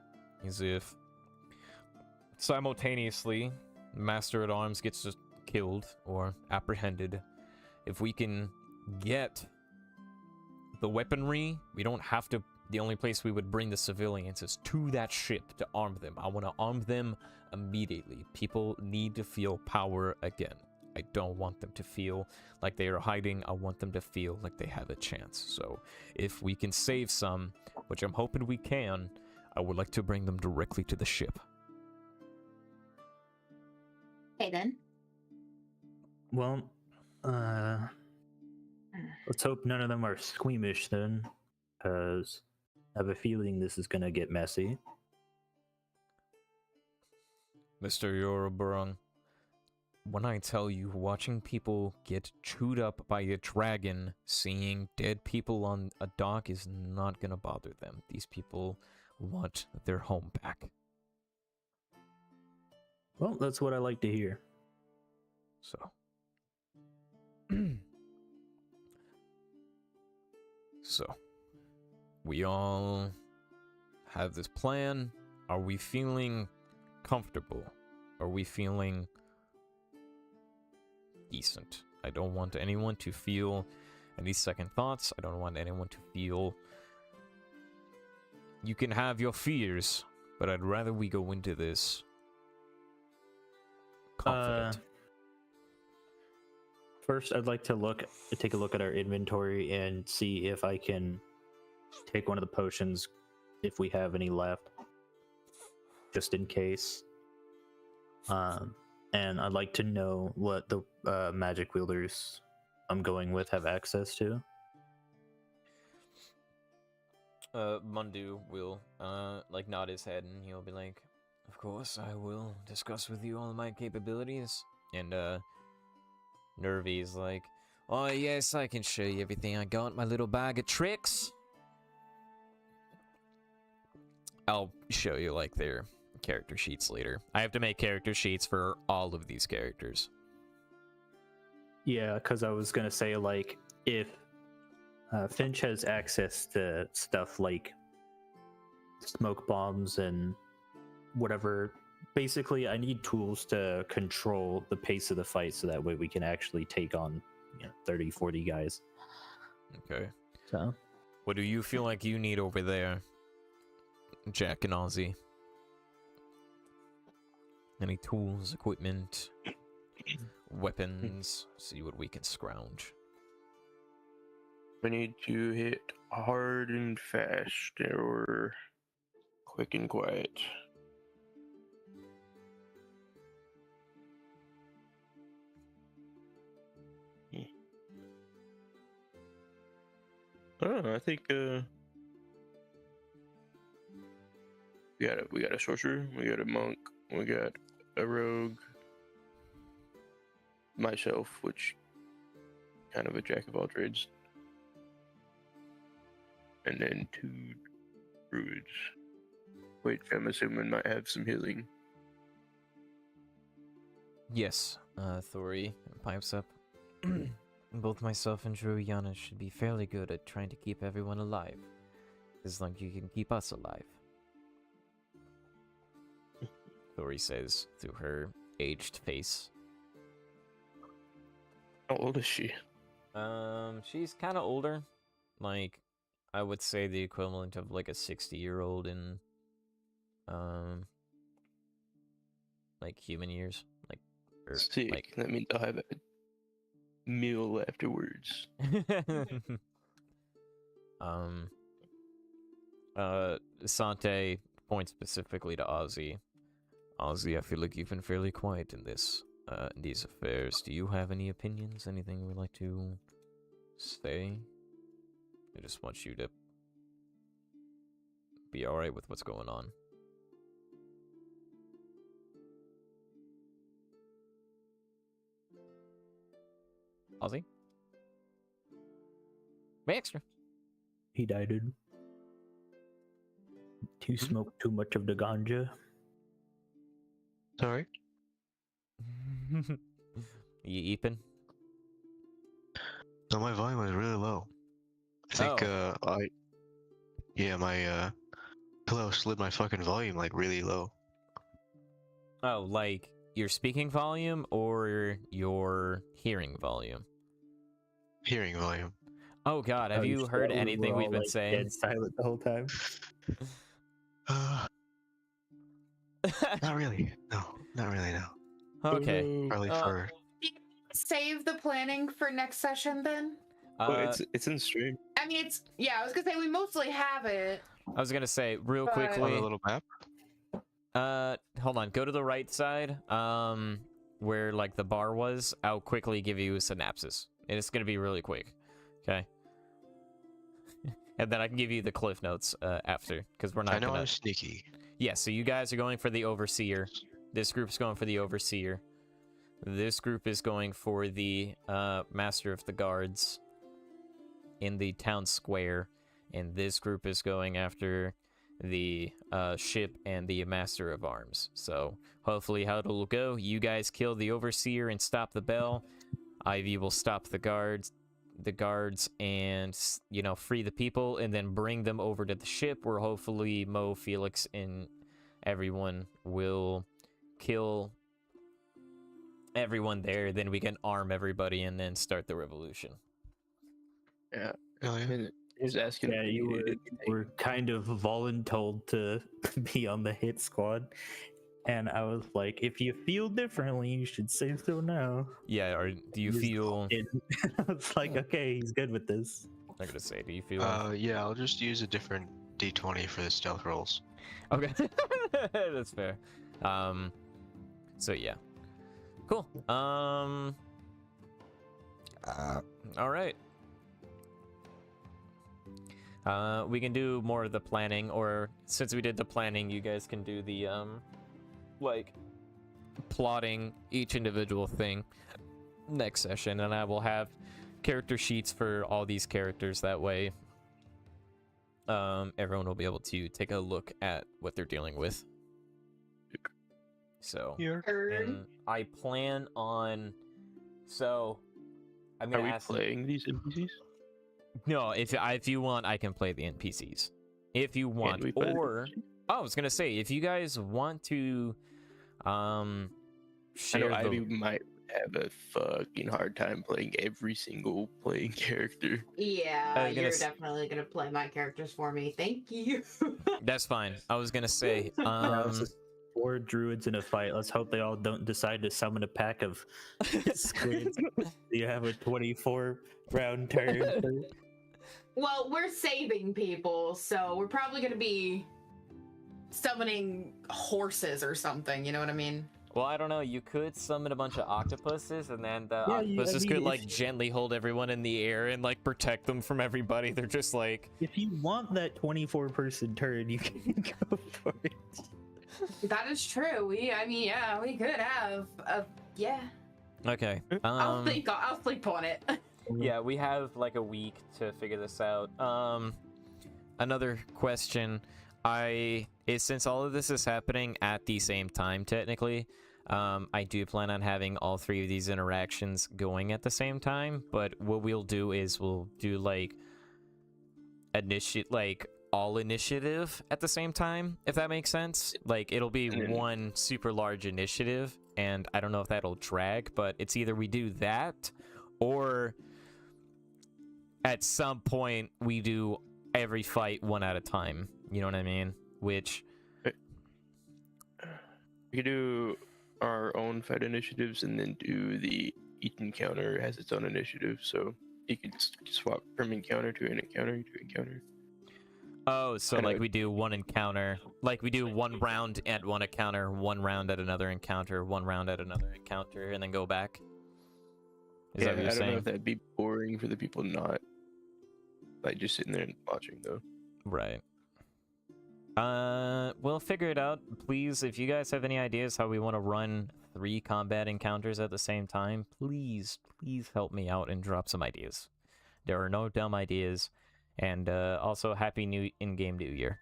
is if simultaneously Master at Arms gets just killed or apprehended. If we can get the weaponry, we don't have to. The only place we would bring the civilians is to that ship to arm them. I want to arm them immediately. People need to feel power again. I don't want them to feel like they are hiding. I want them to feel like they have a chance. So if we can save some, which I'm hoping we can, I would like to bring them directly to the ship. Okay, then. Well, let's hope none of them are squeamish then, because I have a feeling this is gonna get messy. Mr. Yoruburung, when I tell you watching people get chewed up by a dragon, seeing dead people on a dock is not gonna bother them. These people want their home back. Well, that's what I like to hear. So. So, we all have this plan. Are we feeling comfortable? Are we feeling decent? I don't want anyone to feel any second thoughts. I don't want anyone to feel... You can have your fears, but I'd rather we go into this confident. First, I'd like to take a look at our inventory and see if I can take one of the potions, if we have any left, just in case. And I'd like to know what the magic wielders I'm going with have access to. Mundu will like nod his head and he'll be like, "Of course, I will discuss with you all my capabilities." And Nervy's like, "Oh yes, I can show you everything I got in my little bag of tricks." I'll show you like their character sheets later. I have to make character sheets for all of these characters. Yeah, because I was gonna say, like, if Finch has access to stuff like smoke bombs and whatever. Basically, I need tools to control the pace of the fight so that way we can actually take on 30, 40 guys. Okay. So, what do you feel like you need over there, Jack and Ozzy? Any tools, equipment, weapons? See what we can scrounge. We need to hit hard and fast, or quick and quiet. I think we got a sorcerer, we got a monk, we got a rogue, myself, which kind of a jack of all trades, and then 2 druids, which I'm assuming might have some healing. Yes, Thori pipes up. Both myself and Druiana should be fairly good at trying to keep everyone alive. As long as you can keep us alive. Thori says through her aged face. How old is she? She's kind of older. Like, I would say the equivalent of like a 60-year-old in, like human years. Like, or, Sick. like... That means I'll have a meal afterwards. Sante points specifically to Ozzy. Ozzy, I feel like you've been fairly quiet in these affairs. Do you have any opinions? Anything you would like to say? I just want you to be alright with what's going on. Ozzy? Way extra. He died. You smoked too much of the ganja. Sorry? You eeping? No, my volume was really low. I think, my, pillow slid my fucking volume, like, really low. Oh, like your speaking volume or your hearing volume? Hearing volume. Oh god, have you heard anything we've been saying? Dead silent the whole time. Not really. No, not really, no. Okay. Probably for... Save the planning for next session then? It's in stream. I mean, I was gonna say we mostly have it. I was gonna say, real But- quickly... On the little map? Hold on, go to the right side, where, like, the bar was. I'll quickly give you a synopsis. And it's gonna be really quick, okay? And then I can give you the cliff notes, after, because we're not I know gonna... I'm sneaky. Yeah, so you guys are going for the Overseer. This group's going for the Overseer. This group is going for the Master of the Guards in the town square. And this group is going after the ship and the Master of Arms. So hopefully how it'll go, you guys kill the Overseer and stop the bell. Ivy will stop the guards and, you know, free the people and then bring them over to the ship where hopefully Mo, Felix, and everyone will kill everyone there. Then we can arm everybody and then start the revolution. Yeah. Oh, yeah. He was asking. Yeah, you were kind of voluntold to be on the hit squad. And I was like, if you feel differently, you should say so now. Yeah, or do you Just feel... I was like, okay, he's good with this. I'm gonna say, do you feel... Yeah, I'll just use a different D20 for the stealth rolls. Okay, that's fair. So yeah, cool. All right. We can do more of the planning, or since we did the planning, you guys can do the like plotting each individual thing next session, and I will have character sheets for all these characters. That way, everyone will be able to take a look at what they're dealing with. So, and I plan on. So, I'm gonna ask. Are we playing these NPCs? No, if you want, I can play the NPCs. If you want, or I was gonna say, if you guys want to, share. I know Ivy might have a fucking hard time playing every single playing character. Yeah, you're definitely gonna play my characters for me. Thank you. That's fine. I was gonna say, 4 druids in a fight. Let's hope they all don't decide to summon a pack of squids. You have a 24-round turn. Well, we're saving people, so we're probably gonna be summoning horses or something. You know what I mean? well, I don't know. You could summon a bunch of octopuses, and then the octopuses could like gently hold everyone in the air and like protect them from everybody. They're just like. If you want that 24-person turn, you can go for it. That is true. We could have. Yeah. Okay. I'll think on it. Yeah, we have like a week to figure this out. Another question. Since all of this is happening at the same time, technically, I do plan on having all 3 of these interactions going at the same time, but what we'll do is we'll do like all initiative at the same time, if that makes sense. Like it'll be one super large initiative, and I don't know if that'll drag, but it's either we do that or at some point we do every fight one at a time. You know what I mean? Which we could do our own fight initiatives and then do each encounter has its own initiative, so you could swap from encounter to encounter to encounter. Oh, so like we do one encounter, like we do 1 round at one encounter, 1 round at another encounter, 1 round at another encounter, and then go back? Is that what you're saying? I don't know if that'd be boring for the people not like just sitting there and watching though. Right. We'll figure it out. Please, if you guys have any ideas how we want to run 3 combat encounters at the same time, please help me out and drop some ideas. There are no dumb ideas. And also, Happy New In-Game New Year.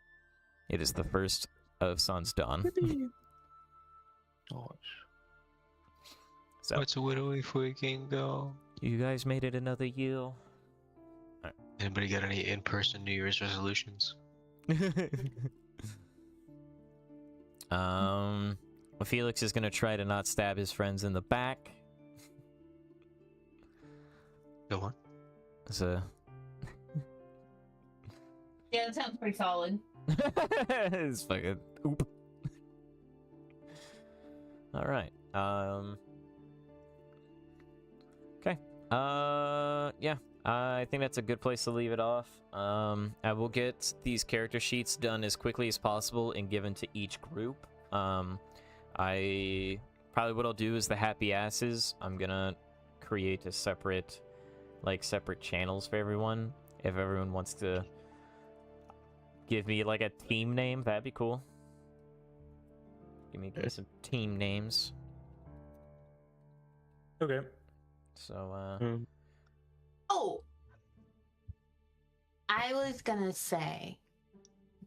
It is the 1st of Sun's Dawn. So, what's a widow if we can go? You guys made it another year. Right. Anybody got any in-person New Year's resolutions? Felix is gonna try to not stab his friends in the back. Go on. So. Yeah, that sounds pretty solid. It's fucking oop. All right. Okay. Yeah. I think that's a good place to leave it off. I will get these character sheets done as quickly as possible and given to each group. I probably what I'll do is the happy asses. I'm gonna create a separate channels for everyone. If everyone wants to give me like a team name, that'd be cool. Give me some team names. Okay. So, Oh, I was gonna say,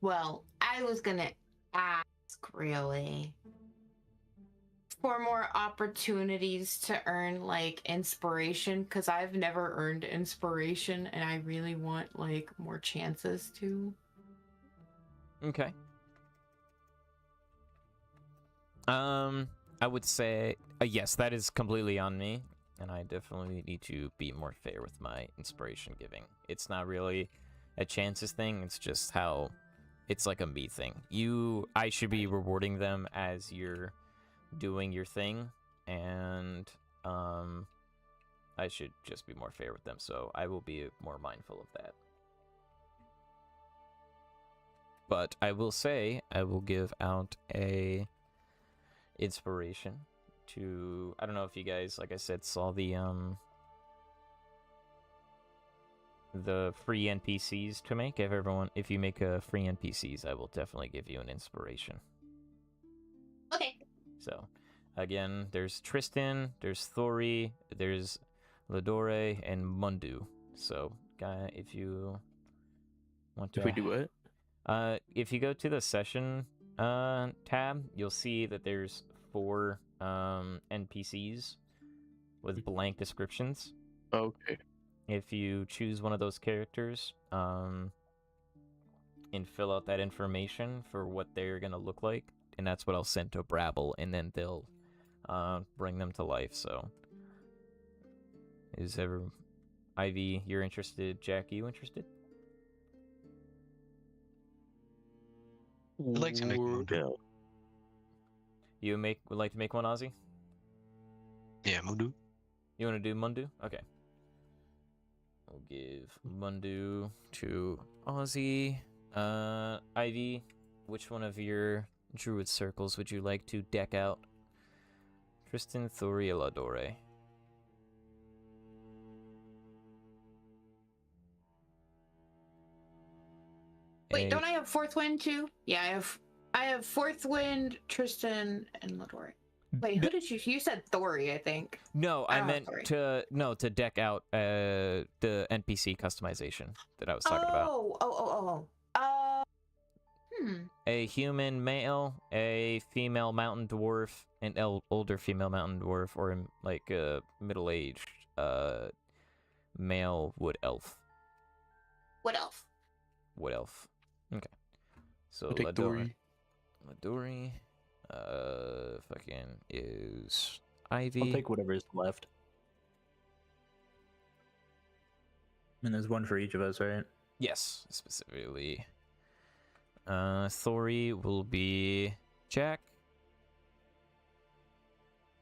I was gonna ask really for more opportunities to earn like inspiration, because I've never earned inspiration and I really want like more chances to. okay. I would say yes, that is completely on me. And I definitely need to be more fair with my inspiration giving. It's not really a chances thing, it's just how it's like a me thing. I should be rewarding them as you're doing your thing, and I should just be more fair with them, so I will be more mindful of that. But I will say, I will give out a inspiration to, I don't know if you guys, like I said, saw the free NPCs to make. If you make a free NPCs, I will definitely give you an inspiration. Okay. So, again, there's Tristan, there's Thori, there's Ladore, and Mundu. So, if you want to... If we do what? If you go to the session tab, you'll see that there's 4 NPCs with blank descriptions. Okay. If you choose one of those characters and fill out that information for what they're gonna look like, and that's what I'll send to Brabble, and then they'll bring them to life. So, Ivy, you're interested? Jack, you interested? I'd like to make one. You would like to make one, Ozzy? Yeah, Mundu. You want to do Mundu? Okay. I'll give Mundu to Ozzy. Ivy, which one of your druid circles would you like to deck out? Tristan, Thori, Ladore. Wait, don't I have Fourth Wind too? Yeah, I have Fourth Wind, Tristan, and Ladore. Wait, who did you said Thori, I think. No, I meant to deck out the NPC customization that I was talking about. a human male, a female mountain dwarf, an older female mountain dwarf, or like a middle-aged male wood elf. What elf? Wood elf. Okay. So I'll take Ladori. Dory. Ladori, fucking is Ivy. I'll take whatever is left. And there's one for each of us, right? Yes, specifically. Thori will be Jack.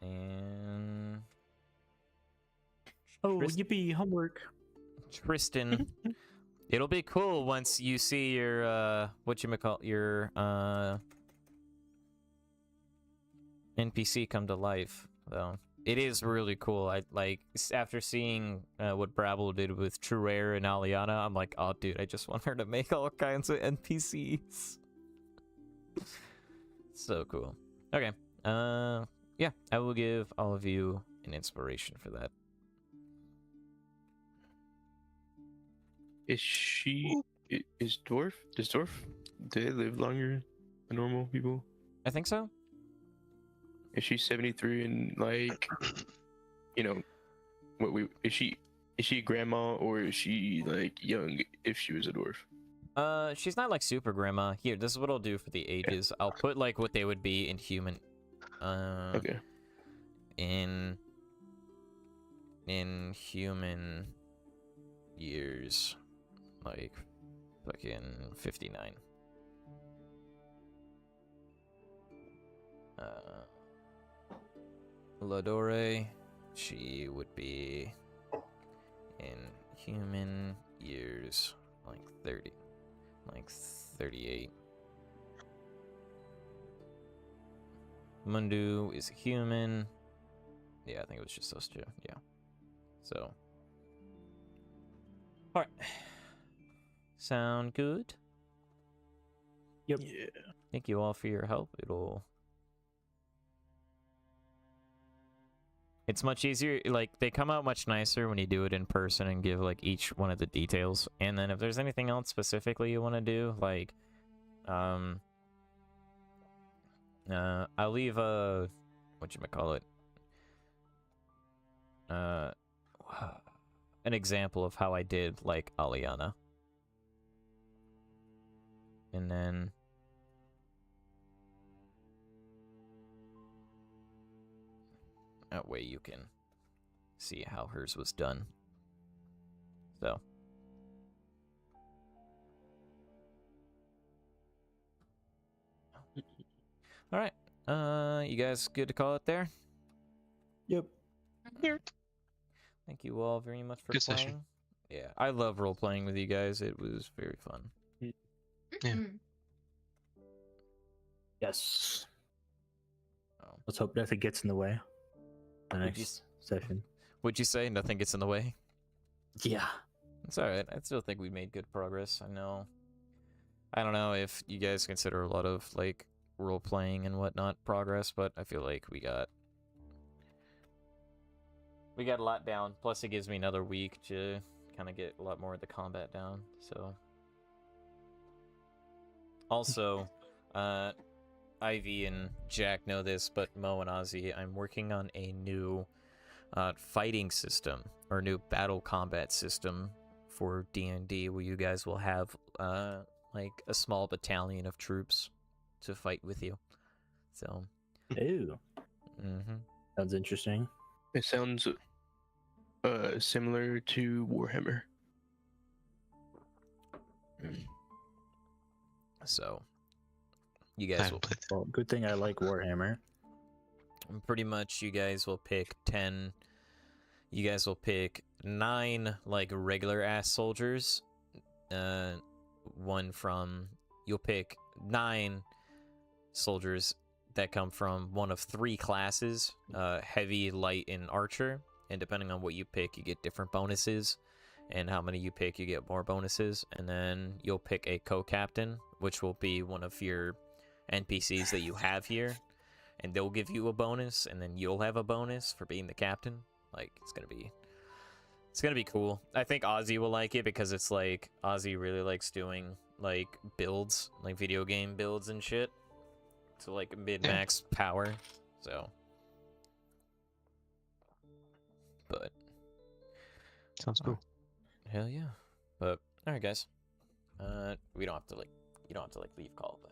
And Oh, yippee, homework. Tristan. It'll be cool once you see your your NPC come to life, though. It is really cool. I like after seeing what Brabble did with Truaire and Aliana, I'm like, oh dude, I just want her to make all kinds of NPCs. So cool. Okay. Yeah, I will give all of you an inspiration for that. Is she? Is dwarf? Does dwarf? Do they live longer than normal people? I think so. Is she 73 and like, you know, is she a grandma or is she like young if she was a dwarf? She's not like super grandma. Here, this is what I'll do for the ages. I'll put like what they would be in human. Okay. In human years, like fucking 59. Ladore, she would be in human years like 30, like 38. Mundu is a human. Yeah, I think it was just those two. Yeah. So. Alright. Sound good? Yep. Yeah. Thank you all for your help. It's much easier, like, they come out much nicer when you do it in person and give, like, each one of the details. And then if there's anything else specifically you want to do, like, I'll leave a, whatchamacallit, an example of how I did, like, Aliana. And then... that way you can see how hers was done. So. Alright. You guys good to call it there? Yep. Thank you all very much for Good playing. session. Yeah, I love role-playing with you guys. It was very fun. Yeah. Mm. Yes. Oh. Let's hope nothing gets in the way. The next session. Would you say nothing gets in the way? Yeah. It's alright. I still think we made good progress. I don't know if you guys consider a lot of, like, role-playing and whatnot progress, but I feel like we got a lot down. Plus, it gives me another week to kind of get a lot more of the combat down, so... Also, Ivy and Jack know this, but Mo and Ozzy, I'm working on a new fighting system, or new battle combat system for D&D, where you guys will have like a small battalion of troops to fight with you. So. Ooh. Mm-hmm. Sounds interesting. It sounds similar to Warhammer. So. You guys will. Well, good thing I like Warhammer. Pretty much, you guys will pick 10. You guys will pick 9 like regular ass soldiers. You'll pick 9 soldiers that come from one of 3 classes: heavy, light, and archer. And depending on what you pick, you get different bonuses. And how many you pick, you get more bonuses. And then you'll pick a co-captain, which will be one of your NPCs that you have here, and they'll give you a bonus, and then you'll have a bonus for being the captain. Like, it's It's gonna be cool. I think Ozzy will like it because it's like Ozzy really likes doing like builds, like video game builds and shit. So like mid-max power. So, but Sounds cool. hell yeah. But all right, guys. We don't have to like you don't have to like leave call, but